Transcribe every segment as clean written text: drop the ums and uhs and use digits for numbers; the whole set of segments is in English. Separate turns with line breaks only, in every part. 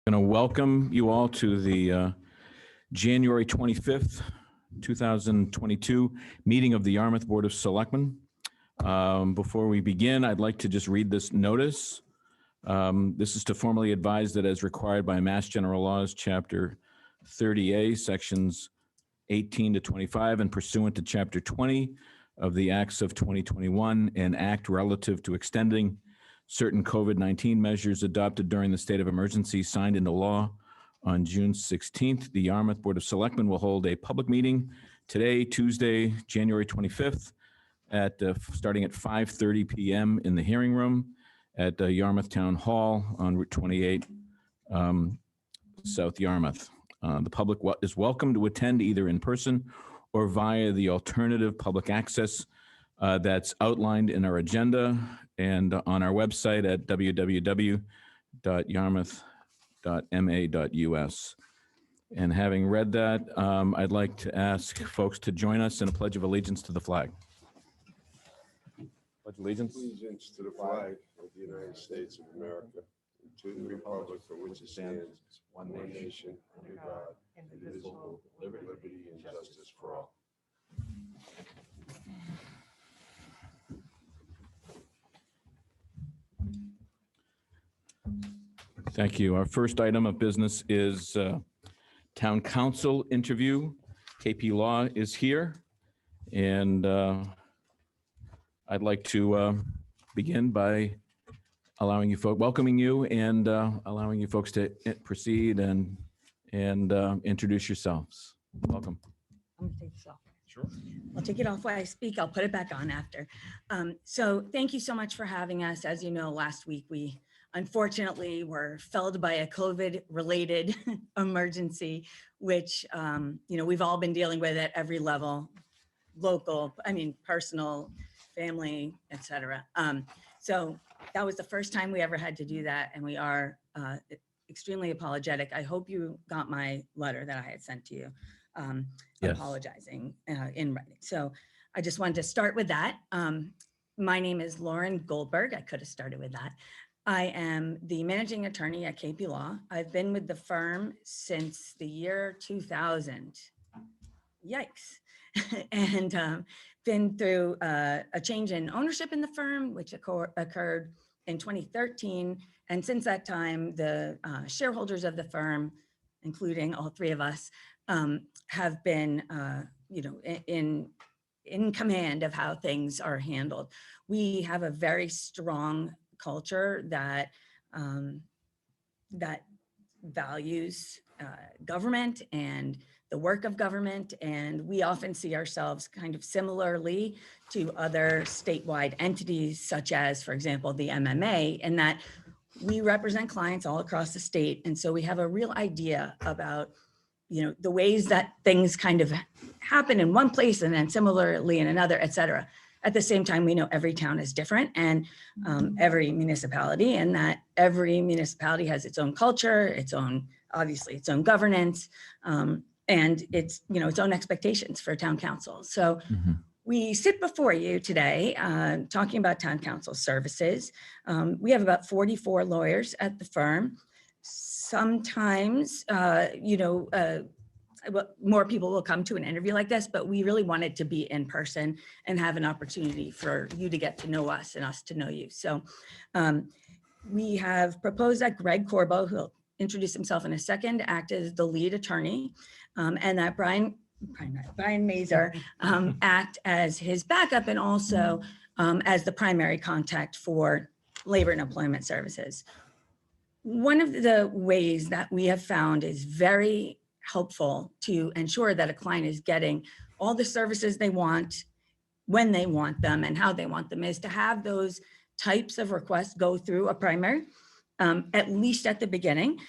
Going to welcome you all to the January 25th, 2022 meeting of the Yarmouth Board of Selectmen. Before we begin, I'd like to just read this notice. This is to formally advise that as required by Mass General Laws, Chapter 30A, Sections 18 to 25, and pursuant to Chapter 20 of the Acts of 2021, an act relative to extending certain COVID-19 measures adopted during the state of emergency signed into law on June 16th, the Yarmouth Board of Selectmen will hold a public meeting today, Tuesday, January 25th, at starting at 5:30 p.m. in the hearing room at Yarmouth Town Hall on Route 28, South Yarmouth. The public is welcome to attend either in person or via the alternative public access that's outlined in our agenda and on our website at www.yarmouth.ma.us. And having read that, I'd like to ask folks to join us in a pledge of allegiance to the flag. Pledge allegiance.
Allegiance to the flag of the United States of America, and to the republic for which it stands, one nation, under God, indivisible, with liberty and justice for all.
Thank you. Our first item of business is Town Council interview. KP Law is here, and I'd like to begin by allowing you folks, welcoming you, and allowing you folks to proceed and introduce yourselves. Welcome.
I'm gonna take this off.
Sure.
I'll take it off while I speak. I'll put it back on after. So thank you so much for having us. As you know, last week we unfortunately were felled by a COVID-related emergency, which we've all been dealing with at every level, local, personal, family, etc. So that was the first time we ever had to do that, and we are extremely apologetic. I hope you got my letter that I had sent to you.
Yes.
Apologizing in writing. So I just wanted to start with that. My name is Lauren Goldberg. I could have started with that. I am the managing attorney at KP Law. I've been with the firm since the year 2000. Yikes. And been through a change in ownership in the firm, which occurred in 2013. And since that time, the shareholders of the firm, including all three of us, have been, in command of how things are handled. We have a very strong culture that that values government and the work of government, and we often see ourselves kind of similarly to other statewide entities, such as, for example, the MMA, in that we represent clients all across the state, and so we have a real idea about the ways that things kind of happen in one place and then similarly in another, et cetera. At the same time, we know every town is different, and every municipality, and that every municipality has its own culture, obviously its own governance, and its own expectations for town council. So we sit before you today talking about town council services. We have about 44 lawyers at the firm. Sometimes, more people will come to an interview like this, but we really wanted to be in person and have an opportunity for you to get to know us and us to know you. So we have proposed that Greg Corbo, who'll introduce himself in a second, act as the lead attorney, and that Brian Mazur act as his backup and also as the primary contact for labor and employment services. One of the ways that we have found is very helpful to ensure that a client is getting all the services they want, when they want them, and how they want them, is to have those types of requests go through a primary, at least at the beginning,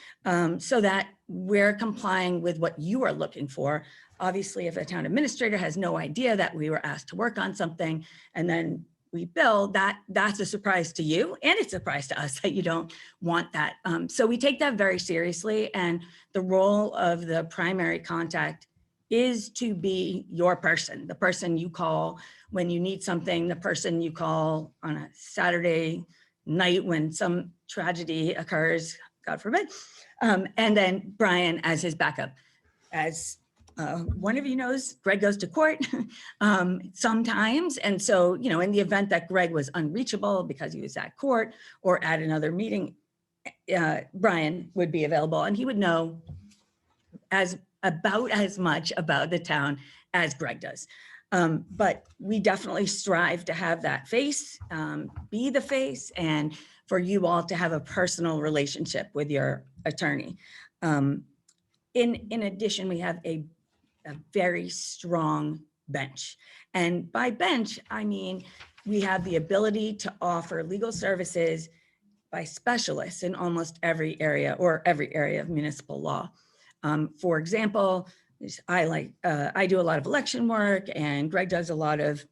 so that we're complying with what you are looking for. Obviously, if a town administrator has no idea that we were asked to work on something and then we bill, that's a surprise to you, and it's a surprise to us that you don't want that. So we take that very seriously, and the role of the primary contact is to be your person, the person you call when you need something, the person you call on a Saturday night when some tragedy occurs, God forbid, And then Brian as his backup. As one of you knows, Greg goes to court sometimes. And so, you know, in the event that Greg was unreachable because he was at court or at another meeting, Brian would be available and he would know about as much about the town as Greg does. But we definitely strive to have that face, be the face, and for you all to have a personal relationship with your attorney. In addition, we have a very strong bench. And by bench, I mean, we have the ability to offer legal services by specialists in almost every area or every area of municipal law. For example, I do a lot of election work and Greg does a lot of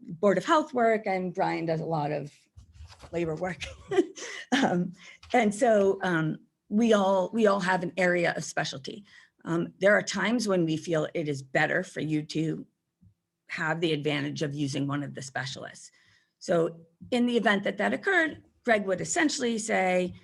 Board of Health work and Brian does a lot of labor work. And so we all have an area of specialty. There are times when we feel it is better for you to have the advantage of using one of the specialists. So in the event that that occurred, Greg would essentially say,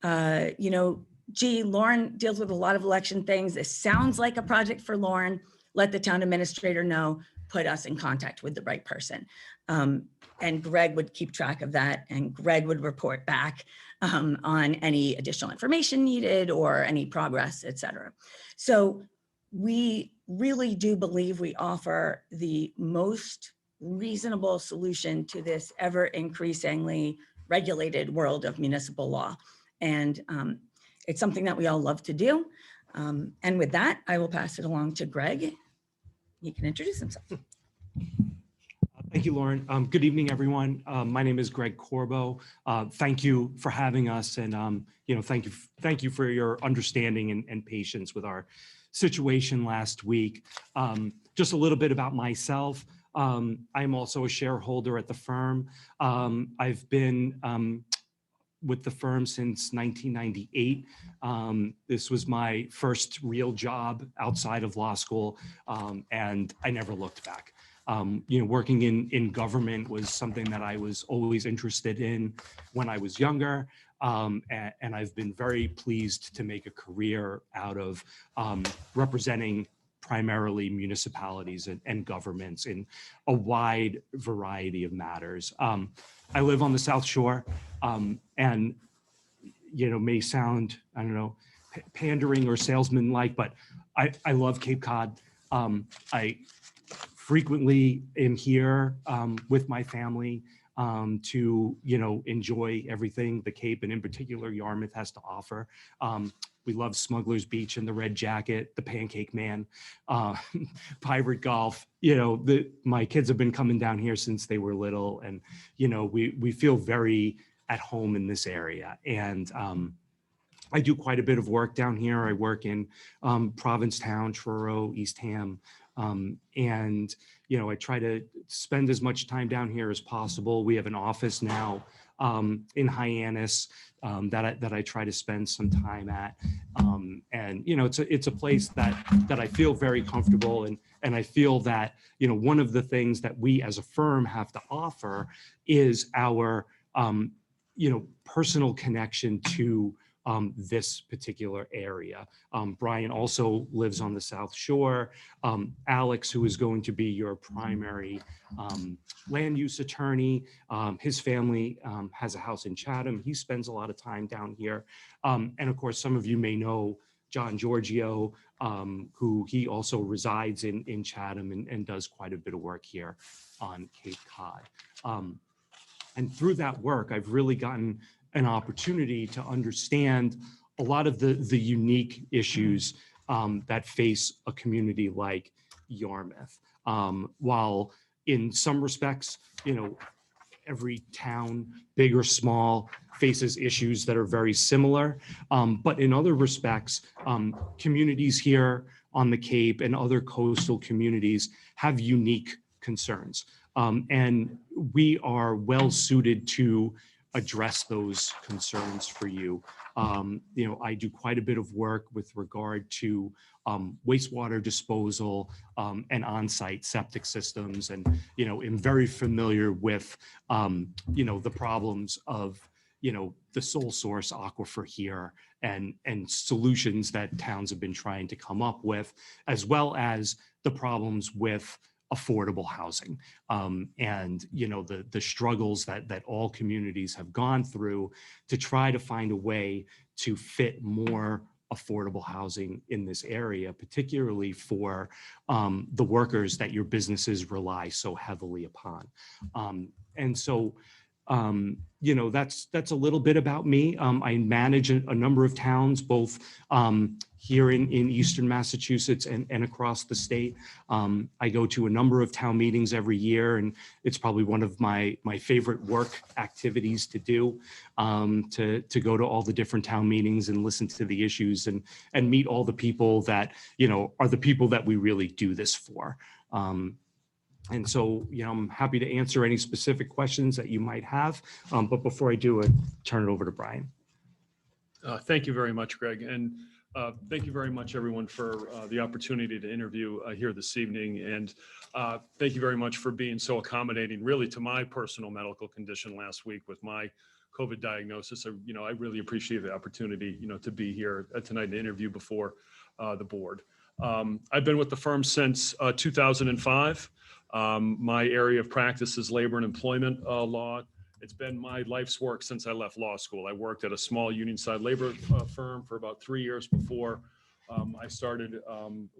you know, gee, Lauren deals with a lot of election things. This sounds like a project for Lauren. Let the town administrator know, put us in contact with the right person. And Greg would keep track of that and Greg would report back on any additional information needed or any progress, et cetera. So we really do believe we offer the most reasonable solution to this ever increasingly regulated world of municipal law. And it's something that we all love to do. And with that, I will pass it along to Greg. He can introduce himself.
Thank you, Lauren. Good evening, everyone. My name is Greg Corbo. Thank you for having us, and you know, thank you for your understanding and patience with our situation last week. Just a little bit about myself. I'm also a shareholder at the firm. I've been with the firm since 1998. This was my first real job outside of law school, and I never looked back. You know, working in government was something that I was always interested in when I was younger. And I've been very pleased to make a career out of representing primarily municipalities and governments in a wide variety of matters. I live on the South Shore, and, you know, may sound, I don't know, pandering or salesman-like, but I love Cape Cod. I frequently am here with my family to, you know, enjoy everything the Cape and in particular Yarmouth has to offer. We love Smuggler's Beach and the Red Jacket, the Pancake Man, Pirate Golf. You know, my kids have been coming down here since they were little, and, you know, we feel very at home in this area. And I do quite a bit of work down here. I work in Provincetown, Truro, Eastham, and, you know, I try to spend as much time down here as possible. We have an office now in Hyannis that I try to spend some time at. And, you know, it's a place that I feel very comfortable, and I feel that, you know, one of the things that we as a firm have to offer is our, you know, personal connection to this particular area. Brian also lives on the South Shore. Alex, who is going to be your primary land use attorney, his family has a house in Chatham. He spends a lot of time down here. And of course, some of you may know John Giorgio, who he also resides in Chatham and does quite a bit of work here on Cape Cod. And through that work, I've really gotten an opportunity to understand a lot of the unique issues that face a community like Yarmouth. While in some respects, you know, every town, big or small, faces issues that are very similar. But in other respects, communities here on the Cape and other coastal communities have unique concerns. And we are well suited to address those concerns for you. You know, I do quite a bit of work with regard to wastewater disposal and on-site septic systems, and, you know, am very familiar with, you know, the problems of, you know, the sole source aquifer here and solutions that towns have been trying to come up with, as well as the problems with affordable housing, and the struggles that all communities have gone through to try to find a way to fit more affordable housing in this area, particularly for the workers that your businesses rely so heavily upon. And so, that's a little bit about me. I manage a number of towns, both here in Eastern Massachusetts and across the state. I go to a number of town meetings every year, and it's probably one of my favorite work activities to do, to go to all the different town meetings and listen to the issues and meet all the people that, are the people that we really do this for. And so, I'm happy to answer any specific questions that you might have. But before I do, I turn it over to Brian.
Thank you very much, Greg. And thank you very much, everyone, for the opportunity to interview here this evening. And thank you very much for being so accommodating, really, to my personal medical condition last week with my COVID diagnosis. I really appreciate the opportunity, to be here tonight and interview before the board. I've been with the firm since 2005. My area of practice is labor and employment law. It's been my life's work since I left law school. I worked at a small union side labor firm for about 3 years before I started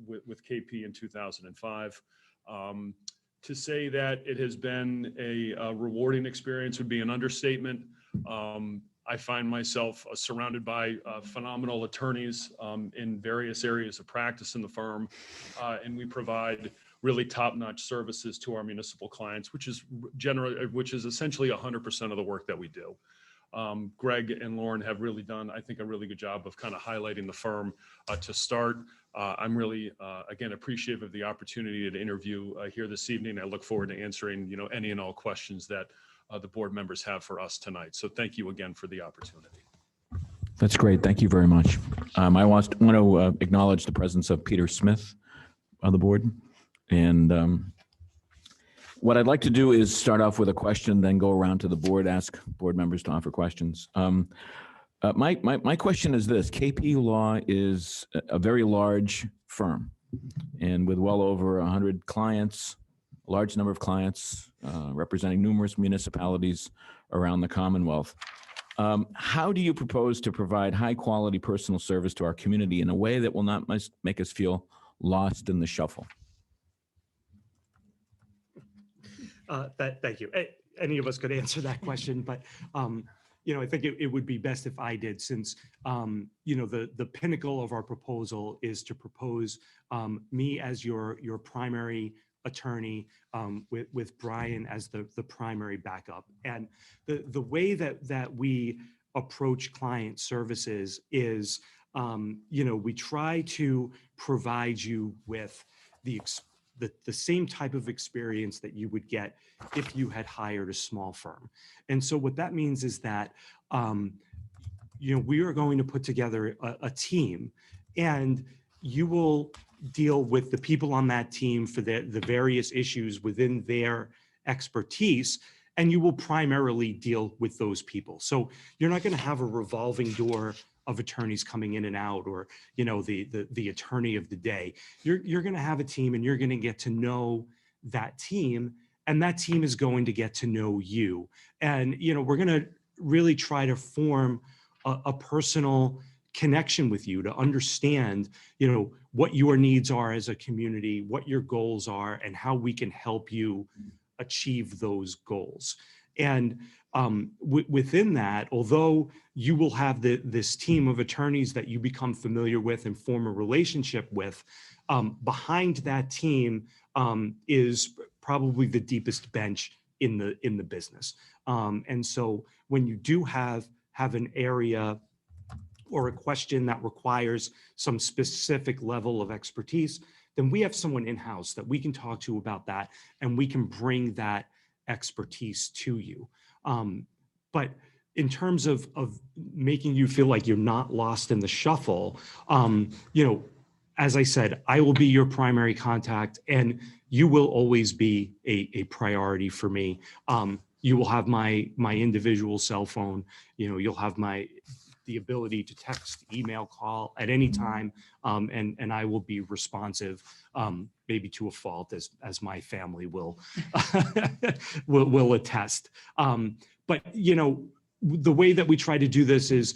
with KP in 2005. To say that it has been a rewarding experience would be an understatement. I find myself surrounded by phenomenal attorneys in various areas of practice in the firm, and we provide really top-notch services to our municipal clients, which is essentially 100% of the work that we do. Greg and Lauren have really done, I think, a really good job of kind of highlighting the firm to start. I'm really, again, appreciative of the opportunity to interview here this evening. I look forward to answering, any and all questions that the board members have for us tonight. So thank you again for the opportunity.
That's great. Thank you very much. I want to acknowledge the presence of Peter Smith on the board. And what I'd like to do is start off with a question, then go around to the board, ask board members to offer questions. My question is this: KP Law is a very large firm, and with well over 100 clients, a large number of clients representing numerous municipalities around the Commonwealth. How do you propose to provide high-quality personal service to our community in a way that will not make us feel lost in the shuffle?
Thank you. Any of us could answer that question, but I think it would be best if I did, since the pinnacle of our proposal is to propose me as your primary attorney, with Brian as the primary backup. And the way that we approach client services is, we try to provide you with the same type of experience that you would get if you had hired a small firm. And so what that means is that, we are going to put together a team, and you will deal with the people on that team for the various issues within their expertise, and you will primarily deal with those people. So you're not going to have a revolving door of attorneys coming in and out, or the attorney of the day. You're going to have a team, and you're going to get to know that team, and that team is going to get to know you. And we're going to really try to form a personal connection with you to understand what your needs are as a community, what your goals are, and how we can help you achieve those goals. And within that, although you will have this team of attorneys that you become familiar with and form a relationship with, behind that team is probably the deepest bench in the business. And so when you do have an area or a question that requires some specific level of expertise, then we have someone in-house that we can talk to about that, and we can bring that expertise to you. But in terms of making you feel like you're not lost in the shuffle, as I said, I will be your primary contact, and you will always be a priority for me. You will have my individual cell phone. You'll have my the ability to text, email, call at any time, and I will be responsive, maybe to a fault, as my family will will attest. But you know, the way that we try to do this is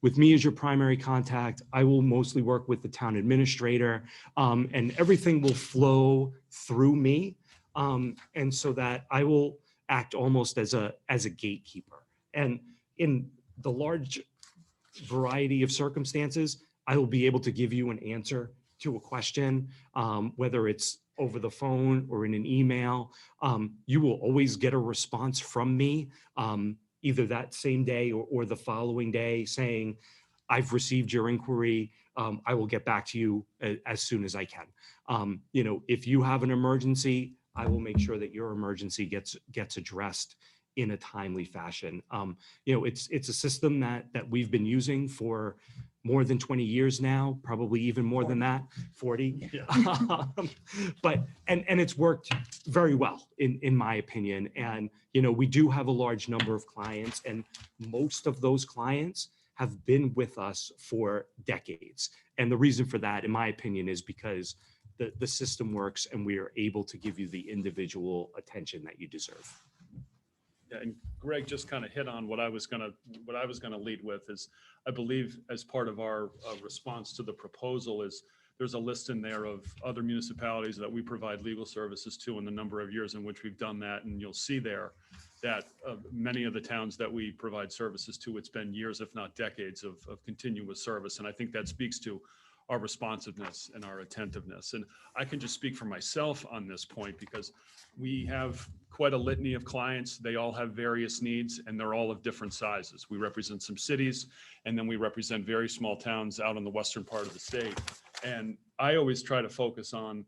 with me as your primary contact. I will mostly work with the town administrator, and everything will flow through me, and so that I will act almost as a gatekeeper. And in the large variety of circumstances, I will be able to give you an answer to a question, whether it's over the phone or in an email. You will always get a response from me, either that same day or the following day, saying, I've received your inquiry. I will get back to you as soon as I can. You know, if you have an emergency, I will make sure that your emergency gets addressed in a timely fashion. You know, it's a system that we've been using for more than 20 years now, probably even more than that, 40.
Yeah.
But it's worked very well in my opinion. And you know, we do have a large number of clients, and most of those clients have been with us for decades. And the reason for that, in my opinion, is because the system works and we are able to give you the individual attention that you deserve.
Yeah, and Greg just kind of hit on what I was gonna lead with is, I believe as part of our response to the proposal is there's a list in there of other municipalities that we provide legal services to and the number of years in which we've done that. And you'll see there that many of the towns that we provide services to, it's been years, if not decades of continuous service. And I think that speaks to our responsiveness and our attentiveness. And I can just speak for myself on this point because we have quite a litany of clients. They all have various needs and they're all of different sizes. We represent some cities and then we represent very small towns out in the western part of the state. And I always try to focus on,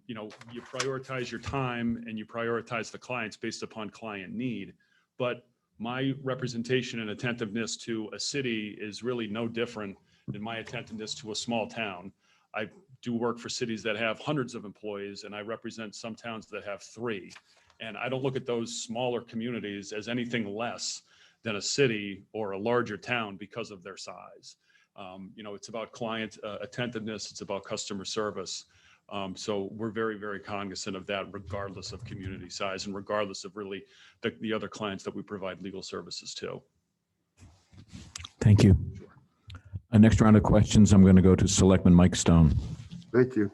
you know, you prioritize your time and you prioritize the clients based upon client need. But my representation and attentiveness to a city is really no different than my attentiveness to a small town. I do work for cities that have hundreds of employees and I represent some towns that have 3. And I don't look at those smaller communities as anything less than a city or a larger town because of their size. You know, it's about client attentiveness, it's about customer service. So we're very, very cognizant of that regardless of community size and regardless of really the other clients that we provide legal services to.
Thank you. Next round of questions, I'm going to go to Selectman Mike Stone.
Thank you.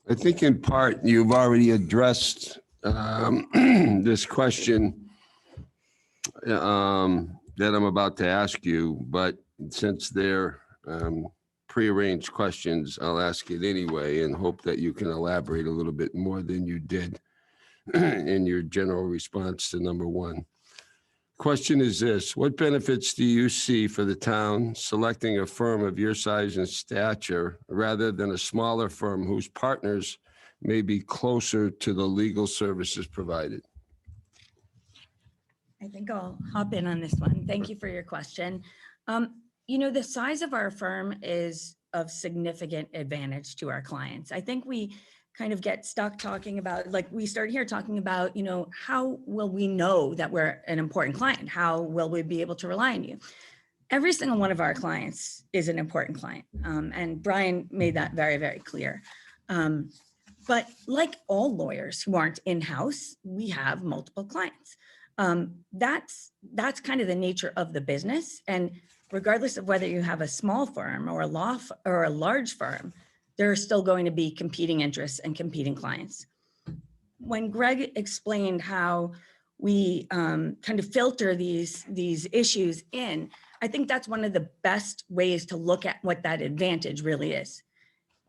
I think in part you've already addressed this question that I'm about to ask you, but since they're prearranged questions, I'll ask it anyway and hope that you can elaborate a little bit more than you did in your general response to number 1. Question is this: what benefits do you see for the town selecting a firm of your size and stature rather than a smaller firm whose partners may be closer to the legal services provided?
I think I'll hop in on this one. Thank you for your question. You know, the size of our firm is of significant advantage to our clients. I think we kind of get stuck talking about, like we started here talking about, you know, how will we know that we're an important client? How will we be able to rely on you? Every single one of our clients is an important client. And Brian made that very, very clear. But like all lawyers who aren't in-house, we have multiple clients. That's kind of the nature of the business. And regardless of whether you have a small firm or a large firm, there are still going to be competing interests and competing clients. When Greg explained how we kind of filter these issues in, I think that's one of the best ways to look at what that advantage really is.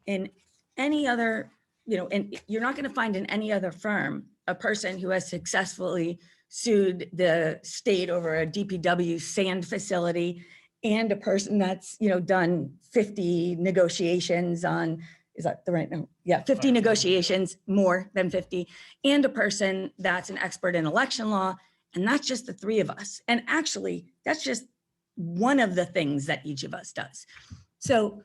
In any other, you know, and you're not going to find in any other firm a person who has successfully sued the state over a DPW sand facility and a person that's, you know, done 50 negotiations on, is that the right number? Yeah, 50 negotiations, more than 50, and a person that's an expert in election law. And that's just the 3 of us. And actually, that's just one of the things that each of us does. So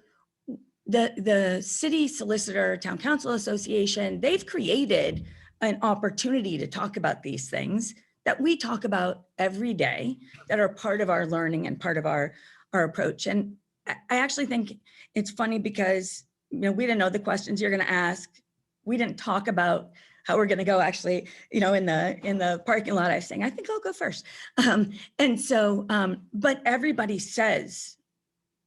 the City Solicitor Town Council Association, they've created an opportunity to talk about these things that we talk about every day that are part of our learning and part of our approach. And I actually think it's funny because, we didn't know the questions you're going to ask. We didn't talk about how we're going to go actually, in the parking lot. I was saying, I think I'll go first. And so, but everybody says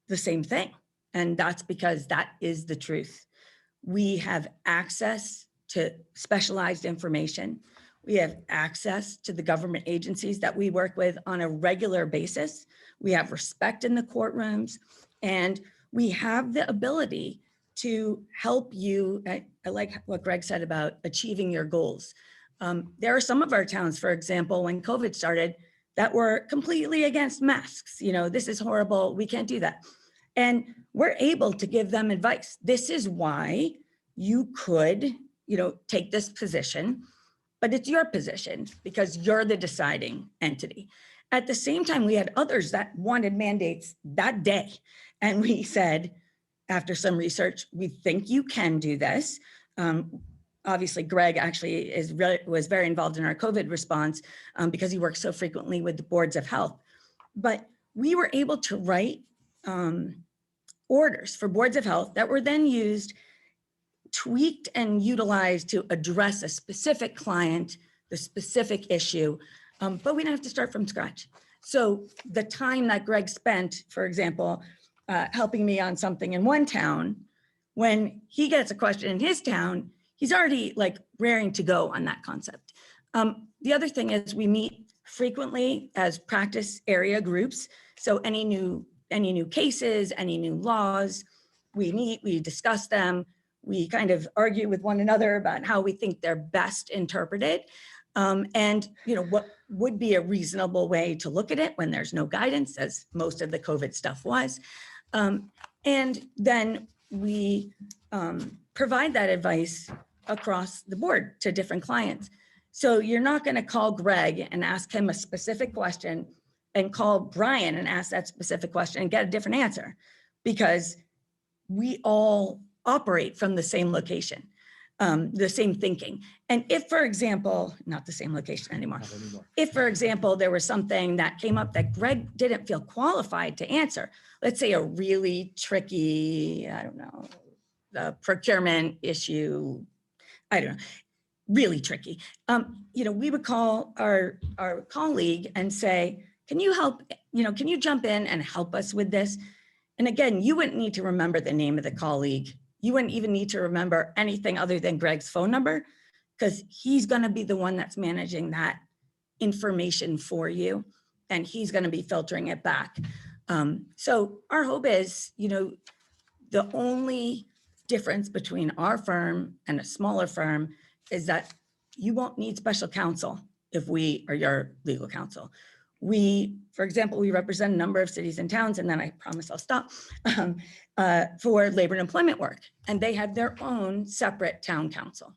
the same thing. And that's because that is the truth. We have access to specialized information. We have access to the government agencies that we work with on a regular basis. We have respect in the courtrooms, and we have the ability to help you. I like what Greg said about achieving your goals. There are some of our towns, for example, when COVID started, that were completely against masks. This is horrible. We can't do that. And we're able to give them advice. This is why you could, take this position, but it's your position because you're the deciding entity. At the same time, we had others that wanted mandates that day. And we said, after some research, we think you can do this. Obviously, Greg actually was very involved in our COVID response because he works so frequently with the boards of health. But we were able to write orders for boards of health that were then used, tweaked and utilized to address a specific client, the specific issue, but we didn't have to start from scratch. So the time that Greg spent, for example, helping me on something in one town, when he gets a question in his town, he's already like raring to go on that concept. The other thing is we meet frequently as practice area groups. So any new cases, any new laws, we meet, we discuss them. We kind of argue with one another about how we think they're best interpreted. And what would be a reasonable way to look at it when there's no guidance, as most of the COVID stuff was. And then we provide that advice across the board to different clients. So you're not going to call Greg and ask him a specific question and call Brian and ask that specific question and get a different answer, because we all operate from the same location, the same thinking. And if, for example, not the same location anymore. If, for example, there was something that came up that Greg didn't feel qualified to answer, let's say a really tricky, the procurement issue, really tricky. We would call our colleague and say, can you help, can you jump in and help us with this? And again, you wouldn't need to remember the name of the colleague. You wouldn't even need to remember anything other than Greg's phone number, because he's going to be the one that's managing that information for you, and he's going to be filtering it back. So our hope is, the only difference between our firm and a smaller firm is that you won't need special counsel if we are your legal counsel. For example, we represent a number of cities and towns, and then I promise I'll stop, for labor and employment work. And they have their own separate town council.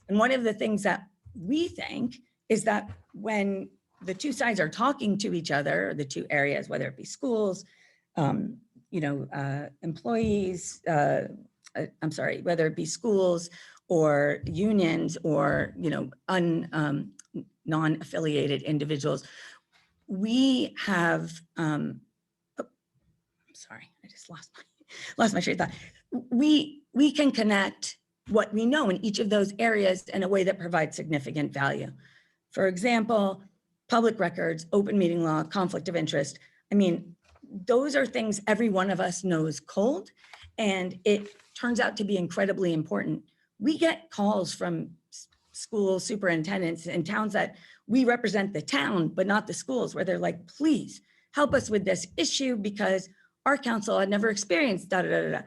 And one of the things that we think is that when the two sides are talking to each other, or the two areas, whether it be schools, employees, whether it be schools or unions or, non-affiliated individuals, we have, I just lost my train of thought. We can connect what we know in each of those areas in a way that provides significant value. For example, public records, open meeting law, conflict of interest. Those are things every one of us knows cold, and it turns out to be incredibly important. We get calls from school superintendents in towns that we represent the town, but not the schools, where they're like, please help us with this issue because our council had never experienced da, da, da, da.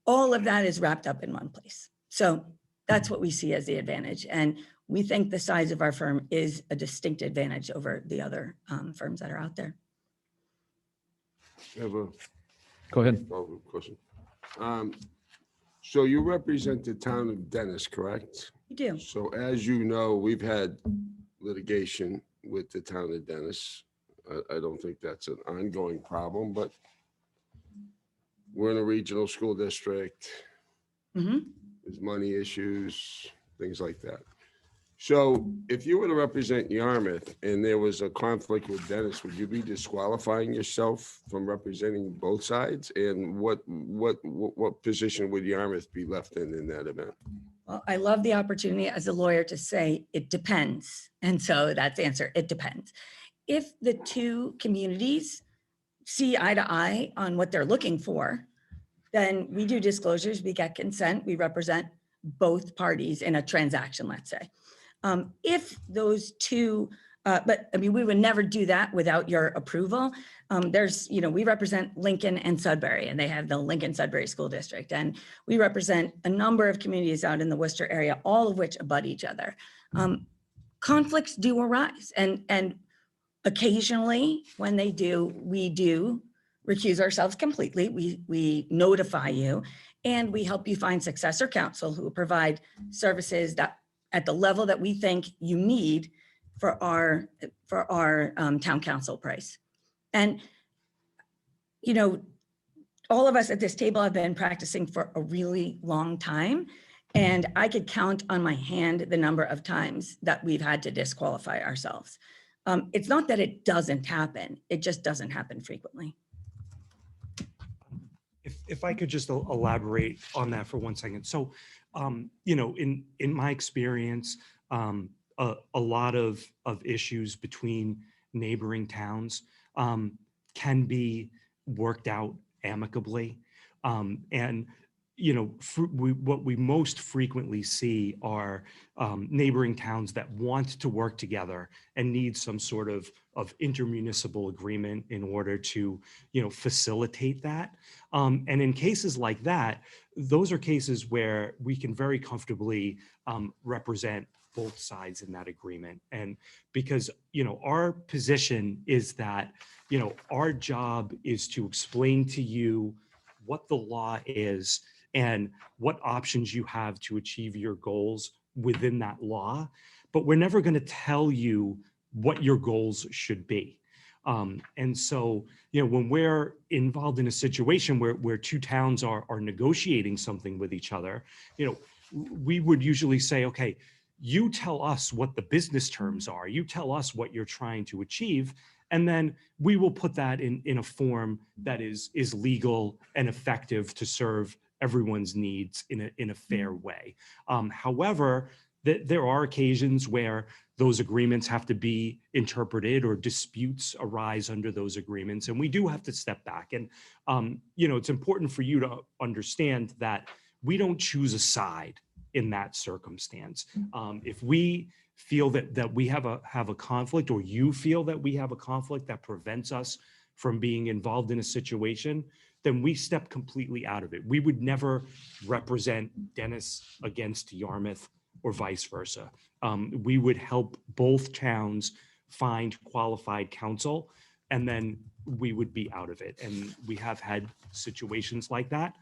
All of that is wrapped up in one place. So that's what we see as the advantage. And we think the size of our firm is a distinct advantage over the other firms that are out there.
Go ahead.
Question. So you represent the town of Dennis, correct?
We do.
So as you know, we've had litigation with the town of Dennis. I don't think that's an ongoing problem, but we're in a regional school district.
Mm-hmm.
There's money issues. things like that. So if you were to represent Yarmouth and there was a conflict with Dennis, would you be disqualifying yourself from representing both sides? And what position would Yarmouth be left in that event?
Well, I love the opportunity as a lawyer to say it depends. And so that's the answer. It depends. If the two communities see eye to eye on what they're looking for, then we do disclosures, we get consent, we represent both parties in a transaction, let's say. If those two, but I mean, we would never do that without your approval. We represent Lincoln and Sudbury, and they have the Lincoln Sudbury School District. And we represent a number of communities out in the Worcester area, all of which abut each other. Conflicts do arise, and occasionally when they do, we do recuse ourselves completely. We notify you, and we help you find successor counsel who provide services that at the level that we think you need for our town council price. And, all of us at this table have been practicing for a really long time, and I could count on my hand the number of times that we've had to disqualify ourselves. It's not that it doesn't happen, it just doesn't happen frequently.
If I could just elaborate on that for 1 second. So, in my experience, a lot of issues between neighboring towns can be worked out amicably. And what we most frequently see are neighboring towns that want to work together and need some sort of intermunicipal agreement in order to, facilitate that. And in cases like that, those are cases where we can very comfortably represent both sides in that agreement. And because, our position is that, our job is to explain to you what the law is and what options you have to achieve your goals within that law. But we're never going to tell you what your goals should be. And so, when we're involved in a situation where two towns are negotiating something with each other, we would usually say, okay, you tell us what the business terms are, you tell us what you're trying to achieve, and then we will put that in a form that is legal and effective to serve everyone's needs in a fair way. However, there are occasions where those agreements have to be interpreted or disputes arise under those agreements, and we do have to step back. And it's important for you to understand that we don't choose a side in that circumstance. If we feel that we have a conflict, or you feel that we have a conflict that prevents us from being involved in a situation, then we step completely out of it. We would never represent Dennis against Yarmouth or vice versa. We would help both towns find qualified counsel, and then we would be out of it. And we have had situations like that.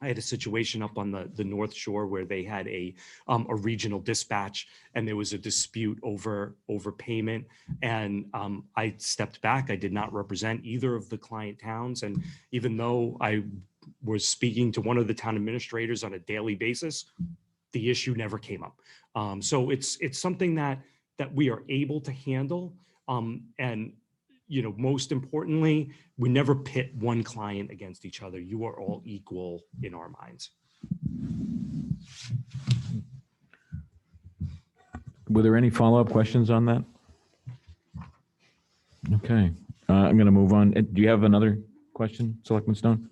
I had a situation up on the North Shore where they had a regional dispatch, and there was a dispute over payment. And I stepped back. I did not represent either of the client towns. And even though I was speaking to one of the town administrators on a daily basis, the issue never came up. So it's something that we are able to handle. And most importantly, we never pit one client against each other. You are all equal in our minds.
Were there any follow-up questions on that? Okay, I'm going to move on. Do you have another question, Selectman Stone?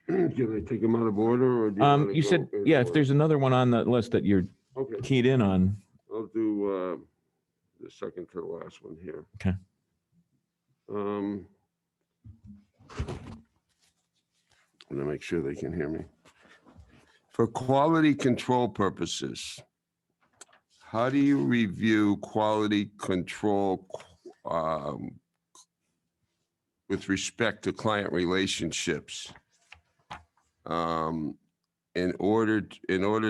Can I take them out of order, or do you want to
You
go
said,
in
yeah, if
order?
there's another one on that list that you're
Okay,
keyed in on.
I'll do the second to the last one here.
Okay.
I'm gonna make sure they can hear me. For quality control purposes, how do you review quality control with respect to client relationships in order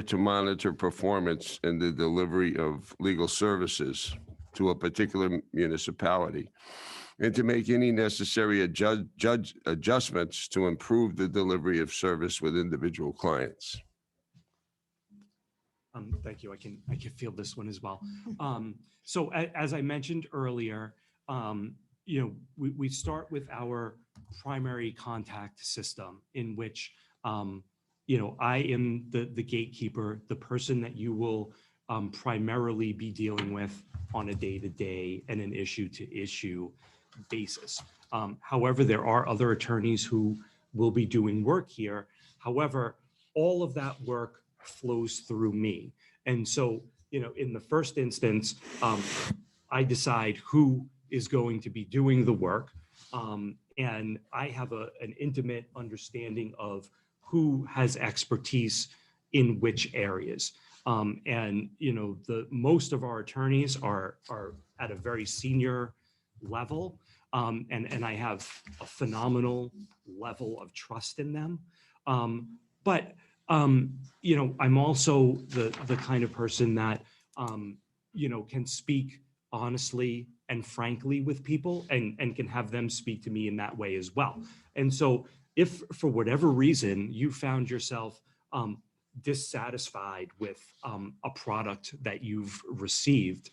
to monitor performance in the delivery of legal services to a particular municipality, and to make any necessary adjustments to improve the delivery of service with individual clients?
Thank you. I can feel this one as well. So as I mentioned earlier, we start with our primary contact system in which, I am the gatekeeper, the person that you will primarily be dealing with on a day-to-day and an issue-to-issue basis. However, there are other attorneys who will be doing work here. However, all of that work flows through me. And so, in the first instance, I decide who is going to be doing the work. And I have an intimate understanding of who has expertise in which areas. And most of our attorneys are at a very senior level. And I have a phenomenal level of trust in them. But I'm also the kind of person that, can speak honestly and frankly with people and can have them speak to me in that way as well. And so if for whatever reason you found yourself dissatisfied with a product that you've received,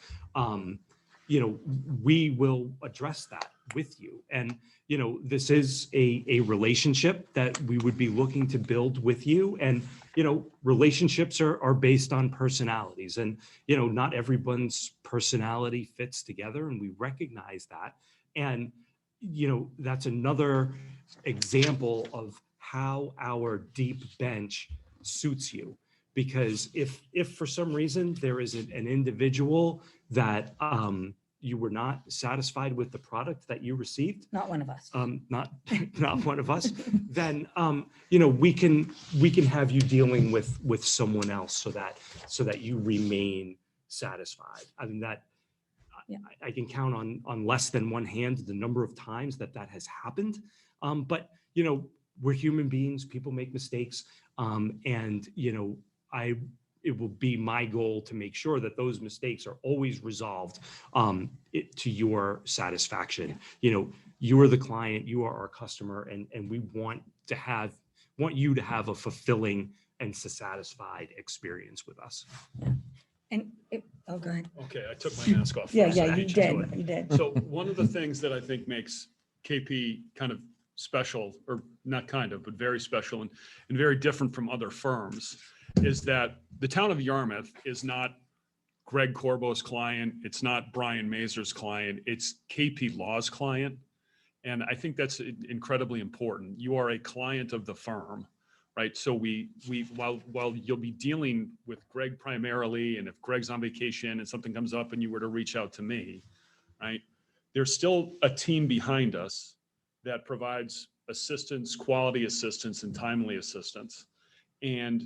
we will address that with you. And, this is a relationship that we would be looking to build with you. And, relationships are based on personalities, and, not everyone's personality fits together, and we recognize that. And, that's another example of how our deep bench suits you. Because if for some reason there is an individual that you were not satisfied with the product that you received,
Not one of us.
not one of us, then we can have you dealing with someone else so that you remain satisfied. I mean, that
Yeah.
I can count on less than one hand the number of times that has happened. But we're human beings, people make mistakes. And it will be my goal to make sure that those mistakes are always resolved to your satisfaction. You are the client, you are our customer, and we want you to have a fulfilling and satisfied experience with us.
And, go ahead.
Okay, I took my mask off.
Yeah,
first. I
you
beat to
did,
it.
you did.
So one of the things that I think makes KP kind of special, or not kind of, but very special and very different from other firms, is that the town of Yarmouth is not Greg Corbo's client. It's not Brian Mazur's client. It's KP Law's client. And I think that's incredibly important. You are a client of the firm, right? So while you'll be dealing with Greg primarily, and if Greg's on vacation and something comes up and you were to reach out to me, right? There's still a team behind us that provides assistance, quality assistance, and timely assistance. And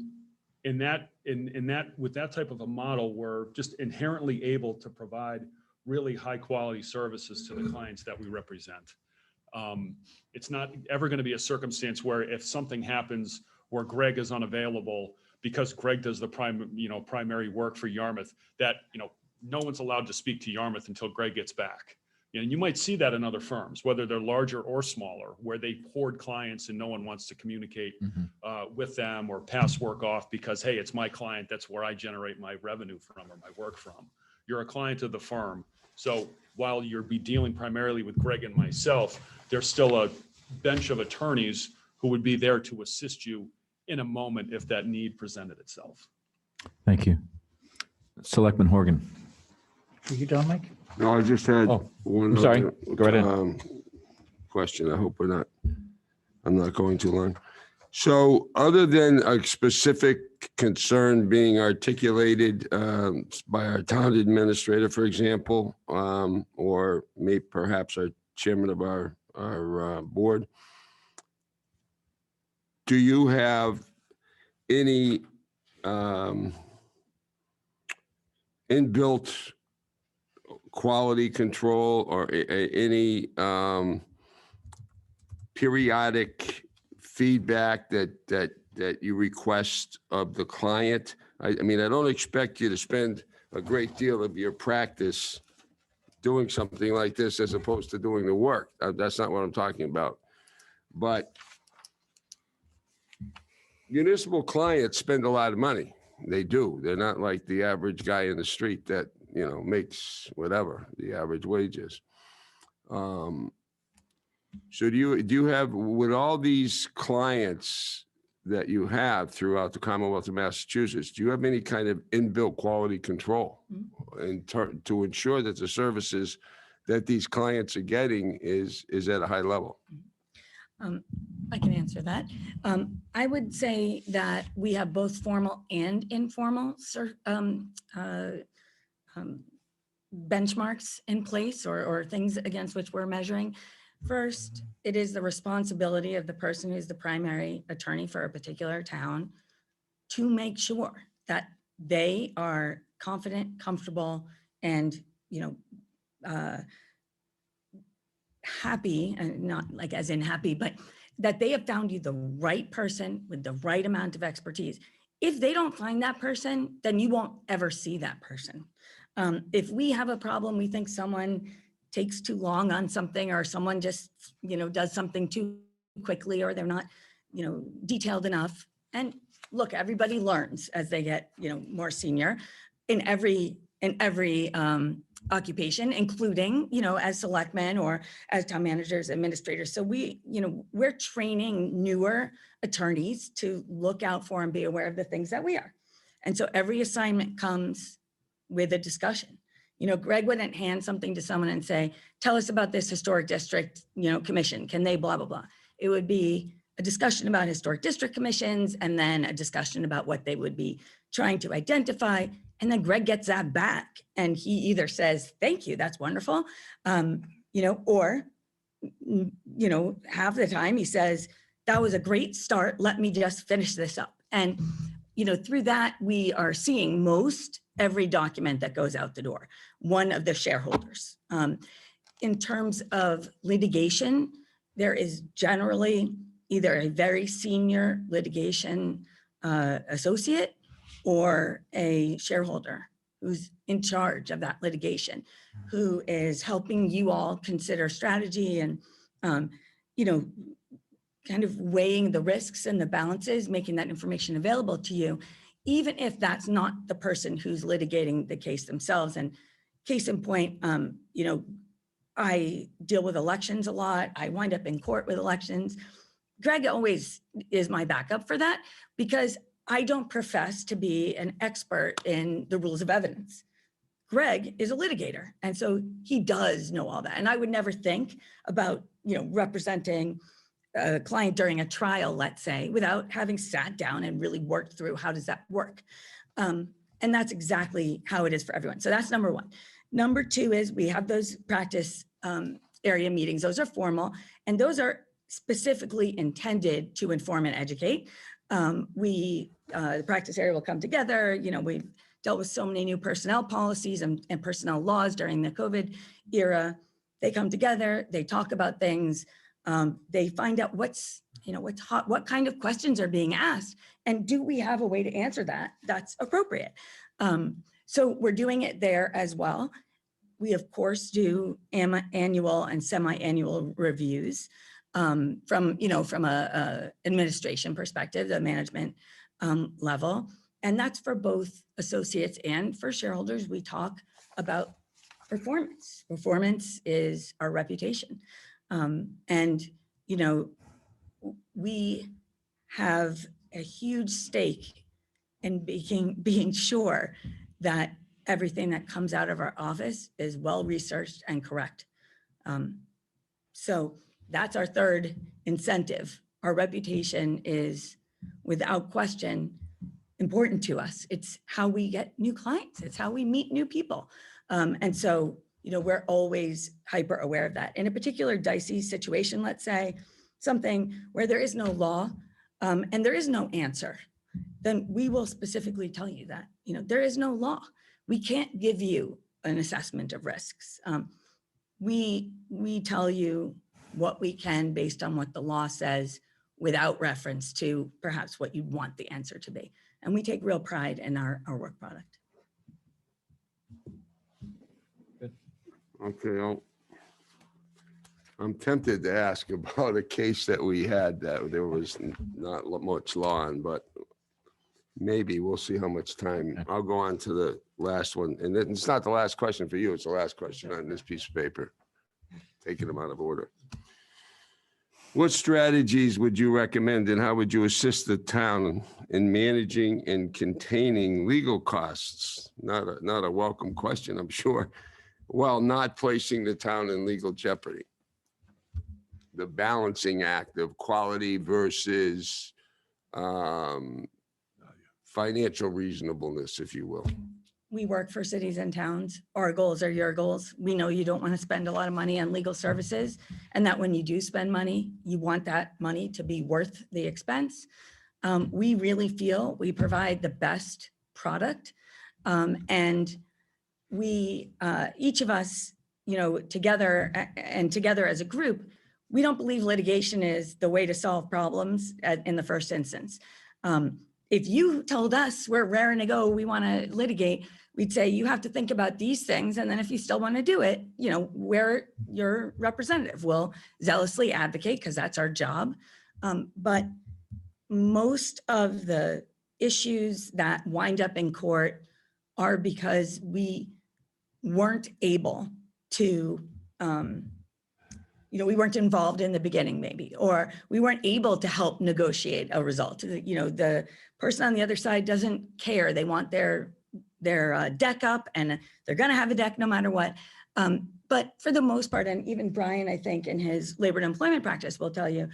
with that type of a model, we're just inherently able to provide really high quality services to the clients that we represent. It's not ever going to be a circumstance where if something happens where Greg is unavailable because Greg does the primary work for Yarmouth, that no one's allowed to speak to Yarmouth until Greg gets back. And you might see that in other firms, whether they're larger or smaller, where they hoard clients and no one wants to communicate with them or pass work off because, hey, it's my client. That's where I generate my revenue from or my work from. You're a client of the firm. So while you'll be dealing primarily with Greg and myself, there's still a bench of attorneys who would be there to assist you in a moment if that need presented itself.
Thank you. Selectman Horgan.
Are you done, Mike?
No, I just had
Oh,
one.
I'm sorry. Go right
Question. I hope I'm not going too long. So other than a specific concern being articulated by our town administrator, for example, or maybe perhaps our chairman of our board, do you have any inbuilt quality control or any periodic feedback that you request of the client? I mean, I don't expect you to spend a great deal of your practice doing something like this as opposed to doing the work. That's not what I'm talking about. But municipal clients spend a lot of money. They do. They're not like the average guy in the street that, you know, makes whatever the average wage is. So do you have, with all these clients that you have throughout the Commonwealth of Massachusetts, do you have any kind of inbuilt quality control to ensure that the services that these clients are getting is at a high level?
I can answer that. I would say that we have both formal and informal benchmarks in place or things against which we're measuring. First, it is the responsibility of the person who's the primary attorney for a particular town to make sure that they are confident, comfortable, and, happy, and not like as in happy, but that they have found you the right person with the right amount of expertise. If they don't find that person, then you won't ever see that person. If we have a problem, we think someone takes too long on something, or someone just, does something too quickly, or they're not, detailed enough. And look, everybody learns as they get, more senior in every occupation, including, as selectmen or as town managers, administrators. So we're training newer attorneys to look out for and be aware of the things that we are. And so every assignment comes with a discussion. Greg wouldn't hand something to someone and say, tell us about this historic district, commission. Can they blah, blah, blah. It would be a discussion about historic district commissions, and then a discussion about what they would be trying to identify. And then Greg gets that back, and he either says, thank you, that's wonderful. Or half the time he says, that was a great start. Let me just finish this up. And, through that, we are seeing most every document that goes out the door, one of the shareholders. In terms of litigation, there is generally either a very senior litigation associate or a shareholder who's in charge of that litigation, who is helping you all consider strategy and, kind of weighing the risks and the balances, making that information available to you, even if that's not the person who's litigating the case themselves. And case in point, I deal with elections a lot. I wind up in court with elections. Greg always is my backup for that, because I don't profess to be an expert in the rules of evidence. Greg is a litigator, and so he does know all that. And I would never think about, representing a client during a trial, let's say, without having sat down and really worked through how does that work. And that's exactly how it is for everyone. So that's number one. Number two is we have those practice area meetings. Those are formal, and those are specifically intended to inform and educate. The practice area will come together. We dealt with so many new personnel policies and personnel laws during the COVID era. They come together, they talk about things, they find out what's hot, what kind of questions are being asked, and do we have a way to answer that that's appropriate? So we're doing it there as well. We of course do annual and semi-annual reviews from a administration perspective, the management level. And that's for both associates and for shareholders. We talk about performance. Performance is our reputation. We have a huge stake in being sure that everything that comes out of our office is well-researched and correct. So that's our third incentive. Our reputation is, without question, important to us. It's how we get new clients. It's how we meet new people. And so, we're always hyper aware of that. In a particular dicey situation, let's say, something where there is no law and there is no answer, then we will specifically tell you that, there is no law. We can't give you an assessment of risks. We tell you what we can based on what the law says, without reference to perhaps what you'd want the answer to be. And we take real pride in our work product.
Okay, I'm tempted to ask about a case that we had that there was not much law on, but Maybe, we'll see how much time. I'll go on to the last one. And then it's not the last question for you. It's the last question on this piece of paper. Taking them out of order. What strategies would you recommend and how would you assist the town in managing and containing legal costs? Not a welcome question, I'm sure, while not placing the town in legal jeopardy. The balancing act of quality versus financial reasonableness, if you will.
We work for cities and towns. Our goals are your goals. We know you don't want to spend a lot of money on legal services, and that when you do spend money, you want that money to be worth the expense. We really feel we provide the best product, and we, each of us, together as a group, we don't believe litigation is the way to solve problems in the first instance. If you told us we're raring to go, we want to litigate, we'd say you have to think about these things. And then if you still want to do it, we're your representative. We'll zealously advocate because that's our job. But most of the issues that wind up in court are because we weren't able to, we weren't involved in the beginning maybe, or we weren't able to help negotiate a result. The person on the other side doesn't care. They want their deck up, and they're going to have a deck no matter what. But for the most part, and even Brian, I think in his labor and employment practice will tell you,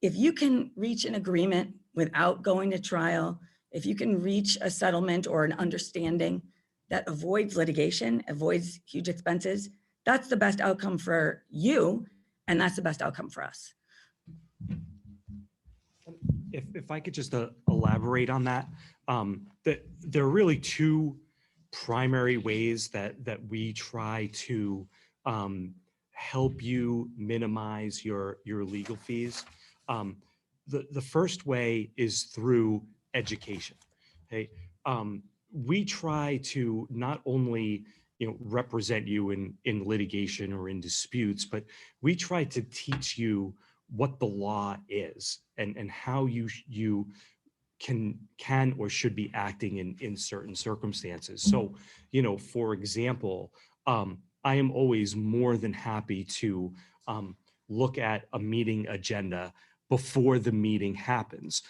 if you can reach an agreement without going to trial, if you can reach a settlement or an understanding that avoids litigation, avoids huge expenses, that's the best outcome for you, and that's the best outcome for us.
If I could just elaborate on that, that there are really two primary ways that we try to help you minimize your legal fees. The first way is through education. Okay, we try to not only represent you in litigation or in disputes, but we try to teach you what the law is and how you can or should be acting in certain circumstances. So, for example, I am always more than happy to look at a meeting agenda before the meeting happens,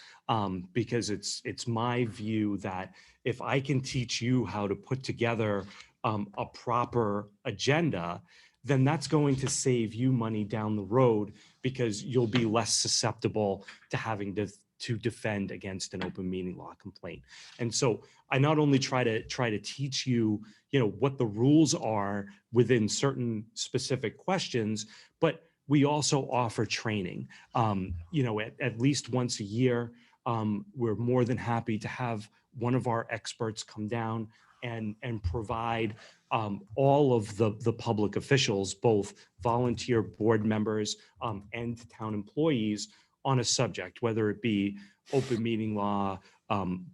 because it's my view that if I can teach you how to put together a proper agenda, then that's going to save you money down the road because you'll be less susceptible to having to defend against an open meeting law complaint. And so I not only try to teach you, what the rules are within certain specific questions, but we also offer training. At least once a year, we're more than happy to have one of our experts come down and provide all of the public officials, both volunteer board members and town employees, on a subject, whether it be open meeting law,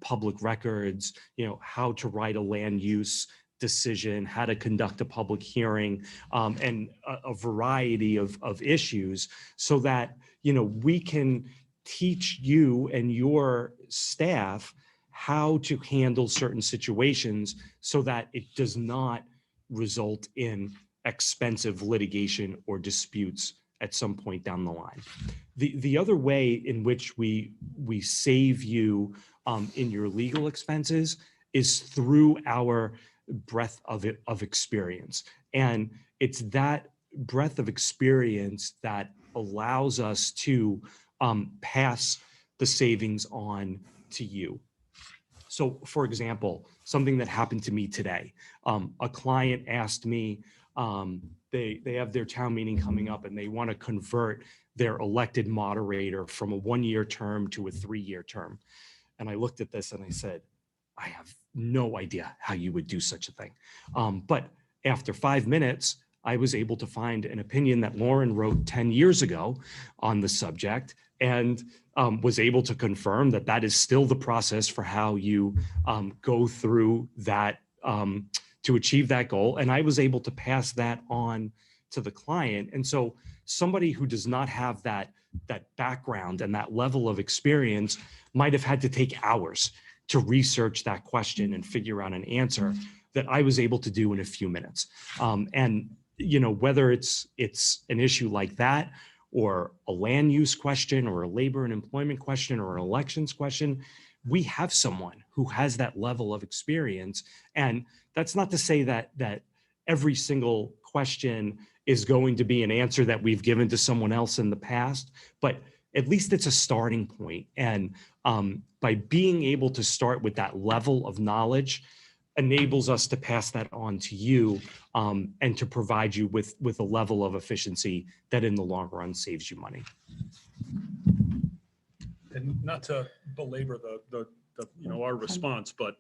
public records, how to write a land use decision, how to conduct a public hearing, and a variety of issues, so that we can teach you and your staff how to handle certain situations so that it does not result in expensive litigation or disputes at some point down the line. The other way in which we save you in your legal expenses is through our breadth of experience. And it's that breadth of experience that allows us to pass the savings on to you. So, for example, something that happened to me today, a client asked me, they have their town meeting coming up and they want to convert their elected moderator from a 1-year term to a 3-year term. And I looked at this and I said, I have no idea how you would do such a thing. But after 5 minutes, I was able to find an opinion that Lauren wrote 10 years ago on the subject, and was able to confirm that that is still the process for how you go through that to achieve that goal. And I was able to pass that on to the client. And so somebody who does not have that background and that level of experience might have had to take hours to research that question and figure out an answer that I was able to do in a few minutes. And whether it's an issue like that, or a land use question, or a labor and employment question, or an elections question, we have someone who has that level of experience. And that's not to say that every single question is going to be an answer that we've given to someone else in the past, but at least it's a starting point. And by being able to start with that level of knowledge enables us to pass that on to you, and to provide you with a level of efficiency that in the long run saves you money.
And not to belabor the our response, but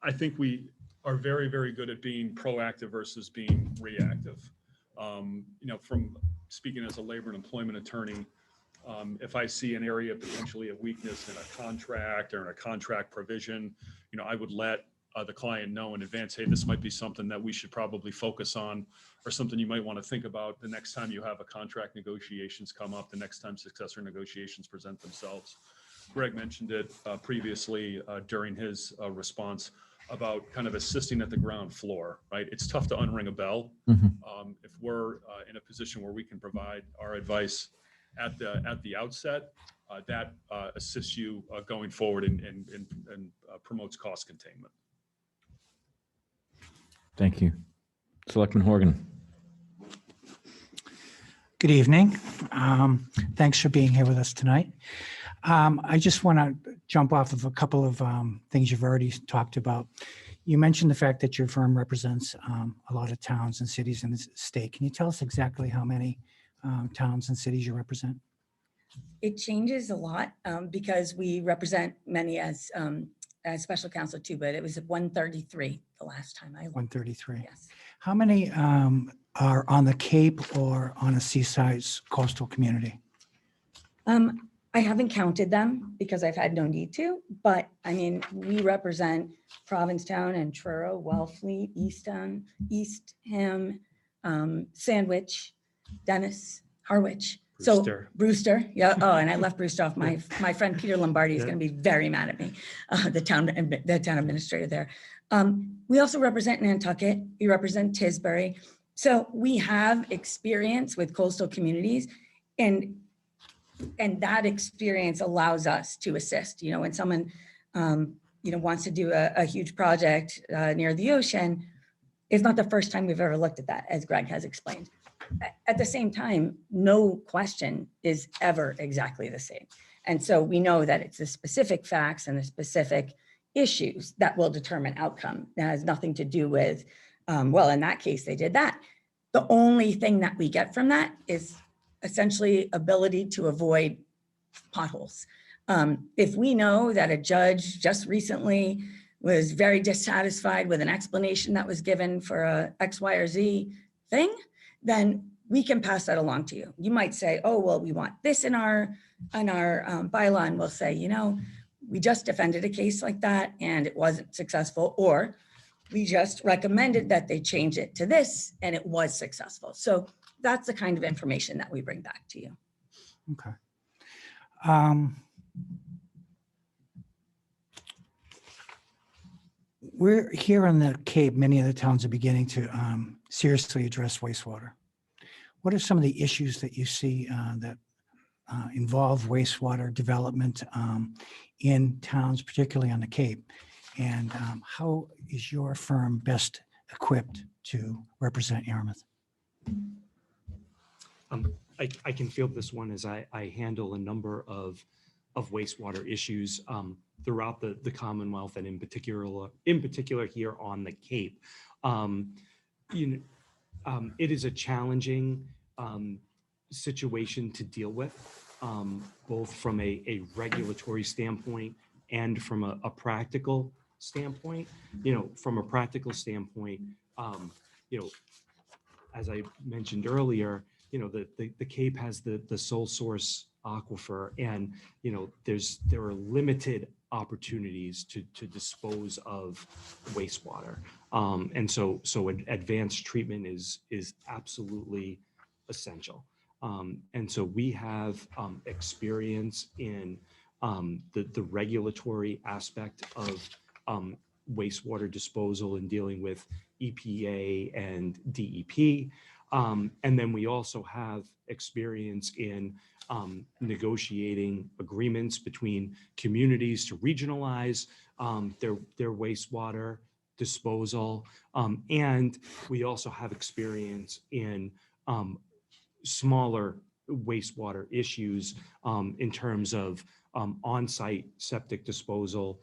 I think we are very, very good at being proactive versus being reactive. From speaking as a labor and employment attorney, if I see an area potentially of weakness in a contract or in a contract provision, I would let the client know in advance, hey, this might be something that we should probably focus on, or something you might want to think about the next time you have a contract negotiations come up, the next time successor negotiations present themselves. Greg mentioned it previously during his response about kind of assisting at the ground floor, right? It's tough to unring a bell. If we're in a position where we can provide our advice at the outset, that assists you going forward and promotes cost containment.
Thank you. Selectman Horgan.
Good evening. Thanks for being here with us tonight. I just want to jump off of a couple of things you've already talked about. You mentioned the fact that your firm represents a lot of towns and cities in the state. Can you tell us exactly how many towns and cities you represent?
It changes a lot because we represent many as special counsel too, but it was 133 the last time I looked.
133.
Yes.
How many are on the Cape or on a seaside coastal community?
I haven't counted them because I've had no need to, but I mean, we represent Provincetown and Truro, Wellfleet, Eastham, Sandwich, Dennis, Harwich.
Brewster.
So Brewster, yeah. Oh, and I left Brewster off. My friend Peter Lombardi is going to be very mad at me, the town administrator there. We also represent Nantucket. We represent Tisbury. So we have experience with coastal communities, and that experience allows us to assist. When someone wants to do a huge project near the ocean, it's not the first time we've ever looked at that, as Greg has explained. At the same time, no question is ever exactly the same. And so we know that it's the specific facts and the specific issues that will determine outcome. That has nothing to do with, well, in that case, they did that. The only thing that we get from that is essentially ability to avoid potholes. If we know that a judge just recently was very dissatisfied with an explanation that was given for a X, Y, or Z thing, then we can pass that along to you. You might say, oh, well, we want this in our bylaw, and we'll say, we just defended a case like that and it wasn't successful, or we just recommended that they change it to this and it was successful. So that's the kind of information that we bring back to you.
Okay. We're here on the Cape, many of the towns are beginning to seriously address wastewater. What are some of the issues that you see that involve wastewater development in towns, particularly on the Cape? And how is your firm best equipped to represent Yarmouth?
I can field this one as I handle a number of wastewater issues throughout the Commonwealth, and in particular here on the Cape. It is a challenging situation to deal with, both from a regulatory standpoint and from a practical standpoint. From a practical standpoint, as I mentioned earlier, the Cape has the sole source aquifer, and there are limited opportunities to dispose of wastewater, and so advanced treatment is absolutely essential. And so we have experience in the regulatory aspect of wastewater disposal and dealing with EPA and DEP. And then we also have experience in negotiating agreements between communities to regionalize their wastewater disposal. And we also have experience in smaller wastewater issues in terms of on-site septic disposal,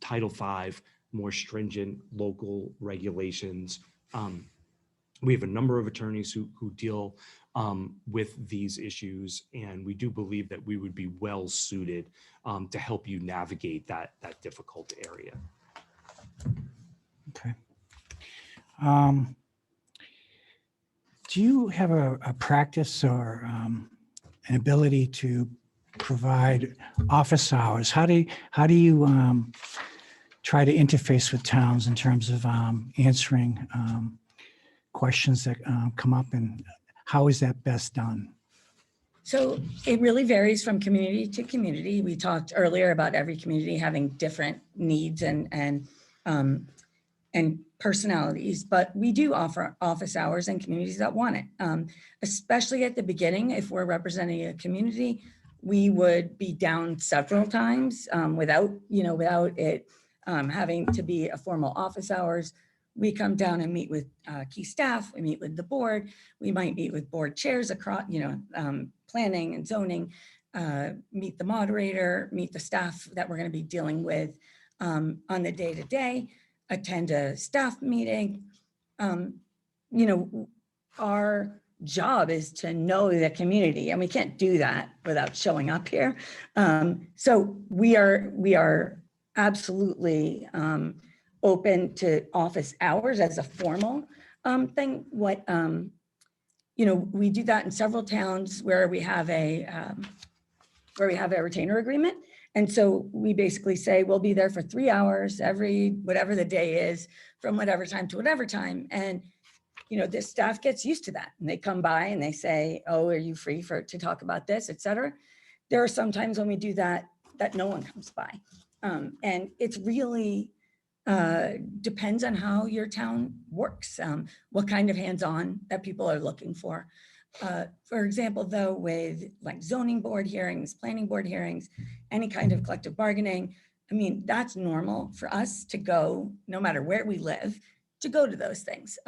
Title V, more stringent local regulations. We have a number of attorneys who deal with these issues, and we do believe that we would be well suited to help you navigate that difficult area.
Okay. Do you have a practice or an ability to provide office hours? How do you try to interface with towns in terms of answering questions that come up, and how is that best done?
So it really varies from community to community. We talked earlier about every community having different needs and personalities, but we do offer office hours in communities that want it. Especially at the beginning, if we're representing a community, we would be down several times without it having to be a formal office hours. We come down and meet with key staff. We meet with the board. We might meet with board chairs across, planning and zoning, meet the moderator, meet the staff that we're going to be dealing with on the day-to-day, attend a staff meeting. Our job is to know the community, and we can't do that without showing up here. So we are absolutely open to office hours as a formal thing. We do that in several towns where we have a retainer agreement. And so we basically say, we'll be there for 3 hours every, whatever the day is, from whatever time to whatever time. And, this staff gets used to that. And they come by and they say, oh, are you free to talk about this, et cetera. There are some times when we do that no one comes by. And it's really depends on how your town works, what kind of hands-on that people are looking for. For example, though, with like zoning board hearings, planning board hearings, any kind of collective bargaining, that's normal for us to go, no matter where we live, to go to those things.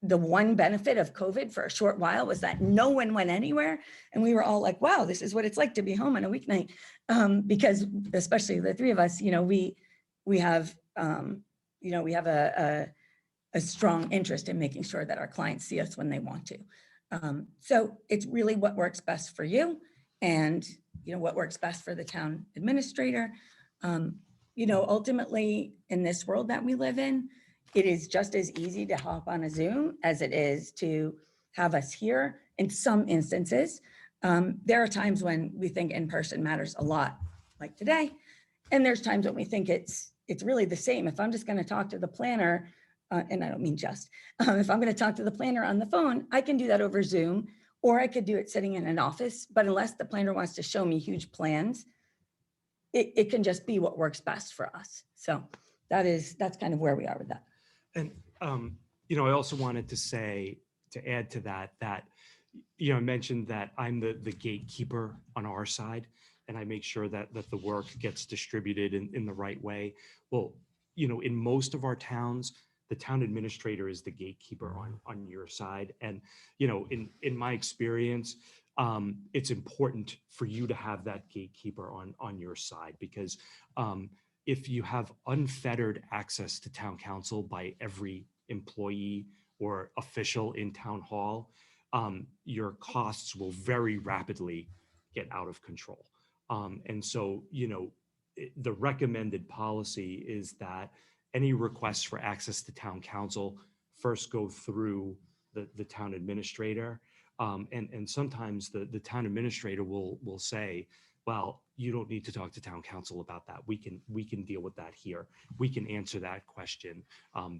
The one benefit of COVID for a short while was that no one went anywhere. And we were all like, wow, this is what it's like to be home on a weeknight. Because especially the three of us, we have a strong interest in making sure that our clients see us when they want to. So it's really what works best for you, and what works best for the town administrator. Ultimately, in this world that we live in, it is just as easy to hop on a Zoom as it is to have us here. In some instances, there are times when we think in person matters a lot, like today, and there's times when we think it's really the same. If I'm just going to talk to the planner, and I don't mean just, if I'm going to talk to the planner on the phone, I can do that over Zoom, or I could do it sitting in an office. But unless the planner wants to show me huge plans, it can just be what works best for us. So that's kind of where we are with that.
And, I also wanted to add to that, I mentioned that I'm the gatekeeper on our side, and I make sure that the work gets distributed in the right way. Well, in most of our towns, the town administrator is the gatekeeper on your side. And, in my experience, it's important for you to have that gatekeeper on your side, because if you have unfettered access to town council by every employee or official in town hall, your costs will very rapidly get out of control. And so, the recommended policy is that any requests for access to town council first go through the town administrator. And sometimes the town administrator will say, well, you don't need to talk to town council about that. We can deal with that here. We can answer that question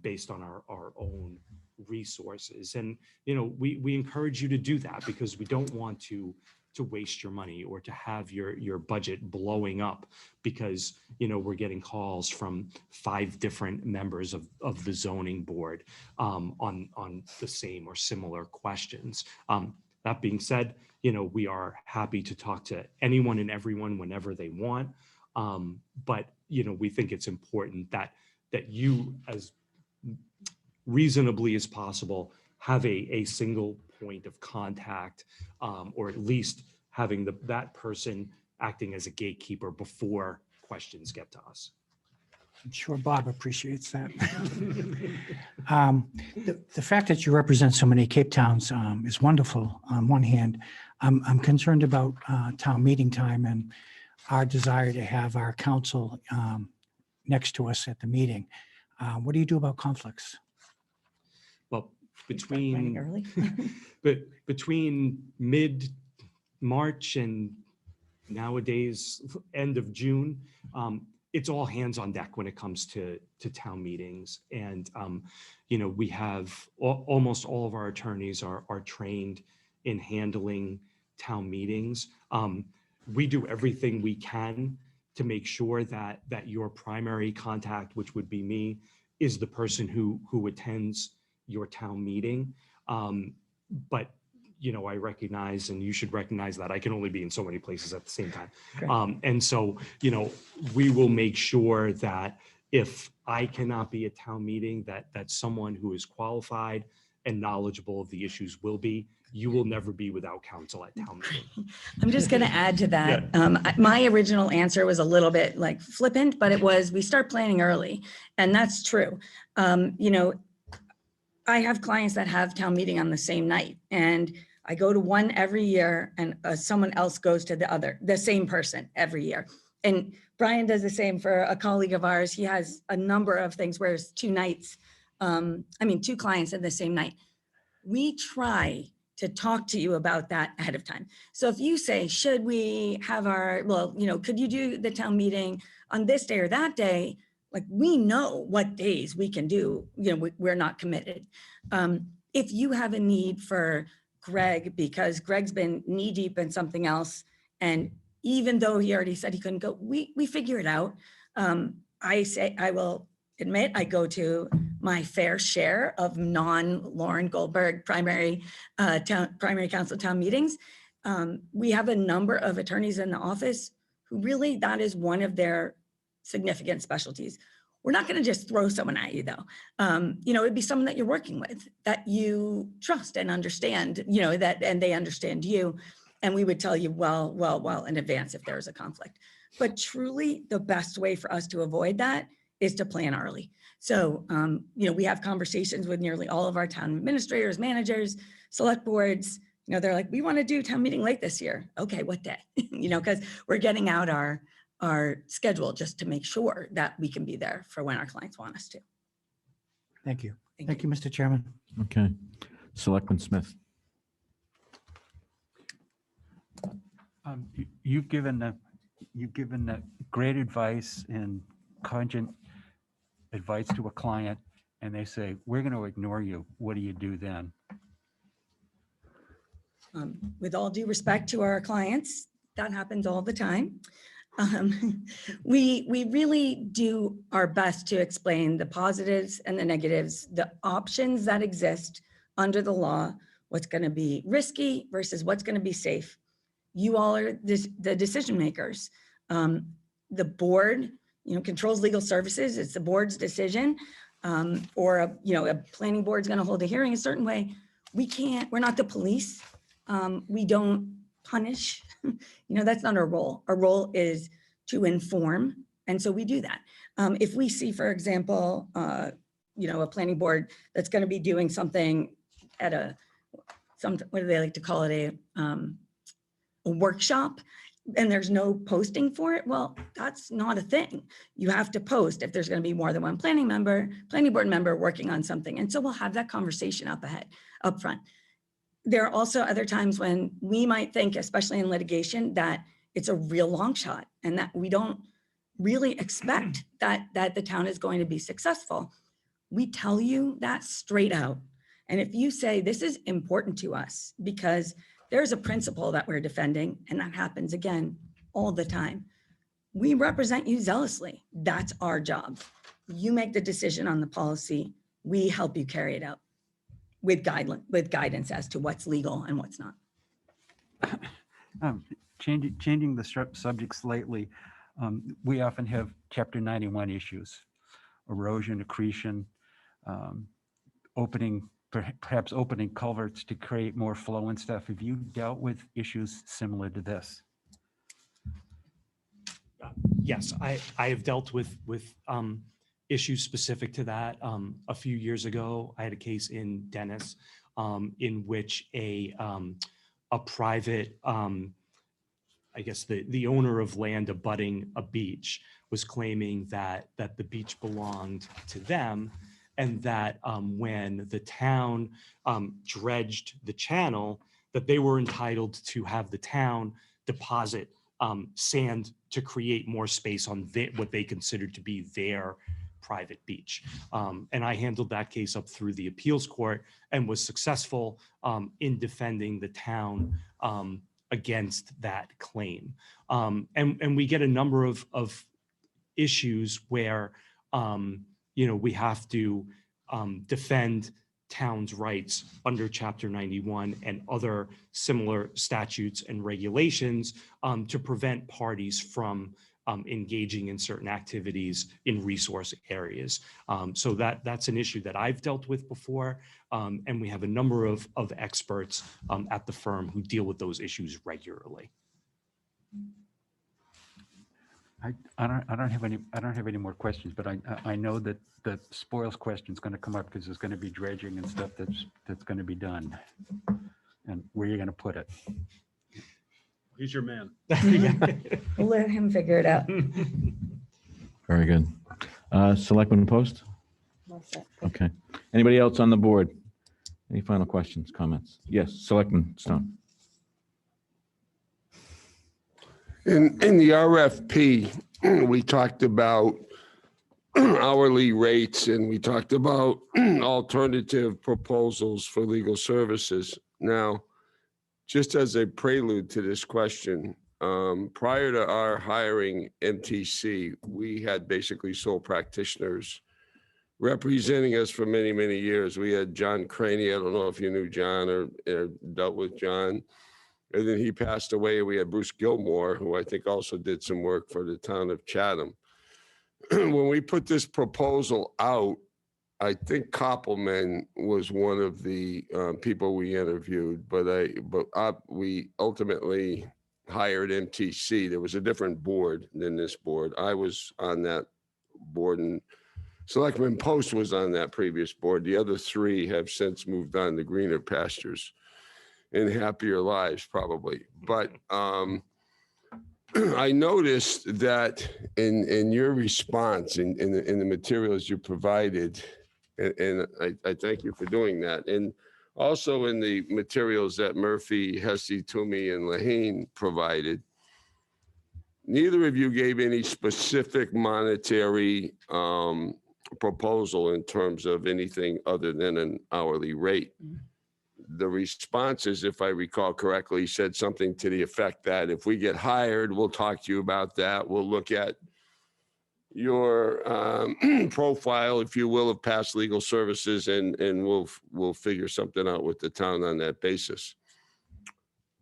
based on our own resources. And, we encourage you to do that, because we don't want to waste your money or to have your budget blowing up because, we're getting calls from 5 different members of the zoning board on the same or similar questions. That being said, we are happy to talk to anyone and everyone whenever they want. But, we think it's important that you, as reasonably as possible, have a single point of contact, or at least having that person acting as a gatekeeper before questions get to us.
I'm sure Bob appreciates that. The fact that you represent so many Cape Towns is wonderful on one hand. I'm concerned about town meeting time and our desire to have our council next to us at the meeting. What do you do about conflicts?
Well,
Running early.
between mid-March and nowadays, end of June, it's all hands on deck when it comes to town meetings. And, we have almost all of our attorneys are trained in handling town meetings. We do everything we can to make sure that your primary contact, which would be me, is the person who attends your town meeting. But I recognize, and you should recognize, that I can only be in so many places at the same time.
Correct.
And so, we will make sure that if I cannot be at town meeting, that someone who is qualified and knowledgeable of the issues will be. You will never be without counsel at town meeting.
I'm just going to add to that. My original answer was a little bit like flippant, but it was, we start planning early. And that's true. I have clients that have town meeting on the same night, and I go to one every year, and someone else goes to the same person every year. And Brian does the same for a colleague of ours. He has a number of things where it's 2 nights. 2 clients in the same night. We try to talk to you about that ahead of time. So if you say, should we have could you do the town meeting on this day or that day? Like, we know what days we can do, we're not committed. If you have a need for Greg, because Greg's been knee deep in something else, and even though he already said he couldn't go, we figure it out. I will admit, I go to my fair share of non-Lauren Goldberg primary council town meetings. We have a number of attorneys in the office who really, that is one of their significant specialties. We're not going to just throw someone at you, though. It'd be someone that you're working with, that you trust and understand, and they understand you. And we would tell you well in advance if there is a conflict. But truly, the best way for us to avoid that is to plan early. So, we have conversations with nearly all of our town administrators, managers, select boards. They're like, we want to do town meeting late this year. Okay, what day? Because we're getting out our schedule just to make sure that we can be there for when our clients want us to.
Thank you. Thank you, Mr. Chairman.
Okay. Selectman Smith.
You've given great advice and cogent advice to a client, and they say, we're going to ignore you. What do you do then?
With all due respect to our clients, that happens all the time. We really do our best to explain the positives and the negatives, the options that exist under the law, what's going to be risky versus what's going to be safe. You all are the decision makers. The board, controls legal services. It's the board's decision. Or a planning board's going to hold a hearing a certain way. We're not the police. We don't punish. That's not our role. Our role is to inform. And so we do that. If we see, for example, a planning board that's going to be doing something at what do they like to call it? A workshop, and there's no posting for it. Well, that's not a thing. You have to post if there's going to be more than one planning board member working on something. And so we'll have that conversation up front. There are also other times when we might think, especially in litigation, that it's a real long shot and that we don't really expect that the town is going to be successful. We tell you that straight out. And if you say, this is important to us because there's a principle that we're defending, and that happens again all the time. We represent you zealously. That's our job. You make the decision on the policy. We help you carry it out with guidance as to what's legal and what's not.
Changing the subject slightly, we often have Chapter 91 issues, erosion, accretion, perhaps opening culverts to create more flow and stuff. Have you dealt with issues similar to this?
Yes, I have dealt with issues specific to that. A few years ago, I had a case in Dennis in which a private, I guess the owner of land abutting a beach was claiming that the beach belonged to them, and that when the town dredged the channel, that they were entitled to have the town deposit sand to create more space on what they considered to be their private beach. And I handled that case up through the appeals court and was successful in defending the town against that claim. And we get a number of issues where, we have to defend town's rights under Chapter 91 and other similar statutes and regulations to prevent parties from engaging in certain activities in resource areas. So that's an issue that I've dealt with before. And we have a number of experts at the firm who deal with those issues regularly.
I don't have any more questions, but I know that the spoils question is going to come up because there's going to be dredging and stuff that's going to be done, and where you're going to put it.
He's your man.
We'll let him figure it out.
Very good. Selectman Post? Okay. Anybody else on the board? Any final questions, comments? Yes, Selectman Stone.
In the RFP, we talked about hourly rates, and we talked about alternative proposals for legal services. Now, just as a prelude to this question, prior to our hiring MTC, we had basically sole practitioners representing us for many, many years. We had John Craney. I don't know if you knew John or dealt with John. And then he passed away. We had Bruce Gilmore, who I think also did some work for the town of Chatham. When we put this proposal out, I think Koppelman was one of the people we interviewed, but we ultimately hired MTC. There was a different board than this board. I was on that board, and Selectman Post was on that previous board. The other three have since moved on to greener pastures and happier lives, probably. But I noticed that in your response, in the materials you provided, and I thank you for doing that, and also in the materials that Murphy, Hesse, Toomey, and Lahane provided, neither of you gave any specific monetary proposal in terms of anything other than an hourly rate. The responses, if I recall correctly, said something to the effect that if we get hired, we'll talk to you about that. We'll look at your profile, if you will, of past legal services, and we'll figure something out with the town on that basis.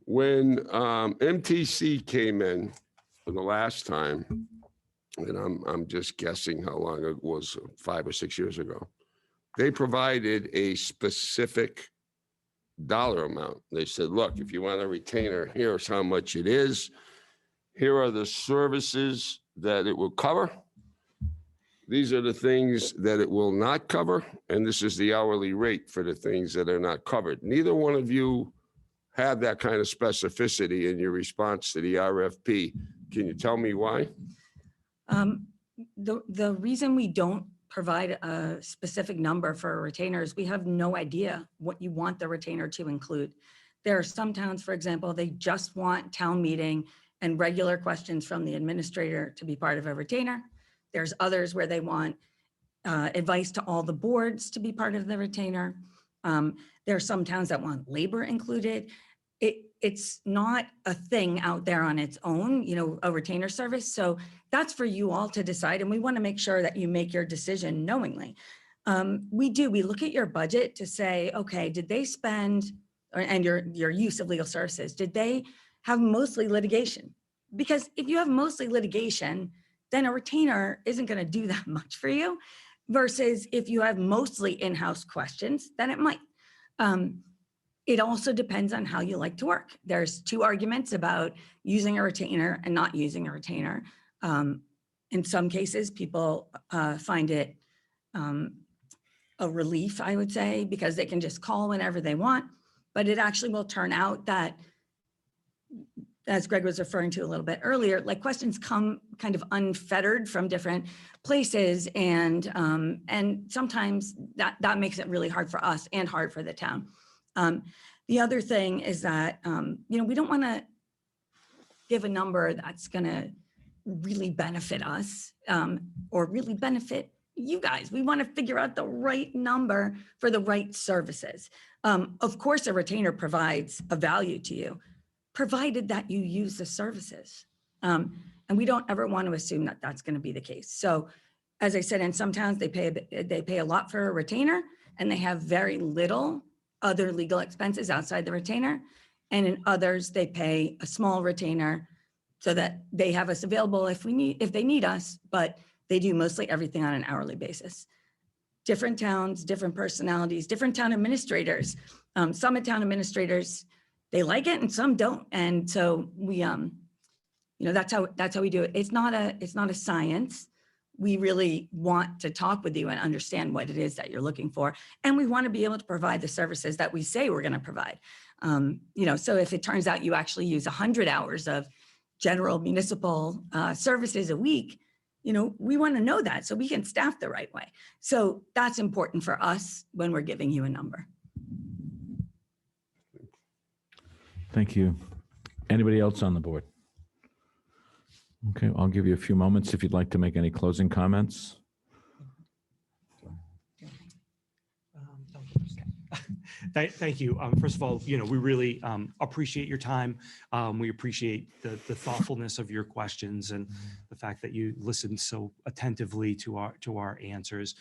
When MTC came in for the last time, and I'm just guessing how long it was, 5 or 6 years ago, they provided a specific dollar amount. They said, look, if you want a retainer, here's how much it is. Here are the services that it will cover. These are the things that it will not cover. And this is the hourly rate for the things that are not covered. Neither one of you had that kind of specificity in your response to the RFP. Can you tell me why?
The reason we don't provide a specific number for a retainer is we have no idea what you want the retainer to include. There are some towns, for example, they just want town meeting and regular questions from the administrator to be part of a retainer. There's others where they want advice to all the boards to be part of the retainer. There are some towns that want labor included. it's not a thing out there on its own, a retainer service. So that's for you all to decide. And we want to make sure that you make your decision knowingly. We look at your budget to say, okay, did they spend, and your use of legal services, did they have mostly litigation? Because if you have mostly litigation, then a retainer isn't going to do that much for you, versus if you have mostly in-house questions, then it might. It also depends on how you like to work. There's two arguments about using a retainer and not using a retainer. In some cases, people find it a relief, I would say, because they can just call whenever they want. But it actually will turn out that, as Greg was referring to a little bit earlier, like questions come kind of unfettered from different places. And sometimes that makes it really hard for us and hard for the town. The other thing is that, we don't want to give a number that's going to really benefit us or really benefit you guys. We want to figure out the right number for the right services. Of course, a retainer provides a value to you, provided that you use the services. And we don't ever want to assume that that's going to be the case. So as I said, in some towns, they pay a lot for a retainer and they have very little other legal expenses outside the retainer. And in others, they pay a small retainer so that they have us available if they need us, but they do mostly everything on an hourly basis. Different towns, different personalities, different town administrators. Some town administrators, they like it and some don't. And so we, that's how we do it. It's not a science. We really want to talk with you and understand what it is that you're looking for. And we want to be able to provide the services that we say we're going to provide. So if it turns out you actually use 100 hours of general municipal services a week, we want to know that so we can staff the right way. So that's important for us when we're giving you a number.
Thank you. Anybody else on the board? Okay, I'll give you a few moments if you'd like to make any closing comments.
Thank you. First of all, we really appreciate your time. We appreciate the thoughtfulness of your questions and the fact that you listened so attentively to our answers.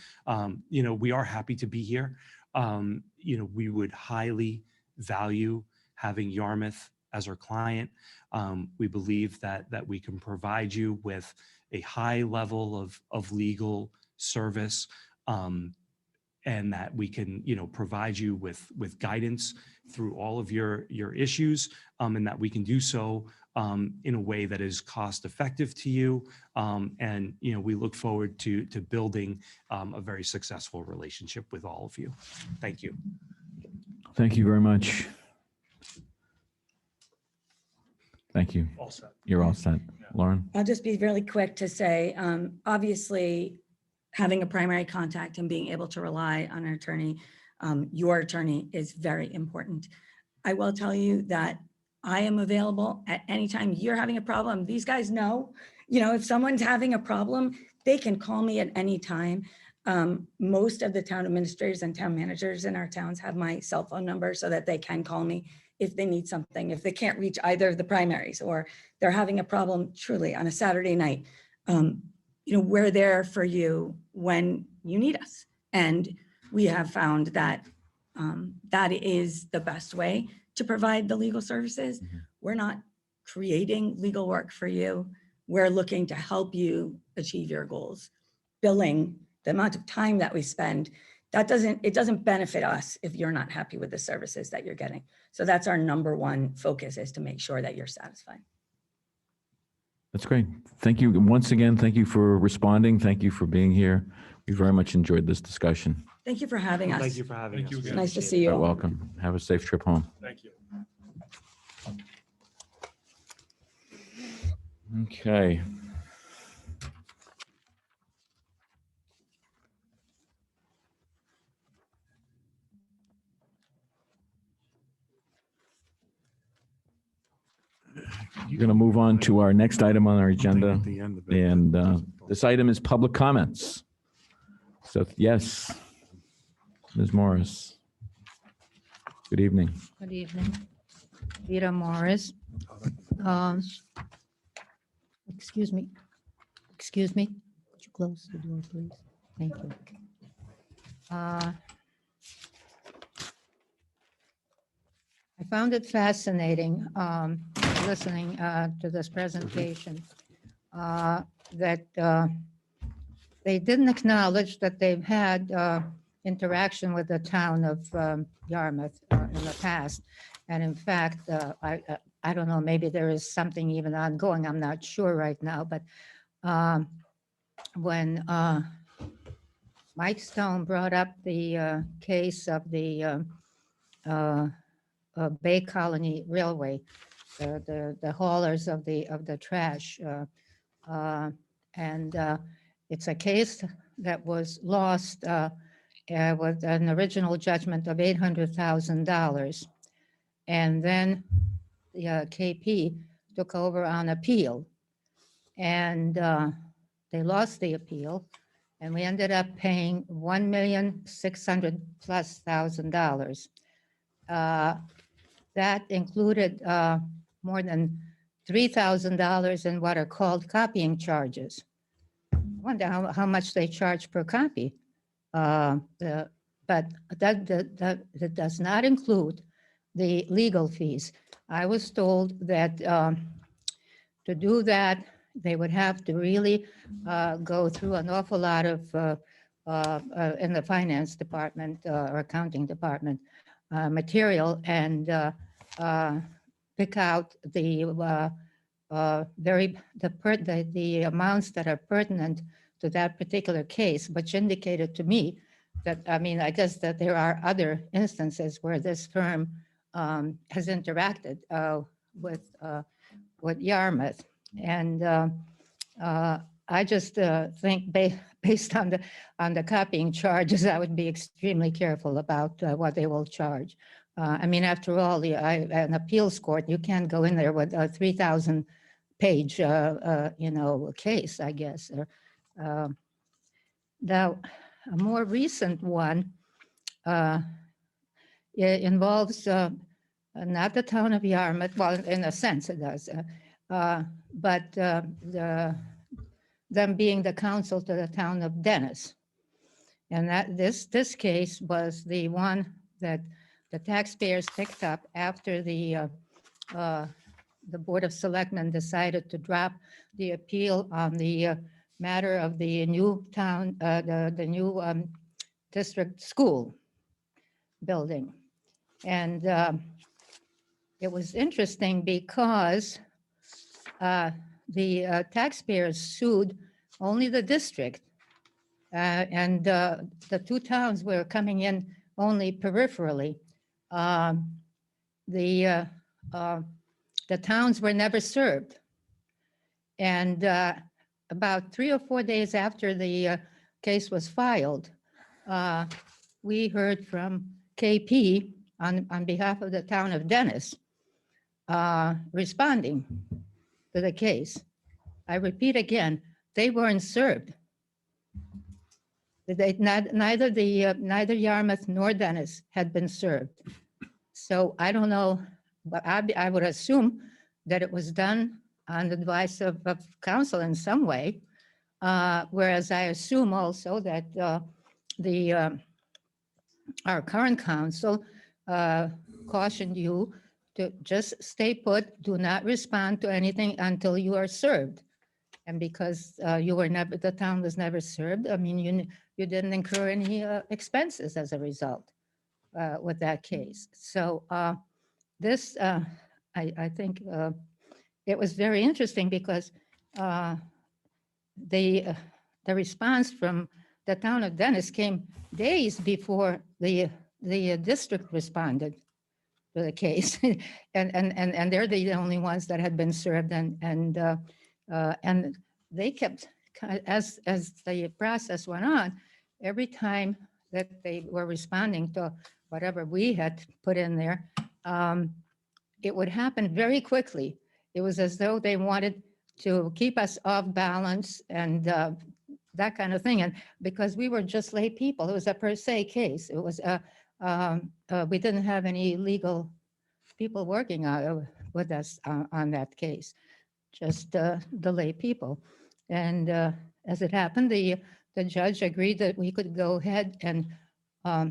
We are happy to be here. We would highly value having Yarmouth as our client. We believe that we can provide you with a high level of legal service, and that we can, provide you with guidance through all of your issues, and that we can do so in a way that is cost effective to you. And we look forward to building a very successful relationship with all of you. Thank you.
Thank you very much. Thank you.
All set.
You're all set. Lauren?
I'll just be really quick to say, obviously, having a primary contact and being able to rely on an attorney, your attorney, is very important. I will tell you that I am available at any time you're having a problem. These guys know, if someone's having a problem, they can call me at any time. Most of the town administrators and town managers in our towns have my cell phone number so that they can call me if they need something, if they can't reach either of the primaries, or they're having a problem truly on a Saturday night. We're there for you when you need us. And we have found that that is the best way to provide the legal services.
Mm-hmm.
We're not creating legal work for you. We're looking to help you achieve your goals. Billing, the amount of time that we spend, it doesn't benefit us if you're not happy with the services that you're getting. So that's our number one focus, is to make sure that you're satisfied.
That's great. Thank you. Once again, thank you for responding. Thank you for being here. We very much enjoyed this discussion.
Thank you for having us.
Thank you for having
Thank you
us.
again.
Nice to see you
You're
all.
welcome. Have a safe trip home.
Thank you.
Okay. You're going to move on to our next item on our agenda. And this item is public comments. So yes, Ms. Morris. Good evening.
Good evening. Rita Morris. Um, Excuse me. Excuse me. Could you close the door, please? Thank you. I found it fascinating listening to this presentation that they didn't acknowledge that they've had interaction with the town of Yarmouth in the past. And in fact, I don't know, maybe there is something even ongoing. I'm not sure right now, but when Mike Stone brought up the case of the Bay Colony Railway, the haulers of the trash. And it's a case that was lost with an original judgment of $800,000. And then the KP took over on appeal. And they lost the appeal. And we ended up paying $1,600,000+. That included more than $3,000 in what are called copying charges. I wonder how much they charge per copy. But that does not include the legal fees. I was told that to do that, they would have to really go through an awful lot of, in the finance department or accounting department, material and pick out the the amounts that are pertinent to that particular case, which indicated to me that, I mean, I guess that there are other instances where this firm has interacted with Yarmouth. And I just think based on the copying charges, I would be extremely careful about what they will charge. I mean, after all, an appeals court, you can't go in there with a 3,000 page, case, I guess. Now, a more recent one it involves not the town of Yarmouth, well, in a sense it does, but them being the council to the town of Dennis. And that this case was the one that the taxpayers picked up after the Board of Selectmen decided to drop the appeal on the matter of the new town, the new district school building. And it was interesting because the taxpayers sued only the district, and the two towns were coming in only peripherally. The towns were never served. And about 3 or 4 days after the case was filed, we heard from KP on behalf of the town of Dennis responding to the case. I repeat again, they weren't served. Neither Yarmouth nor Dennis had been served. So I don't know, but I would assume that it was done on the advice of council in some way. Whereas I assume also that our current council cautioned you to just stay put, do not respond to anything until you are served. And because the town was never served, I mean, you didn't incur any expenses as a result with that case. So this, I think it was very interesting because the response from the town of Dennis came days before the district responded to the case, and they're the only ones that had been served, and they kept, as the process went on, every time that they were responding to whatever we had put in there, it would happen very quickly. It was as though they wanted to keep us off balance and that kind of thing. And because we were just lay people, it was a per se case. It was we didn't have any legal people working with us on that case, just the lay people. And as it happened, the judge agreed that we could go ahead and uh,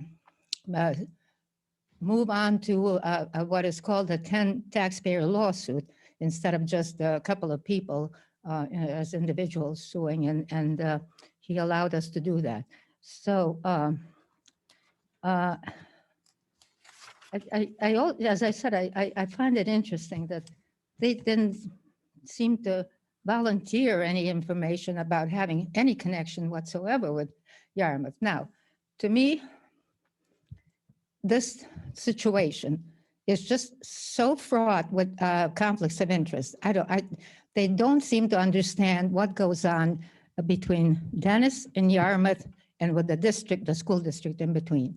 move on to what is called a 10 taxpayer lawsuit instead of just a couple of people as individuals suing, and he allowed us to do that. So as I said, I find it interesting that they didn't seem to volunteer any information about having any connection whatsoever with Yarmouth. Now, to me, this situation is just so fraught with conflicts of interest. They don't seem to understand what goes on between Dennis and Yarmouth and with the district, the school district in between.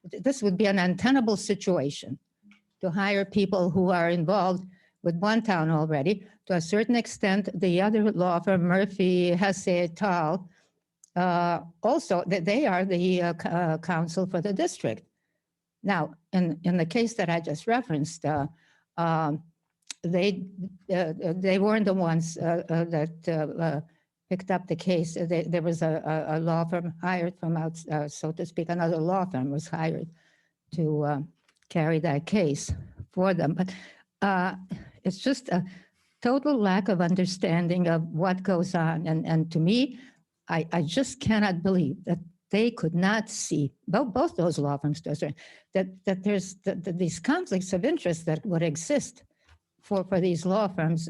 This would be an untenable situation to hire people who are involved with one town already. To a certain extent, the other law firm, Murphy, Hesse et al., also, they are the counsel for the district. Now, in the case that I just referenced, they weren't the ones that picked up the case. There was a law firm hired from out, so to speak, another law firm was hired to carry that case for them. But it's just a total lack of understanding of what goes on. And to me, I just cannot believe that they could not see, both those law firms, that there's these conflicts of interest that would exist for these law firms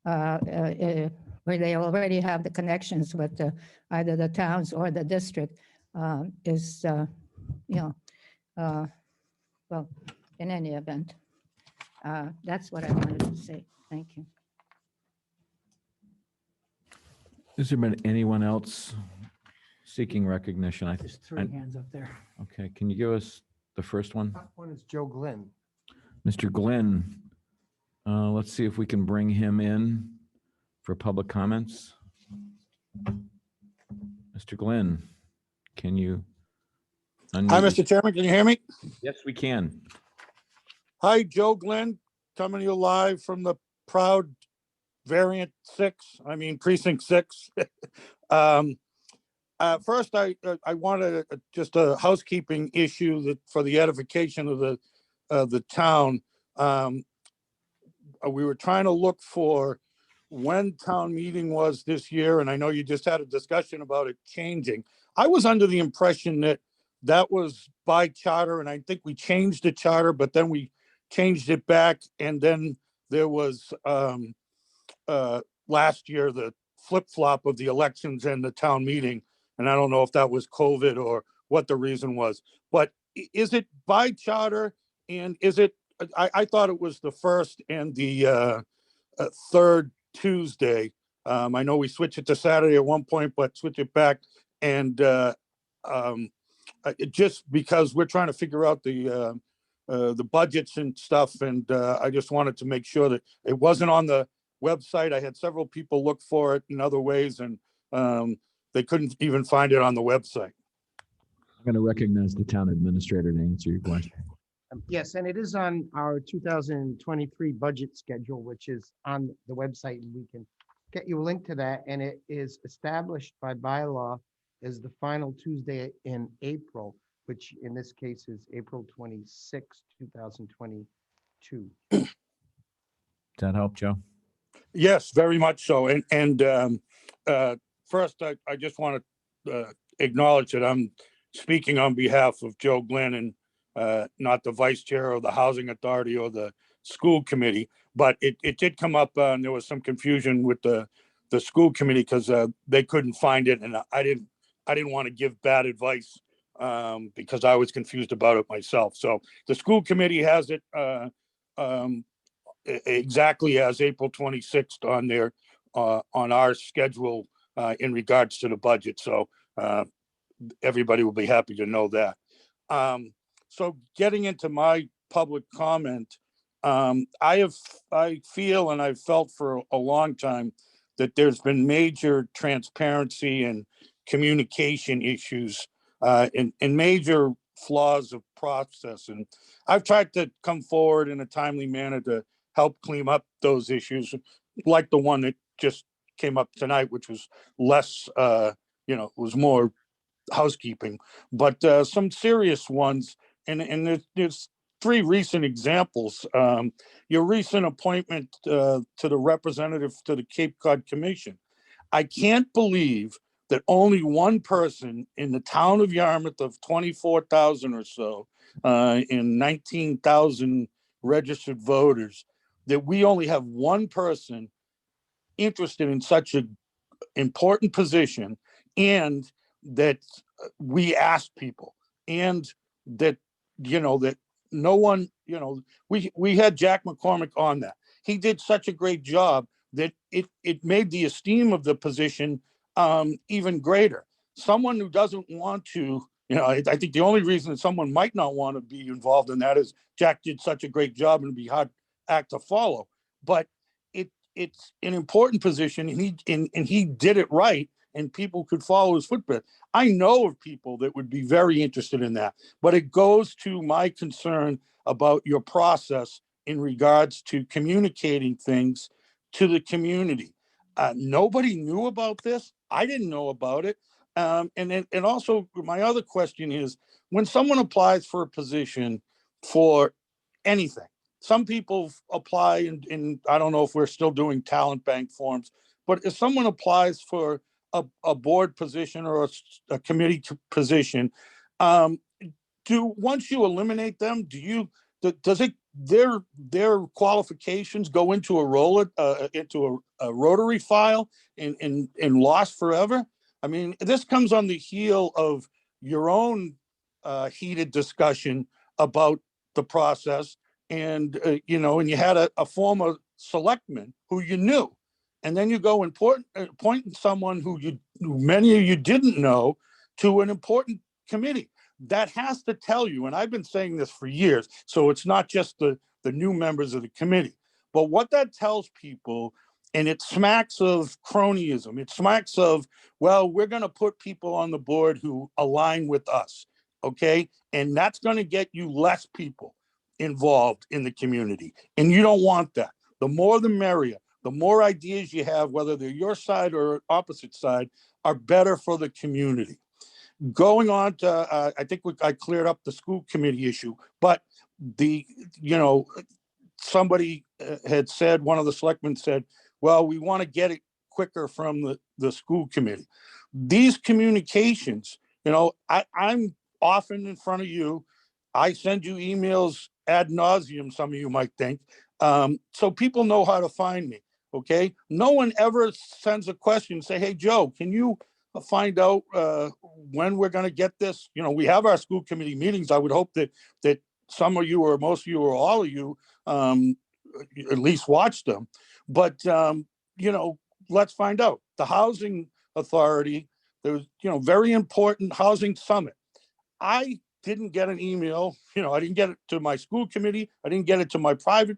where they already have the connections with either the towns or the district well, in any event, that's what I wanted to say. Thank you.
Has there been anyone else seeking recognition?
There's three hands up there.
Okay, can you give us the first one?
Top one is Joe Glenn.
Mr. Glenn, let's see if we can bring him in for public comments. Mr. Glenn, can you?
Hi,
unmute?
Mr. Chairman, can you hear me?
Yes, we can.
Hi, Joe Glenn, coming to you live from the proud precinct 6. First, I wanted just a housekeeping issue that for the edification of the town. We were trying to look for when town meeting was this year, and I know you just had a discussion about it changing. I was under the impression that was by charter, and I think we changed the charter, but then we changed it back, and then there was last year the flip-flop of the elections and the town meeting, and I don't know if that was COVID or what the reason was. But is it by charter, and is it? I thought it was the first and the third Tuesday. I know we switched it to Saturday at one point, but switch it back, and just because we're trying to figure out the budgets and stuff, and I just wanted to make sure that it wasn't on the website. I had several people look for it in other ways, and they couldn't even find it on the website.
I'm going to recognize the town administrator to answer your question.
Yes, and it is on our 2023 budget schedule, which is on the website, and we can get you a link to that. And it is established by bylaw as the final Tuesday in April, which in this case is April 26, 2022.
Does that help, Joe?
Yes, very much so. And first, I just want to acknowledge that I'm speaking on behalf of Joe Glenn and not the vice chair of the Housing Authority or the school committee. But it did come up, and there was some confusion with the school committee because they couldn't find it, and I didn't want to give bad advice because I was confused about it myself. So the school committee has it exactly as April 26th on their on our schedule in regards to the budget. So everybody will be happy to know that. So getting into my public comment, I feel and I've felt for a long time that there's been major transparency and communication issues and major flaws of process. And I've tried to come forward in a timely manner to help clean up those issues, like the one that just came up tonight, which was less, was more housekeeping, but some serious ones. And there's three recent examples. Your recent appointment to the representative to the Cape Cod Commission. I can't believe that only one person in the town of Yarmouth of 24,000 or so, in 19,000 registered voters, that we only have one person interested in such an important position, and that we ask people, and that, that no one, we had Jack McCormick on that. He did such a great job that it made the esteem of the position even greater. Someone who doesn't want to, I think the only reason that someone might not want to be involved in that is Jack did such a great job and it'd be hard act to follow. But it's an important position, and he did it right, and people could follow his footprint. I know of people that would be very interested in that, but it goes to my concern about your process in regards to communicating things to the community. Nobody knew about this. I didn't know about it. And also my other question is, when someone applies for a position for anything, some people apply, and I don't know if we're still doing talent bank forms, but if someone applies for a board position or a committee position, once you eliminate them, does their qualifications go into a rotary file and lost forever? I mean, this comes on the heel of your own heated discussion about the process. And, and you had a former selectman who you knew, and then you go and point someone who many of you didn't know to an important committee. That has to tell you, and I've been saying this for years, so it's not just the new members of the committee, but what that tells people, and it smacks of cronyism. It smacks of, well, we're going to put people on the board who align with us, okay? And that's going to get you less people involved in the community. And you don't want that. The more the merrier. The more ideas you have, whether they're your side or opposite side, are better for the community. Going on to, I think I cleared up the school committee issue, but somebody had said, one of the selectmen said, well, we want to get quicker from the school committee. These communications, I'm often in front of you. I send you emails ad nauseum, some of you might think, so people know how to find me. Okay. No one ever sends a question and say, hey, Joe, can you find out when we're going to get this? We have our school committee meetings. I would hope that some of you or most of you or all of you at least watch them. But, let's find out. The housing authority, there was, very important housing summit. I didn't get an email. I didn't get it to my school committee. I didn't get it to my private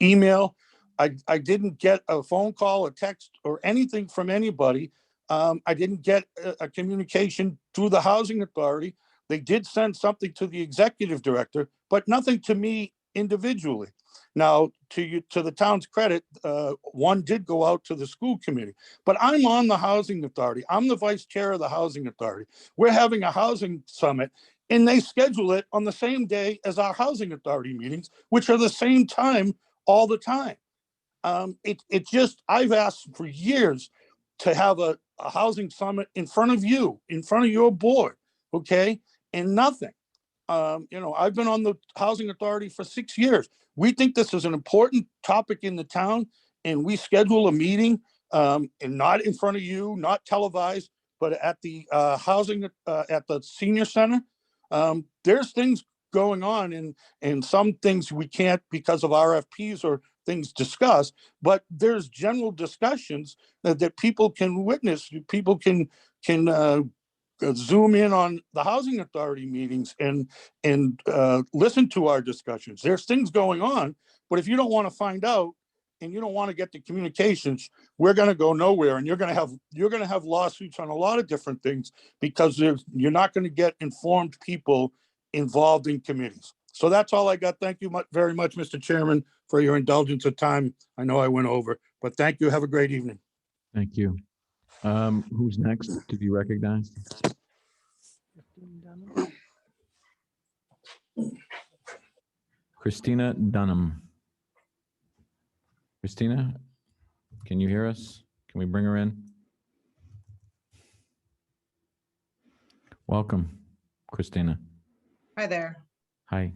email. I didn't get a phone call, a text, or anything from anybody. I didn't get a communication through the housing authority. They did send something to the executive director, but nothing to me individually. Now, to the town's credit, one did go out to the school committee, but I'm on the housing authority. I'm the vice chair of the housing authority. We're having a housing summit, and they schedule it on the same day as our housing authority meetings, which are the same time all the time. It just, I've asked for years to have a housing summit in front of you, in front of your board, okay? And nothing. I've been on the housing authority for 6 years. We think this is an important topic in the town, and we schedule a meeting, and not in front of you, not televised, but at the housing, at the senior center. There's things going on, and some things we can't because of RFPs or things discussed, but there's general discussions that people can witness. People can zoom in on the housing authority meetings and listen to our discussions. There's things going on, but if you don't want to find out, and you don't want to get the communications, we're going to go nowhere. And you're going to have lawsuits on a lot of different things because you're not going to get informed people involved in committees. So that's all I got. Thank you very much, Mr. Chairman, for your indulgence of time. I know I went over, but thank you. Have a great evening.
Thank you. Who's next to be recognized? Christina Dunham. Christina, can you hear us? Can we bring her in? Welcome, Christina.
Hi there.
Hi.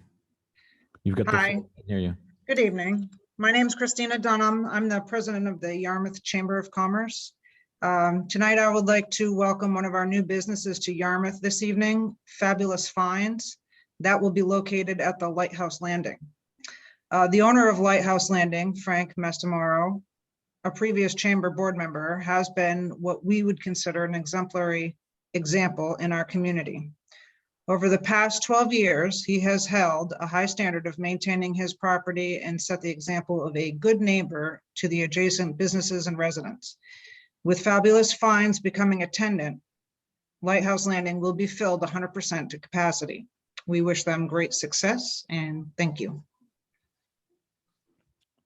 You've got the
Hi.
floor. I can hear you.
Good evening. My name is Christina Dunham. I'm the president of the Yarmouth Chamber of Commerce. Tonight, I would like to welcome one of our new businesses to Yarmouth this evening, Fabulous Finds. That will be located at the Lighthouse Landing. The owner of Lighthouse Landing, Frank Mastamoro, a previous chamber board member, has been what we would consider an exemplary example in our community. Over the past 12 years, he has held a high standard of maintaining his property and set the example of a good neighbor to the adjacent businesses and residents. With Fabulous Finds becoming a tenant, Lighthouse Landing will be filled 100% to capacity. We wish them great success and thank you.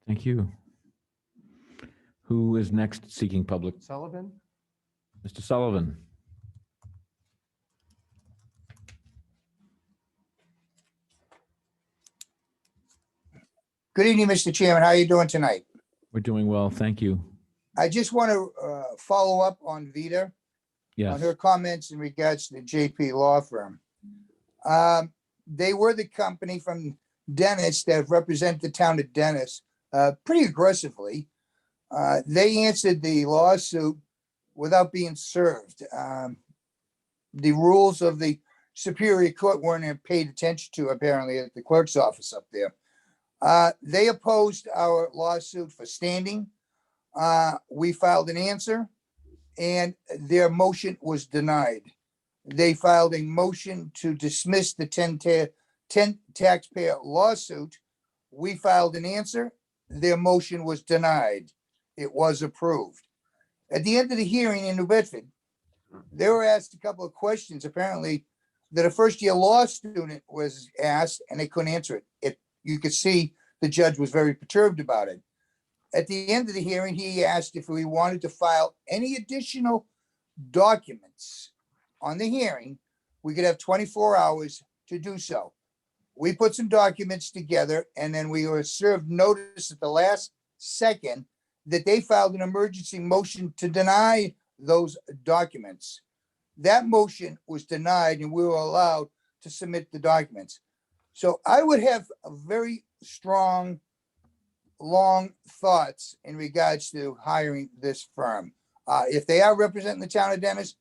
Thank you. Who is next seeking public?
Sullivan?
Mr. Sullivan.
Good evening, Mr. Chairman. How are you doing tonight?
We're doing well. Thank you.
I just want to follow up on Vita, on
Yes.
her comments in regards to the JP Law Firm. They were the company from Dennis that represent the town of Dennis pretty aggressively. They answered the lawsuit without being served. The rules of the Superior Court weren't paid attention to apparently at the clerk's office up there. They opposed our lawsuit for standing. We filed an answer and their motion was denied. They filed a motion to dismiss the 10 taxpayer lawsuit. We filed an answer. Their motion was denied. It was approved. At the end of the hearing in New Bedford, they were asked a couple of questions, apparently, that a first-year law student was asked and they couldn't answer it. You could see the judge was very perturbed about it. At the end of the hearing, he asked if we wanted to file any additional documents on the hearing. We could have 24 hours to do so. We put some documents together and then we were served notice at the last second that they filed an emergency motion to deny those documents. That motion was denied and we were allowed to submit the documents. So I would have a very strong, long thoughts in regards to hiring this firm. If they are representing the town of Dennis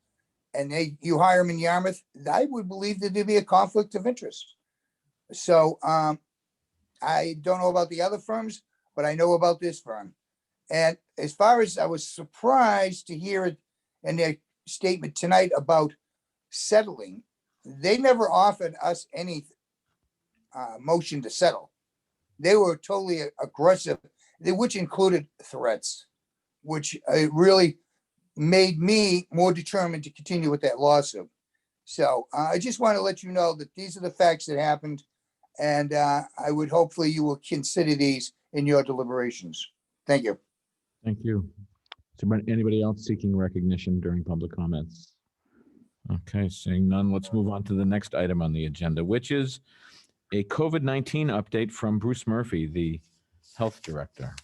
and you hire them in Yarmouth, I would believe that there'd be a conflict of interest. So I don't know about the other firms, but I know about this firm. And as far as I was surprised to hear it in their statement tonight about settling, they never offered us any motion to settle. They were totally aggressive, which included threats, which really made me more determined to continue with that lawsuit. So I just want to let you know that these are the facts that happened. And I would hopefully you will consider these in your deliberations. Thank you.
Thank you. Is there anybody else seeking recognition during public comments? Okay, seeing none, let's move on to the next item on the agenda, which is a COVID-19 update from Bruce Murphy, the health director.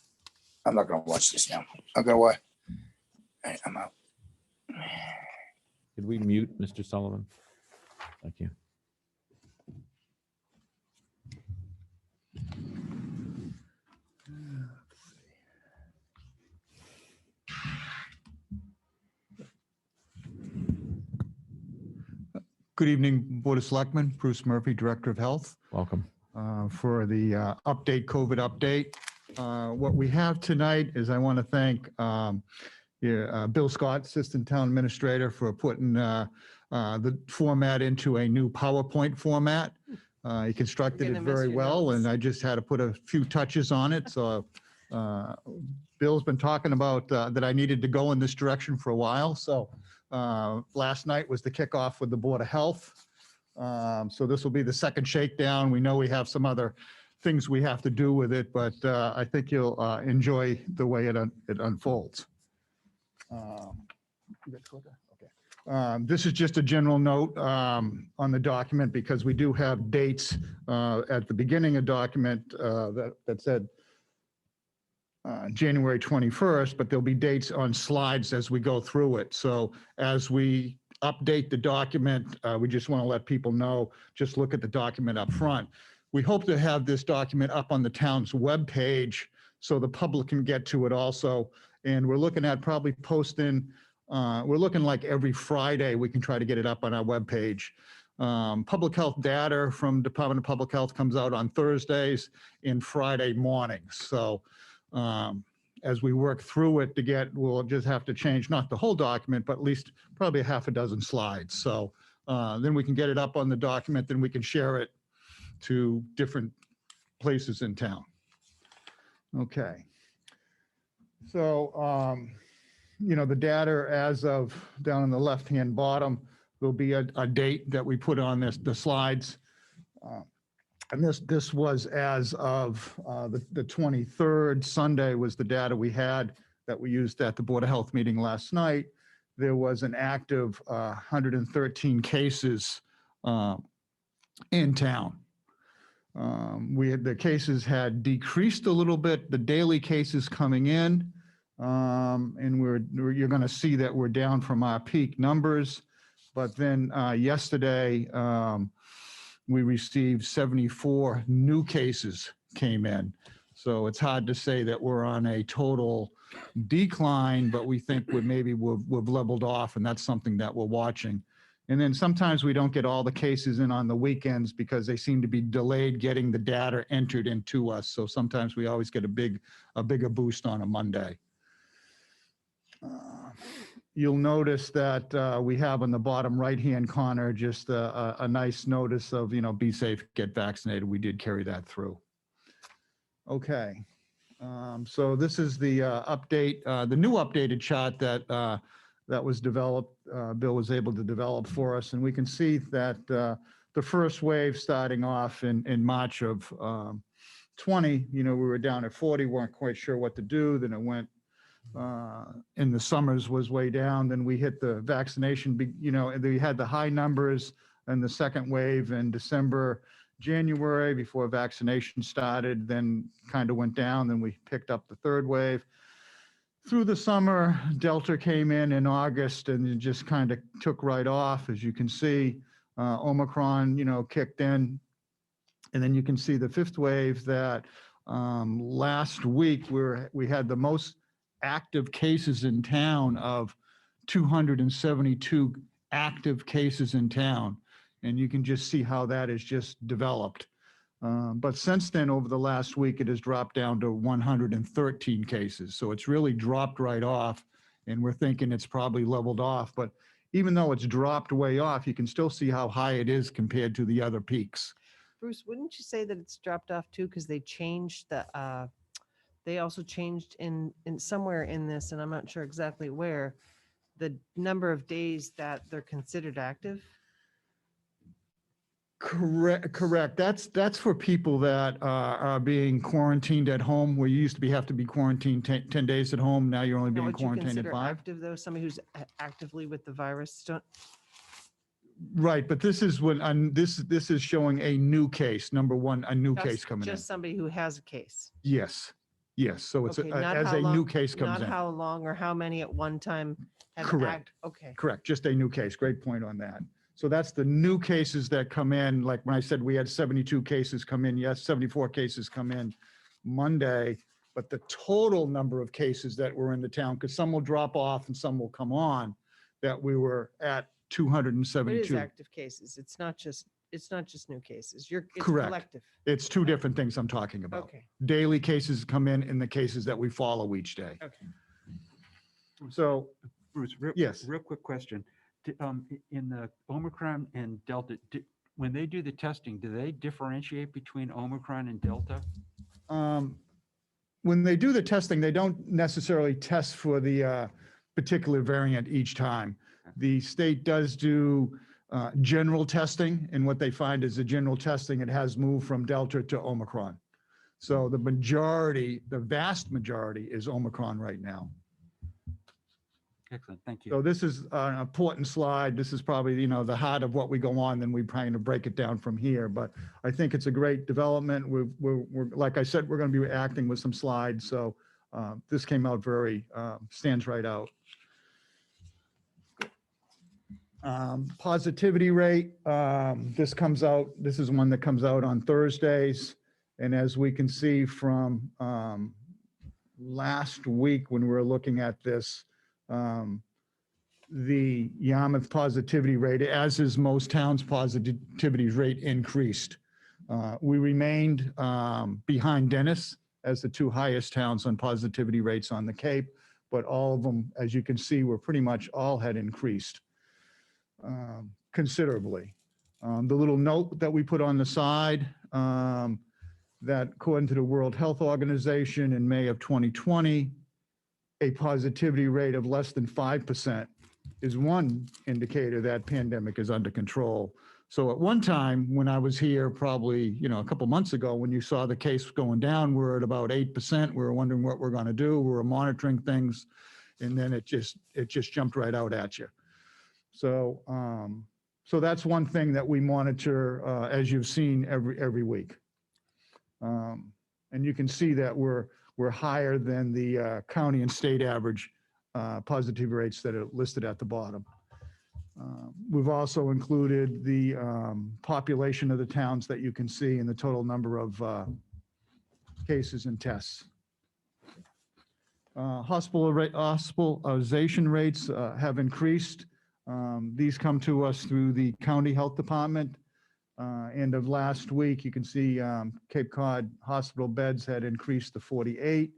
I'm not going to watch this now. I'm going to watch. I'm out.
Could we mute Mr. Sullivan? Thank you.
Good evening, Board of Selectmen. Bruce Murphy, Director of Health,
Welcome.
for the update, COVID update. What we have tonight is I want to thank Bill Scott, Assistant Town Administrator, for putting the format into a new PowerPoint format. He constructed it very well, and I just had to put a few touches on it. So Bill's been talking about that I needed to go in this direction for a while. So last night was the kickoff with the Board of Health. So this will be the second shakedown. We know we have some other things we have to do with it, but I think you'll enjoy the way it unfolds. This is just a general note on the document because we do have dates at the beginning of document that said January 21st, but there'll be dates on slides as we go through it. So as we update the document, we just want to let people know, just look at the document up front. We hope to have this document up on the town's webpage so the public can get to it also. And we're looking at probably posting, we're looking like every Friday, we can try to get it up on our webpage. Public health data from Department of Public Health comes out on Thursdays and Friday mornings. So as we work through it we'll just have to change, not the whole document, but at least probably half a dozen slides. So then we can get it up on the document, then we can share it to different places in town. Okay. So, you know, the data as of down on the left-hand bottom, there'll be a date that we put on the slides. And this was as of the 23rd. Sunday was the data we had that we used at the Board of Health meeting last night. There was an active 113 cases in town. The cases had decreased a little bit, the daily cases coming in, and you're going to see that we're down from our peak numbers. But then yesterday, we received 74 new cases came in. So it's hard to say that we're on a total decline, but we think we've leveled off, and that's something that we're watching. And then sometimes we don't get all the cases in on the weekends because they seem to be delayed getting the data entered into us. So sometimes we always get a bigger boost on a Monday. You'll notice that we have on the bottom right-hand corner just a nice notice of, you know, be safe, get vaccinated. We did carry that through. Okay. So this is the update, the new updated chart that was developed, Bill was able to develop for us. And we can see that the first wave starting off in March of 20, you know, we were down at 40, weren't quite sure what to do. Then it went in the summers was way down. Then we hit the vaccination, you know, and we had the high numbers and the second wave in December, January before vaccination started, then kind of went down. Then we picked up the third wave. Through the summer, Delta came in August and it just kind of took right off. As you can see, Omicron, you know, kicked in. And then you can see the fifth wave that last week we had the most active cases in town of 272 active cases in town. And you can just see how that has just developed. But since then, over the last week, it has dropped down to 113 cases. So it's really dropped right off. And we're thinking it's probably leveled off. But even though it's dropped way off, you can still see how high it is compared to the other peaks.
Bruce, wouldn't you say that it's dropped off too? Because they changed they also changed in somewhere in this, and I'm not sure exactly where, the number of days that they're considered active.
Correct. That's for people that are being quarantined at home, where you used to have to be quarantined 10 days at home. Now you're only being quarantined at 5.
Active though, somebody who's actively with the virus.
Right, but this is when this is showing a new case. Number one, a new case coming in.
Just somebody who has a case.
Yes. So it's
Okay,
as a new case comes in.
Not how long or how many at one time.
Correct.
Okay.
Correct. Just a new case. Great point on that. So that's the new cases that come in. Like when I said we had 72 cases come in, yes, 74 cases come in Monday, but the total number of cases that were in the town, because some will drop off and some will come on, that we were at 272.
It is active cases. It's not just new cases. It's
correct.
Collective.
It's two different things I'm talking about.
Okay.
Daily cases come in and the cases that we follow each day.
Okay.
So,
Bruce,
yes.
Real quick question. In the Omicron and Delta, when they do the testing, do they differentiate between Omicron and Delta?
when they do the testing, they don't necessarily test for the particular variant each time. The state does do general testing, and what they find is the general testing, it has moved from Delta to Omicron. So the majority, the vast majority is Omicron right now.
Excellent, thank you.
So this is an important slide. This is probably, the heart of what we go on, then we kind of break it down from here. But I think it's a great development. We're like I said, we're going to be acting with some slides. So this came out stands right out. Positivity rate, this is one that comes out on Thursdays. And as we can see from last week when we were looking at this, the Yarmouth positivity rate, as is most towns' positivity rate, increased. We remained behind Dennis as the two highest towns on positivity rates on the Cape, but all of them, as you can see, were pretty much all had increased considerably. The little note that we put on the side, that according to the World Health Organization in May of 2020, a positivity rate of less than 5% is one indicator that pandemic is under control. So at one time when I was here, probably, a couple months ago, when you saw the case going down, we're at about 8%. We were wondering what we're going to do. We were monitoring things, and then it just jumped right out at you. So, so that's one thing that we monitor, as you've seen every week. And you can see that we're higher than the county and state average positivity rates that are listed at the bottom. We've also included the population of the towns that you can see and the total number of cases and tests. Hospitalization rates have increased. These come to us through the county health department. End of last week, you can see Cape Cod hospital beds had increased to 48.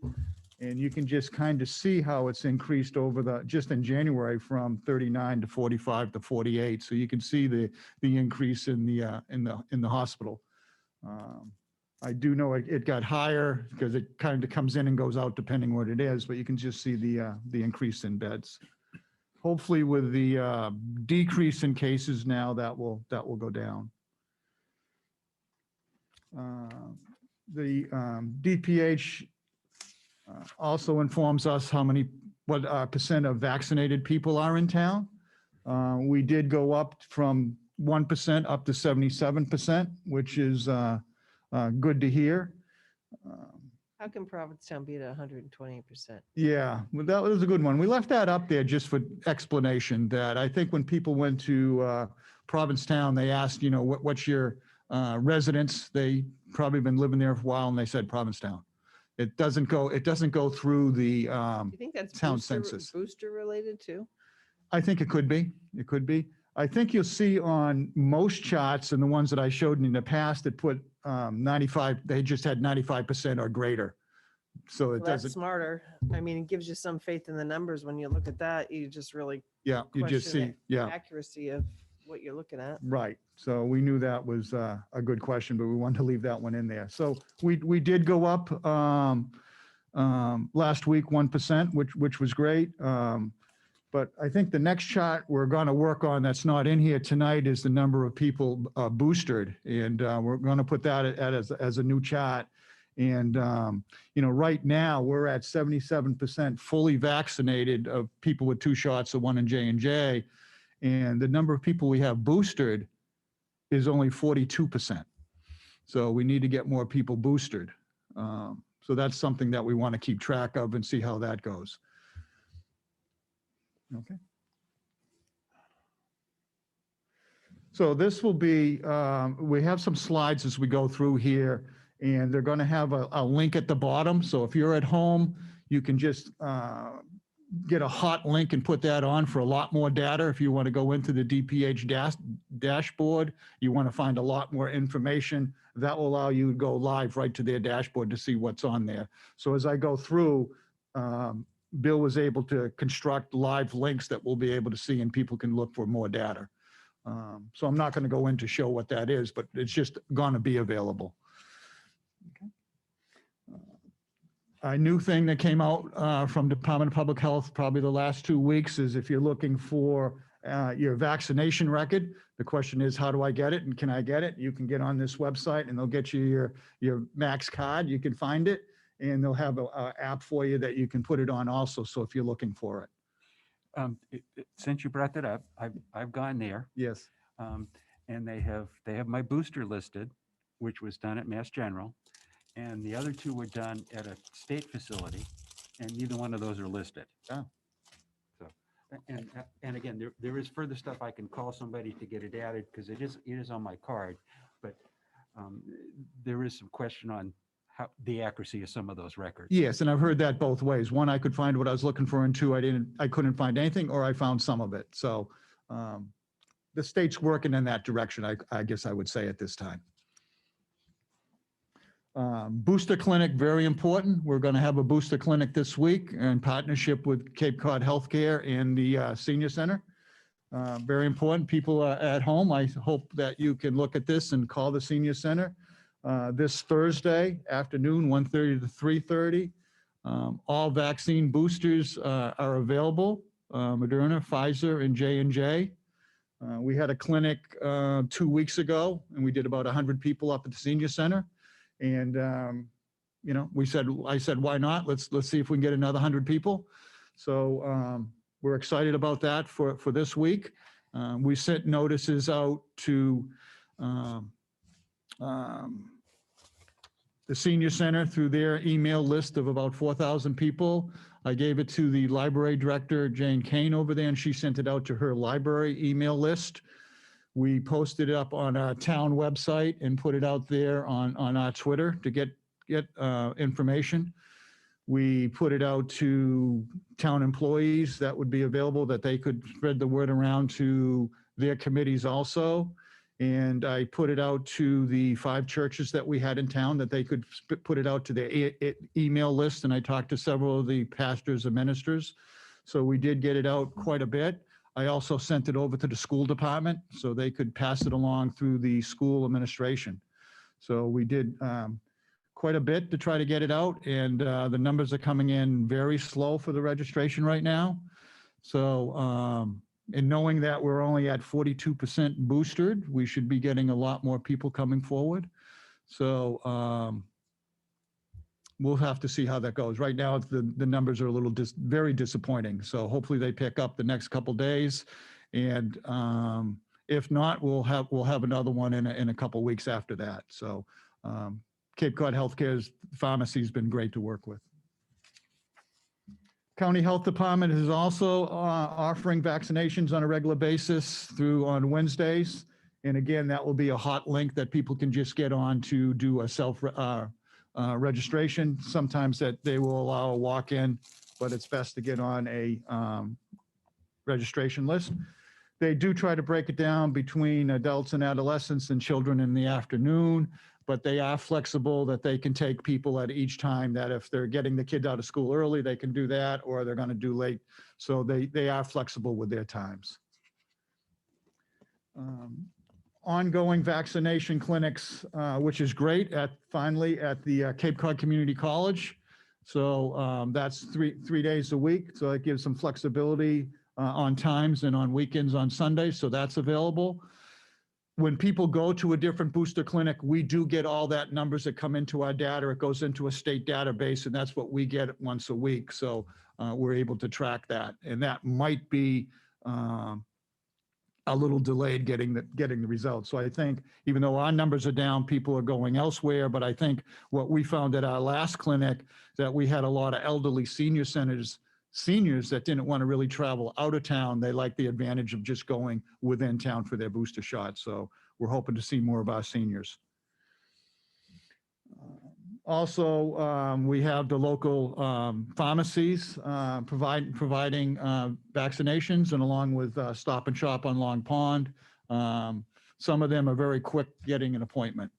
And you can just kind of see how it's increased over just in January from 39 to 45 to 48. So you can see the increase in the hospital. I do know it got higher because it kind of comes in and goes out depending what it is, but you can just see the increase in beds. Hopefully with the decrease in cases now, that will go down. The DPH also informs us what percent of vaccinated people are in town. We did go up from 1% up to 77%, which is good to hear.
How can Provincetown be at 120%?
Yeah, well, that was a good one. We left that up there just for explanation, that I think when people went to Provincetown, they asked, what's your residence? They probably been living there for a while, and they said Provincetown. It doesn't go through the
You think that's
town census.
booster related too?
I think it could be. It could be. I think you'll see on most charts and the ones that I showed in the past that put 95, they just had 95% or greater. So it
That's
doesn't.
smarter. I mean, it gives you some faith in the numbers. When you look at that, you just really
Yeah, you just
question
see. Yeah.
accuracy of what you're looking at.
Right. So we knew that was a good question, but we wanted to leave that one in there. So we did go up last week 1%, which was great. But I think the next chart we're going to work on that's not in here tonight is the number of people boosted, and we're going to put that as a new chart. And right now we're at 77% fully vaccinated of people with 2 shots of 1 in J&J. And the number of people we have boosted is only 42%. So we need to get more people boosted. So that's something that we want to keep track of and see how that goes. Okay. So this will be, we have some slides as we go through here, and they're going to have a link at the bottom. So if you're at home, you can just get a hot link and put that on for a lot more data. If you want to go into the DPH dashboard, you want to find a lot more information, that will allow you to go live right to their dashboard to see what's on there. So as I go through, Bill was able to construct live links that we'll be able to see, and people can look for more data. So I'm not going to go in to show what that is, but it's just going to be available. Okay. A new thing that came out from Department of Public Health probably the last 2 weeks is if you're looking for your vaccination record, the question is, how do I get it and can I get it? You can get on this website and they'll get you your Max card. You can find it and they'll have a app for you that you can put it on also. So if you're looking for it.
Since you brought that up, I've gone there.
Yes.
And they have my booster listed, which was done at Mass General. And the other two were done at a state facility, and neither one of those are listed.
Oh.
So, and again, there is further stuff I can call somebody to get it added because it is on my card, but there is some question on how the accuracy of some of those records.
Yes, and I've heard that both ways. One, I could find what I was looking for, and two, I couldn't find anything, or I found some of it. So the state's working in that direction, I guess I would say at this time. Booster clinic, very important. We're going to have a booster clinic this week in partnership with Cape Cod Healthcare and the Senior Center. Very important. People at home, I hope that you can look at this and call the Senior Center this Thursday afternoon, 1:30 to 3:30. All vaccine boosters are available, Moderna, Pfizer, and J&J. We had a clinic 2 weeks ago, and we did about 100 people up at the Senior Center. And, you know, I said, why not? Let's see if we can get another 100 people. So we're excited about that for this week. We sent notices out to the Senior Center through their email list of about 4,000 people. I gave it to the library director, Jane Kane, over there, and she sent it out to her library email list. We posted it up on our town website and put it out there on our Twitter to get information. We put it out to town employees that would be available, that they could spread the word around to their committees also. And I put it out to the 5 churches that we had in town, that they could put it out to their email list. And I talked to several of the pastors and ministers. So we did get it out quite a bit. I also sent it over to the school department so they could pass it along through the school administration. So we did quite a bit to try to get it out, and the numbers are coming in very slow for the registration right now. So, and knowing that we're only at 42% boosted, we should be getting a lot more people coming forward. So we'll have to see how that goes. Right now, the numbers are a little very disappointing. So hopefully they pick up the next couple days, and if not, we'll have another one in a couple weeks after that. So Cape Cod Healthcare's pharmacy has been great to work with. County Health Department is also offering vaccinations on a regular basis on Wednesdays. And again, that will be a hot link that people can just get on to do a self registration. Sometimes that they will allow a walk-in, but it's best to get on a registration list. They do try to break it down between adults and adolescents and children in the afternoon, but they are flexible that they can take people at each time, that if they're getting the kids out of school early, they can do that, or they're going to do late. So they are flexible with their times. Ongoing vaccination clinics, which is great finally at the Cape Cod Community College. So that's three days a week. So it gives some flexibility on times and on weekends, on Sundays. So that's available. When people go to a different booster clinic, we do get all that numbers that come into our data. It goes into a state database, and that's what we get once a week. So we're able to track that. And that might be a little delayed getting the results. So I think even though our numbers are down, people are going elsewhere. But I think what we found at our last clinic, that we had a lot of elderly seniors that didn't want to really travel out of town. They like the advantage of just going within town for their booster shot. So we're hoping to see more of our seniors. Also, we have the local pharmacies providing vaccinations, and along with Stop and Shop on Long Pond. Some of them are very quick getting an appointment.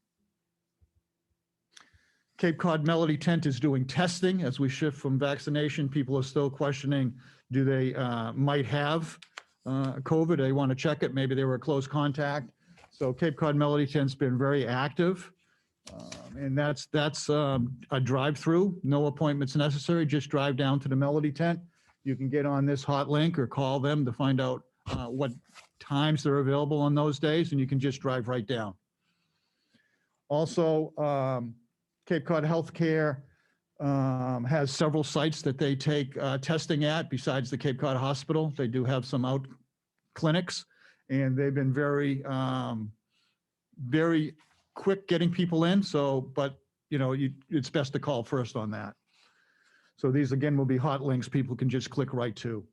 Cape Cod Melody Tent is doing testing as we shift from vaccination. People are still questioning, do they might have COVID? They want to check it. Maybe they were a close contact. So Cape Cod Melody Tent's been very active And that's a drive-through, no appointments necessary, just drive down to the Melody Tent. You can get on this hot link or call them to find out what times they're available on those days, and you can just drive right down. Also, Cape Cod Healthcare has several sites that they take testing at besides the Cape Cod Hospital. They do have some out clinics, and they've been very, very quick getting people in. So, but you know, it's best to call first on that. So these again will be hot links people can just click right to.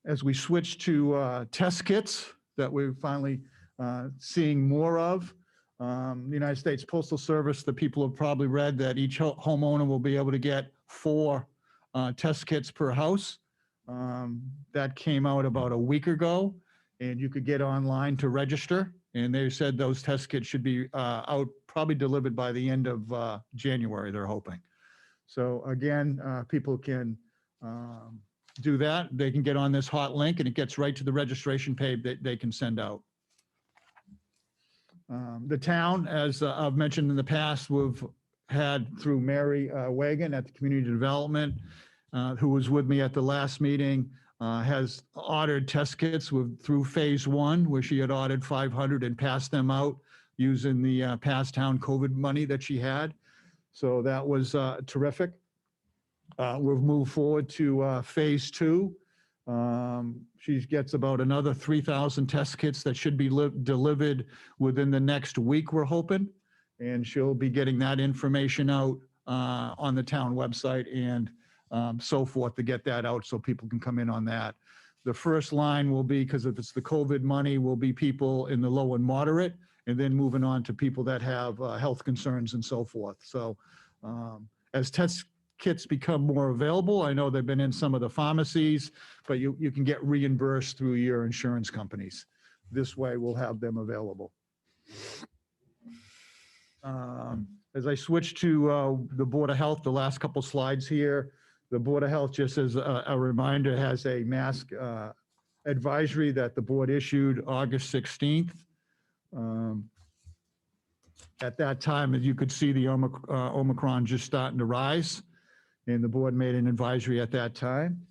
As we switch to test kits that we're finally seeing more of, the United States Postal Service, the people have probably read that each homeowner will be able to get 4 test kits per house. That came out about a week ago, and you could get online to register. And they said those test kits should be out, probably delivered by the end of January, they're hoping. So again, people can do that. They can get on this hot link and it gets right to the registration page that they can send out. The town, as I've mentioned in the past, we've had through Mary Wagon at the Community Development, who was with me at the last meeting, has ordered test kits through phase 1, where she had ordered 500 and passed them out using the past town COVID money that she had. So that was terrific. We've moved forward to phase 2. She gets about another 3,000 test kits that should be delivered within the next week, we're hoping. And she'll be getting that information out on the town website and so forth to get that out so people can come in on that. The first line will be, because if it's the COVID money, will be people in the low and moderate, and then moving on to people that have health concerns and so forth. So as test kits become more available, I know they've been in some of the pharmacies, but you can get reimbursed through your insurance companies. This way we'll have them available. As I switch to the Board of Health, the last couple slides here, the Board of Health, just as a reminder, has a mask advisory that the board issued August 16th. At that time, as you could see, the Omicron just starting to rise, and the board made an advisory at that time.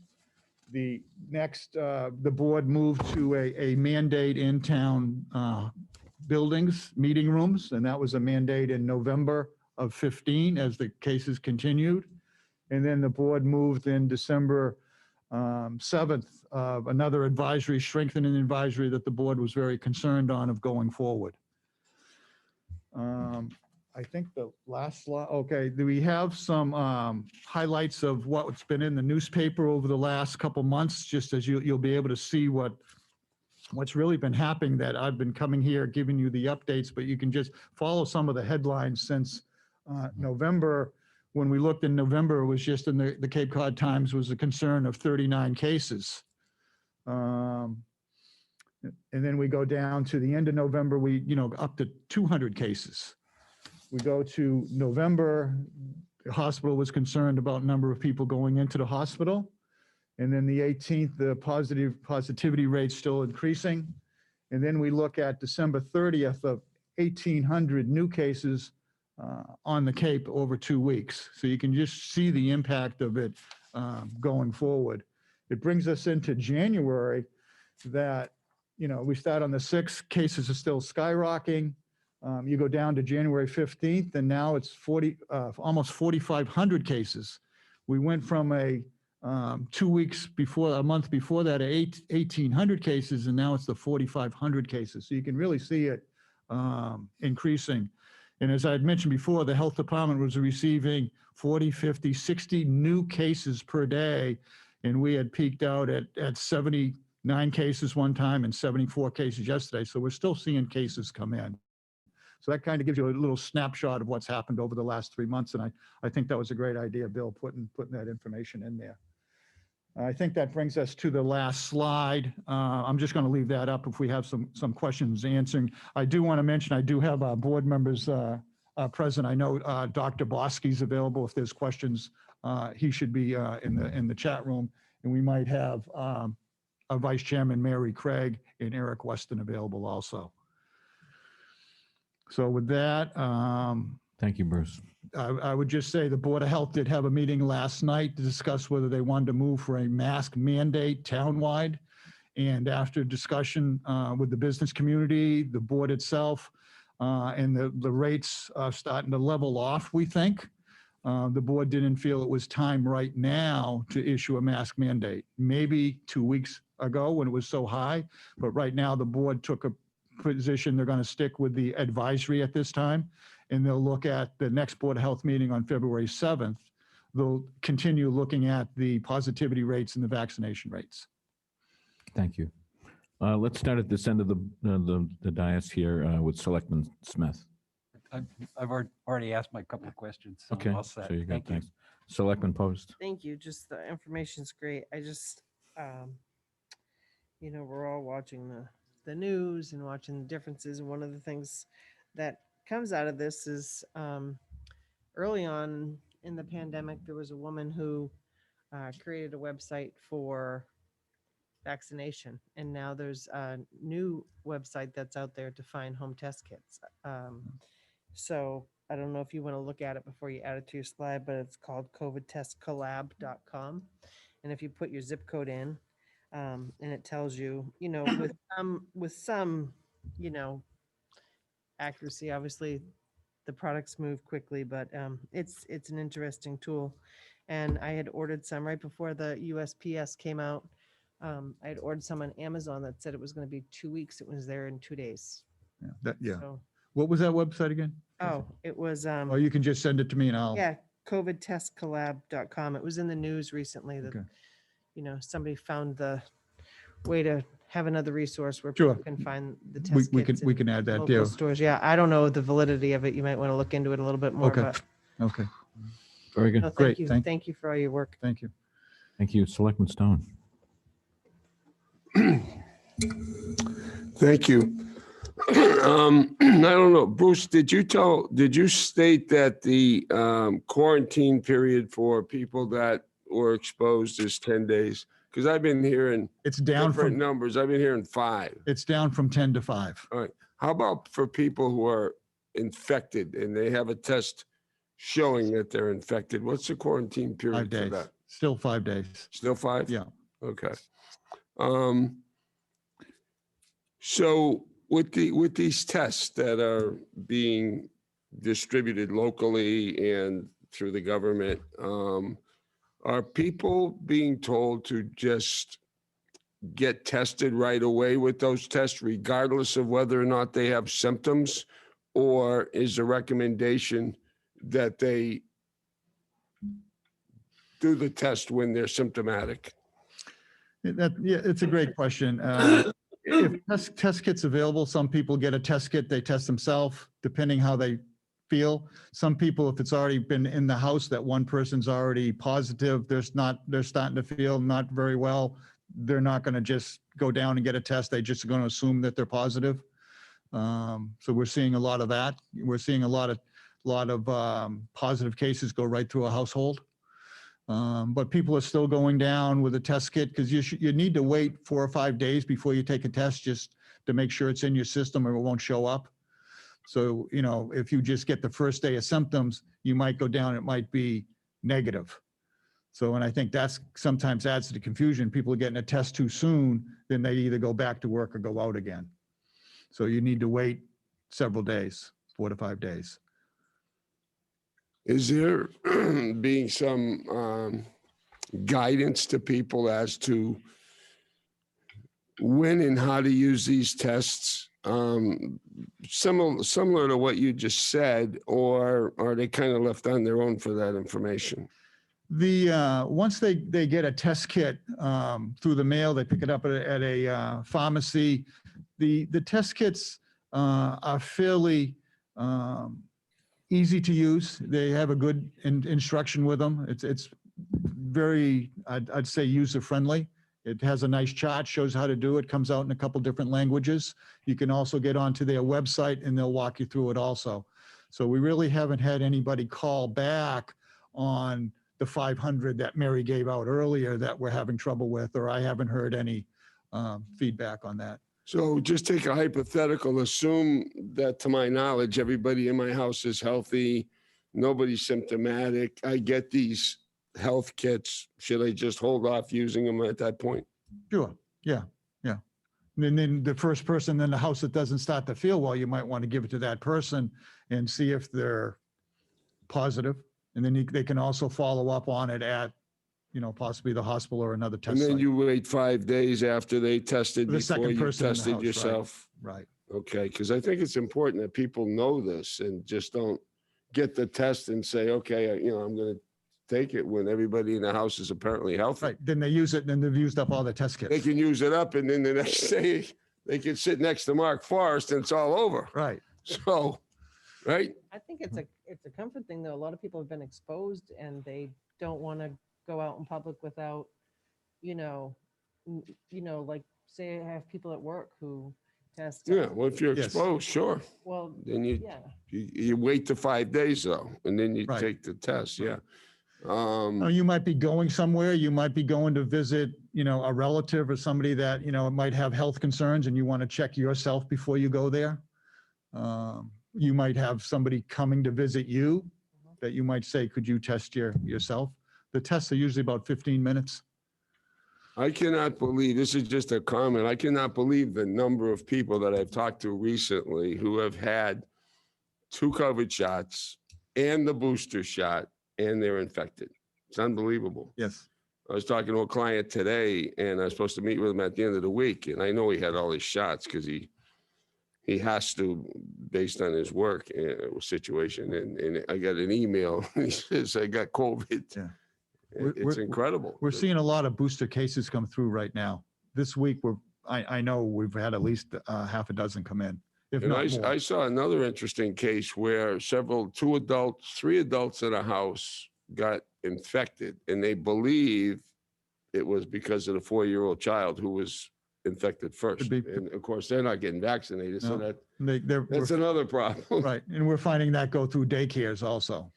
The next, the board moved to a mandate in town buildings, meeting rooms, and that was a mandate in November of 15 as the cases continued. And then the board moved in December 7th, another advisory, strengthening advisory that the board was very concerned on of going forward. I think the last slide, okay, we have some highlights of what's been in the newspaper over the last couple months, just as you'll be able to see what's really been happening, that I've been coming here giving you the updates, but you can just follow some of the headlines since November. When we looked in November, it was just in the Cape Cod Times was a concern of 39 cases. And then we go down to the end of November, up to 200 cases. We go to November, the hospital was concerned about number of people going into the hospital. And then the 18th, the positivity rate still increasing. And then we look at December 30th of 1,800 new cases on the Cape over 2 weeks. So you can just see the impact of it going forward. It brings us into January that, we start on the 6th, cases are still skyrocketing. You go down to January 15th, and now it's almost 4,500 cases. We went from a 2 weeks before, a month before that, 1,800 cases, and now it's the 4,500 cases. So you can really see it increasing. And as I had mentioned before, the health department was receiving 40, 50, 60 new cases per day. And we had peaked out at 79 cases one time and 74 cases yesterday. So we're still seeing cases come in. So that kind of gives you a little snapshot of what's happened over the last 3 months. And I think that was a great idea, Bill, putting that information in there. I think that brings us to the last slide. I'm just going to leave that up if we have some questions answering. I do want to mention, I do have board members present. I know Dr. Bosky's available if there's questions. He should be in the chat room, and we might have our Vice Chairman Mary Craig and Eric Weston available also. So with that,
Thank you, Bruce.
I would just say the Board of Health did have a meeting last night to discuss whether they wanted to move for a mask mandate townwide. And after discussion with the business community, the board itself, and the rates are starting to level off, we think. The board didn't feel it was time right now to issue a mask mandate. Maybe 2 weeks ago when it was so high, but right now the board took a position, they're going to stick with the advisory at this time, and they'll look at the next Board of Health meeting on February 7th. They'll continue looking at the positivity rates and the vaccination rates.
Thank you. Let's start at this end of the dais here with Selectman Smith.
I've already asked my couple of questions. So
Okay,
I'm all set.
so you're good,
Thank you.
thanks. Selectman Post.
Thank you. Just the information's great. I just, we're all watching the news and watching the differences. And one of the things that comes out of this is early on in the pandemic, there was a woman who created a website for vaccination. And now there's a new website that's out there to find home test kits. So I don't know if you want to look at it before you add it to your slide, but it's called covidtestcollab.com. And if you put your zip code in, and it tells you, with some, accuracy, obviously the products move quickly, but it's an interesting tool. And I had ordered some right before the USPS came out. I had ordered some on Amazon that said it was going to be 2 weeks. It was there in 2 days.
Yeah.
So,
What was that website again?
it was,
Or you can just send it to me and I'll.
yeah, covidtestcollab.com. It was in the news recently that,
Okay.
somebody found the way to have another resource where
Sure.
people can find the
We
test
we
kits
can, we
in
can add that
local
deal.
stores. Yeah, I don't know the validity of it. You might want to look into it a little bit more,
Okay.
but
Okay,
Very good.
no,
Great,
thank you.
thank-
Thank you for all your work.
thank you.
Thank you. Selectman Stone.
Thank you. I don't know, Bruce, did you state that the quarantine period for people that were exposed is 10 days? Because I've been hearing
It's down
different
from,
numbers. I've been hearing 5.
it's down from 10 to 5.
All right. How about for people who are infected and they have a test showing that they're infected? What's the quarantine
5
period for
days,
that?
still 5 days.
Still 5?
Yeah.
Okay. So with these tests that are being distributed locally and through the government, are people being told to just get tested right away with those tests, regardless of whether or not they have symptoms? Or is the recommendation that they do the test when they're symptomatic?
Yeah, it's a great question. If test kits available, some people get a test kit, they test themselves, depending how they feel. Some people, if it's already been in the house that one person's already positive, they're starting to feel not very well, they're not going to just go down and get a test. They're just going to assume that they're positive. So we're seeing a lot of that. We're seeing a lot of positive cases go right through a household. But people are still going down with a test kit because you need to wait 4 or 5 days before you take a test just to make sure it's in your system or it won't show up. So, if you just get the first day of symptoms, you might go down, it might be negative. So, and I think that's sometimes adds to the confusion. People are getting a test too soon, then they either go back to work or go out again. So you need to wait several days, 4 to 5 days.
Is there being some guidance to people as to when and how to use these tests? Similar to what you just said, or are they kind of left on their own for that information?
Once they get a test kit through the mail, they pick it up at a pharmacy. The test kits are fairly easy to use. They have a good instruction with them. It's very, I'd say, user-friendly. It has a nice chart, shows how to do it, comes out in a couple different languages. You can also get onto their website and they'll walk you through it also. So we really haven't had anybody call back on the 500 that Mary gave out earlier that we're having trouble with, or I haven't heard any feedback on that.
So just take a hypothetical, assume that to my knowledge, everybody in my house is healthy, nobody's symptomatic. I get these health kits. Should I just hold off using them at that point?
Sure, yeah, yeah. And then the first person in the house that doesn't start to feel well, you might want to give it to that person and see if they're positive. And then they can also follow up on it at, possibly the hospital or another test
And then
site.
you wait 5 days after they tested
The
before
second
you
person in the
tested
house, right.
yourself?
Right.
Okay, because I think it's important that people know this and just don't get the test and say, okay, I'm going to take it when everybody in the house is apparently healthy.
Right. Then they use it and then they've used up all the test kits.
They can use it up and then the next day they can sit next to Mark Forrest and it's all over.
Right.
So, right?
I think it's a comfort thing, though. A lot of people have been exposed and they don't want to go out in public without, like say I have people at work who test.
Yeah, well, if you're
Yes.
exposed, sure.
Well,
Then
yeah.
you wait the 5 days though, and then you
Right.
take the test, yeah.
You might be going somewhere, you might be going to visit, a relative or somebody that, might have health concerns and you want to check yourself before you go there. You might have somebody coming to visit you that you might say, could you test yourself? The tests are usually about 15 minutes.
I cannot believe, this is just a comment, I cannot believe the number of people that I've talked to recently who have had 2 COVID shots and the booster shot and they're infected. It's unbelievable.
Yes.
I was talking to a client today and I was supposed to meet with him at the end of the week. And I know he had all his shots because he has to, based on his work situation. And I got an email. He says, I got COVID.
Yeah.
It's incredible.
We're seeing a lot of booster cases come through right now. This week, I know we've had at least half a dozen come in, if
And
not more.
I saw another interesting case where 3 adults in a house got infected and they believe it was because of the 4-year-old child who was infected first.
be.
And of course, they're not getting vaccinated. So
No.
that's
We're-
another problem.
Right, and we're finding that go through daycares also.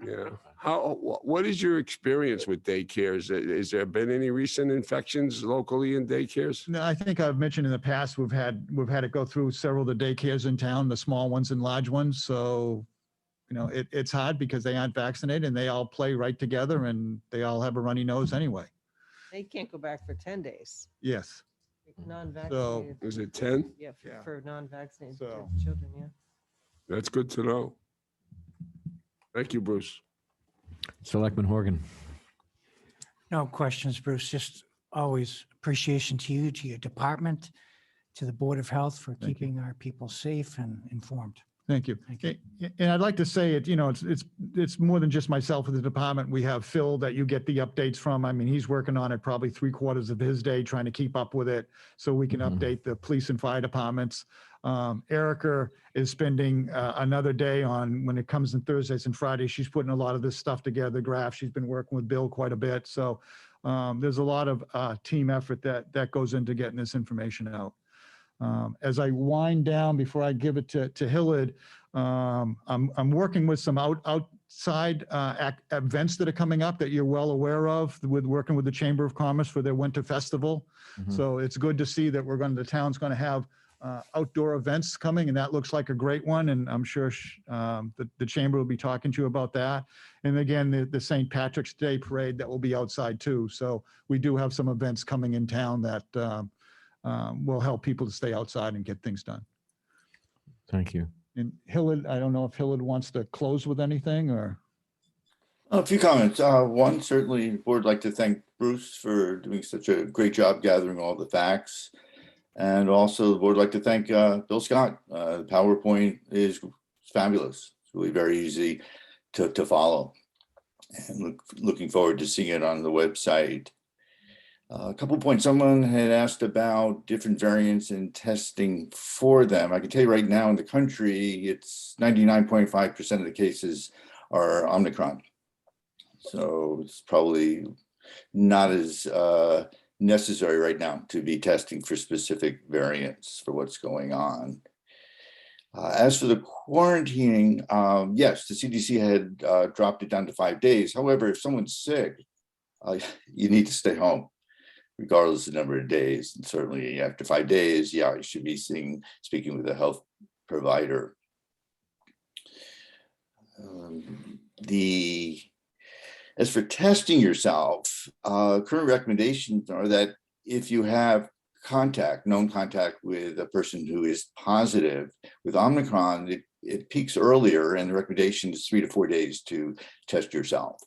Yeah. What is your experience with daycares? Has there been any recent infections locally in daycares?
No, I think I've mentioned in the past, we've had it go through several of the daycares in town, the small ones and large ones. So, it's hard because they aren't vaccinated and they all play right together and they all have a runny nose anyway.
They can't go back for 10 days.
Yes.
Non-vaccinated.
Is it 10?
Yeah,
Yeah.
for non-vaccinated
So-
children, yeah.
That's good to know. Thank you, Bruce.
Selectman Horgan.
No questions, Bruce. Just always appreciation to you, to your department, to the Board of Health for keeping our people safe and informed.
Thank you.
Thank you.
And I'd like to say it's more than just myself at the department. We have Phil that you get the updates from. I mean, he's working on it probably 3/4 of his day, trying to keep up with it so we can update the police and fire departments. Erica is spending another day on when it comes in Thursdays and Fridays. She's putting a lot of this stuff together, graphs. She's been working with Bill quite a bit. So there's a lot of team effort that goes into getting this information out. As I wind down before I give it to Hillard, I'm working with some outside events that are coming up that you're well aware of, with working with the Chamber of Commerce for their winter festival. So it's good to see that the town's going to have outdoor events coming, and that looks like a great one. And I'm sure the chamber will be talking to you about that. And again, the St. Patrick's Day parade that will be outside too. So we do have some events coming in town that will help people to stay outside and get things done.
Thank you.
And Hillard, I don't know if Hillard wants to close with anything or.
A few comments. One, certainly the board would like to thank Bruce for doing such a great job gathering all the facts. And also the board would like to thank Bill Scott. The PowerPoint is fabulous. It's really very easy to follow. And looking forward to seeing it on the website. A couple of points. Someone had asked about different variants in testing for them. I can tell you right now in the country, it's 99.5% of the cases are Omicron. So it's probably not as necessary right now to be testing for specific variants for what's going on. As for the quarantining, yes, the CDC had dropped it down to 5 days. However, if someone's sick, you need to stay home. regardless of the number of days. And certainly after 5 days, yeah, you should be speaking with a health provider. As for testing yourself, current recommendations are that if you have known contact with a person who is positive with Omicron, it peaks earlier, and the recommendation is 3 to 4 days to test yourself.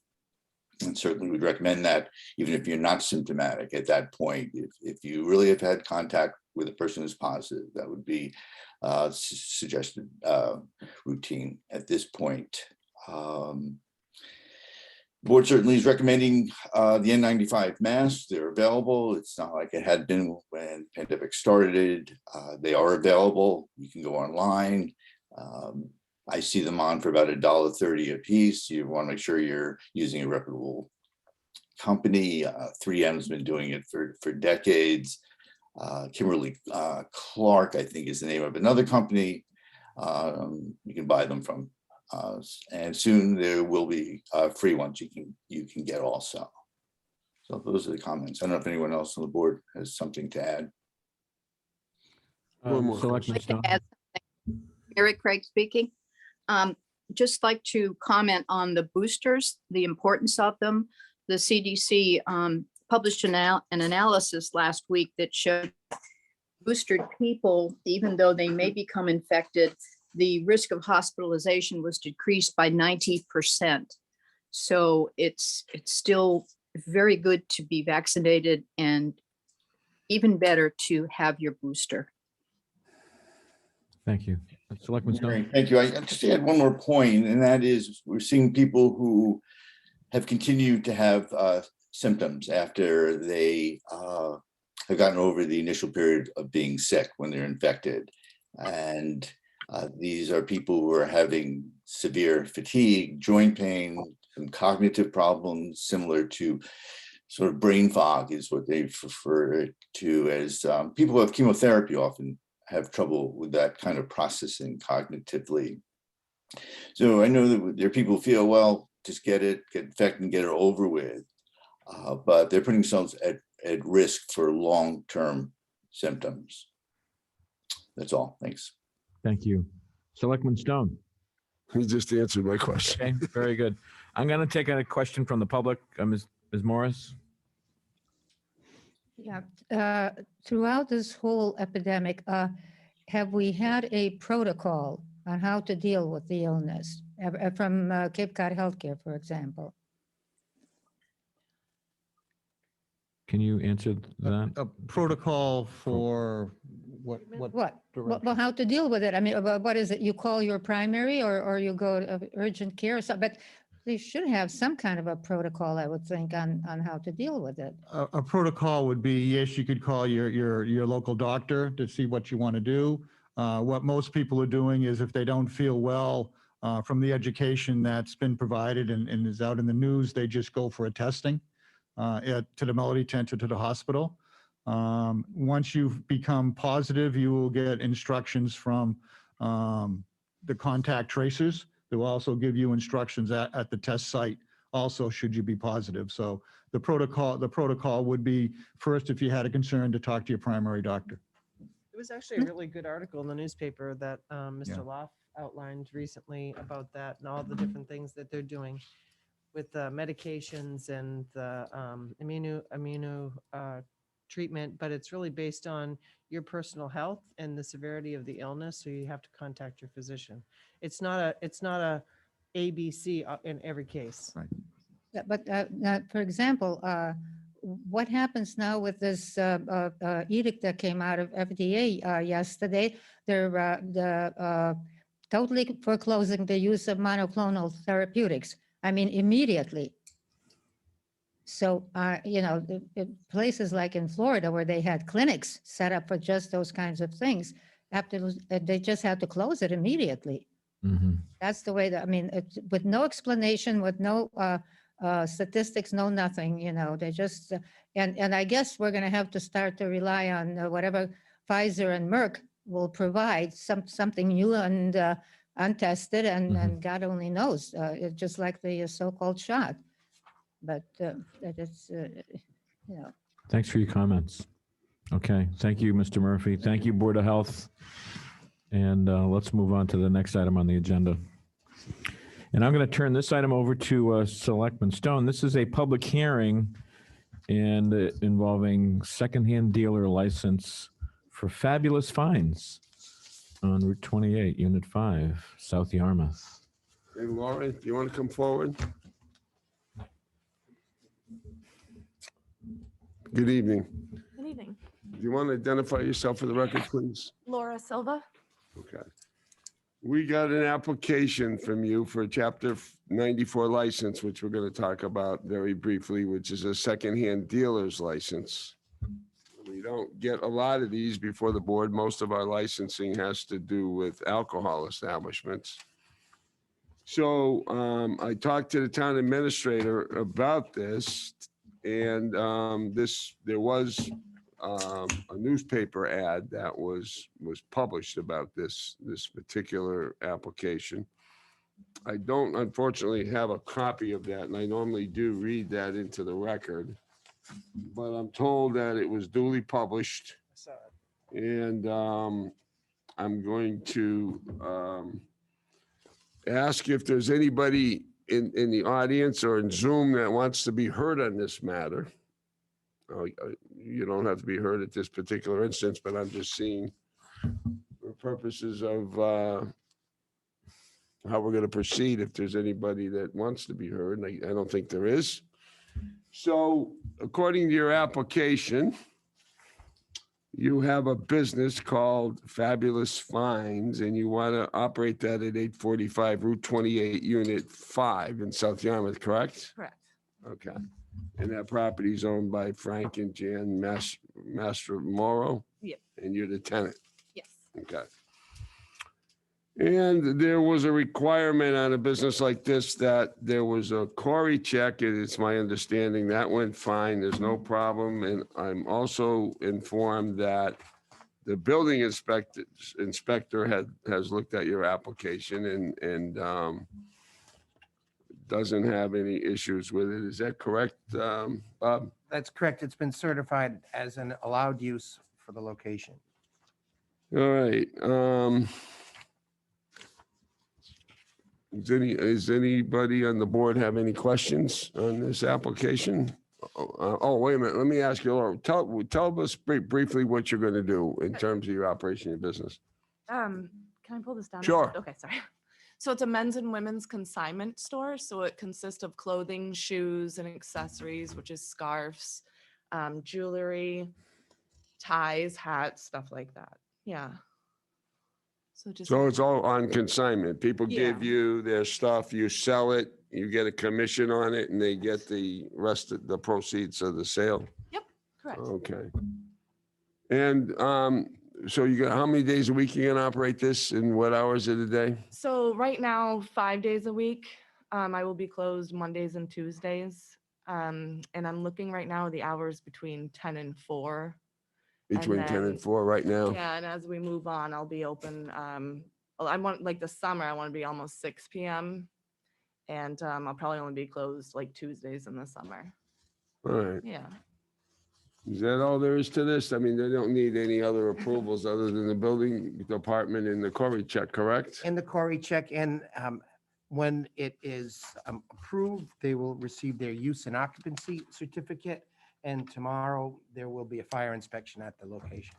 And certainly would recommend that even if you're not symptomatic at that point. If you really have had contact with a person who's positive, that would be suggested routine at this point. Board certainly is recommending the N95 masks. They're available. It's not like it had been when the pandemic started. They are available. You can go online. I see them on for about $1.30 a piece. You want to make sure you're using a reputable company. 3M has been doing it for decades. Kimberly Clark, I think, is the name of another company you can buy them from. And soon there will be free ones you can get also. So those are the comments. I don't know if anyone else on the board has something to add.
One more
Selectman
question.
Stone.
Eric Craig speaking. Just like to comment on the boosters, the importance of them. The CDC published an analysis last week that showed boosted people, even though they may become infected, the risk of hospitalization was decreased by 90%. So it's still very good to be vaccinated, and even better to have your booster.
Thank you. Selectman Stone.
Great, thank you. I just add one more point, and that is we're seeing people who have continued to have symptoms after they have gotten over the initial period of being sick when they're infected. And these are people who are having severe fatigue, joint pain, some cognitive problems similar to sort of brain fog is what they refer to as. People who have chemotherapy often have trouble with that kind of processing cognitively. So I know that there are people who feel, well, just get infected and get it over with. But they're putting themselves at risk for long-term symptoms. That's all. Thanks.
Thank you. Selectman Stone.
He just answered my question.
Okay, very good. I'm going to take a question from the public. Ms. Morris.
Yeah, throughout this whole epidemic, have we had a protocol on how to deal with the illness from Cape Cod Healthcare, for example?
Can you answer that?
A protocol for what?
Well, how to deal with it? I mean, what is it? You call your primary or you go to urgent care or something, but they should have some kind of a protocol, I would think, on how to deal with it.
A protocol would be, yes, you could call your local doctor to see what you want to do. What most people are doing is if they don't feel well from the education that's been provided and is out in the news, they just go for a testing to the Melody Tent or to the hospital. Once you've become positive, you will get instructions from the contact tracers. They will also give you instructions at the test site also, should you be positive. So the protocol would be, first, if you had a concern, to talk to your primary doctor.
It was actually a really good article in the newspaper that Mr. Loff outlined recently about that and all the different things that they're doing with the medications and the immuno treatment, but it's really based on your personal health and the severity of the illness. So you have to contact your physician. It's not a ABC in every case.
Right.
Yeah, but for example, what happens now with this edict that came out of FDA yesterday? They're totally foreclosing the use of monoclonal therapeutics. I mean, immediately. So, places like in Florida where they had clinics set up for just those kinds of things, they just had to close it immediately.
Mm-hmm.
That's the way that, I mean, with no explanation, with no statistics, no nothing, they just, and I guess we're going to have to start to rely on whatever Pfizer and Merck will provide, something new and untested, and God only knows, just like the so-called shot. But it's,
Thanks for your comments. Okay, thank you, Mr. Murphy. Thank you, Board of Health. And let's move on to the next item on the agenda. And I'm going to turn this item over to Selectman Stone. This is a public hearing and involving secondhand dealer license for Fabulous Finds on Route 28, Unit 5, South Yarmouth.
Hey, Laura, do you want to come forward? Good evening.
Good evening.
Do you want to identify yourself for the record, please?
Laura Silva.
Okay. We got an application from you for a Chapter 94 license, which we're going to talk about very briefly, which is a secondhand dealer's license. We don't get a lot of these before the board. Most of our licensing has to do with alcohol establishments. So I talked to the town administrator about this, and there was a newspaper ad that was published about this particular application. I don't unfortunately have a copy of that, and I normally do read that into the record, but I'm told that it was duly published, and I'm going to ask if there's anybody in the audience or in Zoom that wants to be heard on this matter. You don't have to be heard at this particular instance, but I'm just seeing for purposes of how we're going to proceed, if there's anybody that wants to be heard, and I don't think there is. So according to your application, you have a business called Fabulous Finds, and you want to operate that at 845 Route 28, Unit 5 in South Yarmouth, correct?
Correct.
Okay. And that property is owned by Frank and Jan Mastromoro?
Yep.
And you're the tenant?
Yes.
Okay. And there was a requirement on a business like this that there was a Corey check, and it's my understanding that went fine. There's no problem. And I'm also informed that the building inspector has looked at your application and doesn't have any issues with it. Is that correct, Bob?
That's correct. It's been certified as an allowed use for the location.
All right. Does anybody on the board have any questions on this application? Oh, wait a minute. Let me ask you, Laura, tell us briefly what you're going to do in terms of your operation of your business.
Can I pull this down?
Sure.
Okay, sorry. So it's a men's and women's consignment store. So it consists of clothing, shoes, and accessories, which is scarves, jewelry, ties, hats, stuff like that. Yeah.
So it's all on consignment. People give
Yeah.
you their stuff, you sell it, you get a commission on it, and they get the rest of the proceeds of the sale.
Yep, correct.
Okay. And so you got, how many days a week you gonna operate this and what hours of the day?
So right now, 5 days a week. I will be closed Mondays and Tuesdays. And I'm looking right now at the hours between 10 and 4.
Between 10 and 4 right now?
Yeah, and as we move on, I'll be open. I want, like the summer, I want to be almost 6 p.m. And I'll probably only be closed like Tuesdays in the summer.
All right.
Yeah.
Is that all there is to this? I mean, they don't need any other approvals other than the building department and the Corey check, correct?
And the Corey check, and when it is approved, they will receive their use and occupancy certificate. And tomorrow, there will be a fire inspection at the location.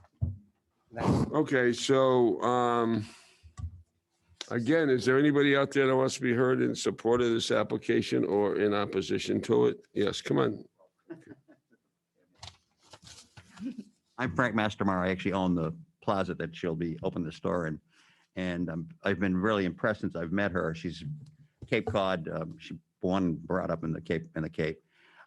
Okay, so again, is there anybody out there that wants to be heard in support of this application or in opposition to it? Yes, come on.
I'm Frank Mastermeyer. I actually own the plaza that she'll be opening the store in. And I've been really impressed since I've met her. She's Cape Cod. She born and brought up in the Cape.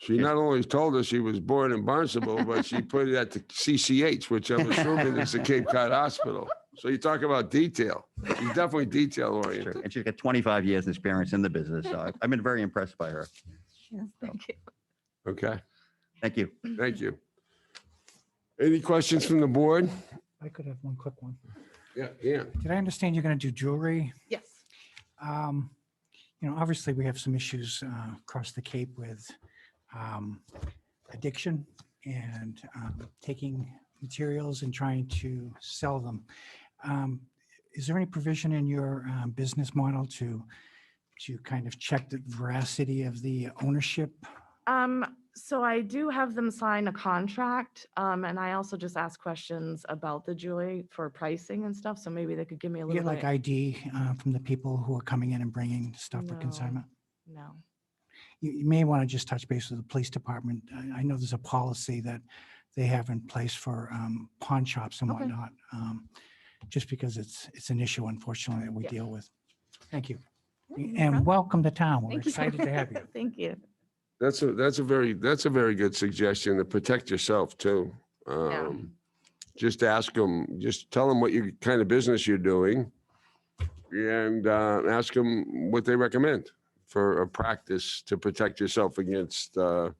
She not only told us she was born in Barnstable, but she put it at the CCH, which I'm assuming is the Cape Cod Hospital. So you talk about detail. She's definitely detail oriented.
And she's got 25 years experience in the business. So I've been very impressed by her.
Yes, thank you.
Okay.
Thank you.
Thank you. Any questions from the board?
I could have one quick one.
Yeah.
Did I understand you're going to do jewelry?
Yes.
Obviously we have some issues across the Cape with addiction and taking materials and trying to sell them. Is there any provision in your business model to kind of check the veracity of the ownership?
So I do have them sign a contract, and I also just ask questions about the jewelry for pricing and stuff. So maybe they could give me a
You
little
get like
bit.
ID from the people who are coming in and bringing stuff for
No.
consignment?
No.
You may want to just touch base with the police department. I know there's a policy that they have in place for pawn shops and
Okay.
whatnot, just because it's an issue, unfortunately, that we
Yeah.
deal with. Thank you.
No
And
problem.
welcome to town. We're
Thank you.
excited to have you.
Thank you.
That's a very good suggestion to protect yourself too.
Yeah.
Just ask them, just tell them what kind of business you're doing, and ask them what they recommend for a practice to protect yourself against the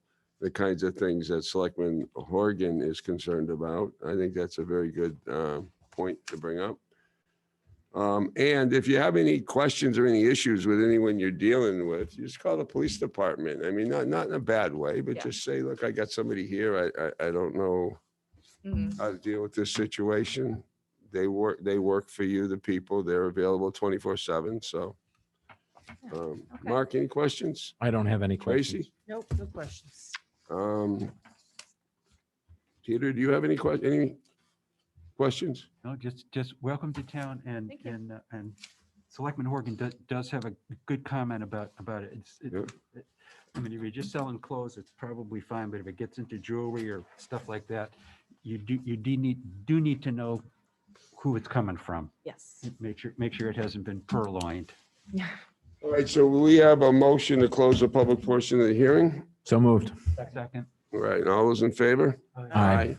kinds of things that Selectman Horgan is concerned about. I think that's a very good point to bring up. And if you have any questions or any issues with anyone you're dealing with, you just call the police department. I mean, not in a bad way, but
Yeah.
just say, look, I got somebody here. I don't know
Mhm.
how to deal with this situation. They work for you, the people. They're available 24/7. So, Mark, any questions?
I don't have any questions.
Tracy?
Nope, no questions.
Peter, do you have any questions?
No, just welcome to town, and
Thank you.
and Selectman Horgan does have a good comment about it. I mean, if you're just selling clothes, it's probably fine, but if it gets into jewelry or stuff like that, you do need to know who it's coming from.
Yes.
Make sure it hasn't been purloined.
Yeah.
All right, so we have a motion to close the public portion of the hearing.
So moved.
Second.
All right, and all those in favor?
Aye.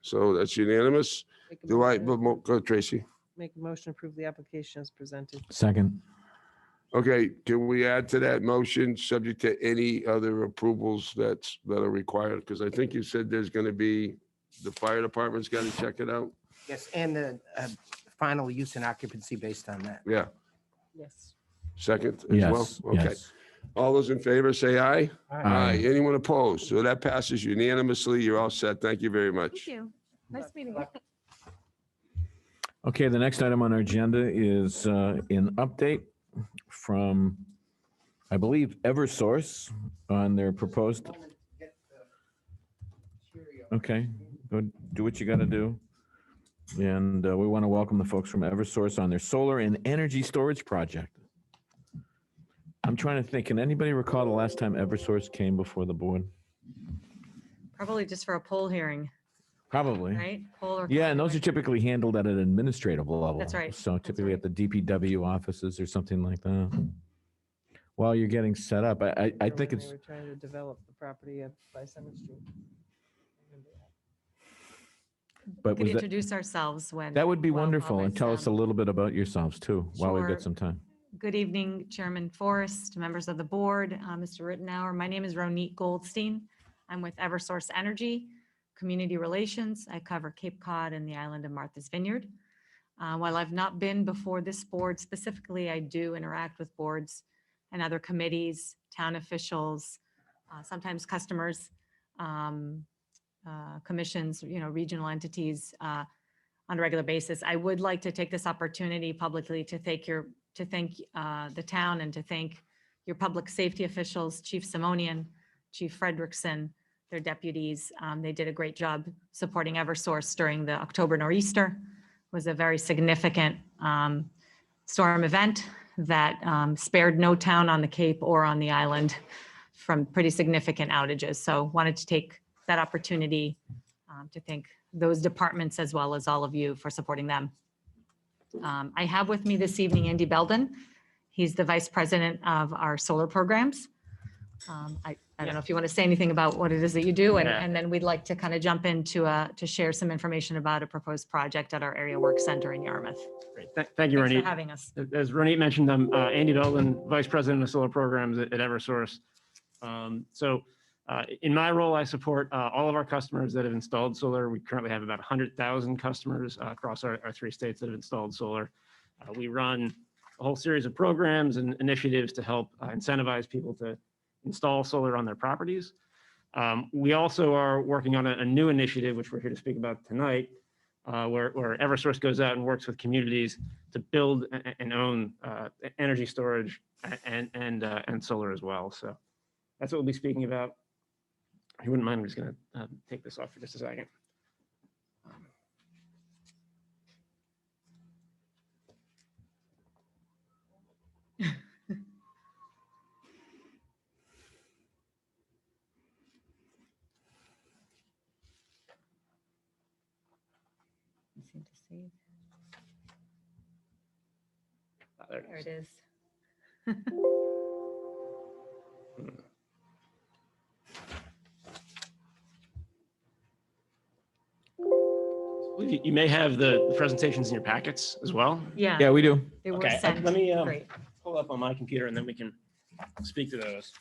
So that's unanimous.
Make a
Do I,
motion-
go Tracy.
Make a motion to approve the application as presented.
Second.
Okay, can we add to that motion, subject to any other approvals that are required? Because I think you said there's going to be, the fire department's got to check it out.
Yes, and the final use and occupancy based on that.
Yeah,
Yes.
second as well?
Yes,
Okay.
yes.
All those in favor, say aye.
Aye.
Anyone opposed? So that passes unanimously. You're all set. Thank you very much.
Thank you. Nice meeting you.
Okay, the next item on our agenda is an update from, I believe, Eversource on their proposed. Okay, go do what you got to do. And we want to welcome the folks from Eversource on their solar and energy storage project. I'm trying to think, can anybody recall the last time Eversource came before the board?
Probably just for a poll hearing,
Probably.
right? Poll or.
Yeah, and those are
comment.
typically handled at an administrative level.
That's right.
So
That's
typically
right.
at the DPW offices or something like that. While you're getting set up, I think
When
it's,
They were trying to develop the property by Summit Street.
but
Could
was that,
introduce ourselves when.
that would be
while
wonderful, and
it's,
tell us a little bit about yourselves too, while we've
Sure.
got some time.
Good evening, Chairman Forrest, members of the board, Mr. Rittenhour. My name is Ronit Goldstein. I'm with Eversource Energy, Community Relations. I cover Cape Cod and the island of Martha's Vineyard. While I've not been before this board specifically, I do interact with boards and other committees, town officials, sometimes customers, commissions, regional entities on a regular basis. I would like to take this opportunity publicly to thank the town and to thank your public safety officials, Chief Simonian, Chief Frederickson, their deputies. They did a great job supporting Eversource during the October nor'easter. It was a very significant storm event that spared no town on the Cape or on the island from pretty significant outages. So wanted to take that opportunity to thank those departments as well as all of you for supporting them. I have with me this evening Andy Belden. He's the Vice President of our solar programs. I don't know if you want to say anything about what it is that you do, and then we'd like to kind of jump into to share some information about a proposed project at our area work center in Yarmouth.
Great. Thank you,
Thanks
Ronit.
for having us.
As Ronit mentioned, I'm Andy Belden, Vice President of Solar Programs at Eversource. In my role, I support all of our customers that have installed solar. We currently have about 100,000 customers across our 3 states that have installed solar. We run a whole series of programs and initiatives to help incentivize people to install solar on their properties. We also are working on a new initiative, which we're here to speak about tonight, where Eversource goes out and works with communities to build and own energy storage and solar as well. So that's what we'll be speaking about. If you wouldn't mind, I'm just going to take this off for just a second.
Seem to save.
There
There it is.
You may have the presentations in your packets as well.
Yeah.
Yeah, we do.
They were
Okay,
sent.
let me
Great.
pull up on my computer and then we can speak to those.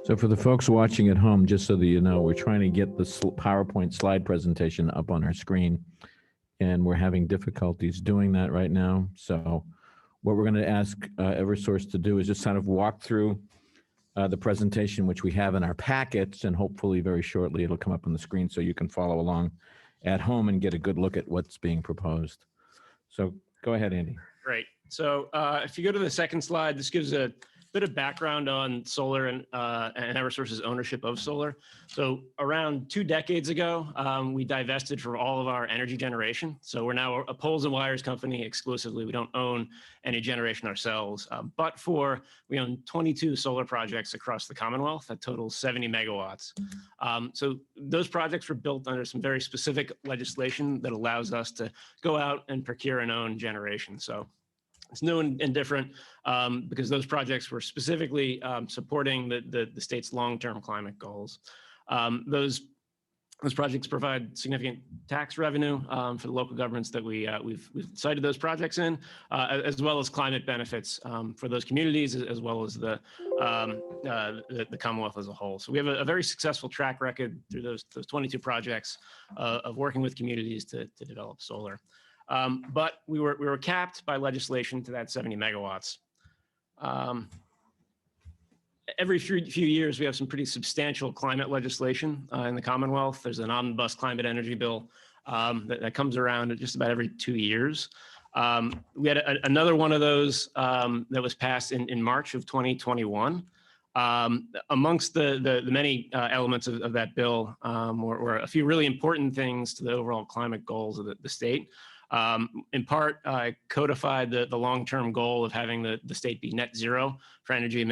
So for the folks watching at home, just so that you know, we're trying to get the PowerPoint slide presentation up on our screen, and we're having difficulties doing that right now. So what we're going to ask Eversource to do is just kind of walk through the presentation, which we have in our packets, and hopefully very shortly it'll come up on the screen so you can follow along at home and get a good look at what's being proposed. So go ahead, Andy.
Great. So if you go to the second slide, this gives a bit of background on solar and Eversource's ownership of solar. So around 2 decades ago, we divested from all of our energy generation. So we're now a poles and wires company exclusively. We don't own any generation ourselves, but we own 22 solar projects across the Commonwealth that total 70 megawatts. So those projects were built under some very specific legislation that allows us to go out and procure and own generation. So it's new and different because those projects were specifically supporting the state's long-term climate goals. Those projects provide significant tax revenue for the local governments that we've cited those projects in, as well as climate benefits for those communities, as well as the Commonwealth as a whole. So we have a very successful track record through those 22 projects of working with communities to develop solar. But we were capped by legislation to that 70 megawatts. Every few years, we have some pretty substantial climate legislation in the Commonwealth. There's an omnibus climate energy bill that comes around just about every 2 years. We had another one of those that was passed in March of 2021. Amongst the many elements of that bill were a few really important things to the overall climate goals of the state. In part, codified the long-term goal of having the state be net zero for energy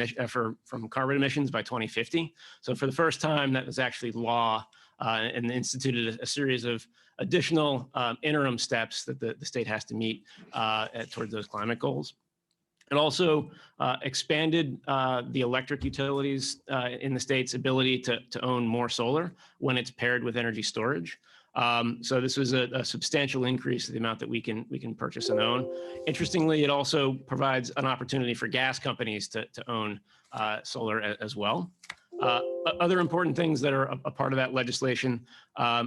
from carbon emissions by 2050. So for the first time, that was actually law and instituted a series of additional interim steps that the state has to meet towards those climate goals. It also expanded the electric utilities in the state's ability to own more solar when it's paired with energy storage. So this was a substantial increase in the amount that we can purchase and own. Interestingly, it also provides an opportunity for gas companies to own solar as well. Other important things that are a part of that legislation,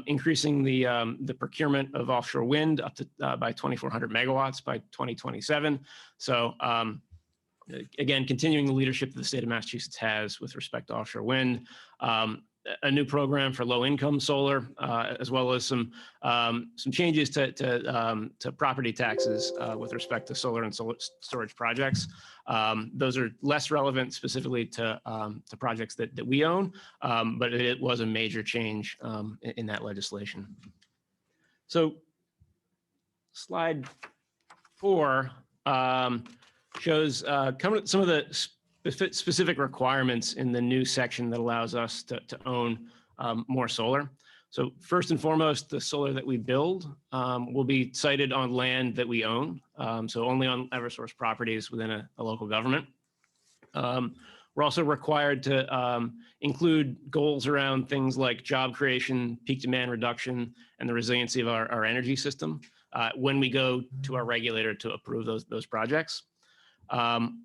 increasing the procurement of offshore wind up to by 2,400 megawatts by 2027. So again, continuing the leadership that the state of Massachusetts has with respect to offshore wind. A new program for low-income solar, as well as some changes to property taxes with respect to solar and solar storage projects. Those are less relevant specifically to projects that we own, but it was a major change in that legislation. So slide 4 shows some of the specific requirements in the new section that allows us to own more solar. So first and foremost, the solar that we build will be sited on land that we own, so only on Eversource properties within a local government. We're also required to include goals around things like job creation, peak demand reduction, and the resiliency of our energy system when we go to our regulator to approve those projects.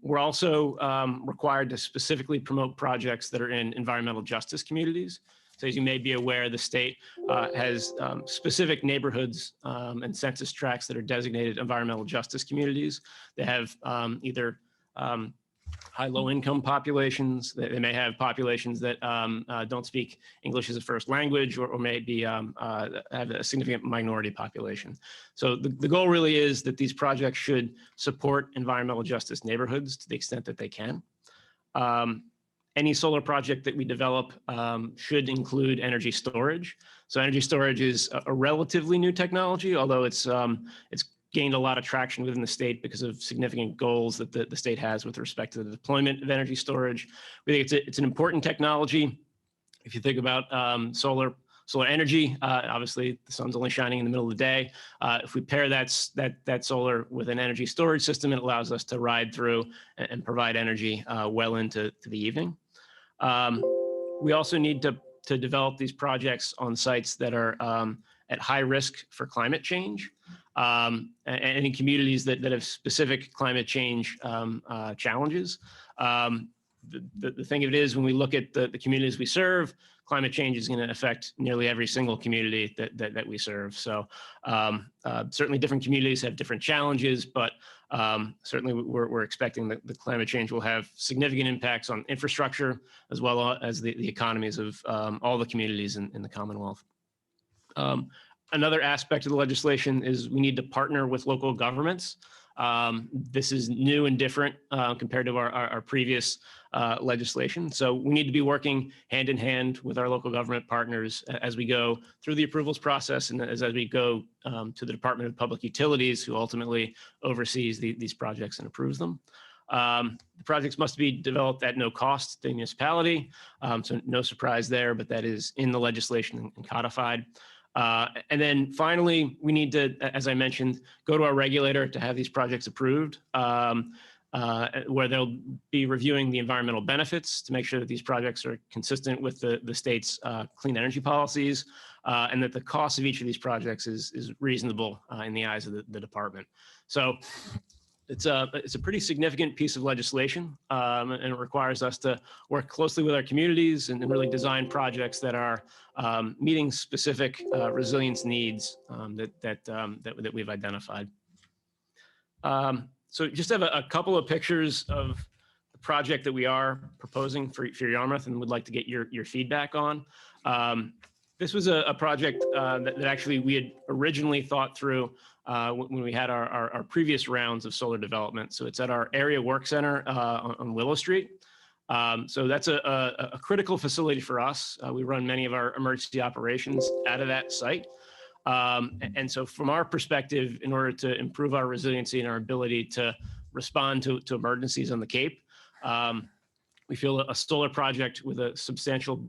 We're also required to specifically promote projects that are in environmental justice communities. So as you may be aware, the state has specific neighborhoods and census tracts that are designated environmental justice communities. They have either high low-income populations. They may have populations that don't speak English as a first language, or maybe have a significant minority population. So the goal really is that these projects should support environmental justice neighborhoods to the extent that they can. Any solar project that we develop should include energy storage. So energy storage is a relatively new technology, although it's gained a lot of traction within the state because of significant goals that the state has with respect to the deployment of energy storage. We think it's an important technology. If you think about solar energy, obviously the sun's only shining in the middle of the day. If we pair that solar with an energy storage system, it allows us to ride through and provide energy well into the evening. We also need to develop these projects on sites that are at high risk for climate change. And in communities that have specific climate change challenges. The thing of it is, when we look at the communities we serve, climate change is going to affect nearly every single community that we serve. So certainly different communities have different challenges, but certainly we're expecting that the climate change will have significant impacts on infrastructure as well as the economies of all the communities in the Commonwealth. Another aspect of the legislation is we need to partner with local governments. This is new and different compared to our previous legislation. So we need to be working hand in hand with our local government partners as we go through the approvals process and as we go to the Department of Public Utilities, who ultimately oversees these projects and approves them. The projects must be developed at no cost to the municipality. So no surprise there, but that is in the legislation and codified. And then finally, we need to, as I mentioned, go to our regulator to have these projects approved, where they'll be reviewing the environmental benefits to make sure that these projects are consistent with the state's clean energy policies, and that the cost of each of these projects is reasonable in the eyes of the department. So it's a pretty significant piece of legislation, and it requires us to work closely with our communities and really design projects that are meeting specific resilience needs that we've identified. So just have a couple of pictures of the project that we are proposing for Yarmouth and would like to get your feedback on. This was a project that actually we had originally thought through when we had our previous rounds of solar development. So it's at our area work center on Willow Street. So that's a critical facility for us. We run many of our emergency operations out of that site. And so from our perspective, in order to improve our resiliency and our ability to respond to emergencies on the Cape, we feel a solar project with a substantial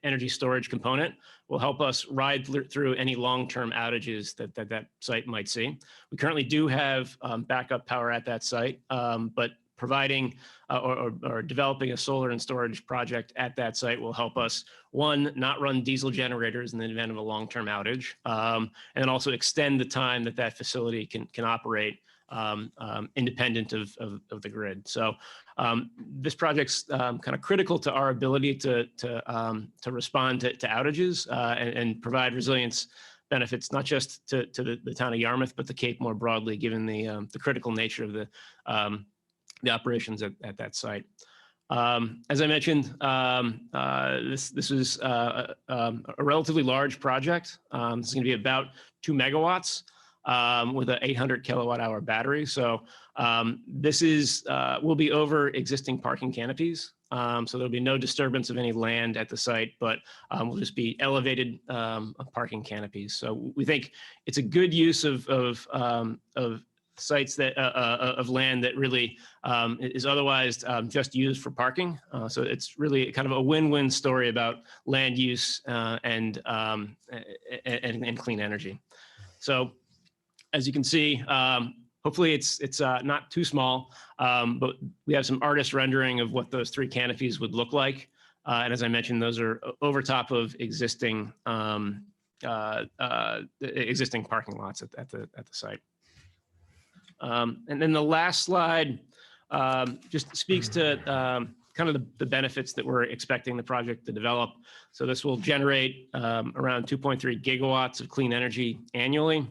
energy storage component will help us ride through any long-term outages that site might see. We currently do have backup power at that site, but providing or developing a solar and storage project at that site will help us, one, not run diesel generators in the event of a long-term outage, and also extend the time that facility can operate independent of the grid. So this project's kind of critical to our ability to respond to outages and provide resilience benefits, not just to the town of Yarmouth, but the Cape more broadly, given the critical nature of the operations at that site. As I mentioned, this is a relatively large project. This is going to be about 2 megawatts. With an 800 kilowatt hour battery. So this will be over existing parking canopies. So there'll be no disturbance of any land at the site, but will just be elevated parking canopies. So we think it's a good use of sites of land that really is otherwise just used for parking. So it's really kind of a win-win story about land use and clean energy. So as you can see, hopefully it's not too small, but we have some artist rendering of what those 3 canopies would look like. And as I mentioned, those are over top of existing parking lots at the site. And then the last slide just speaks to kind of the benefits that we're expecting the project to develop. So this will generate around 2.3 gigawatts of clean energy annually.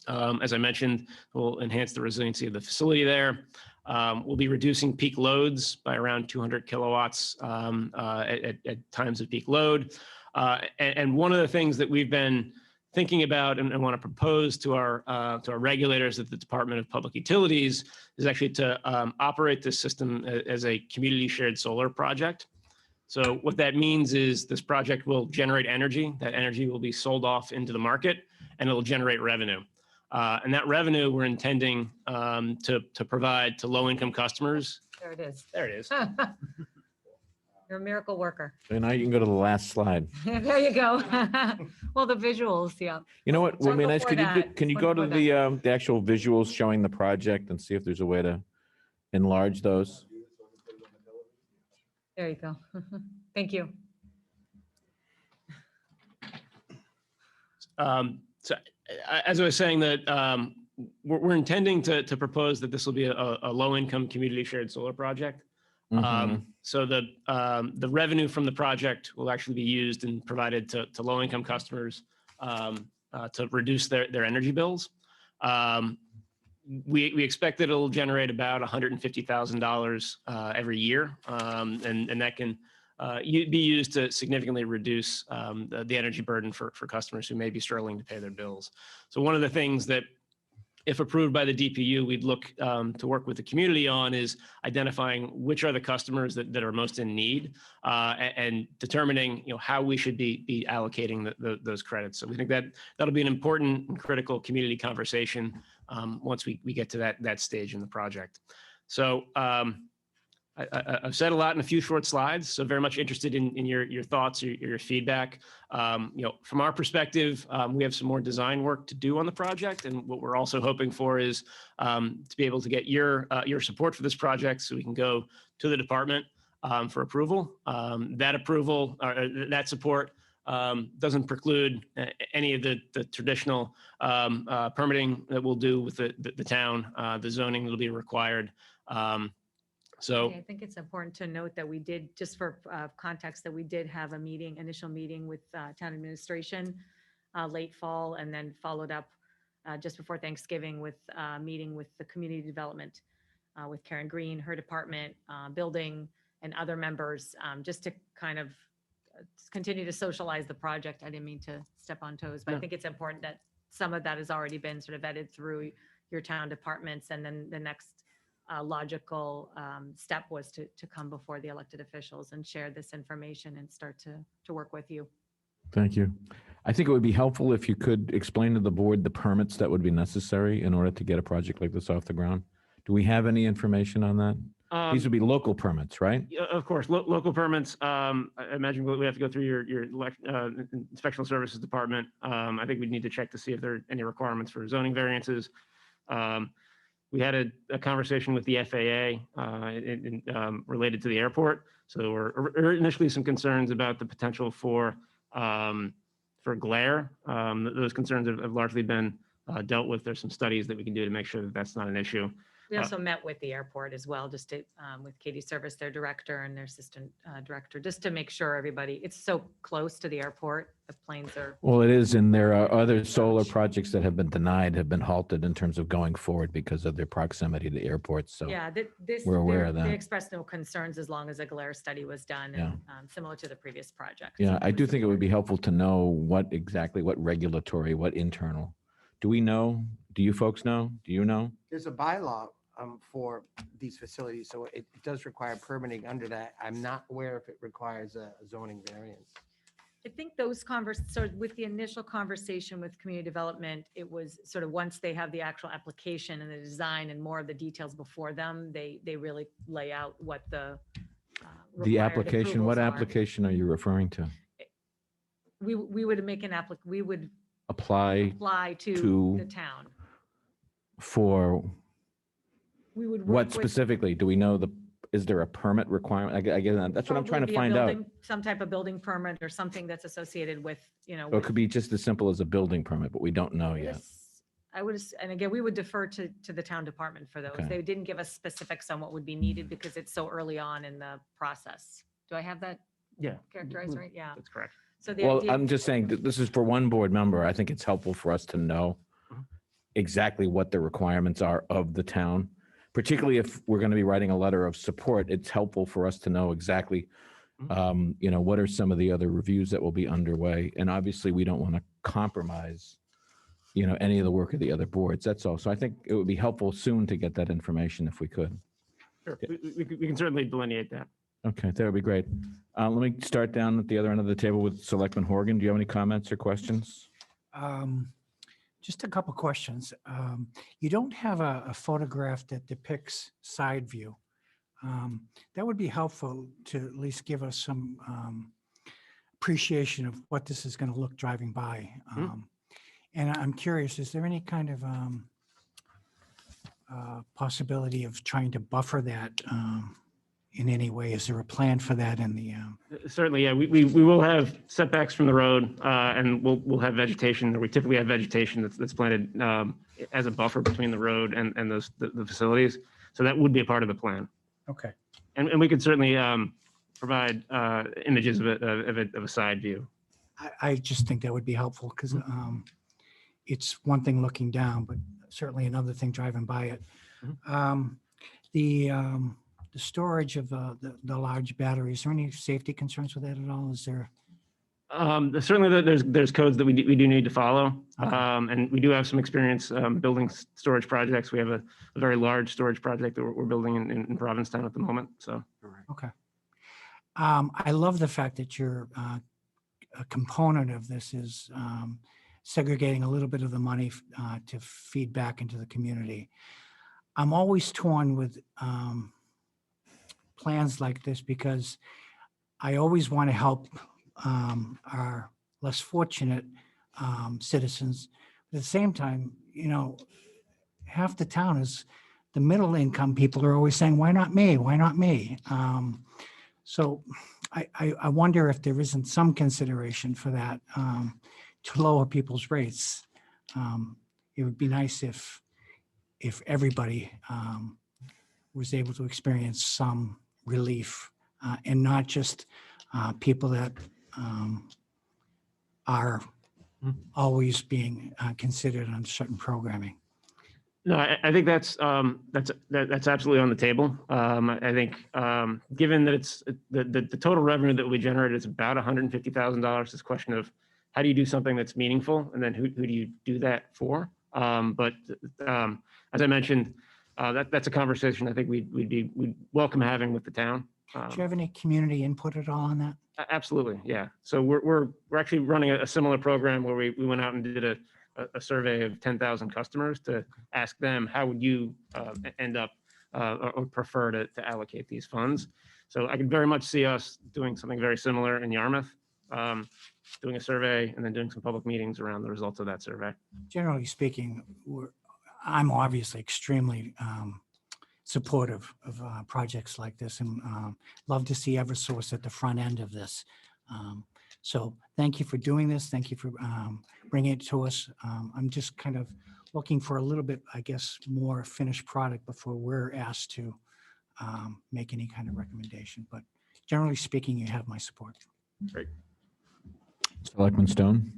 As I mentioned, we'll enhance the resiliency of the facility there. We'll be reducing peak loads by around 200 kilowatts at times of peak load. And one of the things that we've been thinking about and want to propose to our regulators at the Department of Public Utilities is actually to operate this system as a community shared solar project. So what that means is this project will generate energy. That energy will be sold off into the market and it'll generate revenue. And that revenue we're intending to provide to low-income customers.
There it is.
There it is.
You're a miracle worker.
And now you can go to the last slide.
There you go. Well, the visuals, yeah.
You know what, would be nice,
before
can you
that,
go
one
to the actual visuals showing the project and see if there's a way to enlarge those?
There you go. Thank you.
So as I was saying that we're intending to propose that this will be a low-income community shared solar project. So the revenue from the project will actually be used and provided to low-income customers to reduce their energy bills. We expect that it'll generate about $150,000 every year, and that can be used to significantly reduce the energy burden for customers who may be struggling to pay their bills. So one of the things that, if approved by the DPU, we'd look to work with the community on is identifying which are the customers that are most in need and determining how we should be allocating those credits. So we think that that'll be an important and critical community conversation once we get to that stage in the project. So I've said a lot in a few short slides, so very much interested in your thoughts, your feedback. From our perspective, we have some more design work to do on the project, and what we're also hoping for is to be able to get your support for this project so we can go to the department for approval. That approval, or that support, doesn't preclude any of the traditional permitting that we'll do with the town, the zoning that'll be required.
I think it's important to note that we did, just for context, that we did have a initial meeting with town administration late fall, and then followed up just before Thanksgiving with a meeting with the community development with Karen Green, her department, building, and other members, just to kind of continue to socialize the project. I didn't mean to step on toes, but I think it's important that some of that has already been sort of vetted through your town departments, and then the next logical step was to come before the elected officials and share this information and start to work with you.
Thank you. I think it would be helpful if you could explain to the board the permits that would be necessary in order to get a project like this off the ground. Do we have any information on that? These would be local permits, right?
Yeah, of course, local permits. I imagine we have to go through your inspectional services department. I think we'd need to check to see if there are any requirements for zoning variances. We had a conversation with the FAA related to the airport. So there were initially some concerns about the potential for glare. Those concerns have largely been dealt with. There's some studies that we can do to make sure that that's not an issue.
We also met with the airport as well, just to, with Katie Service, their director, and their assistant director, just to make sure everybody, it's so close to the airport, the planes are.
Well, it is, and there are other solar projects that have been denied, have been halted in terms of going forward because of their proximity to airports. So
Yeah,
we're aware of that.
They expressed no concerns as long as a glare study was done, and similar to the previous project.
Yeah, I do think it would be helpful to know what regulatory, what internal. Do we know? Do you folks know? Do you know?
There's a bylaw for these facilities, so it does require permitting under that. I'm not aware if it requires a zoning variance.
I think so with the initial conversation with community development, it was sort of once they have the actual application and the design and more of the details before them, they really lay out what the
application, what
approvals are.
application are you referring to?
We would make we would
Apply
to the town.
For
We would work
what
with-
specifically? Do we know is there a permit requirement? I guess that's what I'm trying to
Probably be a
find out.
building- Some type of building permit or something that's associated with,
So it could be just as simple as a building permit, but we don't know yet.
I would, and again, we would defer to the town department for those.
Okay.
They didn't give us specifics on what would be needed because it's so early on in the process. Do I have that
Yeah.
characterized right? Yeah.
That's correct.
So the
Well,
idea,
I'm just saying that this is for one board member. I think it's helpful for us to know exactly what the requirements are of the town, particularly if we're going to be writing a letter of support. It's helpful for us to know exactly, what are some of the other reviews that will be underway. And obviously, we don't want to compromise, any of the work of the other boards. That's all. So I think it would be helpful soon to get that information if we could.
Sure. We can certainly delineate that.
Okay, that would be great. Let me start down at the other end of the table with Selectman Horgan. Do you have any comments or questions?
Just a couple questions. You don't have a photograph that depicts side view. That would be helpful to at least give us some appreciation of what this is going to look driving by. And I'm curious, is there any kind of possibility of trying to buffer that in any way? Is there a plan for that in the?
Certainly, yeah. We will have setbacks from the road, and we'll have vegetation, or we typically have vegetation that's planted as a buffer between the road and the facilities. So that would be a part of the plan.
Okay.
And we could certainly provide images of a side view.
I just think that would be helpful because it's one thing looking down, but certainly another thing driving by it. The storage of the large batteries, is there any safety concerns with that at all? Is there?
Certainly, there's codes that we do need to follow, and we do have some experience building storage projects. We have a very large storage project that we're building in Provincetown at the moment. So.
Okay. I love the fact that you're a component of this is segregating a little bit of the money to feed back into the community. I'm always torn with plans like this because I always want to help our less fortunate citizens. But at the same time, half the town is the middle income people are always saying, why not me? Why not me? So I wonder if there isn't some consideration for that to lower people's rates. It would be nice if everybody was able to experience some relief and not just people that are always being considered on certain programming.
No, I think that's absolutely on the table. I think given that it's the total revenue that we generate is about $150,000. This question of how do you do something that's meaningful, and then who do you do that for? But as I mentioned, that's a conversation I think we'd welcome having with the town.
Do you have any community input at all on that?
Absolutely, yeah. So we're actually running a similar program where we went out and did a survey of 10,000 customers to ask them, how would you end up or prefer to allocate these funds? So I could very much see us doing something very similar in Yarmouth, doing a survey and then doing some public meetings around the results of that survey.
Generally speaking, I'm obviously extremely supportive of projects like this and love to see Eversource at the front end of this. So thank you for doing this. Thank you for bringing it to us. I'm just kind of looking for a little bit, I guess, more finished product before we're asked to make any kind of recommendation. But generally speaking, you have my support.
Great.
Selectman Stone?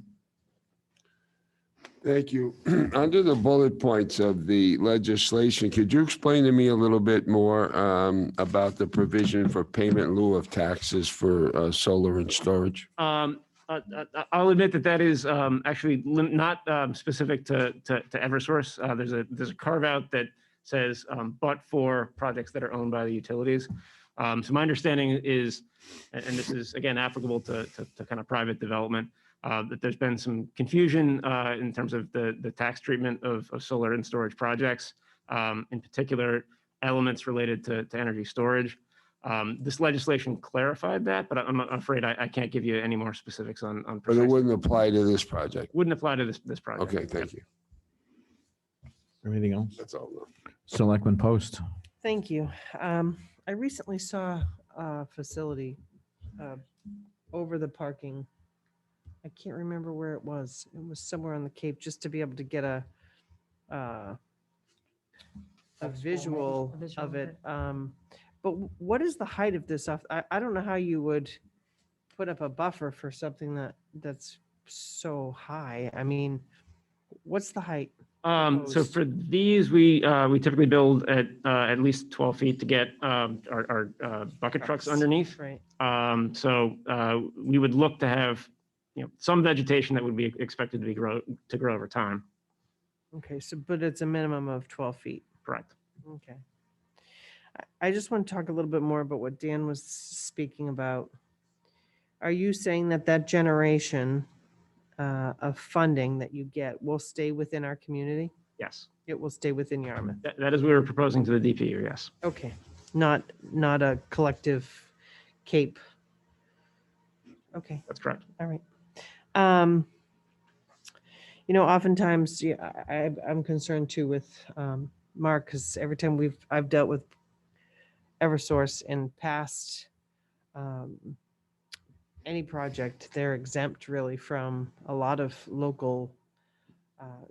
Thank you. Under the bullet points of the legislation, could you explain to me a little bit more about the provision for payment in lieu of taxes for solar and storage?
I'll admit that is actually not specific to Eversource. There's a carve out that says, but for projects that are owned by the utilities. So my understanding is, and this is again applicable to kind of private development, that there's been some confusion in terms of the tax treatment of solar and storage projects, in particular elements related to energy storage. This legislation clarified that, but I'm afraid I can't give you any more specifics on.
But it wouldn't apply to this project?
Wouldn't apply to this project.
Okay, thank you.
Anything else?
That's all.
Selectman Post?
Thank you. I recently saw a facility over the parking. I can't remember where it was. It was somewhere on the Cape, just to be able to get a visual of it. But what is the height of this off? I don't know how you would put up a buffer for something that's so high. I mean, what's the height?
So
proposed?
for these, we typically build at least 12 feet to get our bucket trucks underneath.
Right.
So we would look to have, some vegetation that would be expected to grow over time.
Okay, so, but it's a minimum of 12 feet.
Correct.
Okay. I just want to talk a little bit more about what Dan was speaking about. Are you saying that generation of funding that you get will stay within our community?
Yes.
It will stay within Yarmouth?
That is what we were proposing to the DPU, yes.
Okay, not a collective CAPE. Okay.
That's correct.
All right. Oftentimes, yeah, I'm concerned too with Mark, because every time I've dealt with Eversource in past any project, they're exempt really from a lot of local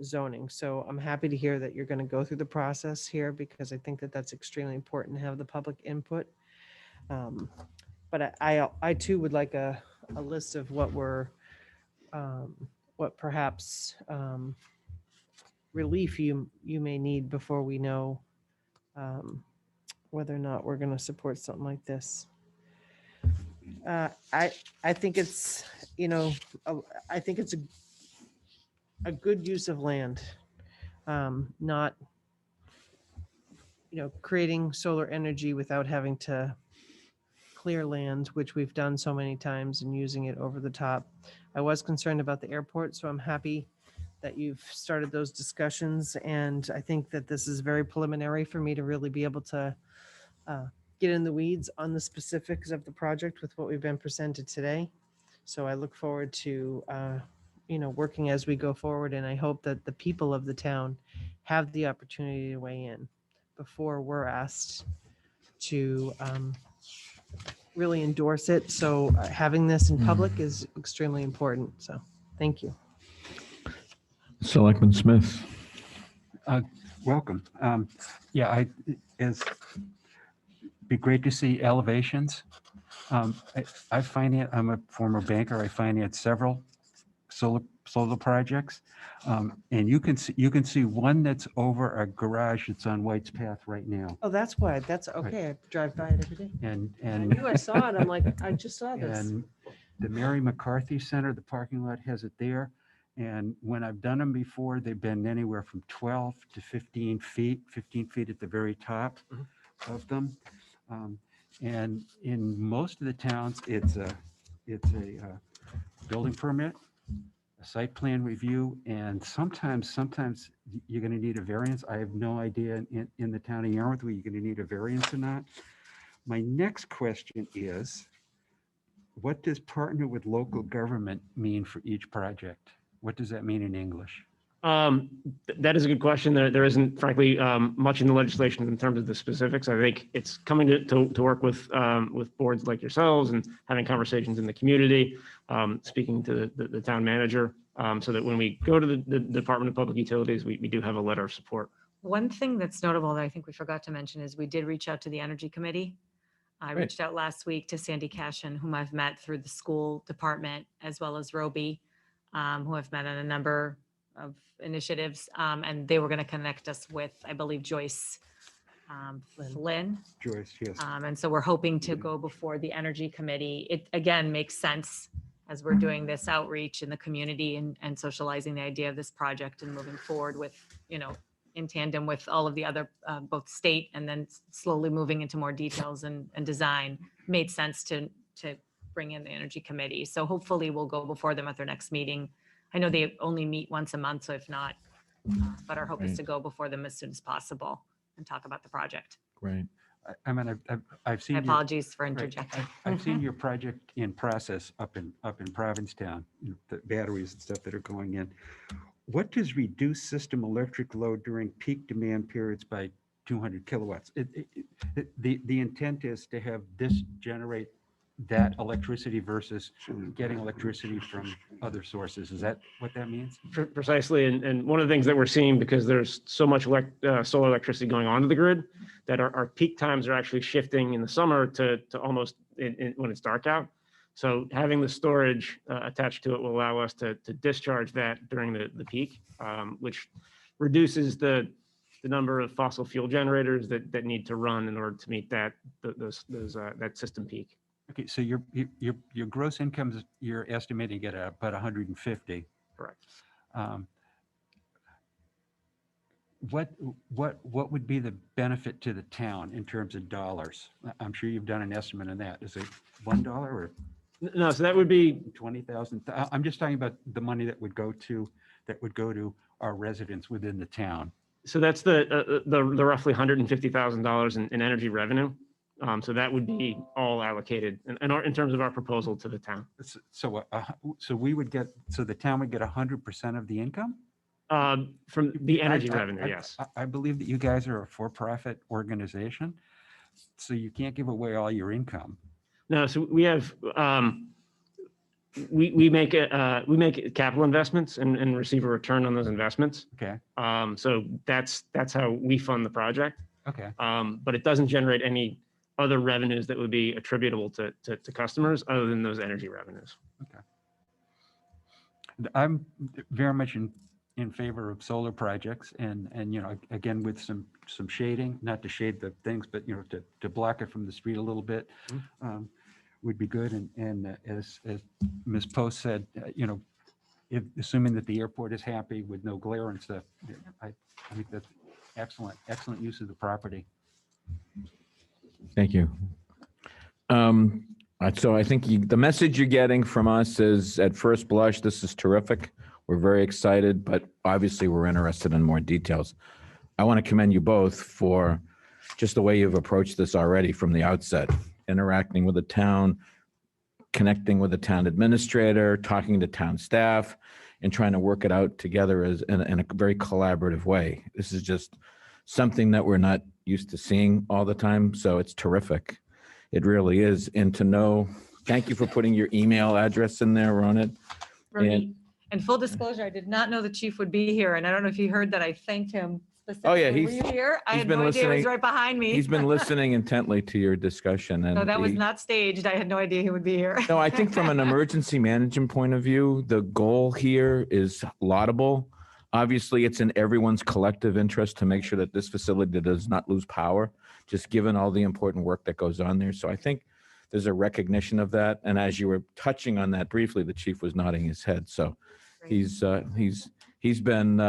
zoning. So I'm happy to hear that you're going to go through the process here, because I think that that's extremely important to have the public input. But I too would like a list of what perhaps relief you may need before we know whether or not we're going to support something like this. I think it's, I think it's a good use of land, not, creating solar energy without having to clear land, which we've done so many times, and using it over the top. I was concerned about the airport, so I'm happy that you've started those discussions. And I think that this is very preliminary for me to really be able to get in the weeds on the specifics of the project with what we've been presented today. So I look forward to, working as we go forward. And I hope that the people of the town have the opportunity to weigh in before we're asked to really endorse it. So having this in public is extremely important. So thank you.
Selectman Smith.
Welcome. Yeah, be great to see elevations. I finance, I'm a former banker. I finance several solar projects. And you can see one that's over a garage that's on White's Path right now.
Oh, that's why. That's okay. I drive by it every day.
And
I knew I saw it. I'm like, I just saw this.
And the Mary McCarthy Center, the parking lot has it there. And when I've done them before, they've been anywhere from 12 to 15 feet at the very top of them. And in most of the towns, it's a building permit, a site plan review, and sometimes you're going to need a variance. I have no idea in the town of Yarmouth whether you're going to need a variance or not. My next question is, what does partner with local government mean for each project? What does that mean in English?
That is a good question. There isn't, frankly, much in the legislation in terms of the specifics. I think it's coming to work with boards like yourselves and having conversations in the community, speaking to the town manager, so that when we go to the Department of Public Utilities, we do have a letter of support.
One thing that's notable that I think we forgot to mention is we did reach out to the Energy Committee. I
Great.
reached out last week to Sandy Cashin, whom I've met through the school department, as well as Roby, who I've met on a number of initiatives. And they were going to connect us with, I believe, Joyce Flynn.
Joyce, yes.
And so we're hoping to go before the Energy Committee. It, again, makes sense as we're doing this outreach in the community and socializing the idea of this project and moving forward with, in tandem with all of the other, both state and then slowly moving into more details and design, made sense to bring in the Energy Committee. So hopefully we'll go before them at their next meeting. I know they only meet once a month, so if not, but our hope is to go before them as soon as possible and talk about the project.
Great.
I mean, I've seen.
My apologies for interjecting.
I've seen your project in process up in Provincetown, the batteries and stuff that are going in. What does reduce system electric load during peak demand periods by 200 kilowatts? The intent is to have this generate that electricity versus getting electricity from other sources. Is that what that means?
Precisely, and one of the things that we're seeing, because there's so much solar electricity going onto the grid, that our peak times are actually shifting in the summer to almost when it's dark out. So having the storage attached to it will allow us to discharge that during the peak, which reduces the number of fossil fuel generators that need to run in order to meet that system peak.
Okay, so your gross incomes, you're estimating at about 150.
Correct.
What would be the benefit to the town in terms of dollars? I'm sure you've done an estimate on that. Is it $1 or
No, so that would be
20,000? I'm just talking about the money that would go to our residents within the town.
So that's the roughly $150,000 in energy revenue. So that would be all allocated in terms of our proposal to the town.
So the town would get 100% of the income?
From the energy revenue, yes.
I believe that you guys are a for-profit organization, so you can't give away all your income.
No, so we have we make capital investments and receive a return on those investments.
Okay.
So that's how we fund the project.
Okay.
But it doesn't generate any other revenues that would be attributable to customers other than those energy revenues.
Okay. I'm very much in favor of solar projects and again, with some shading, not to shade the things, but, to block it from the street a little bit would be good. And as Ms. Post said, assuming that the airport is happy with no glare and stuff, I think that's excellent use of the property.
Thank you. So I think the message you're getting from us is, at first blush, this is terrific. We're very excited, but obviously we're interested in more details. I want to commend you both for just the way you've approached this already from the outset, interacting with the town, connecting with the town administrator, talking to town staff, and trying to work it out together in a very collaborative way. This is just something that we're not used to seeing all the time, so it's terrific. It really is. And to know, thank you for putting your email address in there, Ronit.
And full disclosure, I did not know the chief would be here, and I don't know if you heard that I thanked him specifically.
Oh, yeah,
Were you here? I had no idea he was right behind me.
He's been listening intently to your discussion. And
So that was not staged. I had no idea he would be here.
No, I think from an emergency management point of view, the goal here is laudable. Obviously, it's in everyone's collective interest to make sure that this facility does not lose power, just given all the important work that goes on there. So I think there's a recognition of that. And as you were touching on that briefly, the chief was nodding his head. So he's been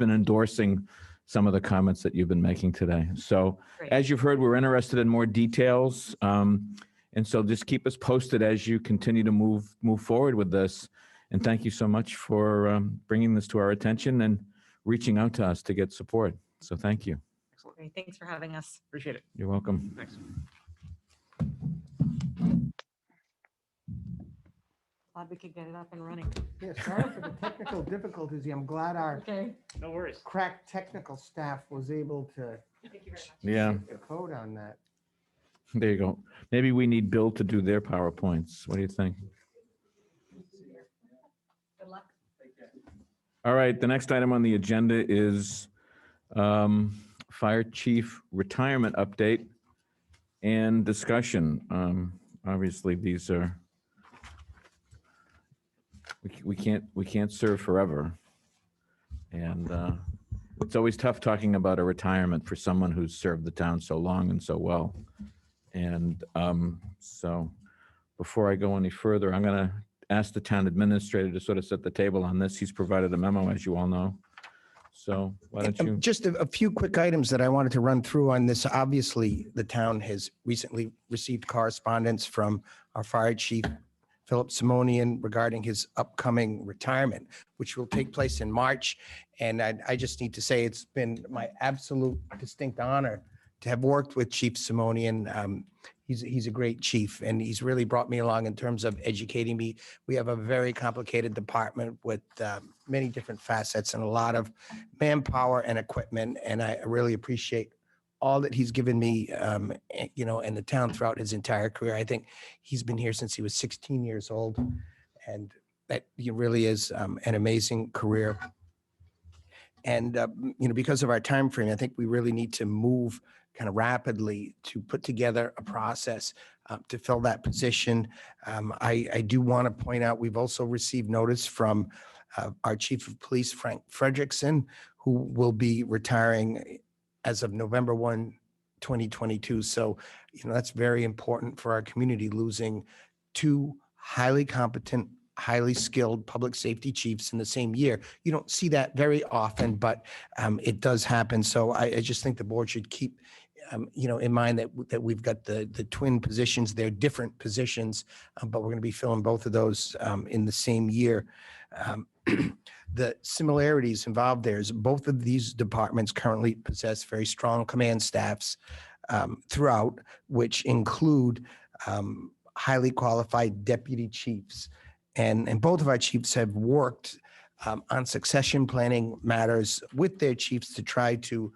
endorsing some of the comments that you've been making today. So as you've heard, we're interested in more details. And so just keep us posted as you continue to move forward with this. And thank you so much for bringing this to our attention and reaching out to us to get support. So thank you.
Great. Thanks for having us.
Appreciate it.
You're welcome.
Thanks.
Glad we could get it up and running.
Yeah, sorry for the technical difficulties. I'm glad our
No worries.
crack technical staff was able to
Thank you very much.
Yeah,
the code on that.
there you go. Maybe we need Bill to do their PowerPoints. What do you think?
Good luck.
All right, the next item on the agenda is Fire Chief retirement update and discussion. Obviously, these are, we can't serve forever. And it's always tough talking about a retirement for someone who's served the town so long and so well. And so before I go any further, I'm going to ask the town administrator to sort of set the table on this. He's provided a memo, as you all know. So why don't you?
Just a few quick items that I wanted to run through on this. Obviously, the town has recently received correspondence from our fire chief, Philip Simonian, regarding his upcoming retirement, which will take place in March. And I just need to say it's been my absolute distinct honor to have worked with Chief Simonian. He's a great chief, and he's really brought me along in terms of educating me. We have a very complicated department with many different facets and a lot of manpower and equipment, and I really appreciate all that he's given me, you know, and the town throughout his entire career. I think he's been here since he was 16 years old, and that really is an amazing career. And, you know, because of our time frame, I think we really need to move kind of rapidly to put together a process to fill that position. I do want to point out, we've also received notice from our Chief of Police, Frank Frederickson, who will be retiring as of November 1, 2022. So, you know, that's very important for our community, losing two highly competent, highly skilled public safety chiefs in the same year. You don't see that very often, but it does happen. So I just think the board should keep, you know, in mind that we've got the twin positions. They're different positions, but we're going to be filling both of those in the same year. The similarities involved there is both of these departments currently possess very strong command staffs throughout, which include highly qualified deputy chiefs. And both of our chiefs have worked on succession planning matters with their chiefs to try to,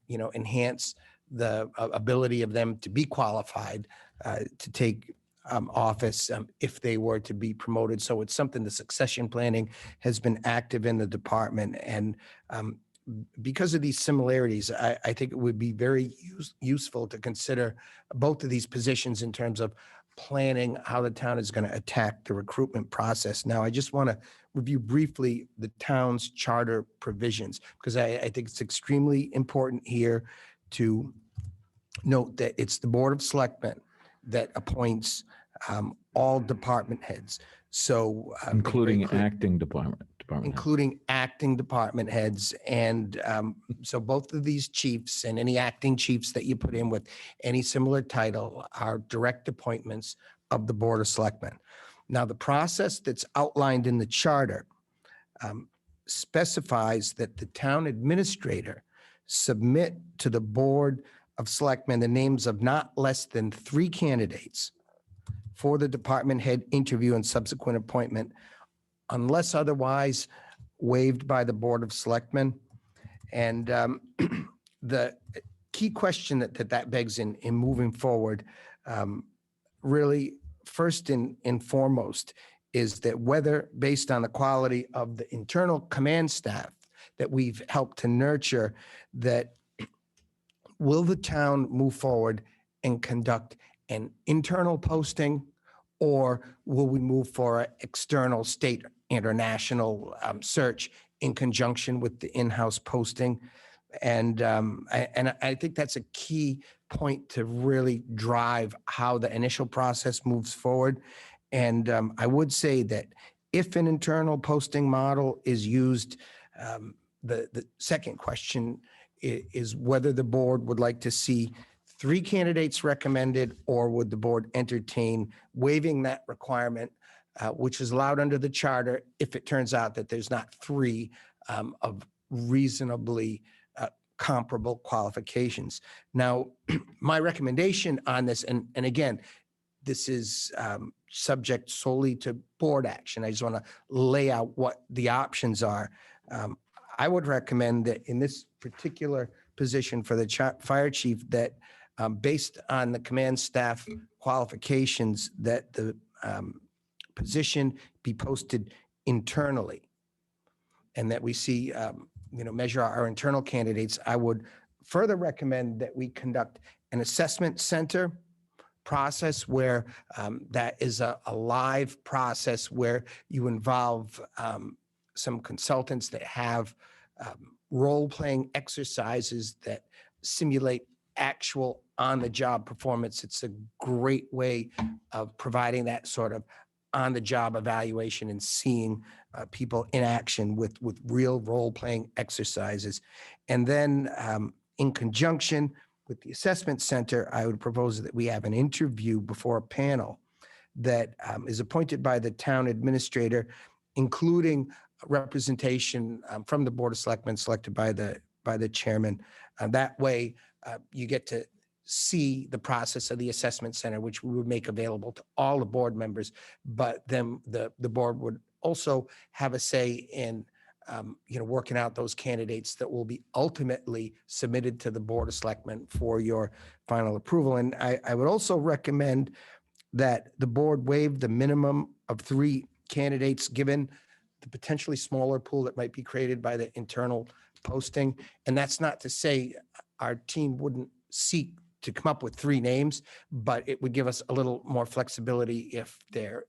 you know, enhance the ability of them to be qualified to take office if they were to be promoted. So it's something, the succession planning has been active in the department. And because of these similarities, I think it would be very useful to consider both of these positions in terms of planning how the town is going to attack the recruitment process. Now, I just want to review briefly the town's charter provisions, because I think it's extremely important here to note that it's the Board of Selectmen that appoints all department heads. So
including acting department heads.
including acting department heads. And so both of these chiefs and any acting chiefs that you put in with any similar title are direct appointments of the Board of Selectmen. Now, the process that's outlined in the charter specifies that the town administrator submit to the Board of Selectmen the names of not less than 3 candidates for the department head interview and subsequent appointment, unless otherwise waived by the Board of Selectmen. And the key question that begs in moving forward, really first and foremost, is that whether, based on the quality of the internal command staff that we've helped to nurture, that will the town move forward and conduct an internal posting, or will we move for an external state and or national search in conjunction with the in-house posting? And I think that's a key point to really drive how the initial process moves forward. And I would say that if an internal posting model is used, the second question is whether the board would like to see 3 candidates recommended, or would the board entertain waiving that requirement, which is allowed under the charter if it turns out that there's not 3 of reasonably comparable qualifications. Now, my recommendation on this, and again, this is subject solely to board action. I just want to lay out what the options are. I would recommend that in this particular position for the fire chief, that based on the command staff qualifications, that the position be posted internally, and that we see, measure our internal candidates. I would further recommend that we conduct an assessment center process where that is a live process where you involve some consultants that have role-playing exercises that simulate actual on-the-job performance. It's a great way of providing that sort of on-the-job evaluation and seeing people in action with real role-playing exercises. And then in conjunction with the assessment center, I would propose that we have an interview before a panel that is appointed by the town administrator, including representation from the Board of Selectmen selected by the chairman. That way, you get to see the process of the assessment center, which we would make available to all the board members. But then the board would also have a say in
working out those candidates that will be ultimately submitted to the Board of Selectmen for your final approval. And I would also recommend that the board waive the minimum of 3 candidates, given the potentially smaller pool that might be created by the internal posting. And that's not to say our team wouldn't seek to come up with 3 names, but it would give us a little more flexibility if there,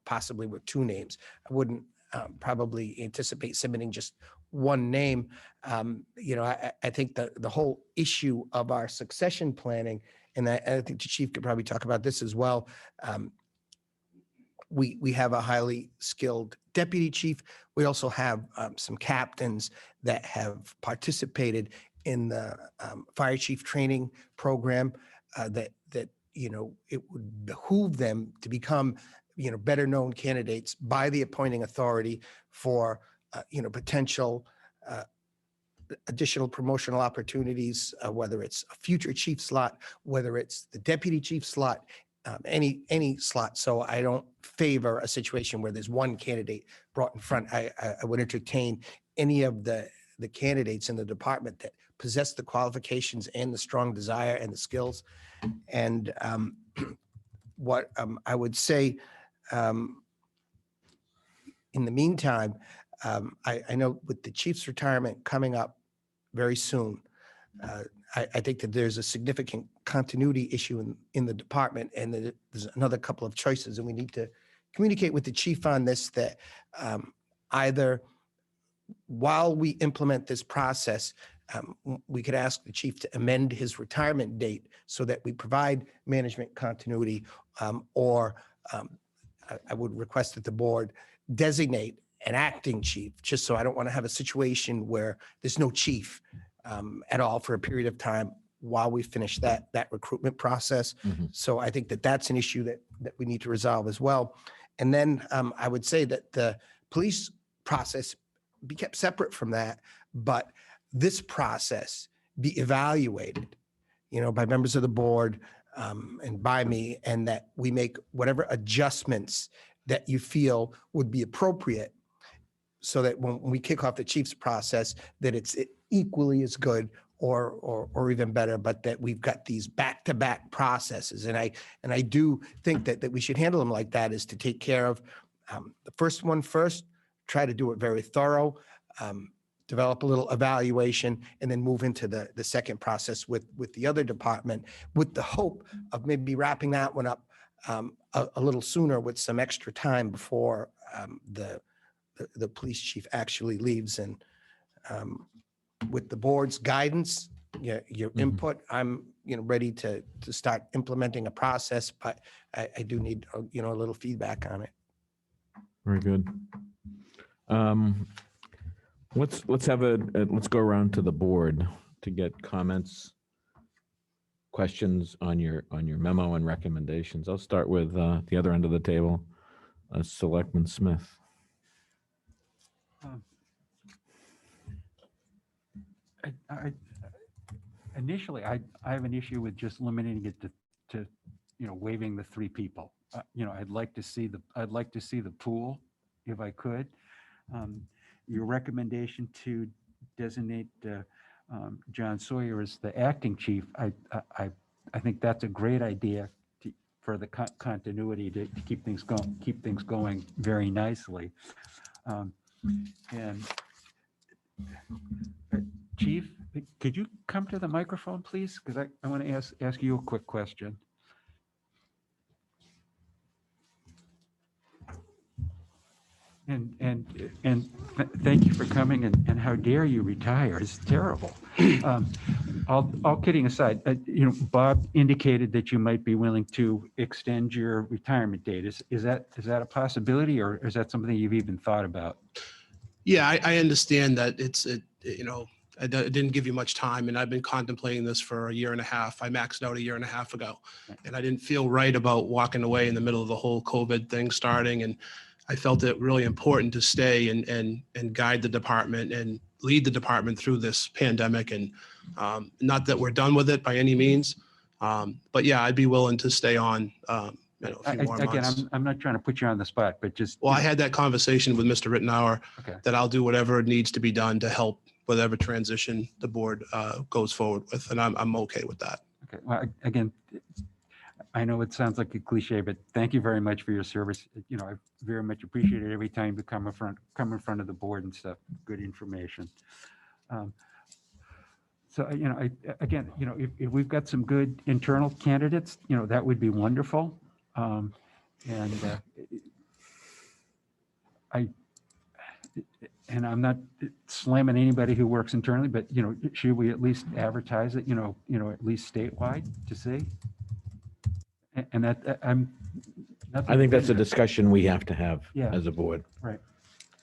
possibly were 2 names. I wouldn't probably anticipate submitting just 1 name. I think the whole issue of our succession planning, and I think the chief could probably talk about this as well. We have a highly skilled deputy chief. We also have some captains that have participated in the fire chief training program that it would behoove them to become better known candidates by the appointing authority for potential additional promotional opportunities, whether it's a future chief slot, whether it's the deputy chief slot, any slot. So I don't favor a situation where there's 1 candidate brought in front. I would entertain any of the candidates in the department that possess the qualifications and the strong desire and the skills. And what I would say, in the meantime, I know with the chief's retirement coming up very soon, I think that there's a significant continuity issue in the department, and that there's another couple of choices, and we need to communicate with the chief on this, that either while we implement this process, we could ask the chief to amend his retirement date so that we provide management continuity, or I would request that the board designate an acting chief, just so I don't want to have a situation where there's no chief at all for a period of time while we finish that recruitment process. So I think that that's an issue that we need to resolve as well. And then I would say that the police process be kept separate from that, but this process be evaluated, by members of the board and by me, and that we make whatever adjustments that you feel would be appropriate, so that when we kick off the chief's process, that it's equally as good or even better, but that we've got these back-to-back processes. And I do think that we should handle them like that, is to take care of the first one first, try to do it very thorough, develop a little evaluation, and then move into the second process with the other department, with the hope of maybe wrapping that one up a little sooner with some extra time before the police chief actually leaves. And with the board's guidance, your input, I'm ready to start implementing a process, but I do need a little feedback on it.
Very good. Let's go around to the board to get comments, questions on your memo and recommendations. I'll start with the other end of the table, Selectman Smith.
Initially, I have an issue with just limiting it to waiving the 3 people. I'd like to see the pool if I could. Your recommendation to designate John Sawyer as the acting chief, I think that's a great idea for the continuity to keep things going very nicely. And Chief, could you come to the microphone, please? Because I want to ask you a quick question. And thank you for coming, and how dare you retire? It's terrible. All kidding aside, Bob indicated that you might be willing to extend your retirement date. Is that a possibility, or is that something you've even thought about?
Yeah, I understand that I didn't give you much time, and I've been contemplating this for a year and a half. I maxed out a year and a half ago, and I didn't feel right about walking away in the middle of the whole COVID thing starting. And I felt it really important to stay and guide the department and lead the department through this pandemic. And not that we're done with it by any means, but yeah, I'd be willing to stay on a few more
Again,
months.
I'm not trying to put you on the spot, but just.
Well, I had that conversation with Mr. Rittenhour
Okay.
that I'll do whatever needs to be done to help whatever transition the board goes forward with, and I'm okay with that.
Okay, well, again, I know it sounds like a cliche, but thank you very much for your service. You know, I very much appreciate it every time you come in front of the board and stuff, good information. So, you know, again, you know, if we've got some good internal candidates, you know, that would be wonderful. And I'm not slamming anybody who works internally, but, you know, should we at least advertise it, you know, at least statewide to see? And that, I'm.
I think that's a discussion we have to have
Yeah.
as a board.
Right.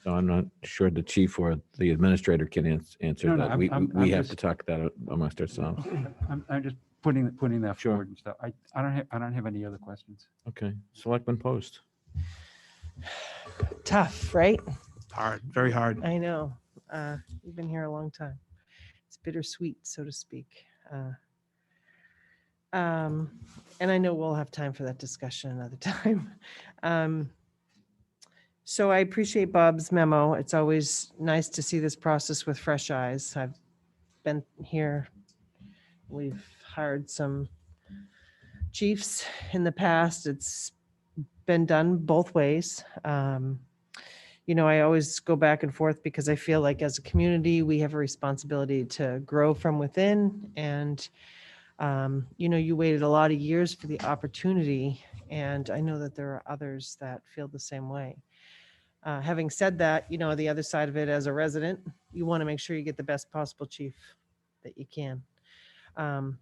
So I'm not sure the chief or the administrator can answer
No, no,
that.
I'm
We have to
just-
talk that amongst ourselves.
I'm just putting that
Sure.
forward and stuff. I don't have any other questions.
Okay, Selectman Post.
Tough, right?
Hard, very hard.
I know. You've been here a long time. It's bittersweet, so to speak. And I know we'll have time for that discussion another time. So I appreciate Bob's memo. It's always nice to see this process with fresh eyes. I've been here. We've hired some chiefs in the past. It's been done both ways. You know, I always go back and forth because I feel like as a community, we have a responsibility to grow from within. And, you know, you waited a lot of years for the opportunity. And I know that there are others that feel the same way. Having said that, you know, the other side of it as a resident, you want to make sure you get the best possible chief that you can.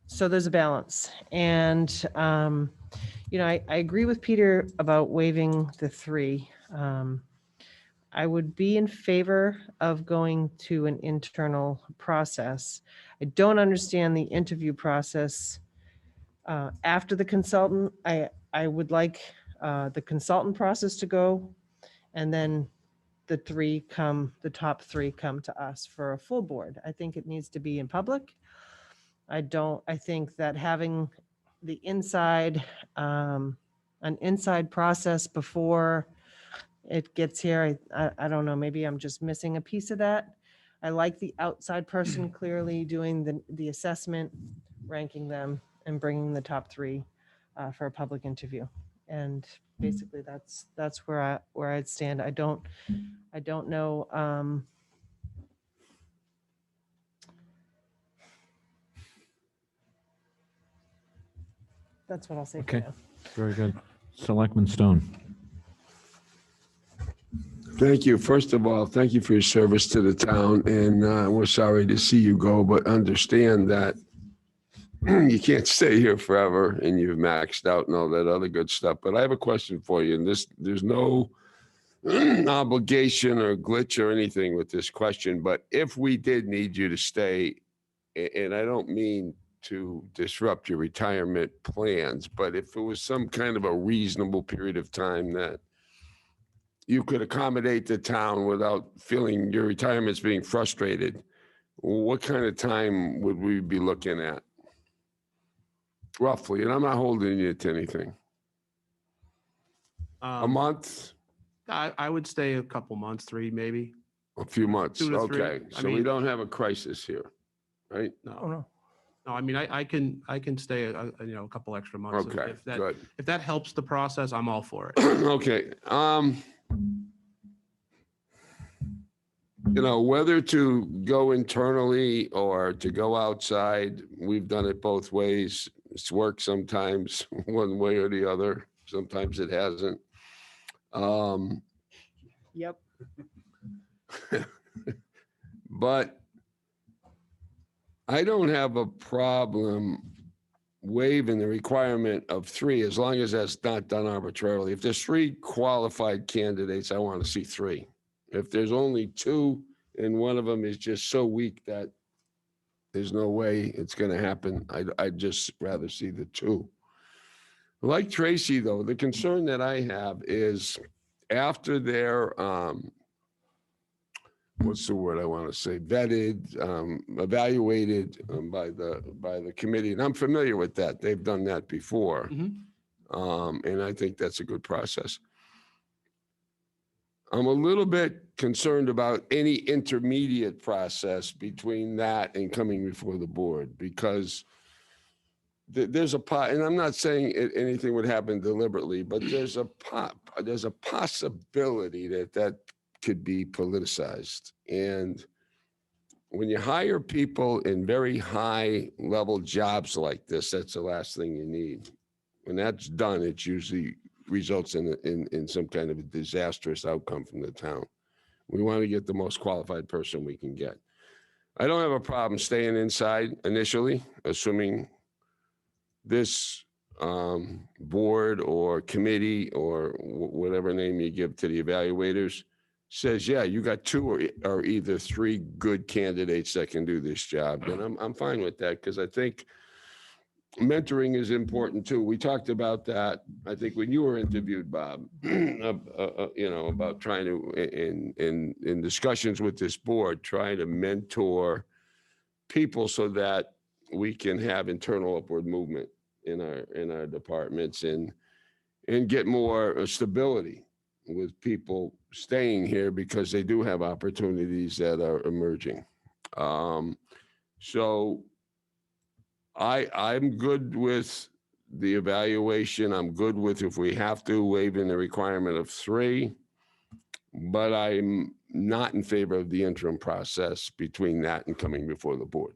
So there's a balance. And, you know, I agree with Peter about waiving the 3. I would be in favor of going to an internal process. I don't understand the interview process after the consultant. I would like the consultant process to go, and then the top 3 come to us for a full board. I think it needs to be in public. I think that having the an inside process before it gets here, I don't know, maybe I'm just missing a piece of that. I like the outside person clearly doing the assessment, ranking them, and bringing the top 3 for a public interview. And basically that's where I'd stand. I don't know. That's what I'll say for
Okay,
now.
very good. Selectman Stone.
Thank you. First of all, thank you for your service to the town, and we're sorry to see you go, but understand that you can't stay here forever and you've maxed out and all that other good stuff. But I have a question for you, and there's no obligation or glitch or anything with this question, but if we did need you to stay, and I don't mean to disrupt your retirement plans, but if it was some kind of a reasonable period of time that you could accommodate the town without feeling your retirement's being frustrated, what kind of time would we be looking at? Roughly, and I'm not holding you to anything. A month?
I would stay a couple months, 3 maybe.
A few months,
2 to 3.
okay.
I
So we
mean-
don't have a crisis here, right?
No. No, I mean, I can stay a couple extra months.
Okay, good.
If that helps the process, I'm all for it.
Okay, you know, whether to go internally or to go outside, we've done it both ways. It's worked sometimes one way or the other. Sometimes it hasn't.
Yep.
But I don't have a problem waiving the requirement of 3 as long as that's not done arbitrarily. If there's 3 qualified candidates, I want to see 3. If there's only 2 and one of them is just so weak that there's no way it's going to happen, I'd just rather see the 2. Like Tracy, though, the concern that I have is after they're, what's the word I want to say, vetted, evaluated by the committee, and I'm familiar with that. They've done that before. And I think that's a good process. I'm a little bit concerned about any intermediate process between that and coming before the board, because there's a pot, and I'm not saying anything would happen deliberately, but there's a possibility that could be politicized. And when you hire people in very high level jobs like this, that's the last thing you need. When that's done, it usually results in some kind of a disastrous outcome from the town. We want to get the most qualified person we can get. I don't have a problem staying inside initially, assuming this board or committee or whatever name you give to the evaluators says, yeah, you got two or either three good candidates that can do this job. And I'm fine with that, because I think mentoring is important too. We talked about that, I think, when you were interviewed, Bob, about trying to, in discussions with this board, trying to mentor people so that we can have internal upward movement in our departments and get more stability with people staying here, because they do have opportunities that are emerging. So I'm good with the evaluation. I'm good with, if we have to, waiving the requirement of 3, but I'm not in favor of the interim process between that and coming before the board.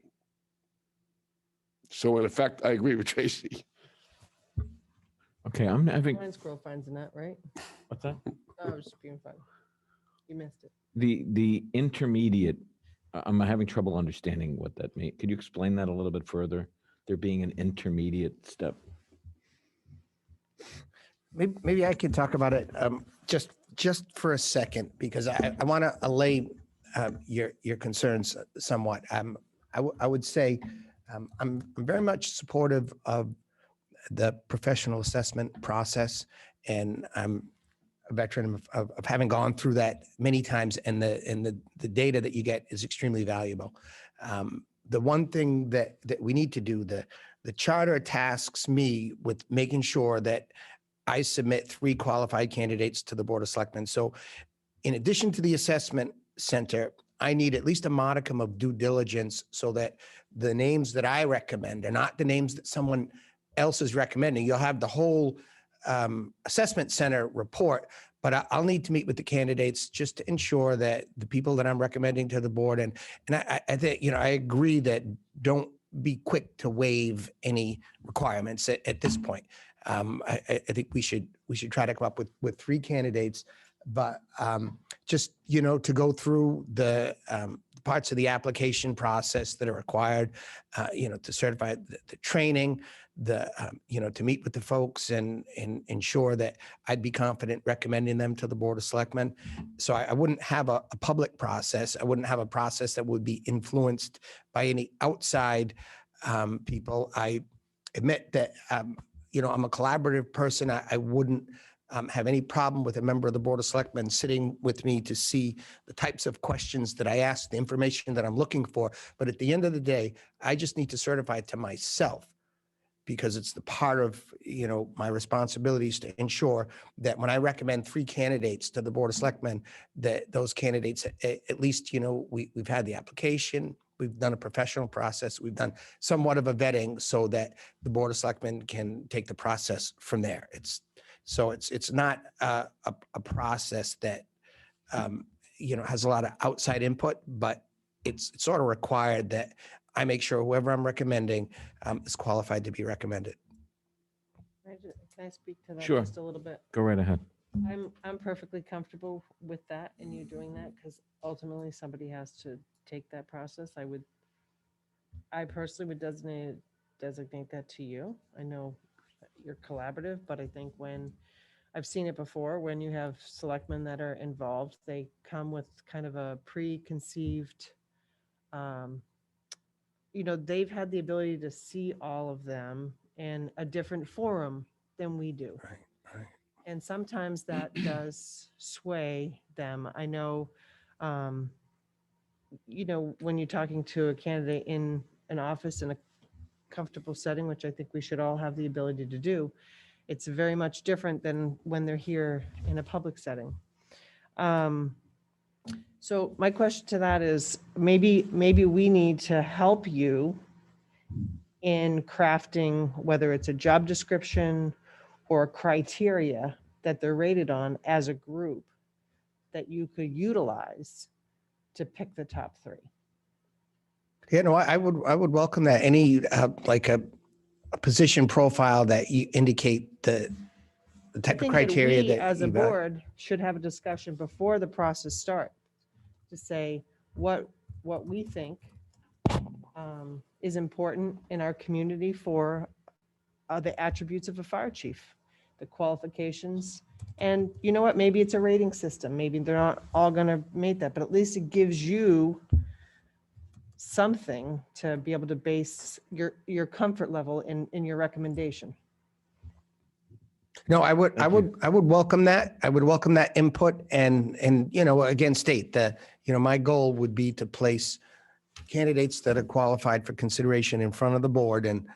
So in effect, I agree with Tracy.
Okay, I'm having,
Mine's girl finds a net, right?
what's that?
Oh, I was just being fun. You missed it.
The intermediate, I'm having trouble understanding what that means. Could you explain that a little bit further? There being an intermediate step.
Maybe I could talk about it just for a second, because I want to allay your concerns somewhat. I would say I'm very much supportive of the professional assessment process, and I'm a veteran of having gone through that many times, and the data that you get is extremely valuable. The one thing that we need to do, the charter tasks me with making sure that I submit 3 qualified candidates to the Board of Selectmen. So in addition to the assessment center, I need at least a modicum of due diligence so that the names that I recommend are not the names that someone else is recommending. You'll have the whole assessment center report, but I'll need to meet with the candidates just to ensure that the people that I'm recommending to the board, and I think, I agree that don't be quick to waive any requirements at this point. I think we should try to come up with 3 candidates, but just, to go through the parts of the application process that are required, to certify the training, to meet with the folks and ensure that I'd be confident recommending them to the Board of Selectmen. So I wouldn't have a public process. I wouldn't have a process that would be influenced by any outside people. I admit that, I'm a collaborative person. I wouldn't have any problem with a member of the Board of Selectmen sitting with me to see the types of questions that I ask, the information that I'm looking for. But at the end of the day, I just need to certify it to myself, because it's the part of, my responsibilities to ensure that when I recommend 3 candidates to the Board of Selectmen, that those candidates, at least, we've had the application, we've done a professional process, we've done somewhat of a vetting so that the Board of Selectmen can take the process from there. It's not a process that, has a lot of outside input, but it's sort of required that I make sure whoever I'm recommending is qualified to be recommended.
Can I speak to that
Sure.
just a little bit?
Go right ahead.
I'm perfectly comfortable with that and you doing that, because ultimately somebody has to take that process. I personally would designate that to you. I know you're collaborative, but I think when I've seen it before, when you have selectmen that are involved, they come with kind of a preconceived, they've had the ability to see all of them in a different forum than we do.
Right.
And sometimes that does sway them. I know, when you're talking to a candidate in an office in a comfortable setting, which I think we should all have the ability to do, It's very much different than when they're here in a public setting. So my question to that is, maybe we need to help you in crafting, whether it's a job description or criteria that they're rated on as a group that you could utilize to pick the top 3.
Yeah, no, I would welcome that. Any like a position profile that you indicate the
I
type of
think that
criteria
we,
that
as a
you value.
board, should have a discussion before the process starts to say what we think is important in our community for the attributes of a fire chief, the qualifications. And you know what, maybe it's a rating system. Maybe they're not all going to meet that, but at least it gives you something to be able to base your comfort level in your recommendation.
No, I would welcome that. I would welcome that input and, you know, again, state that, you know, my goal would be to place candidates that are qualified for consideration in front of the board. And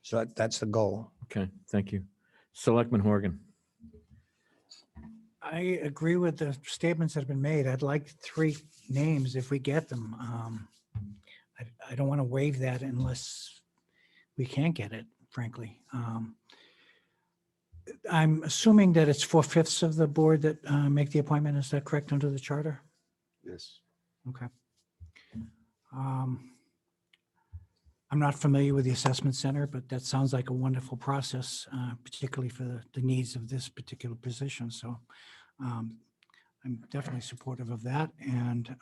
so that's the goal.
Okay, thank you. Selectman Horgan.
I agree with the statements that have been made. I'd like 3 names if we get them. I don't want to waive that unless we can't get it, frankly. I'm assuming that it's 4/5 of the board that make the appointment. Is that correct under the charter?
Yes.
Okay. I'm not familiar with the assessment center, but that sounds like a wonderful process, particularly for the needs of this particular position. So I'm definitely supportive of that. And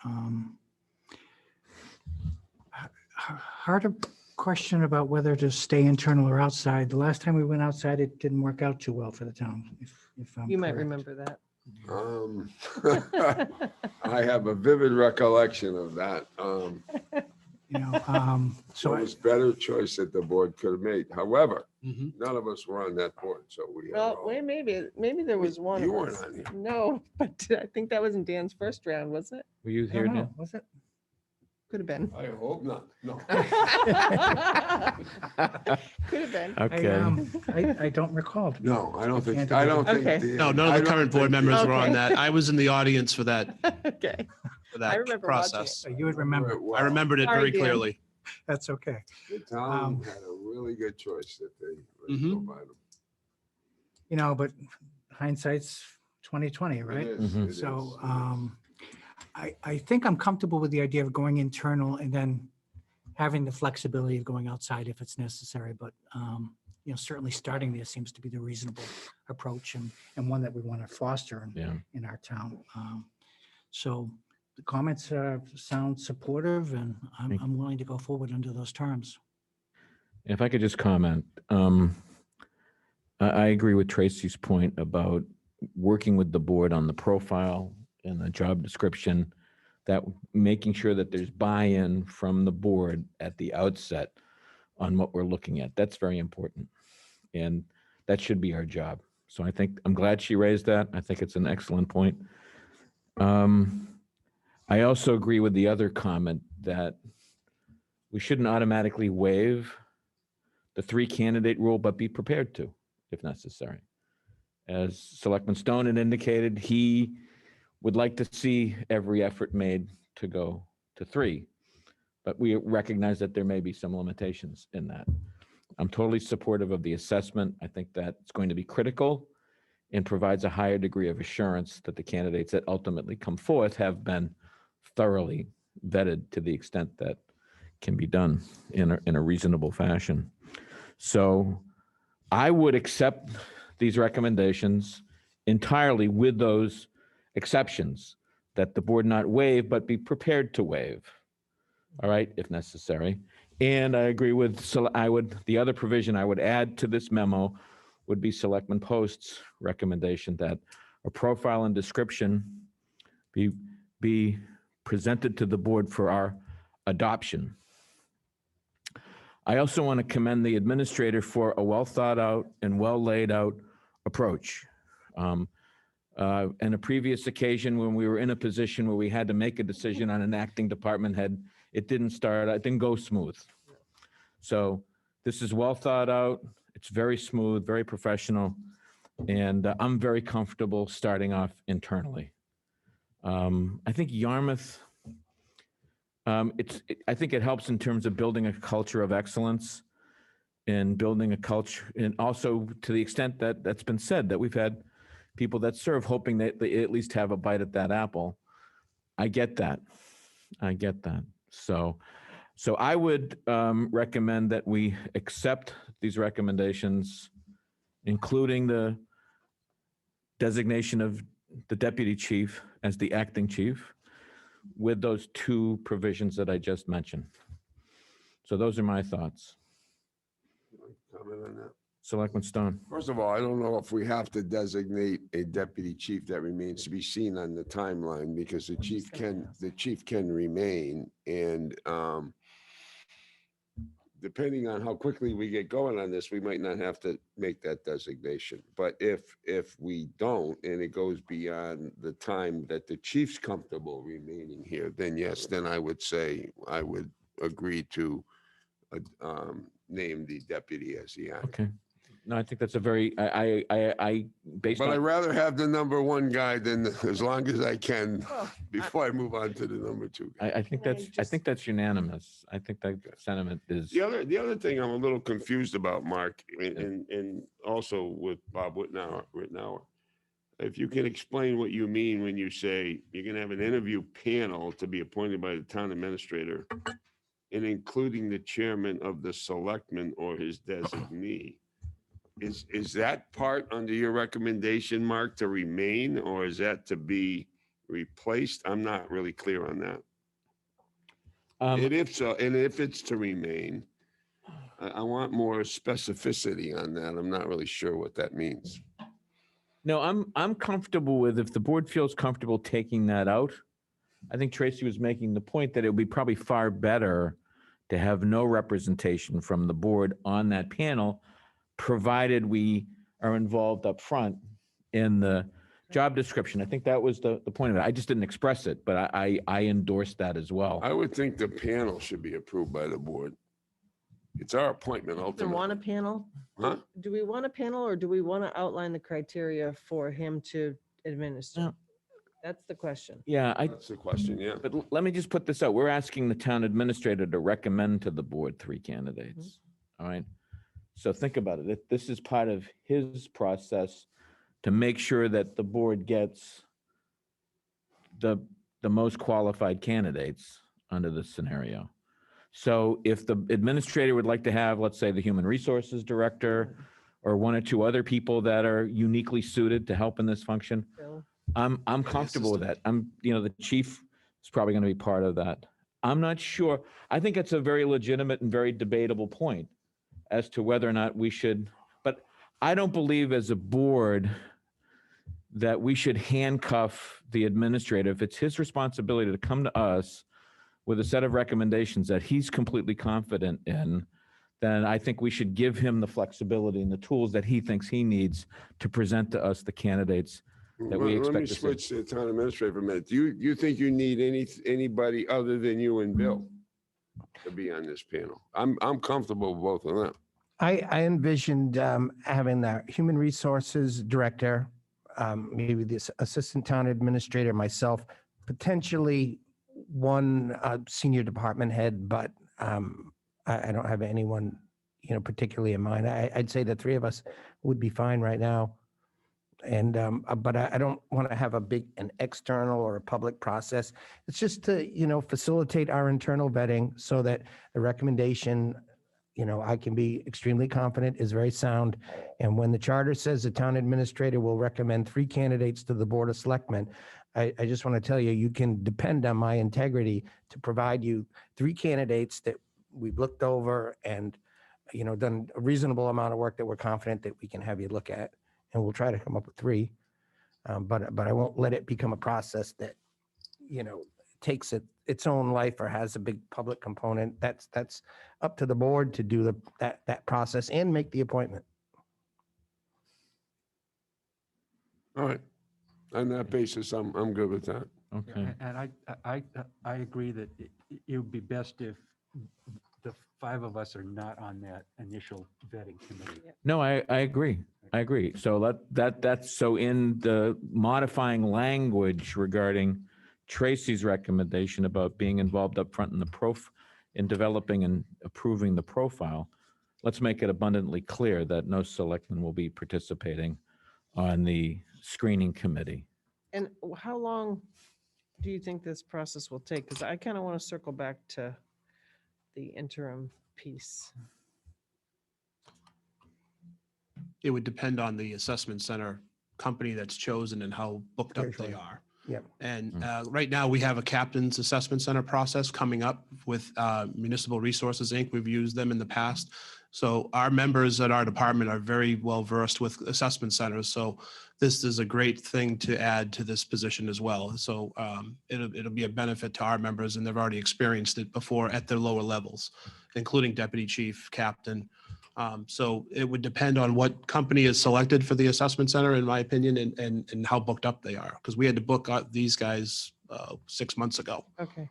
harder question about whether to stay internal or outside. The last time we went outside, it didn't work out too well for the town. If I'm
You might
correct.
remember that.
I have a vivid recollection of that.
You know,
So
so
it was better choice that the board could have made. However,
Mhm.
none of us were on that board, so we.
Well, wait, maybe there was one.
You
of
weren't
us.
on here.
No, but I think that was in Dan's first round, wasn't it?
Were you
I
here,
don't know,
Dan?
was it?
Could have been.
I hope not. No.
Could have been.
Okay.
I don't recall.
No, I don't think,
can't
I don't think.
Okay.
the-
No, none
I
of the
don't
current board
think
members were on
Okay.
that. I was in the audience for that,
Okay.
for
I
that
remember watching
process.
So you would remember.
it well.
I remembered it
Sorry,
very
Dan.
clearly.
That's okay.
The town had a really good choice that they
Mhm.
provided.
You know, but hindsight's 2020, right?
It is,
Mhm.
it is,
So
it is.
I think I'm comfortable with the idea of going internal and then having the flexibility of going outside if it's necessary. But, you know, certainly starting there seems to be the reasonable approach and one that we want to foster
Yeah.
in our town. So the comments sound supportive and I'm willing to go forward under those terms.
If I could just comment, I agree with Tracy's point about working with the board on the profile and the job description, that making sure that there's buy-in from the board at the outset on what we're looking at. That's very important. And that should be our job. So I think, I'm glad she raised that. I think it's an excellent point. I also agree with the other comment that we shouldn't automatically waive the 3-candidate rule, but be prepared to, if necessary. As Selectman Stone had indicated, he would like to see every effort made to go to 3, but we recognize that there may be some limitations in that. I'm totally supportive of the assessment. I think that it's going to be critical and provides a higher degree of assurance that the candidates that ultimately come forth have been thoroughly vetted to the extent that can be done in a reasonable fashion. So I would accept these recommendations entirely with those exceptions, that the board not waive, but be prepared to waive, all right, if necessary. And I agree with, the other provision I would add to this memo would be Selectman Post's recommendation that a profile and description be presented to the board for our adoption. I also want to commend the administrator for a well thought out and well laid out approach. In a previous occasion when we were in a position where we had to make a decision on an acting department head, it didn't go smooth. So this is well thought out It's very smooth, very professional, and I'm very comfortable starting off internally. I think Yarmouth, I think it helps in terms of building a culture of excellence and building a culture, and also to the extent that that's been said, that we've had people that serve hoping that they at least have a bite at that apple. I get that. I get that. So I would recommend that we accept these recommendations, including the designation of the deputy chief as the acting chief, with those two provisions that I just mentioned. So those are my thoughts.
Comment on that?
Selectman Stone.
First of all, I don't know if we have to designate a deputy chief. That remains to be seen on the timeline, because the chief can remain. And depending on how quickly we get going on this, we might not have to make that designation. But if we don't, and it goes beyond the time that the chief's comfortable remaining here, then yes, then I would say I would agree to name the deputy as the acting.
Okay. No, I think that's a very, I based
But I'd
on,
rather have the number one guy than, as long as I can, before I move on to the number two guy.
I think that's unanimous. I think that sentiment is.
The other thing I'm a little confused about, Mark, and also with Bob Rittenauer, if you can explain what you mean when you say you're gonna have an interview panel to be appointed by the town administrator, and including the chairman of the selectmen or his designee. Is that part under your recommendation, Mark, to remain, or is that to be replaced? I'm not really clear on that. And if so, and if it's to remain, I want more specificity on that. I'm not really sure what that means.
No, I'm comfortable with, if the board feels comfortable taking that out. I think Tracy was making the point that it would be probably far better to have no representation from the board on that panel, provided we are involved up front in the job description. I think that was the point of it. I just didn't express it, but I endorse that as well.
I would think the panel should be approved by the board. It's our appointment
Do we
ultimately.
want a panel?
Huh?
Do we want a panel, or do we want to outline the criteria for him to administer? That's the question.
Yeah,
That's the question, yeah.
But let me just put this out. We're asking the town administrator to recommend to the board 3 candidates. All right. So think about it. This is part of his process to make sure that the board gets the most qualified candidates under this scenario. So if the administrator would like to have, let's say, the human resources director or 1 or 2 other people that are uniquely suited to help in this function, I'm comfortable with that. The chief is probably going to be part of that. I'm not sure. I think it's a very legitimate and very debatable point as to whether or not we should, but I don't believe as a board that we should handcuff the administrator. If it's his responsibility to come to us with a set of recommendations that he's completely confident in, then I think we should give him the flexibility and the tools that he thinks he needs to present to us the candidates that we
Let me
expect to see.
switch to the town administrator for a minute. Do you think you need anybody other than you and Bill to be on this panel? I'm comfortable with both of them.
I envisioned having the human resources director, maybe this assistant town administrator, myself, potentially 1 senior department head, but I don't have anyone, particularly in mind. I'd say the 3 of us would be fine right now. And, but I don't want to have an external or a public process. It's just to, facilitate our internal vetting so that the recommendation, I can be extremely confident is very sound. And when the charter says the town administrator will recommend 3 candidates to the Board of Selectmen, I just want to tell you, you can depend on my integrity to provide you 3 candidates that we've looked over and, done a reasonable amount of work that we're confident that we can have you look at. And we'll try to come up with 3. But I won't let it become a process that, takes its own life or has a big public component. That's up to the board to do that process and make the appointment.
All right. On that basis, I'm good with that.
Okay.
And I agree that it would be best if the five of us are not on that initial vetting committee.
No, I agree. I agree. So that's, so in the modifying language regarding Tracy's recommendation about being involved up front in the in developing and approving the profile, let's make it abundantly clear that no selectman will be participating on the screening committee.
And how long do you think this process will take? Because I kind of want to circle back to the interim piece.
It would depend on the assessment center company that's chosen and how booked up they are.
Yep.
And right now, we have a captain's assessment center process coming up with Municipal Resources, Inc. We've used them in the past. So our members at our department are very well versed with assessment centers. So this is a great thing to add to this position as well. So it'll be a benefit to our members, and they've already experienced it before at their lower levels, including deputy chief, captain. So it would depend on what company is selected for the assessment center, in my opinion, and how booked up they are. Because we had to book these guys 6 months ago.
Okay.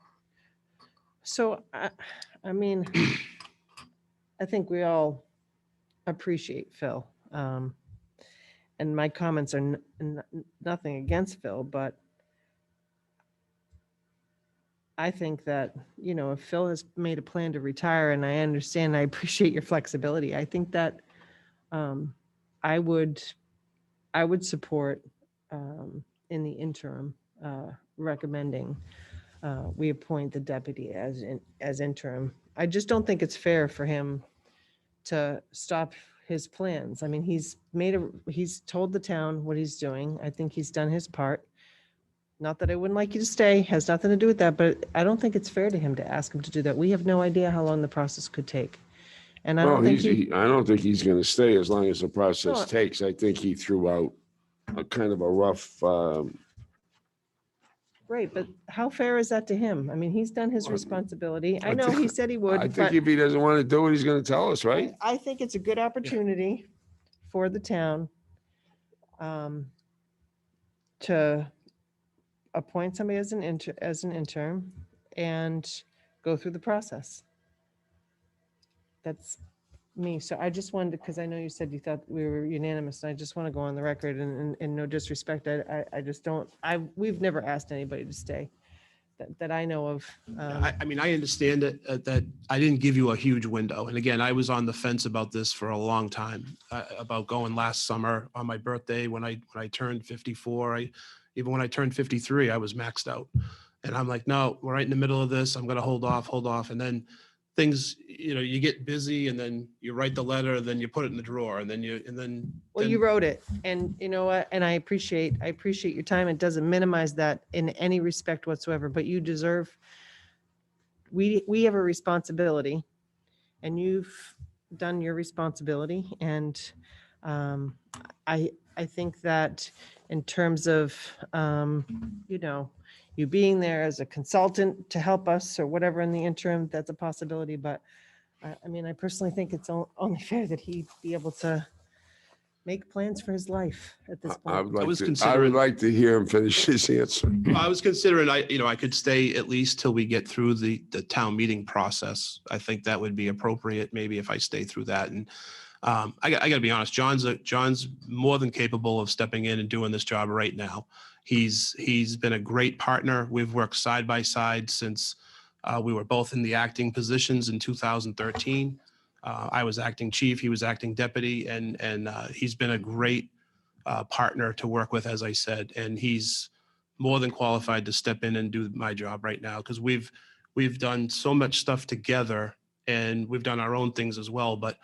So, I mean, I think we all appreciate Phil. And my comments are nothing against Phil, but I think that, you know, if Phil has made a plan to retire, and I understand, I appreciate your flexibility, I think that I would support in the interim recommending we appoint the deputy as interim. I just don't think it's fair for him to stop his plans. I mean, he's told the town what he's doing. I think he's done his part. Not that I wouldn't like you to stay, has nothing to do with that, but I don't think it's fair to him to ask him to do that. We have no idea how long the process could take. And I don't think
I don't think he's going to stay as long as the process
No.
takes. I think he threw out a kind of a rough,
Right, but how fair is that to him? I mean, he's done his responsibility. I know he said he would,
I think
but
if he doesn't want to do it, he's going to tell us, right?
I think it's a good opportunity for the town to appoint somebody as an interim and go through the process. That's me. So I just wanted to, because I know you said you thought we were unanimous, and I just want to go on the record, and no disrespect, I just don't, we've never asked anybody to stay that I know of.
I mean, I understand that I didn't give you a huge window. And again, I was on the fence about this for a long time, about going last summer on my birthday when I turned 54. Even when I turned 53, I was maxed out. And I'm like, no, we're right in the middle of this. I'm going to hold off. And then things, you know, you get busy, and then you write the letter, then you put it in the drawer, and then
You wrote it, and you know what, and I appreciate your time. It doesn't minimize that in any respect whatsoever, but you deserve, we have a responsibility, and you've done your responsibility. And I think that in terms of, you know, you being there as a consultant to help us or whatever in the interim, that's a possibility. But I mean, I personally think it's only fair that he be able to make plans for his life at this
I
point.
would like to hear him finish his answer.
I was considering, I could stay at least till we get through the town meeting process. I think that would be appropriate, maybe if I stay through that. And I got to be honest, John's more than capable of stepping in and doing this job right now. He's been a great partner. We've worked side by side since we were both in the acting positions in 2013. I was acting chief, he was acting deputy, and he's been a great partner to work with, as I said, and he's more than qualified to step in and do my job right now, because we've done so much stuff together, and we've done our own things as well. But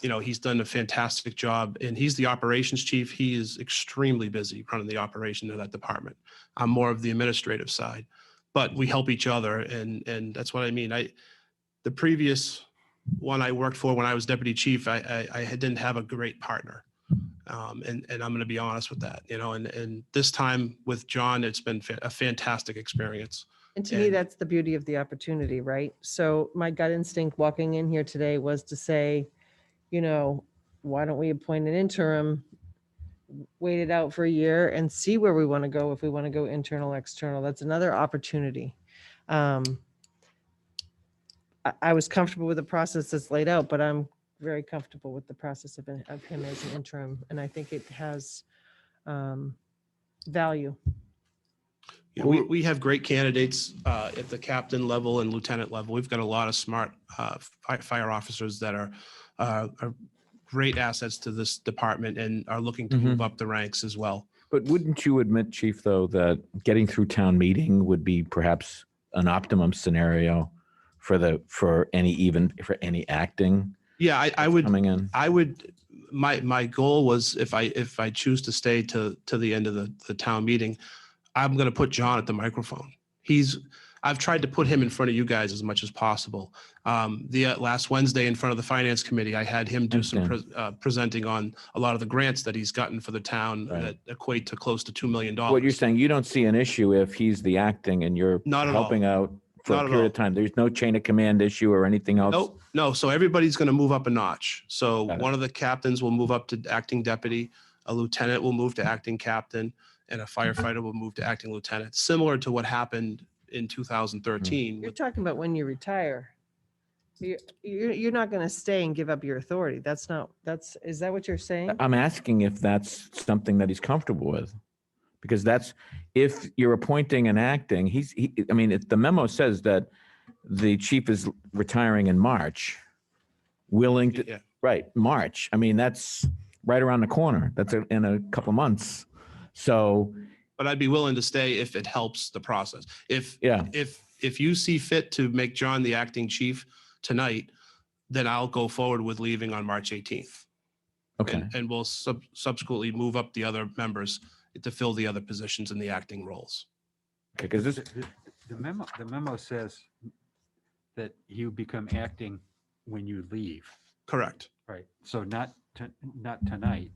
you know, he's done a fantastic job, and he's the operations chief. He is extremely busy running the operation of that department. I'm more of the administrative side, but we help each other, and that's what I mean. The previous one I worked for when I was deputy chief, I didn't have a great partner. And I'm going to be honest with that, you know, and this time with John, it's been a fantastic experience.
And to me, that's the beauty of the opportunity, right? So my gut instinct walking in here today was to say, you know, why don't we appoint an interim, wait it out for a year and see where we want to go, if we want to go internal, external. That's another opportunity. I was comfortable with the process that's laid out, but I'm very comfortable with the process of him as an interim. And I think it has value.
Yeah, we have great candidates at the captain level and lieutenant level. We've got a lot of smart fire officers that are great assets to this department and are looking to move up the ranks as well.
But wouldn't you admit, Chief, though, that getting through town meeting would be perhaps an optimum scenario for any acting?
Yeah, I would.
Coming in.
I would. My goal was if I choose to stay to the end of the town meeting, I'm going to put John at the microphone. I've tried to put him in front of you guys as much as possible. The last Wednesday in front of the finance committee, I had him do some presenting on a lot of the grants that he's gotten for the town that equate to close to $2 million.
What you're saying, you don't see an issue if he's the acting and you're
Not at
helping out for
Not
a
at
period
all.
of time. There's no chain of command issue or anything else?
Nope, no. So everybody's going to move up a notch. So
Got it.
one of the captains will move up to acting deputy, a lieutenant will move to acting captain, and a firefighter will move to acting lieutenant, similar to what happened in 2013.
You're talking about when you retire. You're not going to stay and give up your authority. Is that what you're saying?
I'm asking if that's something that he's comfortable with. Because if you're appointing and acting, the memo says that the chief is retiring in March, willing to,
Yeah.
right, March. I mean, that's right around the corner. That's in a couple of months. So,
But I'd be willing to stay if it helps the process. If you see fit to make John the acting chief tonight, then I'll go forward with leaving on March 18th.
okay.
And we'll subsequently move up the other members to fill the other positions in the acting roles.
Okay, because this,
The memo says that you become acting when you leave.
Correct.
Right. So not tonight.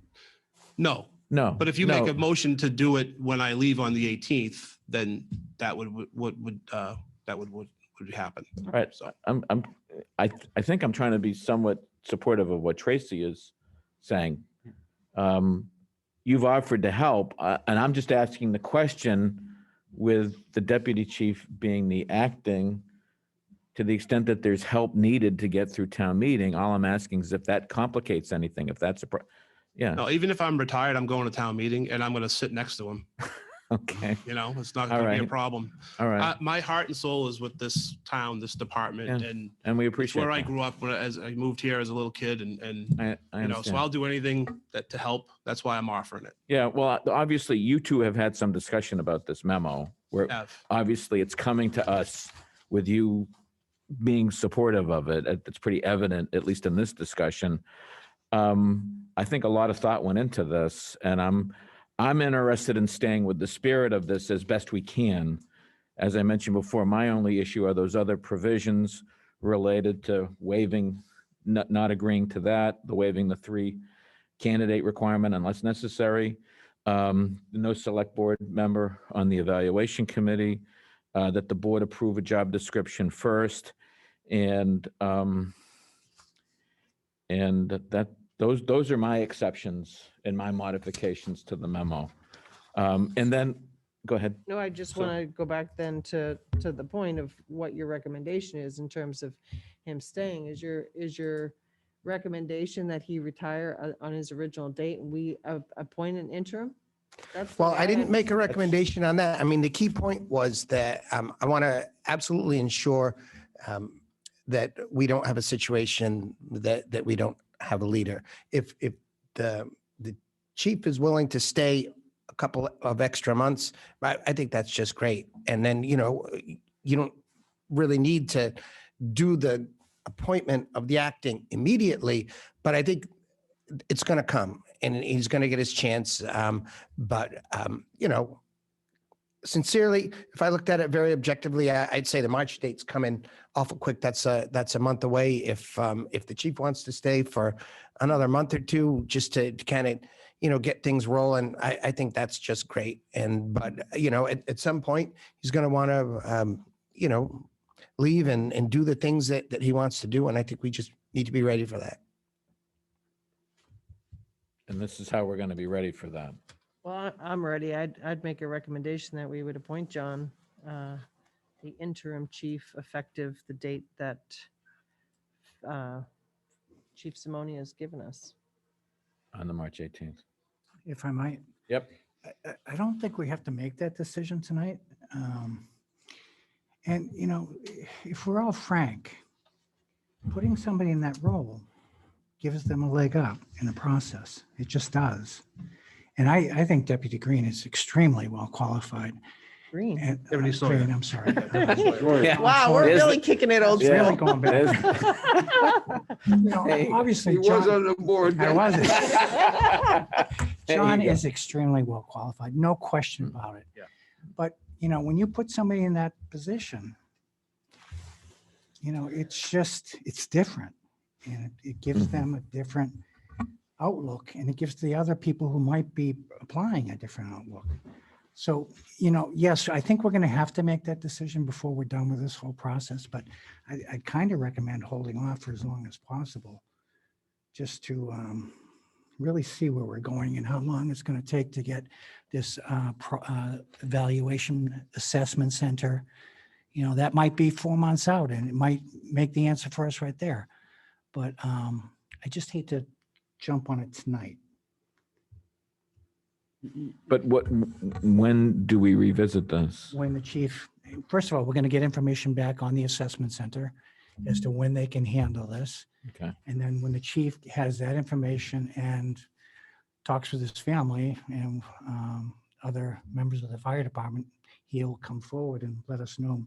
No,
no.
but if you make a motion to do it when I leave on the 18th, then that would happen.
All right.
So
I think I'm trying to be somewhat supportive of what Tracy is saying. You've offered to help, and I'm just asking the question with the deputy chief being the acting, to the extent that there's help needed to get through town meeting. All I'm asking is if that complicates anything, if that's yeah.
no, even if I'm retired, I'm going to town meeting and I'm going to sit next to him.
Okay.
It's not
All
going to be a
right.
problem.
All right.
My heart and soul is with this town, this department,
Yeah.
and
we
it's
appreciate
where I
that.
grew up as I moved here as a little kid, and
I
so
understand.
I'll do anything to help. That's why I'm offering it.
Yeah, well, obviously you two have had some discussion about this memo where obviously it's coming to us with you being supportive of it. It's pretty evident, at least in this discussion. I think a lot of thought went into this, and I'm interested in staying with the spirit of this as best we can. As I mentioned before, my only issue are those other provisions related to waiving, not agreeing to that, the waiving the 3 candidate requirement unless necessary. No select board member on the evaluation committee, that the board approve a job description first. And those are my exceptions and my modifications to the memo. And then, go ahead.
No, I just want to go back then to the point of what your recommendation is in terms of him staying. Is your recommendation that he retire on his original date and we appoint an interim?
Well, I didn't make a recommendation on that. I mean, the key point was that I want to absolutely ensure that we don't have a situation that we don't have a leader. If the chief is willing to stay a couple of extra months, I think that's just great. And then, you don't really need to do the appointment of the acting immediately, but I think it's going to come and he's going to get his chance. Sincerely, if I looked at it very objectively, I'd say the March date's coming awful quick. That's a month away. If the chief wants to stay for another month or two, just to kind of, get things rolling, I think that's just great. But at some point he's going to want to, leave and do the things that he wants to do. And I think we just need to be ready for that.
And this is how we're going to be ready for that.
Well, I'm ready. I'd make a recommendation that we would appoint John, the interim chief, effective the date that Chief Simone has given us.
On the March 18th.
If I might.
Yep.
I don't think we have to make that decision tonight. And, you know, if we're all frank, putting somebody in that role gives them a leg up in the process. It just does. And I think Deputy Green is extremely well qualified.
Green.
Deputy Sawyer.
Green, I'm sorry.
Yeah.
Wow, we're
There's
really
the-
kicking it old
Yeah.
Really
school.
going back. You know,
Hey,
obviously,
He was
John,
on the board.
I wasn't.
There
John
you go.
is extremely well qualified, no question about it.
Yeah.
But, you know, when you put somebody in that position, you know, it's different. And it gives them a different outlook, and it gives the other people who might be applying a different outlook. So, you know, yes, I think we're going to have to make that decision before we're done with this whole process, but I kind of recommend holding off for as long as possible, just to really see where we're going and how long it's going to take to get this evaluation assessment center. You know, that might be 4 months out, and it might make the answer for us right there. But I just hate to jump on it tonight.
But when do we revisit this?
When the chief, first of all, we're going to get information back on the assessment center as to when they can handle this.
Okay.
And then when the chief has that information and talks with his family and other members of the fire department, he'll come forward and let us know.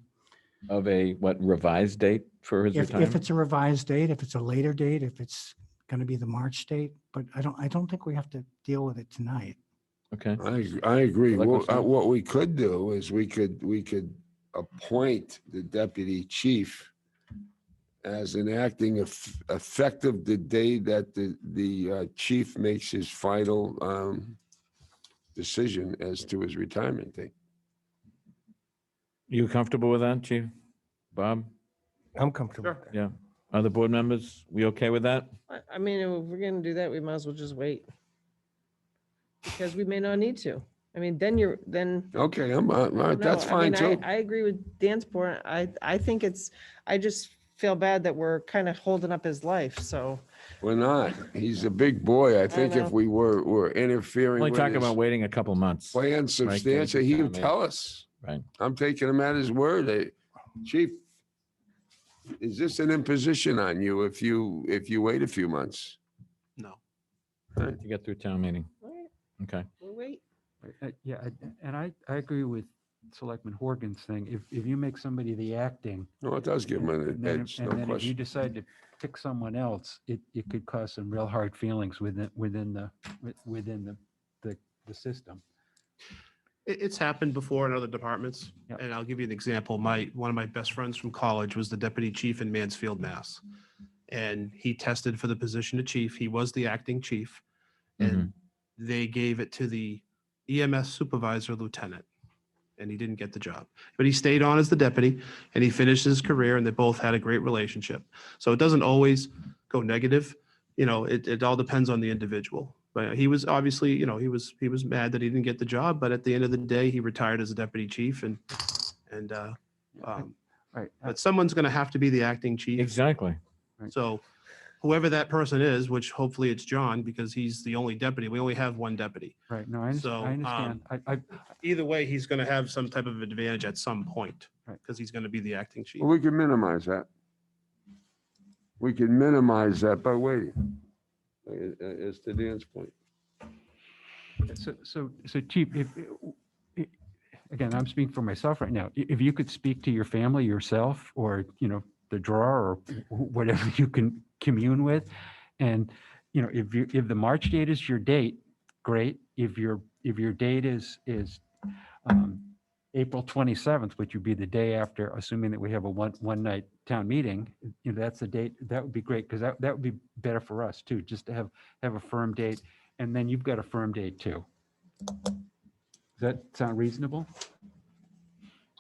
Of a, what, revised date for his
If
retirement?
it's a revised date, if it's a later date, if it's going to be the March date, but I don't think we have to deal with it tonight.
Okay.
I agree.
Selectman Stein?
What we could do is we could appoint the deputy chief as an acting effective the day that the chief makes his final decision as to his retirement date.
You comfortable with that, Chief? Bob?
I'm comfortable with that.
Yeah. Other board members, we okay with that?
I mean, if we're gonna do that, we might as well just wait. Because we may not need to. I mean, then
Okay,
no,
that's
I
fine
mean,
too.
I agree with Dan's point. I think I just feel bad that we're kind of holding up his life, so.
We're not. He's a big boy. I think if
know.
we were interfering
Only
with
talking
his
about waiting a couple months.
plan substantial, he would tell us.
Right.
I'm taking him at his word. Hey, Chief, is this an imposition on you if you wait a few months?
No.
To get through town meeting.
All right,
Okay.
we'll wait.
Yeah, and I agree with Selectman Horgan's thing. If you make somebody the acting,
No, it does give him an
and then,
edge, no
and then if you
question.
decide to pick someone else, it could cause some real hard feelings within the system.
It's happened before in other departments.
Yep.
And I'll give you an example. One of my best friends from college was the deputy chief in Mansfield, Mass. And he tested for the position of chief. He was the acting chief. And they gave it to the EMS supervisor lieutenant. And he didn't get the job. But he stayed on as the deputy and he finished his career and they both had a great relationship. So it doesn't always go negative. You know, it all depends on the individual. But he was obviously, you know, he was mad that he didn't get the job, but at the end of the day, he retired as a deputy chief
Right.
but someone's going to have to be the acting chief.
Exactly.
So whoever that person is, which hopefully it's John, because he's the only deputy. We only have one deputy.
Right. No, I
So,
understand.
Either way, he's going to have some type of advantage at some point
Right.
because he's going to be the acting chief.
Well, we can minimize that. We can minimize that by waiting. As to Dan's point.
So Chief, again, I'm speaking for myself right now. If you could speak to your family yourself, or, you know, the drawer, or whatever you can commune with, and, you know, if the March date is your date, great. If your date is April 27th, which would be the day after, assuming that we have a one night town meeting, you know, that's the date. That would be great, because that would be better for us too, just to have a firm date, and then you've got a firm date too. Does that sound reasonable?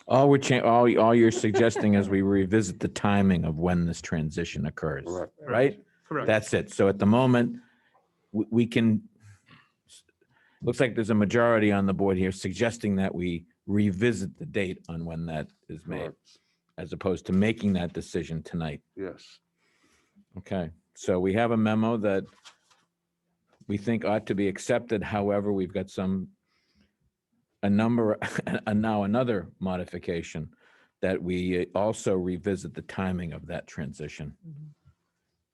All you're suggesting is we revisit the timing of when this transition occurs, right?
Correct.
That's it. So at the moment, we can, looks like there's a majority on the board here suggesting that we revisit the date on when that is made, as opposed to making that decision tonight.
Yes.
Okay, so we have a memo that we think ought to be accepted. However, we've got now another modification that we also revisit the timing of that transition.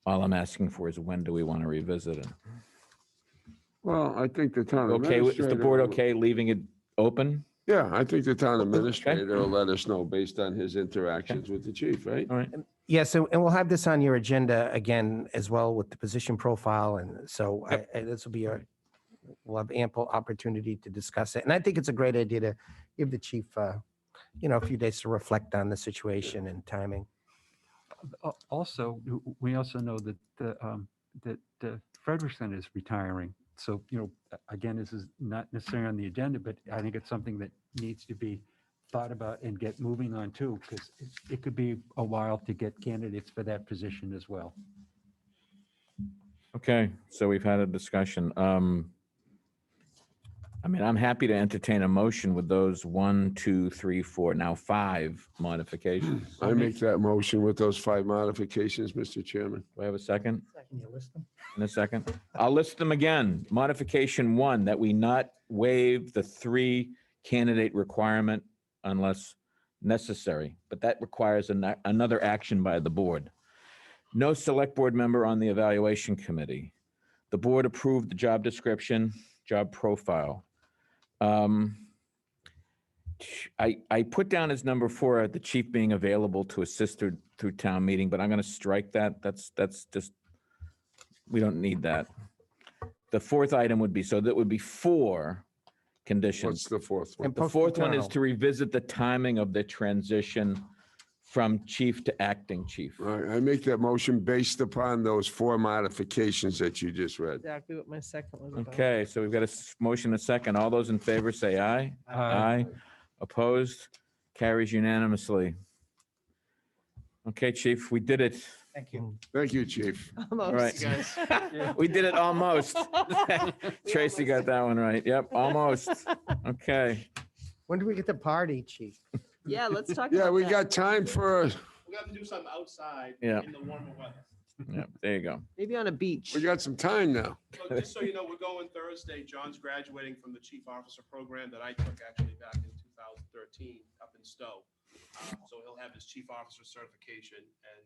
All I'm asking for is when do we want to revisit it?
Well, I think the town
Okay, is the board
administrator.
okay leaving it open?
Yeah, I think the town administrator will let us know based on his interactions with the chief, right?
All right.
Yes, and we'll have this on your agenda again as well with the position profile. And so this will be we'll have ample opportunity to discuss it. And I think it's a great idea to give the chief, a few days to reflect on the situation and timing.
Also, we also know that the Frederickson is retiring. So, again, this is not necessarily on the agenda, but I think it's something that needs to be thought about and get moving on too, because it could be a while to get candidates for that position as well.
Okay, so we've had a discussion. I'm happy to entertain a motion with those 1, 2, 3, 4, now 5 modifications.
I make that motion with those 5 modifications, Mr. Chairman.
Do I have a second?
Can you list them?
In a second. I'll list them again. Modification 1, that we not waive the 3 candidate requirement unless necessary, but that requires another action by the board. No select board member on the evaluation committee. The board approved the job description, job profile. I put down as number 4, the chief being available to assist through town meeting, but I'm going to strike that. That's just, we don't need that. The 4th item would be, so that would be 4 conditions.
What's the 4th one?
The 4th one is to revisit the timing of the transition from chief to acting chief.
All right, I make that motion based upon those 4 modifications that you just read.
Exactly what my second was about.
Okay, so we've got a motion, a second. All those in favor say aye. Aye. Opposed? Carries unanimously. Okay, chief, we did it.
Thank you.
Thank you, chief.
All right.
Almost.
We did it almost. Tracy got that one right. Yep, almost. Okay.
When do we get the party, chief?
Yeah, let's talk.
Yeah,
about
we
that.
got time for,
We got to do something outside
Yeah.
in the warmer weather.
Yep, there you go.
Maybe on a beach.
we got some time now.
So just so you know, we're going Thursday. John's graduating from the chief officer program that I took actually back in 2013 up in Stowe. So he'll have his chief officer certification, and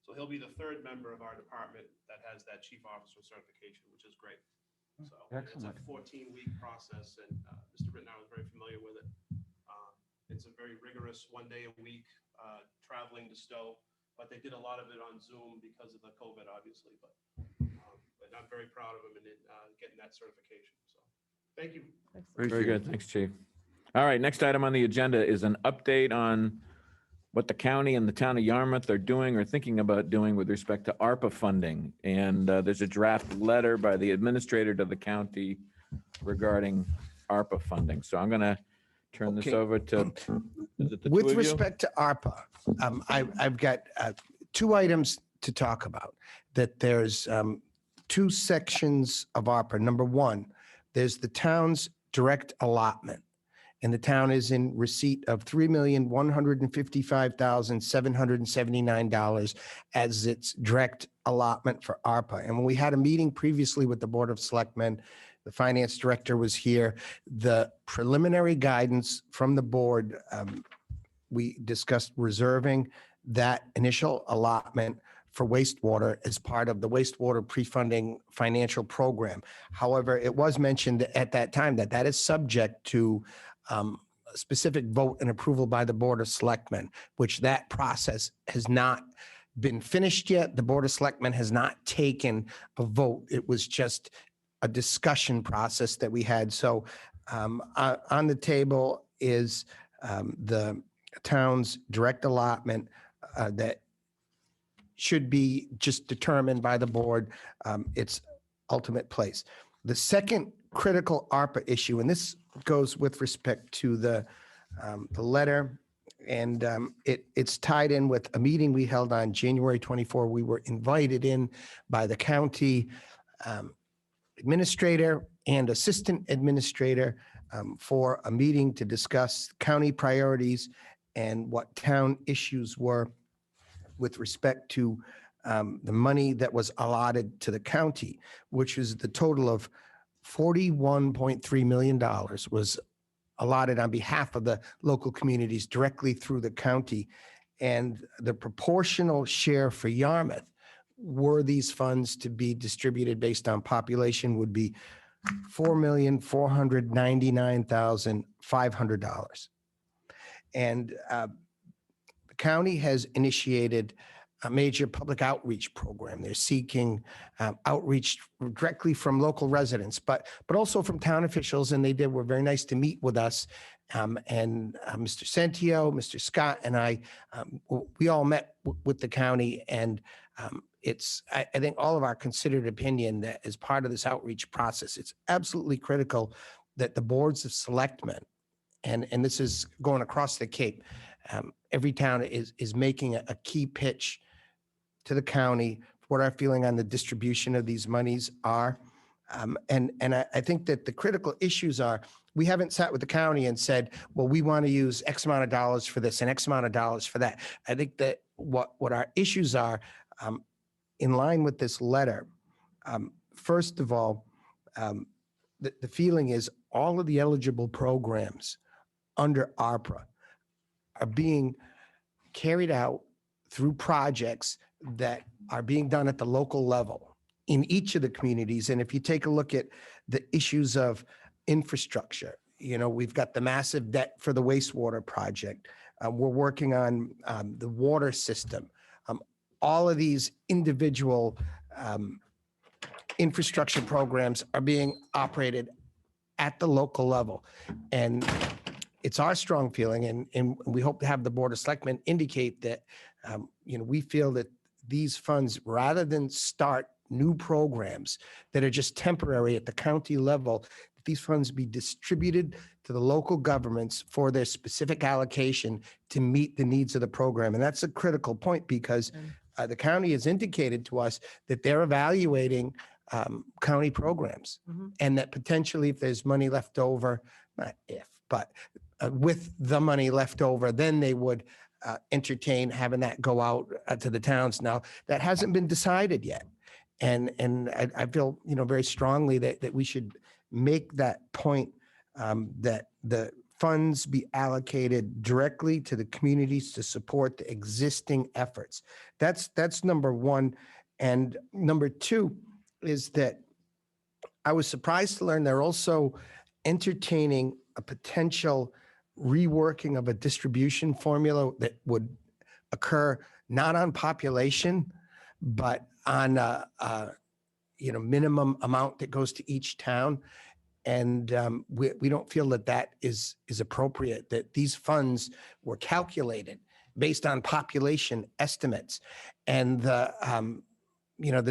so he'll be the 3rd member of our department that has that chief officer certification, which is great. So
Excellent.
it's a 14-week process, and Mr. Rittenhour is very familiar with it. It's a very rigorous 1 day a week traveling to Stowe, but they did a lot of it on Zoom because of the COVID, obviously. But I'm very proud of him in getting that certification. So thank you.
Very good. Thanks, chief. All right, next item on the agenda is an update on what the county and the town of Yarmouth are doing or thinking about doing with respect to ARPA funding. And there's a draft letter by the administrator to the county regarding ARPA funding. So I'm going to turn this
Okay.
over to, is it the two
With
of you?
respect to ARPA, I've got 2 items to talk about. That there's 2 sections of ARPA. Number 1, there's the town's direct allotment. And the town is in receipt of $3,155,779 as its direct allotment for ARPA. And when we had a meeting previously with the Board of Selectmen, the finance director was here. The preliminary guidance from the board, we discussed reserving that initial allotment for wastewater as part of the wastewater pre-funding financial program. However, it was mentioned at that time that that is subject to a specific vote and approval by the Board of Selectmen, which that process has not been finished yet. The Board of Selectmen has not taken a vote. It was just a discussion process that we had. So on the table is the town's direct allotment that should be just determined by the board, its ultimate place. The second critical ARPA issue, and this goes with respect to the letter, and it's tied in with a meeting we held on January 24. We were invited in by the county administrator and assistant administrator for a meeting to discuss county priorities and what town issues were with respect to the money that was allotted to the county, which is the total of $41.3 million was allotted on behalf of the local communities directly through the county. And the proportional share for Yarmouth, were these funds to be distributed based on population, would be $4,499,500. And the county has initiated a major public outreach program. They're seeking outreach directly from local residents, but also from town officials. And they were very nice to meet with us. And Mr. Sentio, Mr. Scott, and I, we all met with the county. And I think all of our considered opinion that as part of this outreach process, it's absolutely critical that the boards of selectmen, and this is going across the Cape, every town is making a key pitch to the county, what our feeling on the distribution of these monies are. And I think that the critical issues are, we haven't sat with the county and said, well, we want to use X amount of dollars for this and X amount of dollars for that. I think that what our issues are, in line with this letter, first of all, the feeling is all of the eligible programs under ARPA are being carried out through projects that are being done at the local level in each of the communities. And if you take a look at the issues of infrastructure, we've got the massive debt for the wastewater project. We're working on the water system. All of these individual infrastructure programs are being operated at the local level. And it's our strong feeling, and we hope to have the Board of Selectmen indicate that, we feel that these funds, rather than start new programs that are just temporary at the county level, these funds be distributed to the local governments for their specific allocation to meet the needs of the program. And that's a critical point because the county has indicated to us that they're evaluating county programs, and that potentially if there's money left over, not if, but with the money left over, then they would entertain having that go out to the towns. Now, that hasn't been decided yet. And I feel, very strongly that we should make that point, that the funds be allocated directly to the communities to support the existing efforts. That's number one. And number two is that I was surprised to learn they're also entertaining a potential reworking of a distribution formula that would occur not on population, but on a minimum amount that goes to each town. And we don't feel that is appropriate, that these funds were calculated based on population estimates. And the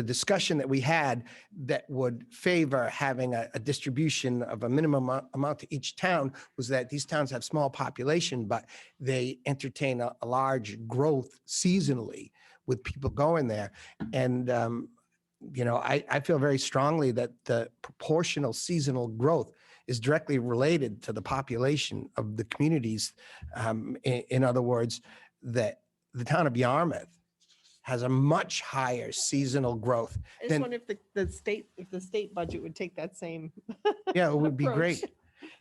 discussion that we had that would favor having a distribution of a minimum amount to each town was that these towns have small population, but they entertain a large growth seasonally with people going there. And I feel very strongly that the proportional seasonal growth is directly related to the population of the communities. In other words, that the town of Yarmouth has a much higher seasonal growth.
I just wonder if the state budget would take that same.
Yeah, it would be
approach.
great.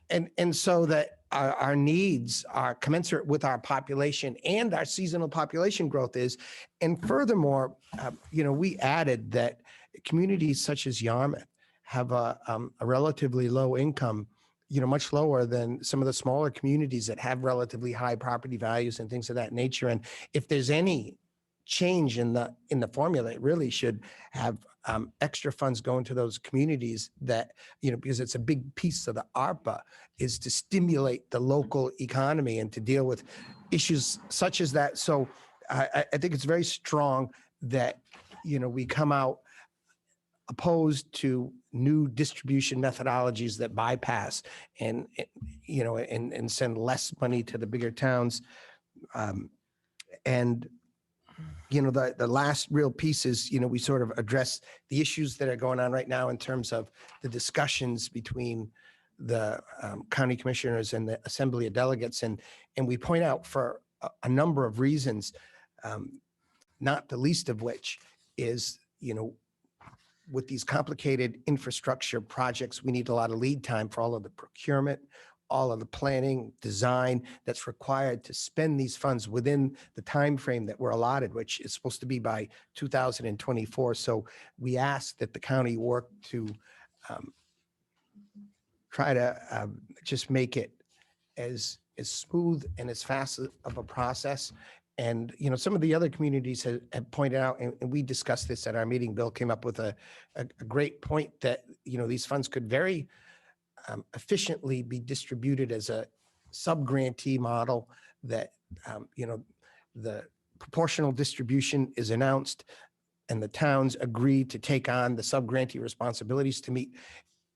And so that our needs are commensurate with our population and our seasonal population growth is. And furthermore, we added that communities such as Yarmouth have a relatively low income, much lower than some of the smaller communities that have relatively high property values and things of that nature. And if there's any change in the formula, it really should have extra funds going to those communities that, because it's a big piece of the ARPA is to stimulate the local economy and to deal with issues such as that. So I think it's very strong that, we come out opposed to new distribution methodologies that bypass and send less money to the bigger towns. And the last real piece is, we sort of address the issues that are going on right now in terms of the discussions between the county commissioners and the assembly of delegates. And we point out for a number of reasons, not the least of which is, with these complicated infrastructure projects, we need a lot of lead time for all of the procurement, all of the planning, design that's required to spend these funds within the time frame that we're allotted, which is supposed to be by 2024. So we ask that the county work to try to just make it as smooth and as fast of a process. And, some of the other communities have pointed out, and we discussed this at our meeting, Bill came up with a great point that, these funds could very efficiently be distributed as a sub-grantee model that, the proportional distribution is announced and the towns agree to take on the sub-grantee responsibilities to meet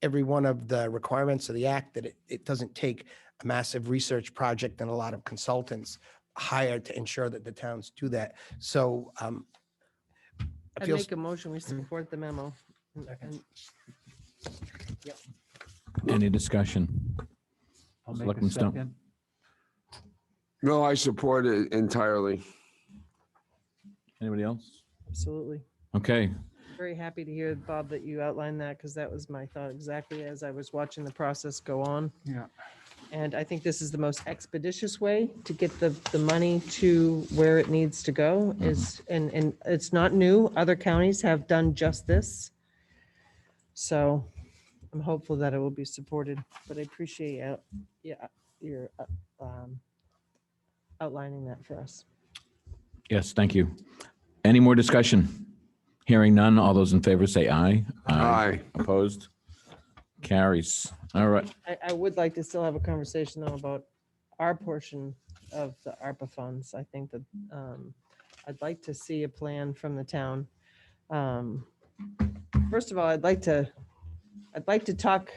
every one of the requirements of the act, that it doesn't take a massive research project and a lot of consultants hired to ensure that the towns do that. So I
I'd
feel
make a motion, we support the memo. Yep.
Any discussion?
I'll make a
Selectman Stone.
second.
No, I support it entirely.
Anybody else?
Absolutely.
Okay,
Very happy to hear, Bob, that you outlined that, because that was my thought exactly as I was watching the process go on.
Yeah.
And I think this is the most expeditious way to get the money to where it needs to go is, and it's not new. Other counties have done just this. So I'm hopeful that it will be supported, but I appreciate your outlining that for us.
yes, thank you. Any more discussion? Hearing none, all those in favor say aye.
Aye.
Opposed? Carries. All right.
I would like to still have a conversation though about our portion of the ARPA funds. I think that I'd like to see a plan from the town. First of all, I'd like to talk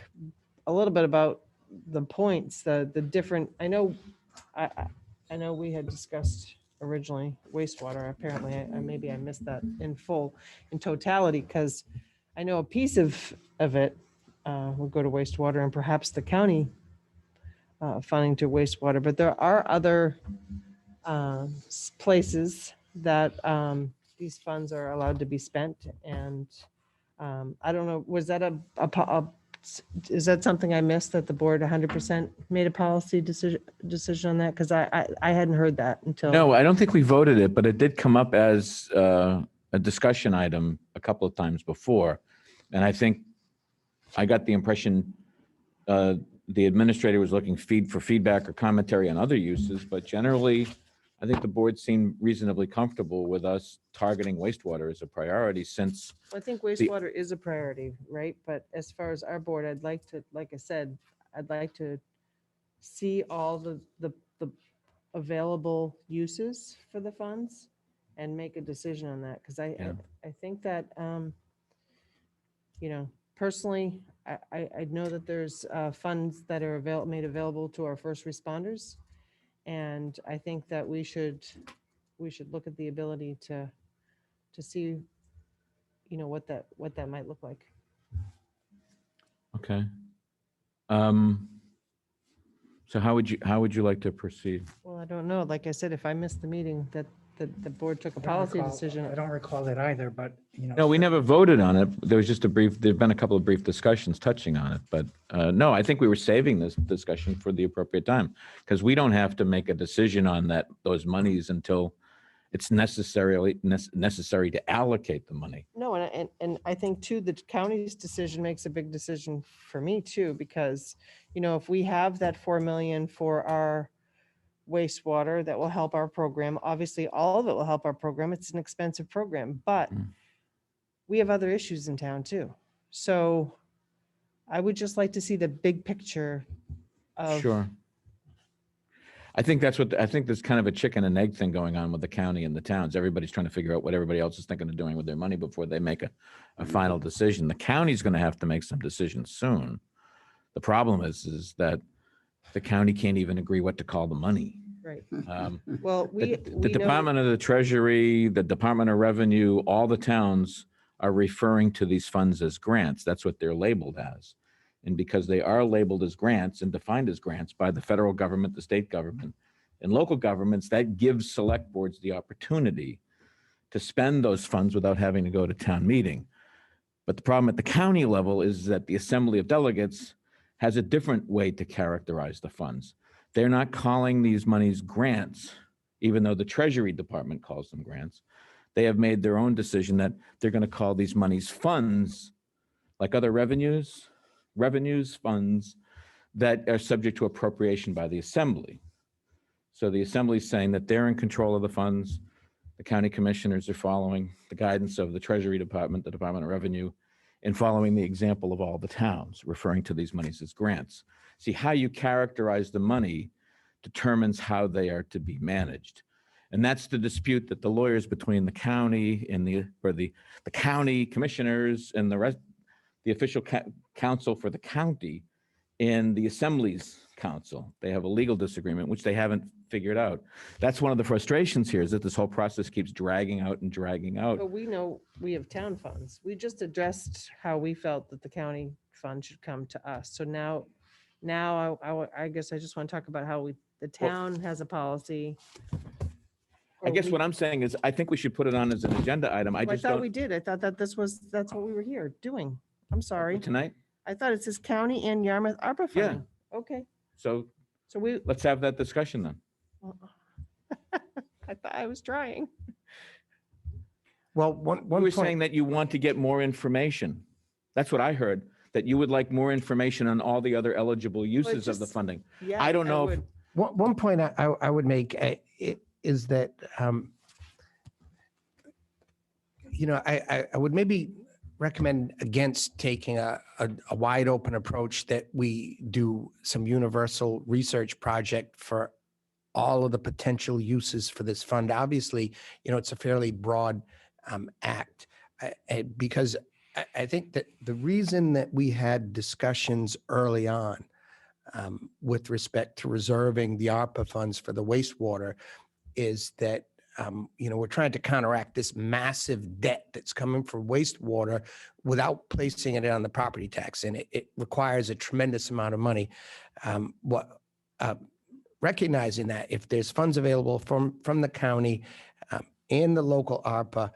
a little bit about the points, the different, I know we had discussed originally wastewater. Apparently, maybe I missed that in totality, because I know a piece of it will go to wastewater and perhaps the county funding to wastewater, but there are other places that these funds are allowed to be spent. And I don't know, was that is that something I missed, that the board 100% made a policy decision on that? Because I hadn't heard that until.
No, I don't think we voted it, but it did come up as a discussion item a couple of times before. And I think I got the impression the administrator was looking for feedback or commentary on other uses, but generally, I think the board seemed reasonably comfortable with us targeting wastewater as a priority since.
I think wastewater is a priority, right? But as far as our board, I'd like to, like I said, I'd like to see all the available uses for the funds and make a decision on that. Because I think that, personally, I know that there's funds that are made available to our first responders. And I think that we should look at the ability to see, what that might look like.
Okay. So how would you like to proceed?
Well, I don't know. Like I said, if I missed the meeting, that the board took a policy decision.
I don't recall that either, but,
No, we never voted on it. There was just there've been a couple of brief discussions touching on it, but no, I think we were saving this discussion for the appropriate time because we don't have to make a decision on those monies until it's necessary to allocate the money.
No, and I think too, the county's decision makes a big decision for me too, because, if we have that 4 million for our wastewater, that will help our program. Obviously, all of it will help our program. It's an expensive program, but we have other issues in town too. So I would just like to see the big picture of.
Sure. I think there's kind of a chicken and egg thing going on with the county and the towns. Everybody's trying to figure out what everybody else is thinking of doing with their money before they make a final decision. The county's going to have to make some decisions soon. The problem is that the county can't even agree what to call the money.
Right. Well,
the Department of the Treasury, the Department of Revenue, all the towns are referring to these funds as grants. That's what they're labeled as. And because they are labeled as grants and defined as grants by the federal government, the state government, and local governments, that gives select boards the opportunity to spend those funds without having to go to town meeting. But the problem at the county level is that the Assembly of Delegates has a different way to characterize the funds. They're not calling these monies grants, even though the Treasury Department calls them grants. They have made their own decision that they're going to call these monies funds, like other revenues, funds that are subject to appropriation by the Assembly. So the Assembly is saying that they're in control of the funds. The county commissioners are following the guidance of the Treasury Department, the Department of Revenue, and following the example of all the towns, referring to these monies as grants. See, how you characterize the money determines how they are to be managed. And that's the dispute that the lawyers between the county and the county commissioners and the official counsel for the county and the Assembly's counsel. They have a legal disagreement, which they haven't figured out. That's one of the frustrations here, is that this whole process keeps dragging out and dragging out.
But we know we have town funds. We just addressed how we felt that the county fund should come to us. So now I guess I just want to talk about how the town has a policy.
I guess what I'm saying is, I think we should put it on as an agenda item. I
I
just
thought
don't.
we did. I thought that that's what we were here doing. I'm sorry.
Tonight?
I thought it says county and Yarmouth ARPA
Yeah.
funding. Okay.
So
we,
let's have that discussion then.
I thought I was trying.
Well,
You
one
were
point,
saying that you want to get more information. That's what I heard, that you would like more information on all the other eligible uses of the
just-
funding.
Yeah.
I don't know if,
would.
one point I would make is that, I would maybe recommend against taking a wide open approach, that we do some universal research project for all of the potential uses for this fund. Obviously, it's a fairly broad act, because I think that the reason that we had discussions early on with respect to reserving the ARPA funds for the wastewater is that we're trying to counteract this massive debt that's coming from wastewater without placing it on the property tax. And it requires a tremendous amount of money. Recognizing that if there's funds available from the county and the local ARPA,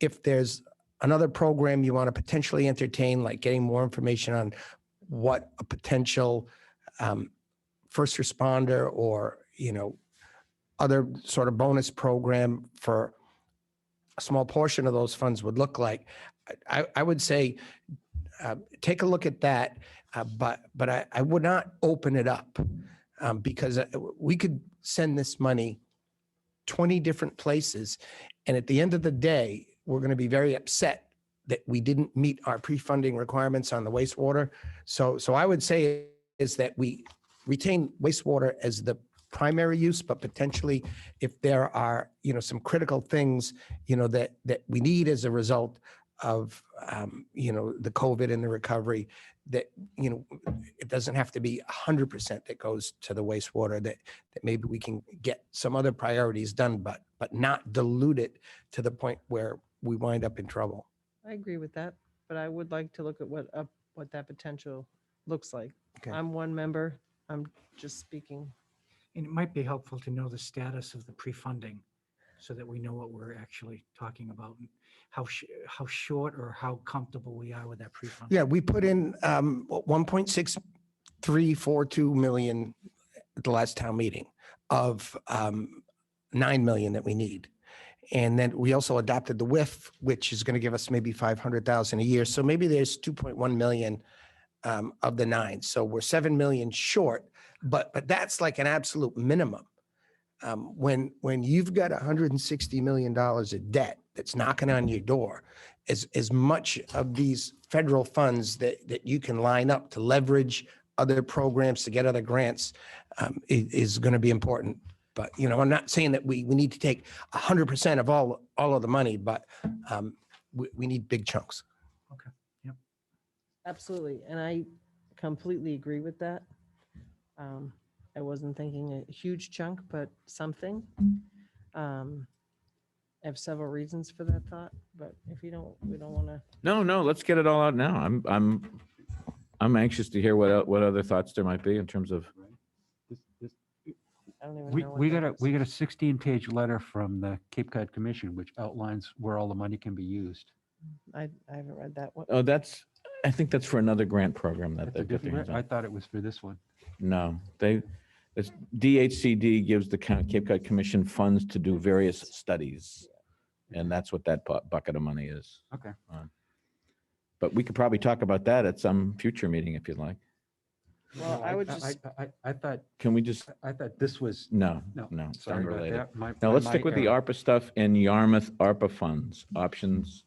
if there's another program you want to potentially entertain, like getting more information on what a potential first responder or, other sort of bonus program for a small portion of those funds would look like, I would say, take a look at that, but I would not open it up, because we could send this money 20 different places, and at the end of the day, we're going to be very upset that we didn't meet our pre-funding requirements on the wastewater. So I would say is that we retain wastewater as the primary use, but potentially if there are, some critical things, that we need as a result of, the COVID and the recovery, that, it doesn't have to be 100% that goes to the wastewater, that maybe we can get some other priorities done, but not dilute it to the point where we wind up in trouble.
I agree with that, but I would like to look at what that potential looks like.
Okay.
I'm one member. I'm just speaking.
And it might be helpful to know the status of the pre-funding so that we know what we're actually talking about, and how short or how comfortable we are with that pre-funding.
Yeah, we put in 1.6342 million at the last town meeting of 9 million that we need. And then we also adopted the WIF, which is going to give us maybe 500,000 a year. So maybe there's 2.1 million of the 9. So we're 7 million short, but that's like an absolute minimum. When you've got $160 million of debt that's knocking on your door, as much of these federal funds that you can line up to leverage other programs, to get other grants, is going to be important. But, I'm not saying that we need to take 100% of all of the money, but we need big chunks.
Okay. Yep.
Absolutely. And I completely agree with that. I wasn't thinking a huge chunk, but something. I have several reasons for that thought, but if we don't want to.
no, let's get it all out now. I'm anxious to hear what other thoughts there might be in terms of.
I don't even
We,
know. what
we
that
got a,
is.
we got a 16-page letter from the Cape Cod Commission, which outlines where all the money can be used.
I haven't read that one.
Oh, I think that's for another grant program that
That's a
they've got their
different,
hands
I
on.
thought it was for this one.
No, DHCD gives the Cape Cod Commission funds to do various studies. And that's what that bucket of money is.
Okay.
But we could probably talk about that at some future meeting if you'd like.
Well,
No,
I would just,
I thought,
Can we just,
I thought this was,
no,
No,
no, it's
sorry about
unrelated.
that. My-
Now, let's
my
stick with the
error.
ARPA stuff and Yarmouth ARPA funds, options.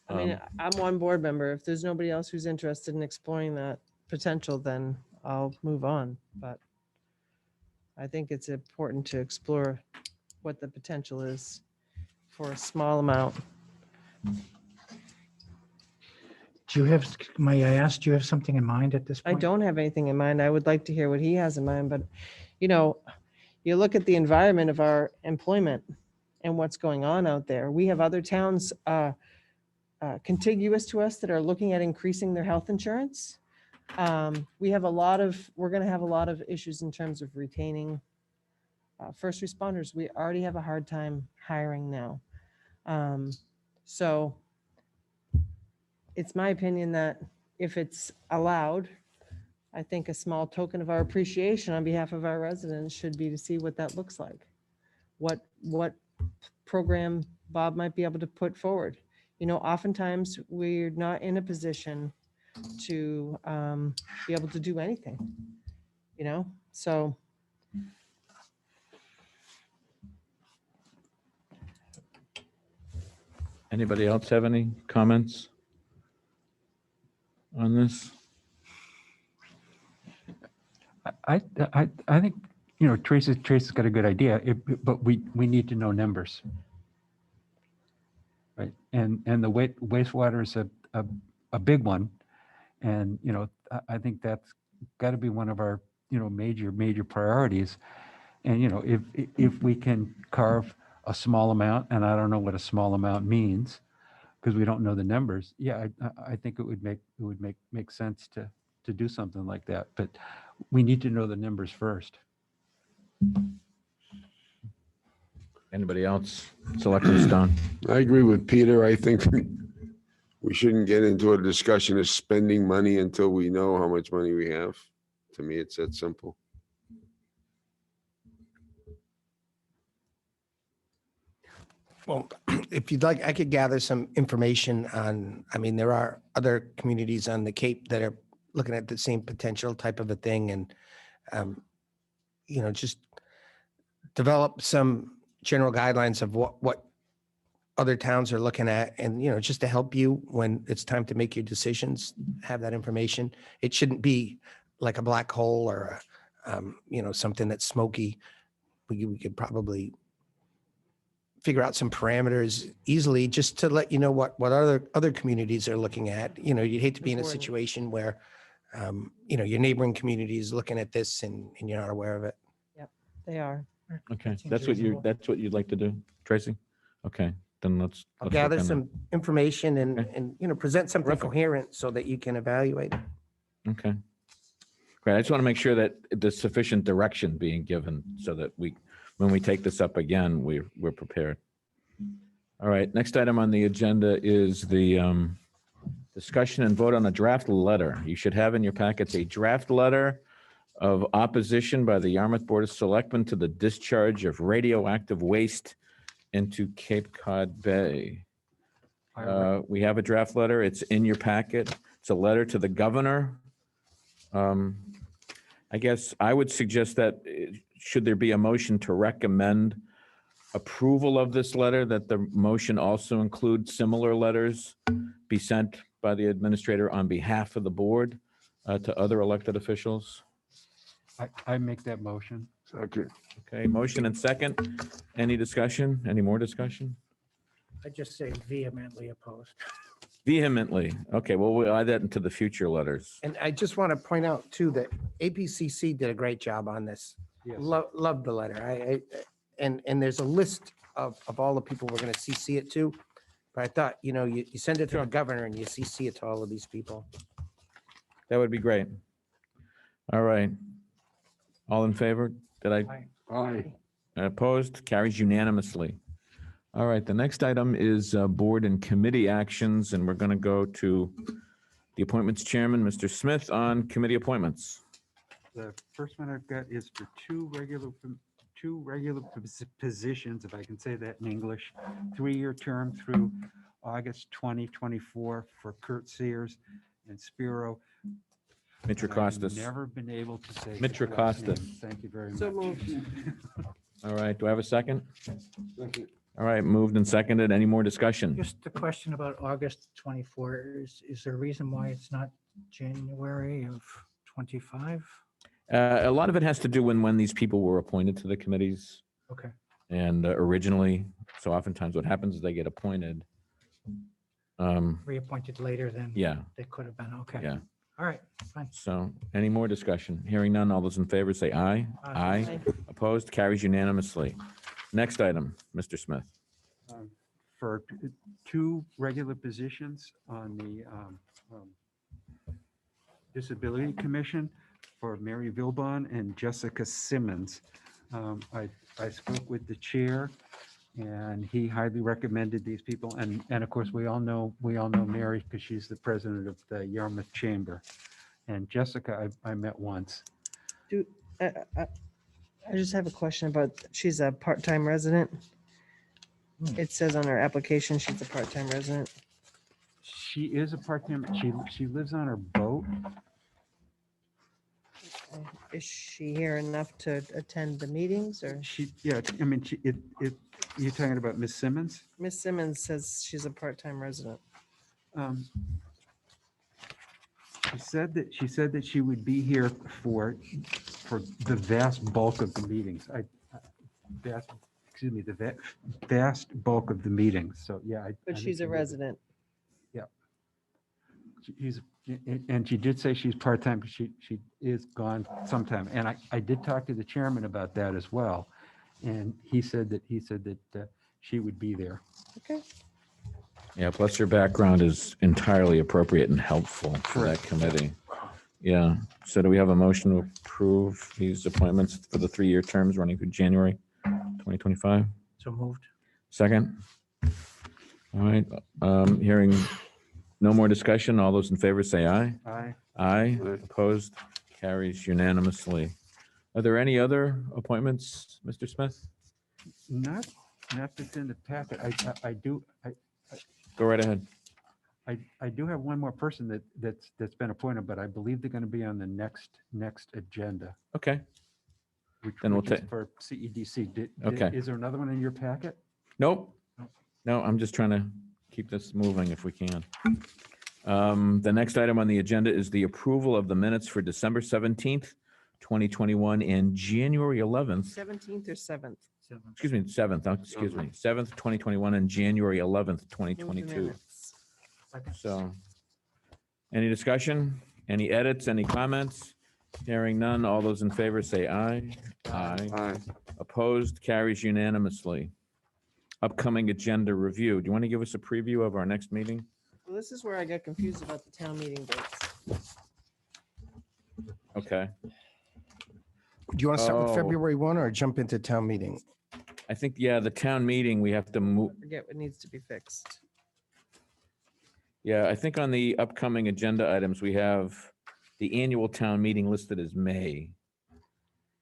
I mean, I'm one board member. If there's nobody else who's interested in exploring that potential, then I'll move on. But I think it's important to explore what the potential is for a small amount.
Do you have, may I ask, do you have something in mind at this
I
point?
don't have anything in mind. I would like to hear what he has in mind, but you know, you look at the environment of our employment and what's going on out there. We have other towns contiguous to us that are looking at increasing their health insurance. We're going to have a lot of issues in terms of retaining first responders. We already have a hard time hiring now. So it's my opinion that if it's allowed, I think a small token of our appreciation on behalf of our residents should be to see what that looks like. What program Bob might be able to put forward. You know, oftentimes we're not in a position to be able to do anything, you know? So
Anybody else have any comments on this?
I think, you know, Tracy's got a good idea, but we need to know numbers. Right, and the wastewater is a big one. And, you know, I think that's got to be one of our, you know, major priorities. And, you know, if we can carve a small amount, and I don't know what a small amount means, because we don't know the numbers. Yeah, I think it would make sense to do something like that. But we need to know the numbers first.
Anybody else? Selectman Stone.
I agree with Peter. I think we shouldn't get into a discussion of spending money until we know how much money we have. To me, it's that simple.
Well, if you'd like, I could gather some information on, I mean, there are other communities on the Cape that are looking at the same potential type of a thing and, you know, just develop some general guidelines of what other towns are looking at and, you know, just to help you when it's time to make your decisions, have that information. It shouldn't be like a black hole or, you know, something that's smoky. We could probably figure out some parameters easily just to let you know what other communities are looking at. You know, you'd hate to be in a
Important.
situation where, you know, your neighboring community is looking at this and you're not aware of it.
yep, they are.
Okay,
seems
that's
reasonable.
what you'd like to do, Tracy? Okay, then let's.
I'll
work
gather
on that.
some information
Okay.
and, you know, present something
Terrific.
coherent so that you can evaluate.
Okay. Great. I just want to make sure that there's sufficient direction being given so that when we take this up again, we're prepared. All right, next item on the agenda is the discussion and vote on a draft letter. You should have in your packets a draft letter of opposition by the Yarmouth Board of Selectmen to the discharge of radioactive waste into Cape Cod Bay. We have a draft letter. It's in your packet. It's a letter to the governor. I guess I would suggest that should there be a motion to recommend approval of this letter, that the motion also include similar letters be sent by the administrator on behalf of the board to other elected officials.
I make that motion.
Okay.
Okay, motion and second. Any discussion? Any more discussion?
I just say vehemently opposed.
Vehemently. Okay, well, we'll add that into the future letters.
And I just want to point out too, that APCC did a great job on this.
Yes.
Love the letter. And there's a list of all the people we're going to CC it to. But I thought, you know, you send it to the governor and you CC it to all of these people.
That would be great. All right. All in favor? Did I?
Aye.
Opposed? Carries unanimously. All right, the next item is board and committee actions, and we're going to go to the appointments chairman, Mr. Smith, on committee appointments.
The first one I've got is for two regular positions, if I can say that in English, 3-year term through August 2024 for Kurt Sears and Spiro.
Mitrokostas.
I've never been able to say. his last
Mitrokostas.
name. Thank you very much.
So moved.
All right, do I have a second? All right, moved and seconded. Any more discussion?
Just a question about August 24. Is there a reason why it's not January of 25?
A lot of it has to do when these people were appointed to the committees.
Okay.
And originally, so oftentimes what happens is they get appointed.
Reappointed later than
Yeah,
they could have been. Okay.
yeah.
All right, fine.
So any more discussion? Hearing none, all those in favor say aye.
Aye.
Opposed? Carries unanimously. Next item, Mr. Smith.
For two regular positions on the Disability Commission for Mary Vilbon and Jessica Simmons. I spoke with the chair and he highly recommended these people. And of course, we all know Mary because she's the president of the Yarmouth Chamber. And Jessica, I met once.
I just have a question about, she's a part-time resident. It says on her application, she's a part-time resident.
She is a part-time, she lives on her boat.
Is she here enough to attend the meetings or?
Yeah, I mean, you're talking about Miss Simmons?
Miss Simmons says she's a part-time resident.
She said that she would be here for the vast bulk of the meetings. The vast bulk of the meetings. So, yeah.
But she's a resident.
Yeah. And she did say she's part-time, but she is gone sometime. And I did talk to the chairman about that as well. And he said that she would be there.
Okay.
Yeah, plus her background is entirely appropriate and helpful for that committee. Yeah, so do we have a motion to approve these appointments for the 3-year terms running through January 2025?
So moved.
Second? All right, hearing no more discussion, all those in favor say aye.
Aye.
Aye, opposed, carries unanimously. Are there any other appointments, Mr. Smith?
Not that's in the packet. I do.
Go right ahead.
I do have one more person that's been appointed, but I believe they're going to be on the next agenda.
Okay.
Which
Then we'll
is
take.
for CEDC.
Okay.
Is there another one in your packet?
Nope. No, I'm just trying to keep this moving if we can. The next item on the agenda is the approval of the minutes for December 17th, 2021 and January 11th.
17th or 7th?
Excuse me, 7th, excuse me, 7th, 2021 and January 11th, 2022. So any discussion, any edits, any comments? Hearing none, all those in favor say aye. Aye. Opposed, carries unanimously. Upcoming agenda review. Do you want to give us a preview of our next meeting?
Well, this is where I got confused about the town meeting dates.
Okay.
Do you want to start with
Oh.
February 1 or jump into town meeting?
I think, yeah, the town meeting, we have to move.
Forget what needs to be fixed.
Yeah, I think on the upcoming agenda items, we have the annual town meeting listed as May,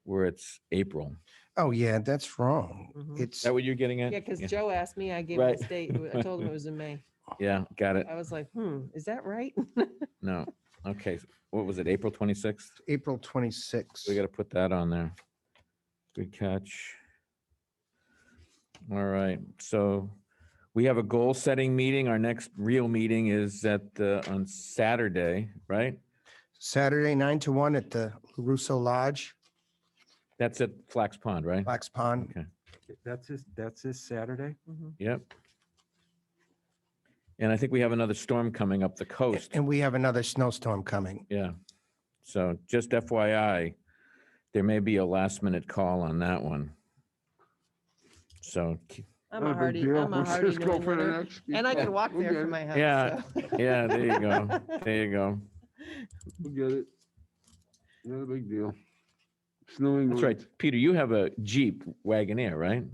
where it's April.
Oh, yeah, that's wrong.
Mhm.
It's,
Is that what you're getting at?
Yeah, because Joe asked me, I gave him
Right.
a date. I told him it was in May.
Yeah, got it.
I was like, is that right?
No. Okay, what was it, April 26th?
April 26th.
We got to put that on there. Good catch. All right, so we have a goal-setting meeting. Our next real meeting is on Saturday, right?
Saturday, 9 to 1 at the Russo Lodge,
That's at Flax Pond, right?
Flax Pond.
Okay,
That's this Saturday.
yep. And I think we have another storm coming up the coast.
And we have another snowstorm coming.
Yeah. So just FYI, there may be a last-minute call on that one. So,
I'm a hardy New Englander, and I can walk there from my house.
yeah,
so.
yeah, there you go. There you go.
We'll get it. Not a big deal. It's New England.
That's right. Peter, you have a Jeep Wagoneer, right?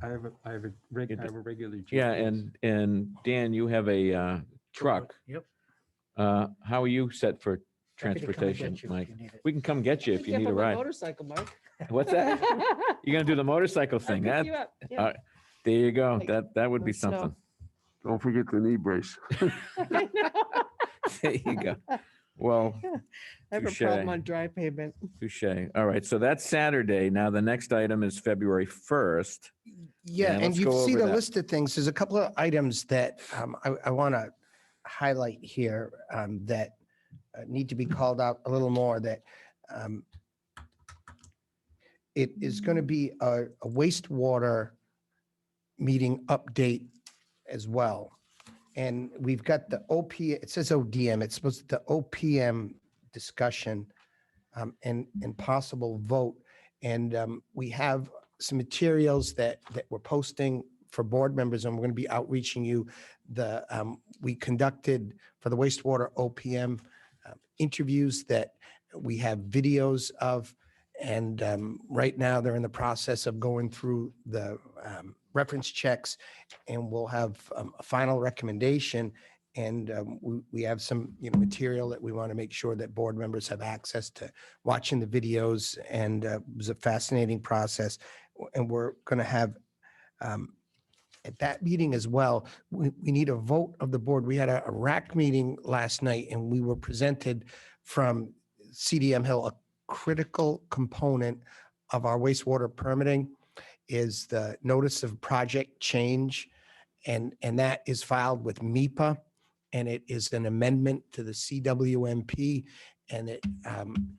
I have a regular Jeep.
Yeah,
yes.
and Dan, you have a truck.
Yep.
How are you set for
Happy to come and
transportation,
get you if
Mike?
you need it.
We can come get you if you need a ride.
Motorcycle, Mark.
What's that? You're gonna do the motorcycle thing?
pick
That,
you up, yeah.
all right, there you go.
Like,
That would be
no snow.
something.
Don't forget the knee brace.
There you go. Well,
I have a
touche.
problem on dry pavement.
touche. All right, so that's Saturday. Now, the next item is February 1st.
Yeah, and
let's
you
go
see
over
the
that.
list of things. There's a couple of items that I want to highlight here that need to be called out a little more, that it is going to be a wastewater meeting update as well. And we've got the it says ODM, it's supposed to the OPM discussion and possible vote. And we have some materials that we're posting for board members, and we're going to be outreaching you. We conducted for the wastewater OPM interviews that we have videos of, and right now they're in the process of going through the reference checks, and we'll have a final recommendation. And we have some material that we want to make sure that board members have access to watching the videos. And it was a fascinating process. And we're going to have at that meeting as well, we need a vote of the board. We had a RAC meeting last night, and we were presented from CDM Hill. A critical component of our wastewater permitting is the notice of project change, and that is filed with MEPA, and it is an amendment to the CWMP, and it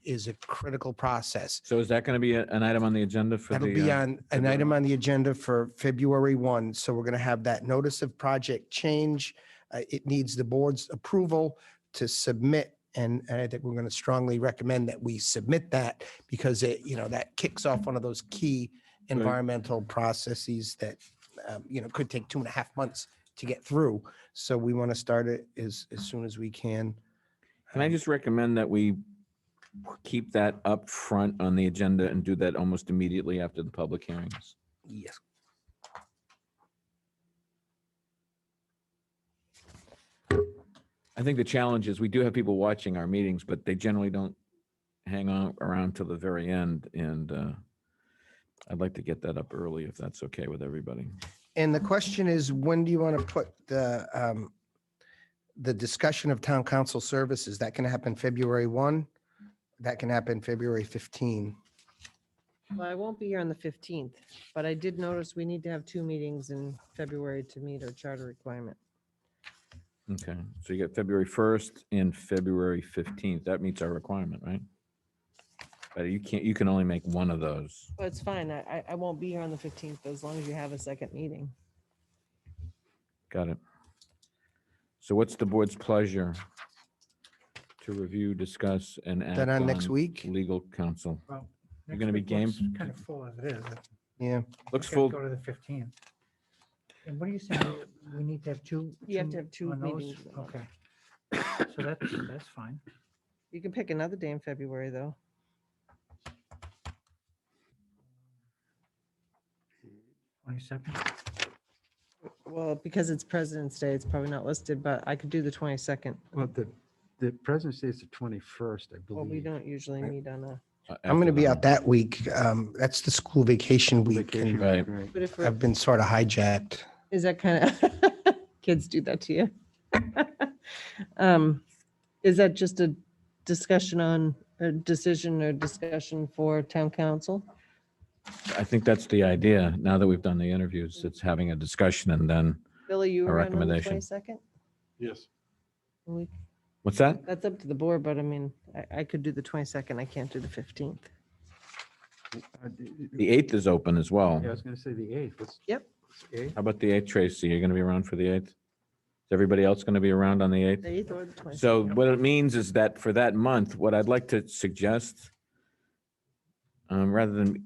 is a critical process.
So is that going to be an item on the agenda for the?
That'll be on an
February?
item on the agenda for February 1. So we're going to have that notice of project change. It needs the board's approval to submit. And I think we're going to strongly recommend that we submit that, because it, that kicks off one of those key environmental processes that, could take 2.5 months to get through. So we want to start it as soon as we can.
Can I just recommend that we keep that up front on the agenda and do that almost immediately after the public hearings?
Yes.
I think the challenge is we do have people watching our meetings, but they generally don't hang on around till the very end. And I'd like to get that up early if that's okay with everybody.
And the question is, when do you want to put the discussion of town council services? That can happen February 1. That can happen February 15.
Well, I won't be here on the 15th, but I did notice we need to have 2 meetings in February to meet our charter requirement.
Okay, so you got February 1st and February 15th. That meets our requirement, right? But you can only make one of those.
But it's fine. I won't be here on the 15th, as long as you have a second meeting.
Got it. So what's the board's pleasure to review, discuss, and act
That on next week?
Legal counsel.
Well,
You're gonna be game?
Kind of full as it is.
Yeah.
Looks
Okay,
full.
Go to the 15th. And what are you saying? We need to have two?
You have to have 2
on those?
meetings. in a month.
Okay. So that's fine.
You can pick another day in February, though.
22nd.
Well, because it's President's Day, it's probably not listed, but I could do the 22nd.
Well, the President's Day is the 21st, I
Well, we
believe.
don't usually meet on a,
I'm going to be out that week. That's the school vacation week.
Vacation,
and
Right.
right.
but if we're,
I've been sort of hijacked.
is that kind of, kids do that to you? Is that just a discussion on a decision or discussion for town council?
I think that's the idea. Now that we've done the interviews, it's having a discussion and then,
Billy, you
A
around on the
recommendation.
22nd?
Yes.
what's that?
That's up to the board, but I mean, I could do the 22nd. I can't do the 15th.
The 8th is open as well.
Yeah, I was going to say the 8th.
Yep.
How about the 8th, Tracy? You're going to be around for the 8th? Is everybody else going to be around on the 8th?
The 8th or the 22nd.
So what it means is that for that month, what I'd like to suggest, rather than,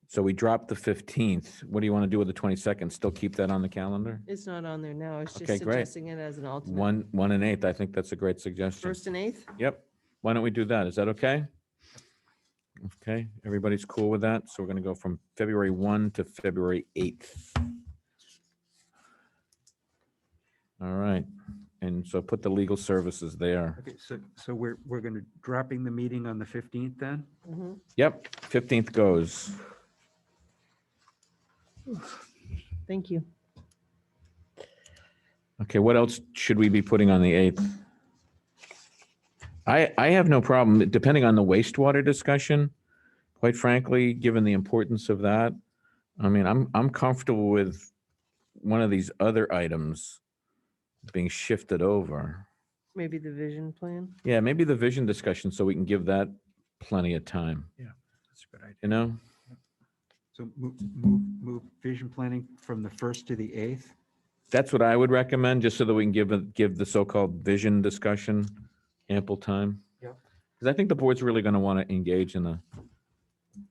so we dropped the 15th. What do you want to do with the 22nd? Still keep that on the calendar?
It's not on there now. It's just
Okay, great.
suggesting it as an alternate.
1 and 8th. I think that's a great suggestion.
1st and 8th?
Yep. why don't we do that? Is that okay? Okay, everybody's cool with that? So we're going to go from February 1 to February 8th. All right. And so put the legal services there.
Okay, so we're going to dropping the meeting on the 15th then?
Mhm.
Yep, 15th goes.
Thank you.
Okay, what else should we be putting on the 8th? I have no problem, depending on the wastewater discussion, quite frankly, given the importance of that. I mean, I'm comfortable with one of these other items being shifted over.
Maybe the vision plan.
Yeah, maybe the vision discussion, so we can give that plenty of time,
Yeah, that's a good idea.
you know?
So move vision planning from the 1st to the 8th?
That's what I would recommend, just so that we can give the so-called vision discussion ample time.
Yeah.
Because I think the board's really going to want to engage in a,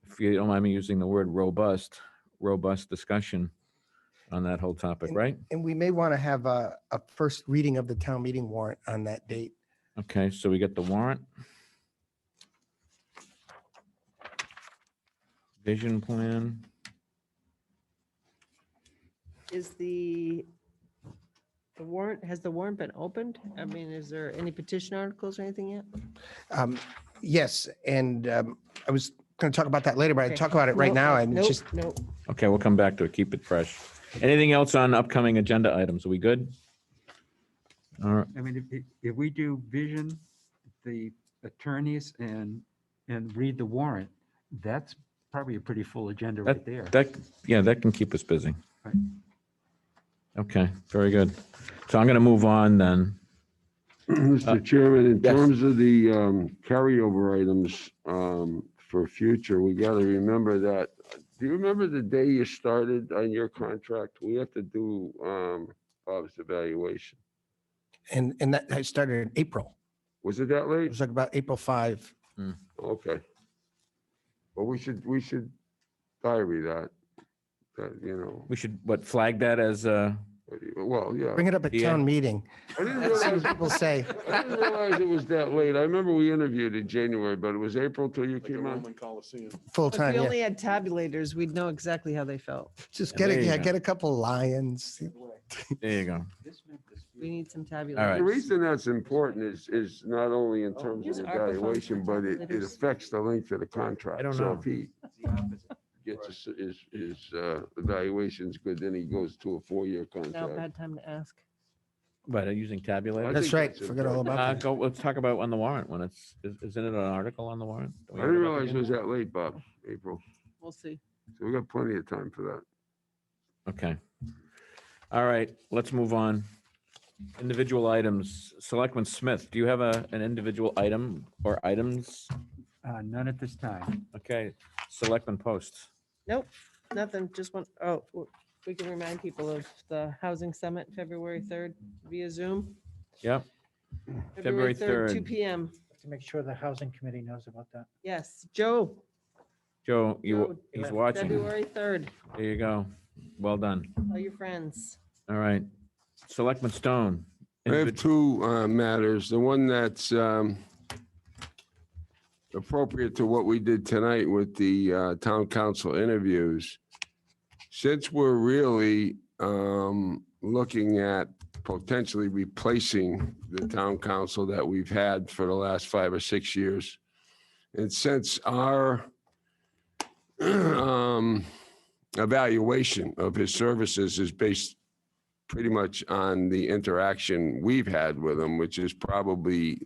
if you don't mind me using the word robust discussion on that whole topic, right?
And we may want to have a first reading of the town meeting warrant on that date.
Okay, so we get the warrant. Vision plan.
Is the warrant, has the warrant been opened? I mean, is there any petition articles or anything yet?
Yes, and I was going to talk about that later, but I
Okay.
talk about it right
Nope,
now and
nope,
just,
nope.
Okay, we'll come back to it. Keep it fresh. Anything else on upcoming agenda items? Are we good? All right.
I mean, if we do vision, the attorneys and read the warrant, that's probably a pretty full agenda right there.
That can keep us busy.
Right.
Okay, very good. So I'm going to move on then.
Mr. Chairman, in
yes.
terms of the carryover items for future, we got to remember that. Do you remember the day you started on your contract? We have to do Bob's evaluation.
and that I started in April.
Was it that
It
late?
was like about April 5.
Okay. Well, we should diary that, you know.
We should, flag that as,
Well, yeah.
Bring it up at
Yeah.
town meeting.
I didn't
See what
realize,
people say.
I didn't realize it was that late. I remember we interviewed in January, but it was April till you came on.
Full
If
time,
we
yeah.
only had tabulators, we'd know exactly how they felt.
Just
Yeah, there you go.
get a couple lions.
there you go.
We need some tabulators.
All right.
The reason that's important is not only in terms
Use
of
ARPA funds
evaluation,
for
but it
tabulators.
affects the length of the contract.
I don't
So
know.
if he gets his evaluations good, then he goes to a 4-year
Now,
contract.
bad time to ask.
But using tabulators?
That's
think
right.
that's
Forgot all about that.
Let's talk about on the warrant when isn't it an article on the warrant? Do we
I
have
didn't
it up
realize it
again?
was that late, Bob, April.
We'll see.
So we got plenty of time for that.
Okay. All right, let's move on. Individual items. Selectman Smith, do you have an individual item or items?
None at this time.
Okay, Selectman Post.
Nope, nothing. Just want, we can remind people of the Housing Summit, February 3rd via Zoom.
Yep. February
2
3rd.
PM.
To make sure the housing committee knows about that.
Yes, Joe.
Joe,
Joe,
he's watching.
February 3rd.
There you go. Well done.
Tell your friends.
All right. Selectman Stone.
I have two matters. The one that's appropriate to what we did tonight with the town council interviews. Since we're really looking at potentially replacing the town council that we've had for the last 5 or 6 years, and since our evaluation of his services is based pretty much on the interaction we've had with him, which is probably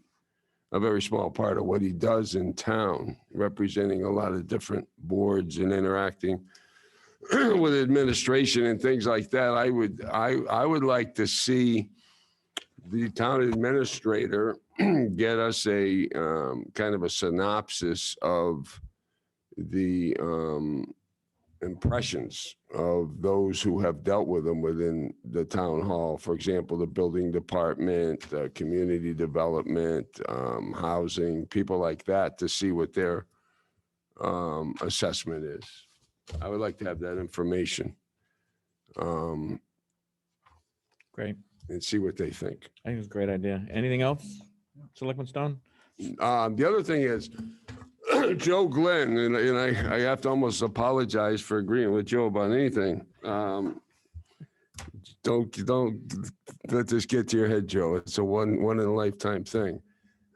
a very small part of what he does in town, representing a lot of different boards and interacting with administration and things like that. I would like to see the town administrator get us a kind of a synopsis of the impressions of those who have dealt with them within the town hall. For example, the building department, community development, housing, people like that, to see what their assessment is. I would like to have that information.
Great.
And see what they think.
I think it's a great idea. Anything else? Selectman Stone?
The other thing is, Joe Glenn, and I have to almost apologize for agreeing with Joe about anything. Don't let this get to your head, Joe. It's a one in a lifetime thing.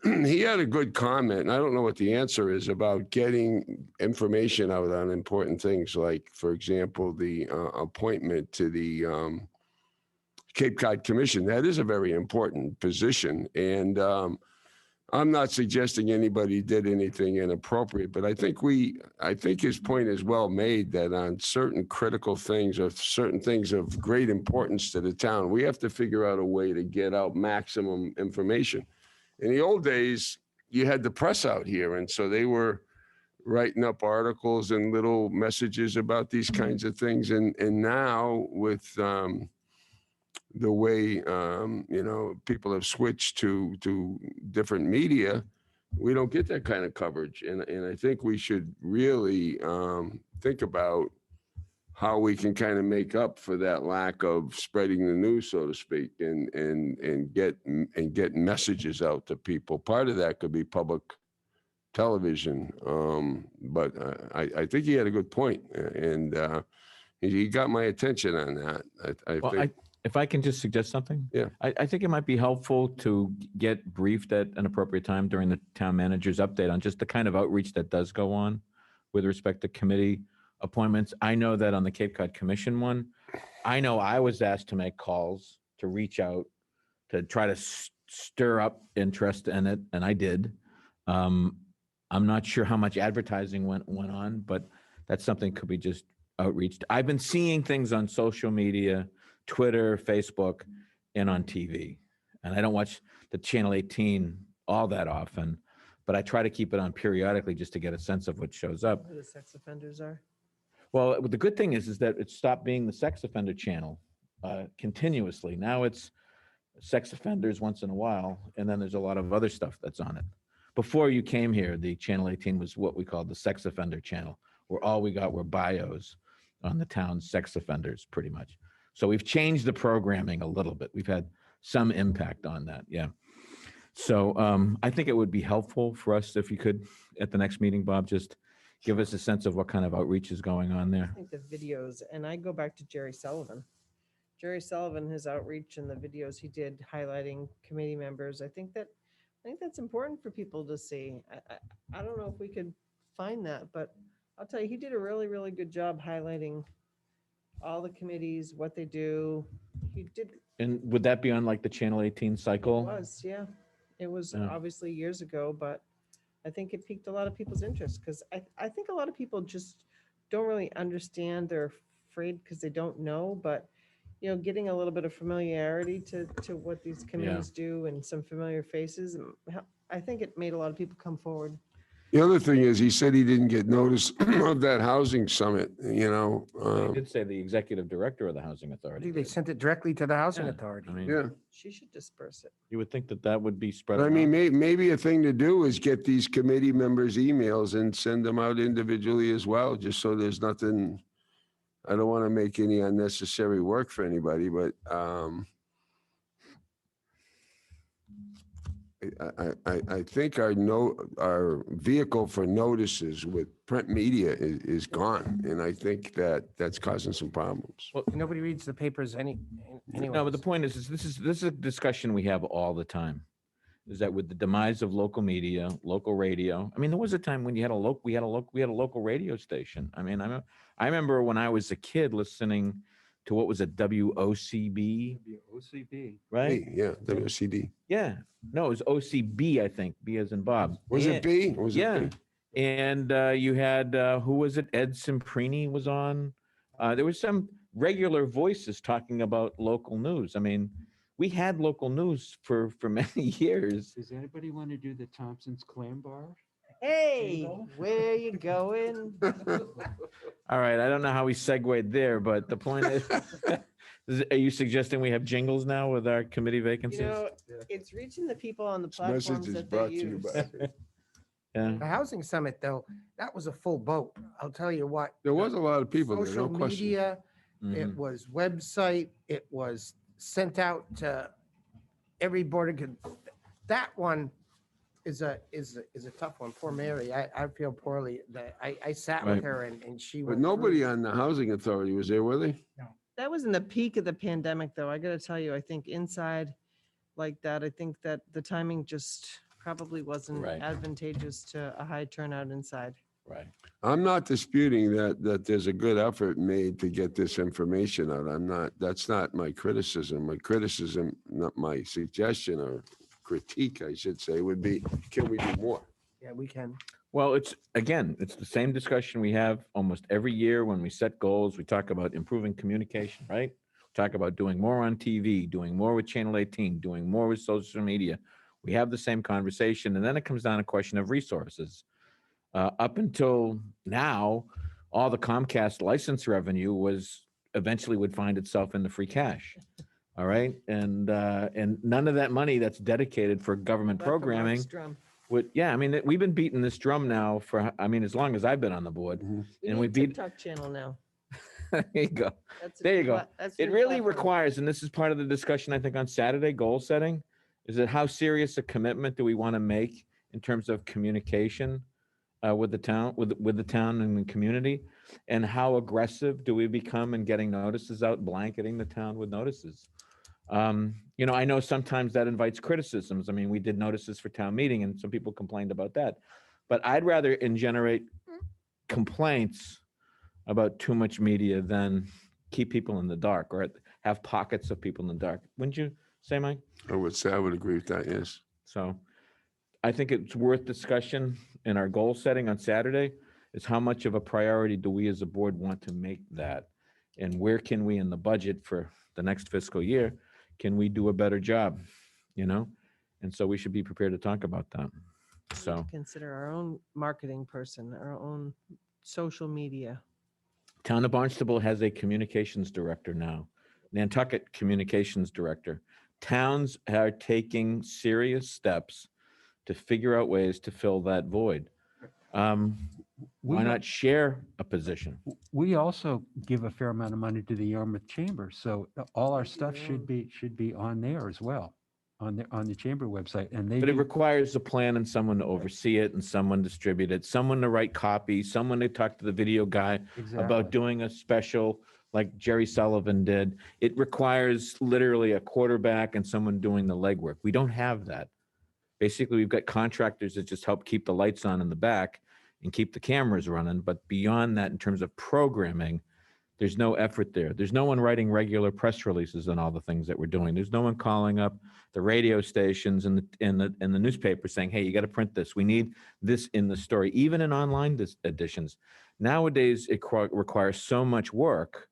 He had a good comment, and I don't know what the answer is about getting information out on important things, like, for example, the appointment to the Cape Cod Commission. That is a very important position, and I'm not suggesting anybody did anything inappropriate, but I think his point is well made that on certain critical things or certain things of great importance to the town, we have to figure out a way to get out maximum information. In the old days, you had the press out here, and so they were writing up articles and little messages about these kinds of things. And now with the way people have switched to different media, we don't get that kind of coverage. And I think we should really think about how we can kind of make up for that lack of spreading the news, so to speak, and get messages out to people. Part of that could be public television, but I think he had a good point, and he got my attention on that. I think.
If I can just suggest something?
Yeah.
I think it might be helpful to get briefed at an appropriate time during the town manager's update on just the kind of outreach that does go on with respect to committee appointments. I know that on the Cape Cod Commission one, I know I was asked to make calls, to reach out, to try to stir up interest in it, and I did. I'm not sure how much advertising went on, but that's something could be just outreached. I've been seeing things on social media, Twitter, Facebook, and on TV. And I don't watch the Channel 18 all that often, but I try to keep it on periodically just to get a sense of what shows up.
Who the sex offenders are.
Well, the good thing is that it stopped being the sex offender channel continuously. Now it's sex offenders once in a while, and then there's a lot of other stuff that's on it. Before you came here, the Channel 18 was what we called the sex offender channel, where all we got were bios on the town's sex offenders, pretty much. So we've changed the programming a little bit. We've had some impact on that, yeah. So I think it would be helpful for us if you could, at the next meeting, Bob, just give us a sense of what kind of outreach is going on there.
I think the videos, and I go back to Jerry Sullivan. Jerry Sullivan, his outreach and the videos he did highlighting committee members, I think that's important for people to see. I don't know if we could find that, but I'll tell you, he did a really, really good job highlighting all the committees, what they do. He did.
And would that be on like the Channel 18 cycle?
It was, yeah. It was obviously years ago, but I think it piqued a lot of people's interest because I think a lot of people just don't really understand. They're afraid because they don't know, but getting a little bit of familiarity to what these committees do and some familiar faces, I think it made a lot of people come forward.
The other thing is, he said he didn't get notice of that housing summit,
He did say the executive director of the Housing
I
Authority.
think they sent it directly to the Housing Authority.
I mean,
Yeah.
She should disperse it.
you would think that would be spread.
But I mean,
around.
maybe a thing to do is get these committee members' emails and send them out individually as well, just so there's nothing. I don't want to make any unnecessary work for anybody, but I think our vehicle for notices with print media is gone, and I think that's causing some problems.
Well,
Nobody reads the papers anyway.
no, but the point is this is a discussion we have all the time. Is that with the demise of local media, local radio? I mean, there was a time when we had a local radio station. I mean, I remember when I was a kid listening to what was it, WOCB?
OCB.
Right?
Hey, yeah, WCD.
Yeah. No, it was OCB, I think. B as in Bob.
Was it B? Was it
Yeah.
B?
And you had, who was it? Ed Cimprini was on. There was some regular voices talking about local news. I mean, we had local news for many years.
Does anybody want to do the Thompson's Clam Bar?
Hey, where you going?
All right, I don't know how we segued there, but the point is, are you suggesting we have jingles now with our committee vacancies?
It's reaching the people on the
This message
platforms
is
that
brought
they
to you
use.
by.
Yeah.
The Housing Summit, though, that was a full boat. I'll tell you what.
There was a lot of people there,
Social
no question.
media,
Mhm.
it was website, it was sent out to every board. That one, is a tough one. Poor Mary. I feel poorly that I sat
Right.
with her and she
But
went
nobody
through.
on the housing authority was there, were they?
That was in the peak of the pandemic, though. I gotta tell you, I think inside like that, I think that the timing just probably wasn't
Right.
advantageous to a high turnout inside.
Right.
I'm not disputing that there's a good effort made to get this information out. That's not my criticism. My criticism, not my suggestion or critique, I should say, would be, can we do more?
Yeah, we can.
Well, it's the same discussion we have almost every year when we set goals. We talk about improving communication, right? Talk about doing more on TV, doing more with Channel 18, doing more with social media. We have the same conversation, and then it comes down to a question of resources. Up until now, all the Comcast license revenue eventually would find itself in the free cash. All right, and none of that money that's dedicated for government
But the Mark's
programming
drum.
I mean, we've been beating this drum now for, I mean, as long as I've been on the board.
We
And we
need
beat,
TikTok channel now.
there you go.
That's a
There
new
you go.
that's a
It
new
really
platform.
requires, and this is part of the discussion, I think, on Saturday, goal setting, is that how serious a commitment do we want to make in terms of communication with the town, with the town and the community? And how aggressive do we become in getting notices out, blanketing the town with notices? You know, I know sometimes that invites criticisms. I mean, we did notices for town meeting and some people complained about that. But I'd rather generate complaints about too much media than keep people in the dark or have pockets of people in the dark. Wouldn't you say, Mike?
I would say I would agree with that, yes.
So I think it's worth discussion in our goal setting on Saturday is how much of a priority do we as a board want to make that? And where can we in the budget for the next fiscal year, can we do a better job, you know? And so we should be prepared to talk about that. So
Consider our own marketing person, our own social media.
Town of Barnstable has a communications director now, Nantucket communications director. Towns are taking serious steps to figure out ways to fill that void. Why not share a position?
We also give a fair amount of money to the Yarmouth Chamber, so all our stuff should be on there as well, on the chamber website. And they
But it
do-
requires a plan and someone to oversee it and someone distribute it, someone to write copy, someone to talk to the video guy
Exactly.
about doing a special like Jerry Sullivan did. It requires literally a quarterback and someone doing the legwork. We don't have that. Basically, we've got contractors that just help keep the lights on in the back and keep the cameras running. But beyond that, in terms of programming, there's no effort there. There's no one writing regular press releases on all the things that we're doing. There's no one calling up the radio stations and the newspaper saying, hey, you got to print this. We need this in the story, even in online editions. Nowadays, it requires so much work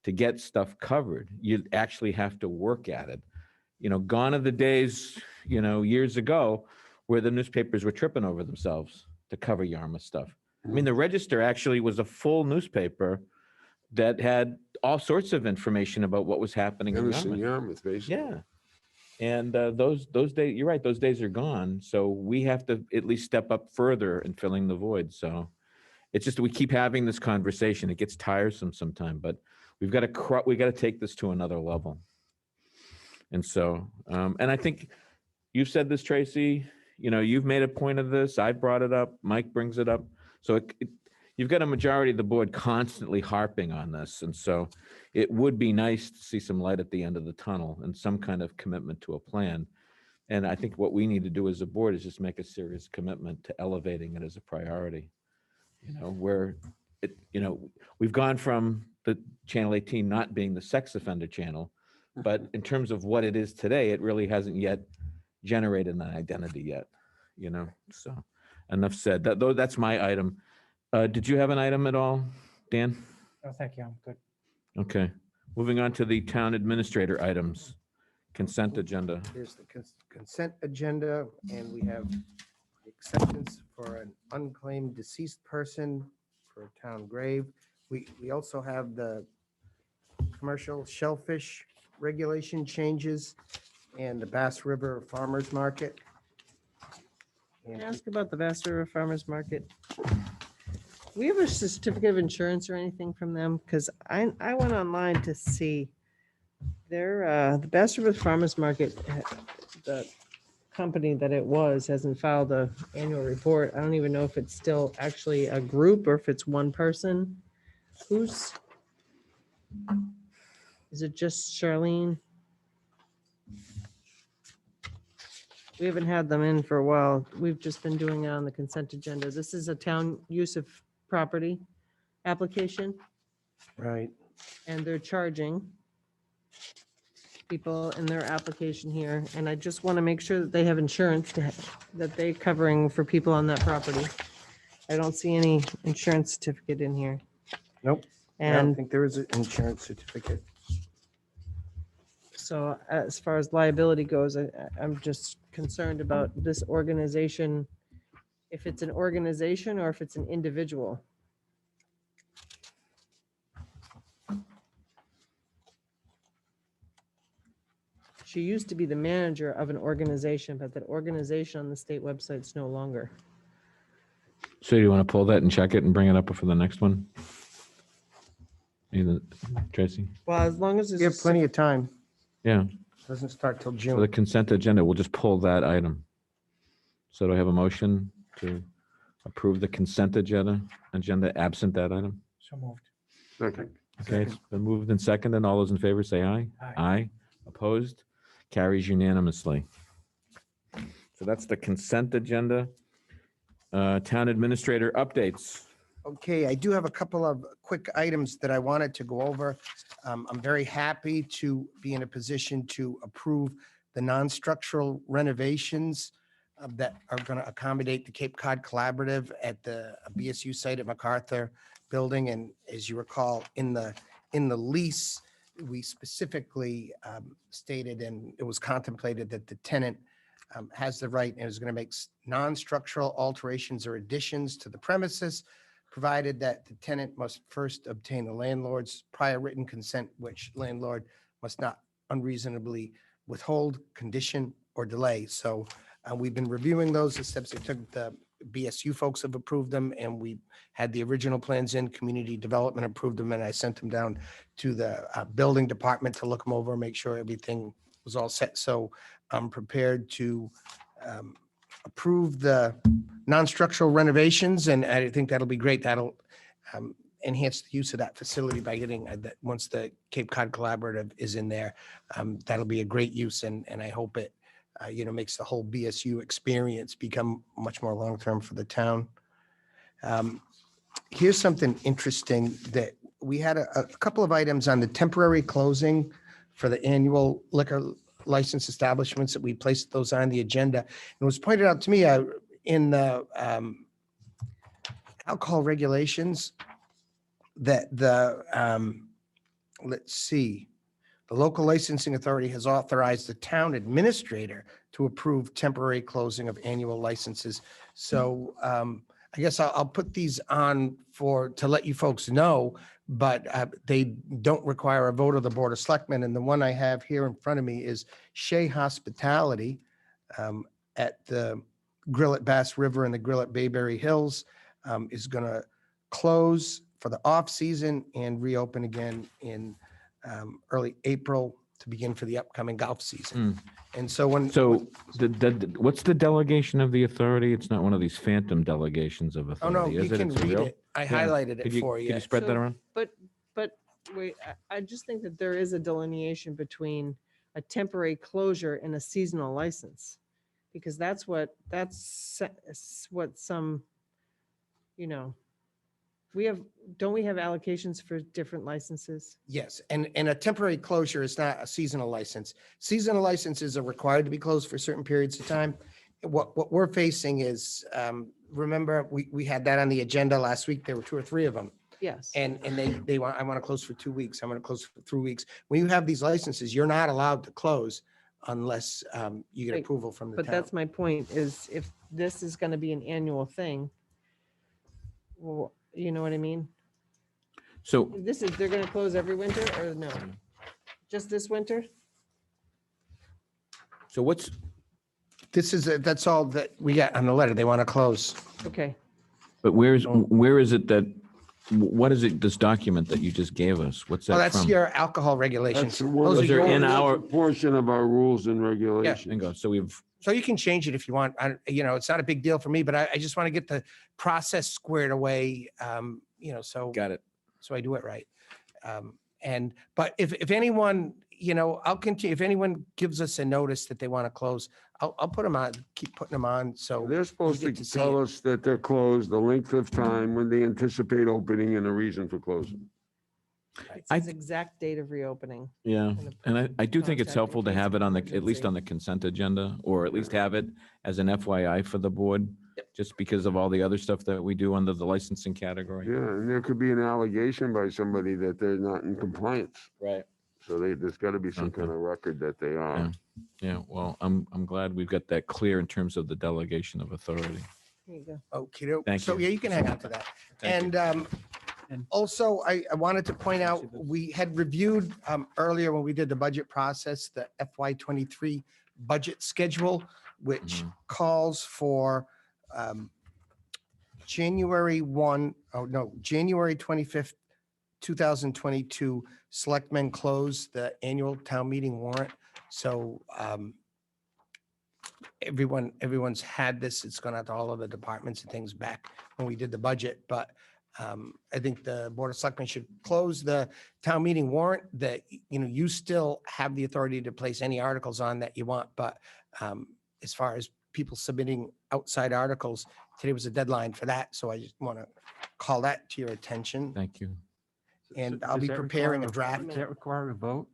to get stuff covered. You actually have to work at it. You know, gone are the days, you know, years ago where the newspapers were tripping over themselves to cover Yarmouth stuff. I mean, the Register actually was a full newspaper that had all sorts of information about what was happening in
Emerson,
Yarmouth.
Yarmouth, basically.
Yeah. And those days, you're right, those days are gone. So we have to at least step up further in filling the void. So it's just, we keep having this conversation. It gets tiresome sometime, but we got to take this to another level. And so, and I think you've said this, Tracy, you know, you've made a point of this. I brought it up. Mike brings it up. So you've got a majority of the board constantly harping on this. And so it would be nice to see some light at the end of the tunnel and some kind of commitment to a plan. And I think what we need to do as a board is just make a serious commitment to elevating it as a priority. You know, where it, you know, we've gone from the Channel 18 not being the sex offender channel, but in terms of what it is today, it really hasn't yet generated an identity yet, you know? So enough said. That's my item. Did you have an item at all, Dan?
No, thank you. I'm good.
Okay. Moving on to the town administrator items. Consent agenda.
Here's the consent agenda, and we have acceptance for an unclaimed deceased person for a town grave. We also have the commercial shellfish regulation changes and the Bass River Farmers Market.
Can I ask about the Bass River Farmers Market? We have a certificate of insurance or anything from them? Because I went online to see their, the Bass River Farmers Market, the company that it was hasn't filed a annual report. I don't even know if it's still actually a group or if it's one person. Is it just Charlene? We haven't had them in for a while. We've just been doing it on the consent agenda. This is a town use of property application,
Right.
and they're charging people in their application here. And I just want to make sure that they have insurance that they're covering for people on that property. I don't see any insurance certificate in here.
Nope. I don't
And
think there is an insurance certificate.
so as far as liability goes, I'm just concerned about this organization, if it's an organization or if it's an individual. She used to be the manager of an organization, but that organization on the state website's no longer.
So you want to pull that and check it and bring it up for the next one? Either, Tracy?
Well, as long as
We have
it's,
plenty of time.
Yeah,
Doesn't start till
for the
June.
consent agenda, we'll just pull that item. So do I have a motion to approve the consent agenda absent that item?
So moved.
Second.
Okay, it's been moved and seconded. All those in favor say aye.
Aye.
Aye. Opposed? Carries unanimously. So that's the consent agenda. Town administrator updates.
Okay, I do have a couple of quick items that I wanted to go over. I'm very happy to be in a position to approve the non-structural renovations that are going to accommodate the Cape Cod Collaborative at the BSU site at MacArthur Building. And as you recall, in the lease, we specifically stated, and it was contemplated that the tenant has the right and is going to make non-structural alterations or additions to the premises, provided that the tenant must first obtain the landlord's prior written consent, which landlord must not unreasonably withhold, condition, or delay. So we've been reviewing those. The steps they took, the BSU folks have approved them, and we had the original plans in, community development approved them, and I sent them down to the building department to look them over, make sure everything was all set. So I'm prepared to approve the non-structural renovations, and I think that'll be great. That'll enhance the use of that facility by getting that, once the Cape Cod Collaborative is in there, that'll be a great use, and I hope it makes the whole BSU experience become much more long-term for the town. Here's something interesting that we had a couple of items on the temporary closing for the annual liquor license establishments that we placed those on the agenda. And it was pointed out to me in the alcohol regulations that let's see, the local licensing authority has authorized the town administrator to approve temporary closing of annual licenses. So I guess I'll put these on to let you folks know, but they don't require a vote of the Board of Selectmen. And the one I have here in front of me is Shea Hospitality at the Grill at Bass River and the Grill at Bayberry Hills is going to close for the off-season and reopen again in early April to begin for the upcoming golf season. And so what's
the delegation of the authority? It's not one of these phantom delegations of
Oh, no,
authority,
you
is it?
can
It's
read
real?
it. I
Yeah.
highlighted
Could
it for you.
Can you spread that
So-
around?
But wait, I just think that there is a delineation between a temporary closure and a seasonal license. Because that's what some, don't we have allocations for different licenses?
Yes, and a temporary closure is not a seasonal license. Seasonal licenses are required to be closed for certain periods of time. What we're facing is, remember, we had that on the agenda last week. There were 2 or 3 of them.
Yes.
And they want, I want to close for 2 weeks. I want to close for 3 weeks. When you have these licenses, you're not allowed to close unless you get
Right,
approval from the
But
town.
that's my point, is if this is going to be an annual thing, well, you know what I mean?
So
They're going to close every winter or no? Just this winter?
So
that's all that we got on the letter. They want to close.
Okay.
But where is it that, what is it, this document that you just gave us? What's that
Oh, that's
from?
your alcohol regulations.
That's
Those are
Those are in
yours.
our-
portion of our rules and regulations.
Bingo. So we've
So you can change it if you want. It's not a big deal for me, but I just want to get the process squared away, so.
Got it.
So I do it right. But if anyone, I'll continue, if anyone gives us a notice that they want to close, I'll put them on, keep putting them on, so.
They're supposed to
get to see
tell
it.
us that they're closed, the length of time, when they anticipate opening, and the reason for closing.
It says exact date of reopening.
Yeah, and I do think it's
contact
helpful
in
to
case
have
of
it on the, at least
emergency.
on the consent agenda, or at least have it as an FYI for the board, just because of all the other stuff that we do under the licensing category.
Yeah, and there could be an allegation by somebody that they're not in compliance.
Right.
So there's got to be some
Okay.
kind of record that they are.
Yeah, yeah, well, I'm glad we've got that clear in terms of the delegation of authority.
There you go.
Okay,
Thank
so
you.
yeah, you can hang on to that.
Thank
And also, I wanted to point out, we had reviewed earlier when we did the budget process, the FY23 budget schedule, which calls for January 25th, 2022, Selectmen close the annual town meeting warrant. So everyone's had this. It's gone out to all of the departments and things back when we did the budget. But I think the Board of Selectmen should close the town meeting warrant. That you still have the authority to place any articles on that you want. But as far as people submitting outside articles, today was a deadline for that. So I just want to call that to your attention.
Thank you.
And
So
I'll
does
be
that
preparing a
require
draft.
Does that require a vote?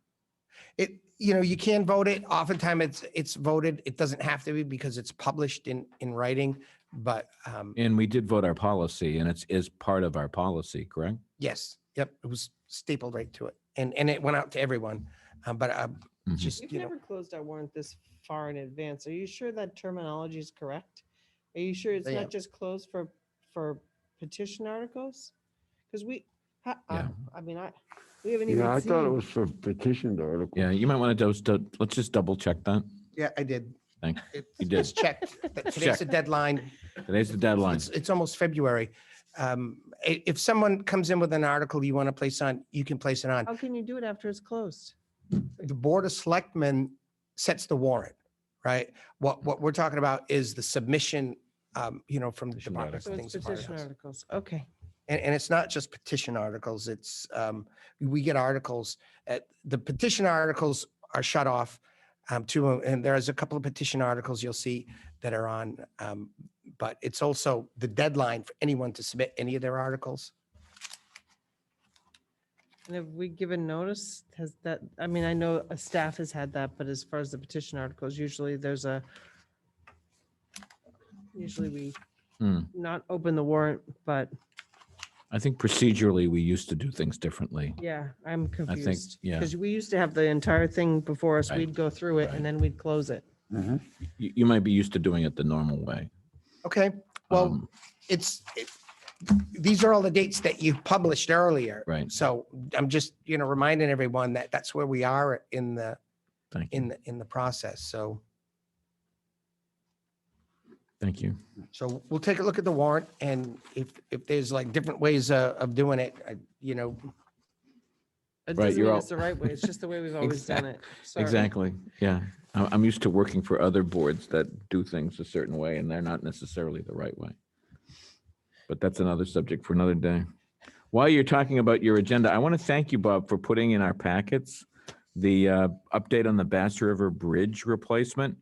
You can vote it. Oftentimes it's voted. It doesn't have to be because it's published in writing, but
And we did vote our policy, and it is part of our policy, correct?
yes, yep, it was stapled right to it. And it went out to everyone. But just,
We've never closed our warrant this far in advance. Are you sure that terminology is correct? Are you sure it's
I am.
not just closed for petition articles? Because we haven't even
Yeah, I thought it
seen-
was for petitioned article.
Yeah, you might want to let's just double check that.
yeah, I did.
Thank
It's
You did.
it's checked. Today's
checked.
the deadline.
Today's the deadline.
It's almost February. If someone comes in with an article you want to place on, you can place it on.
How can you do it after it's closed?
The Board of Selectmen sets the warrant, right? What we're talking about is the submission, from the departments
So
and
it's
things. like
petition
that.
articles. Okay.
And it's not just petition articles. It's, we get articles, the petition articles are shut off and there's a couple of petition articles you'll see that are on, but it's also the deadline for anyone to submit any of their articles.
And have we given notice? Has that, I know a staff has had that, but as far as the petition articles, usually we not open the warrant, but
I think procedurally, we used to do things differently.
yeah, I'm confused.
yeah.
Because we used to have the entire thing before us.
Right.
We'd go through it and then we'd close it.
You might be used to doing it the normal way.
Okay, well,
Um,
these are all the dates that you published earlier.
Right.
So I'm just, reminding everyone that that's where we are in the,
Thank you.
in the process. So
Thank you.
we'll take a look at the warrant and if there's like different ways of doing it,
It
Right,
doesn't
you're
mean
all-
it's the right way. It's just the way we've always done it. Sorry.
Exactly. Yeah. I'm used to working for other boards that do things a certain way, and they're not necessarily the right way. But that's another subject for another day. While you're talking about your agenda, I want to thank you, Bob, for putting in our packets the update on the Bass River Bridge replacement.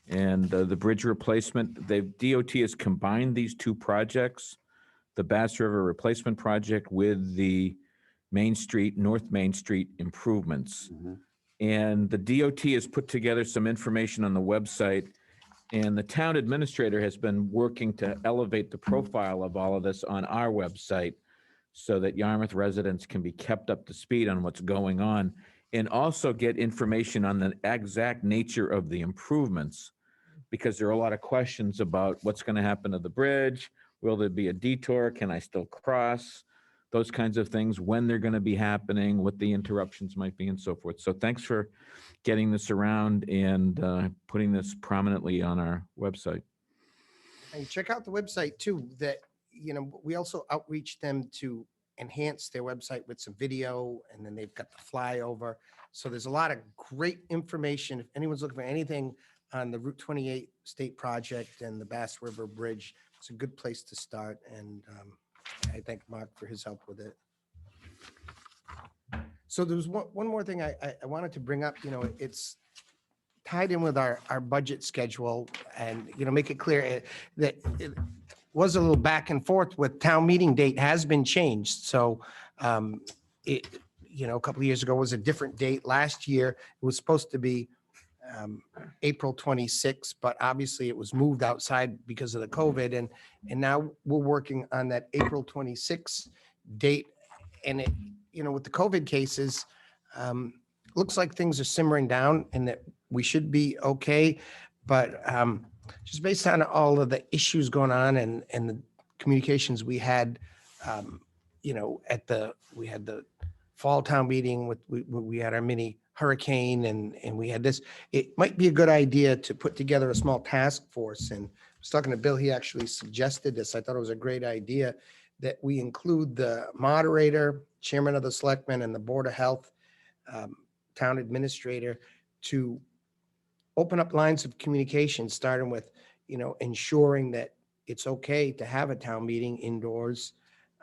And the bridge replacement, the DOT has combined these two projects, the Bass River replacement project with the North Main Street improvements. And the DOT has put together some information on the website, and the town administrator has been working to elevate the profile of all of this on our website so that Yarmouth residents can be kept up to speed on what's going on and also get information on the exact nature of the improvements, because there are a lot of questions about what's going to happen to the bridge. Will there be a detour? Can I still cross? Those kinds of things, when they're going to be happening, what the interruptions might be and so forth. So thanks for getting this around and putting this prominently on our website.
and check out the website too, that, we also outreach them to enhance their website with some video, and then they've got the flyover. So there's a lot of great information. If anyone's looking for anything on the Route 28 state project and the Bass River Bridge. It's a good place to start, and I thank Mark for his help with it. So there was one more thing I wanted to bring up. It's tied in with our budget schedule, and, make it clear that it was a little back and forth with town meeting date has been changed. So it, a couple of years ago was a different date. Last year, it was supposed to be April 26th, but obviously it was moved outside because of the COVID. And now we're working on that April 26th date. And it, with the COVID cases, looks like things are simmering down and that we should be okay. But just based on all of the issues going on and the communications we had, we had the fall town meeting we had our mini hurricane and we had this. It might be a good idea to put together a small task force. And I was talking to Bill, he actually suggested this. I thought it was a great idea that we include the moderator, chairman of the Selectmen, and the Board of Health, town administrator, to open up lines of communication, starting with, ensuring that it's okay to have a town meeting indoors,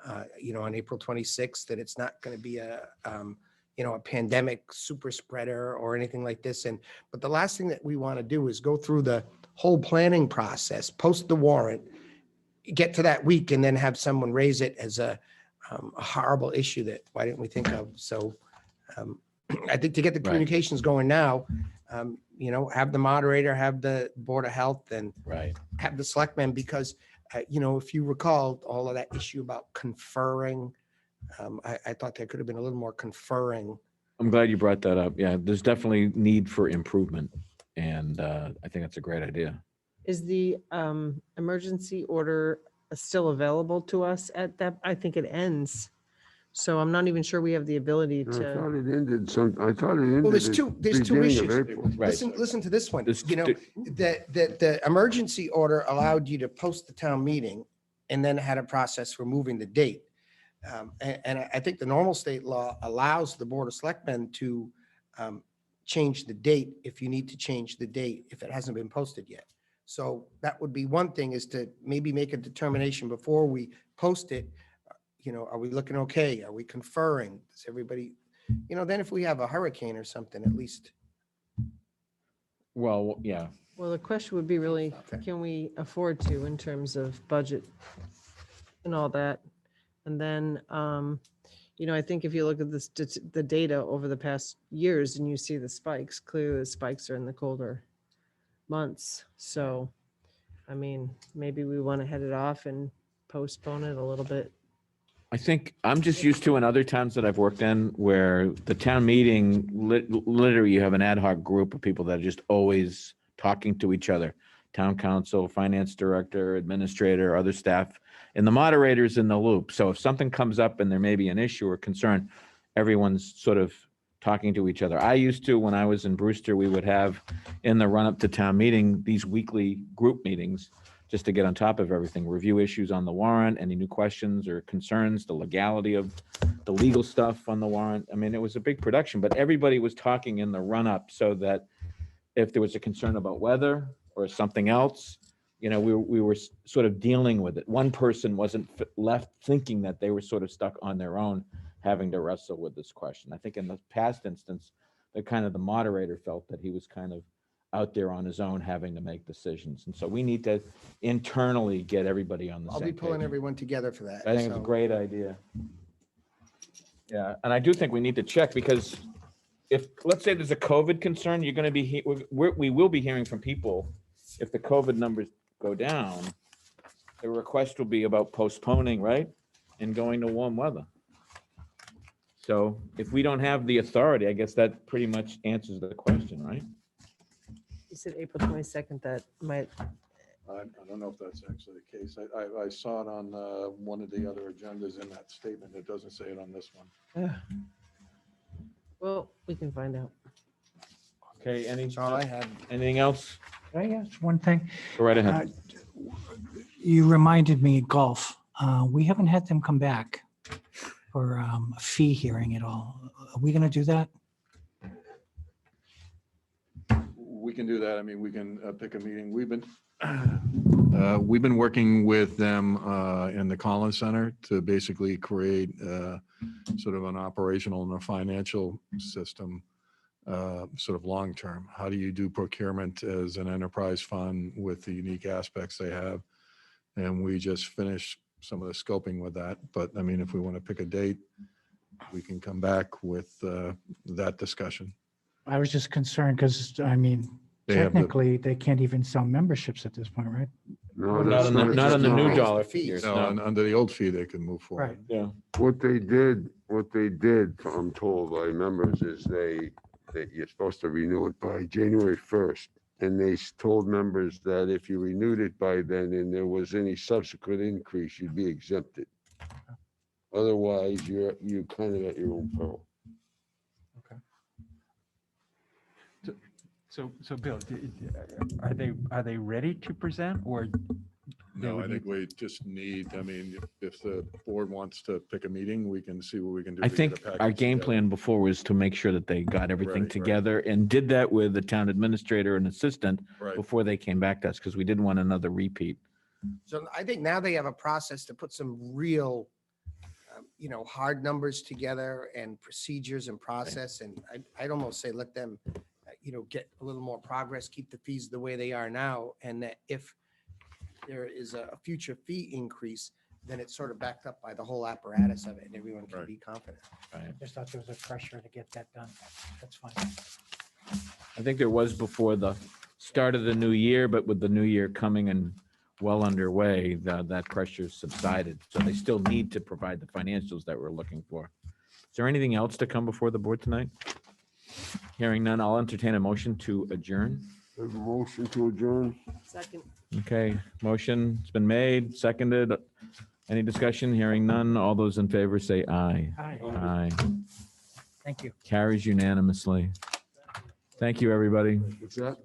on April 26th, that it's not going to be a pandemic super spreader or anything like this. But the last thing that we want to do is go through the whole planning process, post the warrant, get to that week, and then have someone raise it as a horrible issue that why didn't we think of? So I think to get the communications going now, have the moderator, have the Board of Health, and have the Selectmen, because if you recall all of that issue about conferring, I thought there could have been a little more conferring.
I'm glad you brought that up. Yeah, there's definitely need for improvement. And I think that's a great idea.
Is the emergency order still available to us at that? I think it ends. So I'm not even sure we have the ability
I thought
to.
it ended
Well, there's two issues.
Right.
Listen to this one.
There's
The emergency order allowed you to post the town meeting and then had a process for moving the date. And I think the normal state law allows the Board of Selectmen to change the date if you need to change the date if it hasn't been posted yet. So that would be one thing, is to maybe make a determination before we post it. Are we looking okay? Are we conferring? Does everybody, then if we have a hurricane or something, at least.
Well, yeah.
Well, the question would be really, can we afford to, in terms of budget and all that? And then, I think if you look at the data over the past years and you see the spikes, clearly the spikes are in the colder months. So, maybe we want to head it off and postpone it a little bit.
I think I'm just used to in other towns that I've worked in where the town meeting, literally you have an ad hoc group of people that are just always talking to each other. Town council, finance director, administrator, other staff, and the moderator's in the loop. So if something comes up and there may be an issue or concern, everyone's sort of talking to each other. I used to, when I was in Brewster, we would have in the run up to town meeting, these weekly group meetings, just to get on top of everything, review issues on the warrant, any new questions or concerns, the legality of the legal stuff on the warrant. It was a big production, but everybody was talking in the run up so that if there was a concern about weather or something else, we were sort of dealing with it. One person wasn't left thinking that they were sort of stuck on their own, having to wrestle with this question. I think in the past instance, the moderator felt that he was kind of out there on his own having to make decisions. And so we need to internally get everybody on the same
I'll be pulling
page.
everyone together for that.
I think it's a
so.
great idea. Yeah, and I do think we need to check, because if, let's say there's a COVID concern, you're going to be, we will be hearing from people, if the COVID numbers go down, the request will be about postponing, right? And going to warm weather. So if we don't have the authority, I guess that pretty much answers the question, right?
You said April 22nd, that might.
I don't know if that's actually the case. I saw it on one of the other agendas in that statement. It doesn't say it on this one.
Well, we can find out.
Okay,
That's all I had.
anything else?
Can I ask one thing?
Go right ahead.
You reminded me of golf. We haven't had them come back for a fee hearing at all. Are we going to do that?
we can do that. I mean, we can pick a meeting. We've been working with them in the Collins Center to basically create sort of an operational and a financial system, sort of long-term. How do you do procurement as an enterprise fund with the unique aspects they have? And we just finished some of the scoping with that. But I mean, if we want to pick a date, we can come back with that discussion.
I was just concerned because, I mean,
They have the-
technically, they can't even sell memberships at this point, right?
No,
Not
that's
on the, not on the new dollar figures.
No, under the old fee, they can move forward.
Yeah.
What they did, I'm told by members, is that you're supposed to renew it by January 1st. And they told members that if you renewed it by then and there was any subsequent increase, you'd be exempted. Otherwise, you kind of at your own peril.
So Bill, are they ready to present or? they
No,
would
I think
need-
we just need, I mean, if the board wants to pick a meeting, we can see what we can do.
I
to get
think
a package
our game
together.
plan before was to make sure that they got everything
Right.
together and did that with the town administrator and assistant
Right.
before they came back to us, because we didn't want another repeat.
So I think now they have a process to put some real, hard numbers together and procedures and process. And I'd almost say let them, get a little more progress, keep the fees the way they are now. And that if there is a future fee increase, then it's sort of backed up by the whole apparatus of it and everyone can be confident.
I just thought there was a pressure to get that done. That's fine.
I think there was before the start of the new year, but with the new year coming and well underway, that pressure subsided. So they still need to provide the financials that we're looking for. Is there anything else to come before the board tonight? Hearing none, I'll entertain a motion to adjourn.
There's a motion to adjourn.
Second.
Okay, motion's been made, seconded. Any discussion? Hearing none. All those in favor say aye.
Aye.
Aye.
Thank you.
Carries unanimously. Thank you, everybody.
What's that?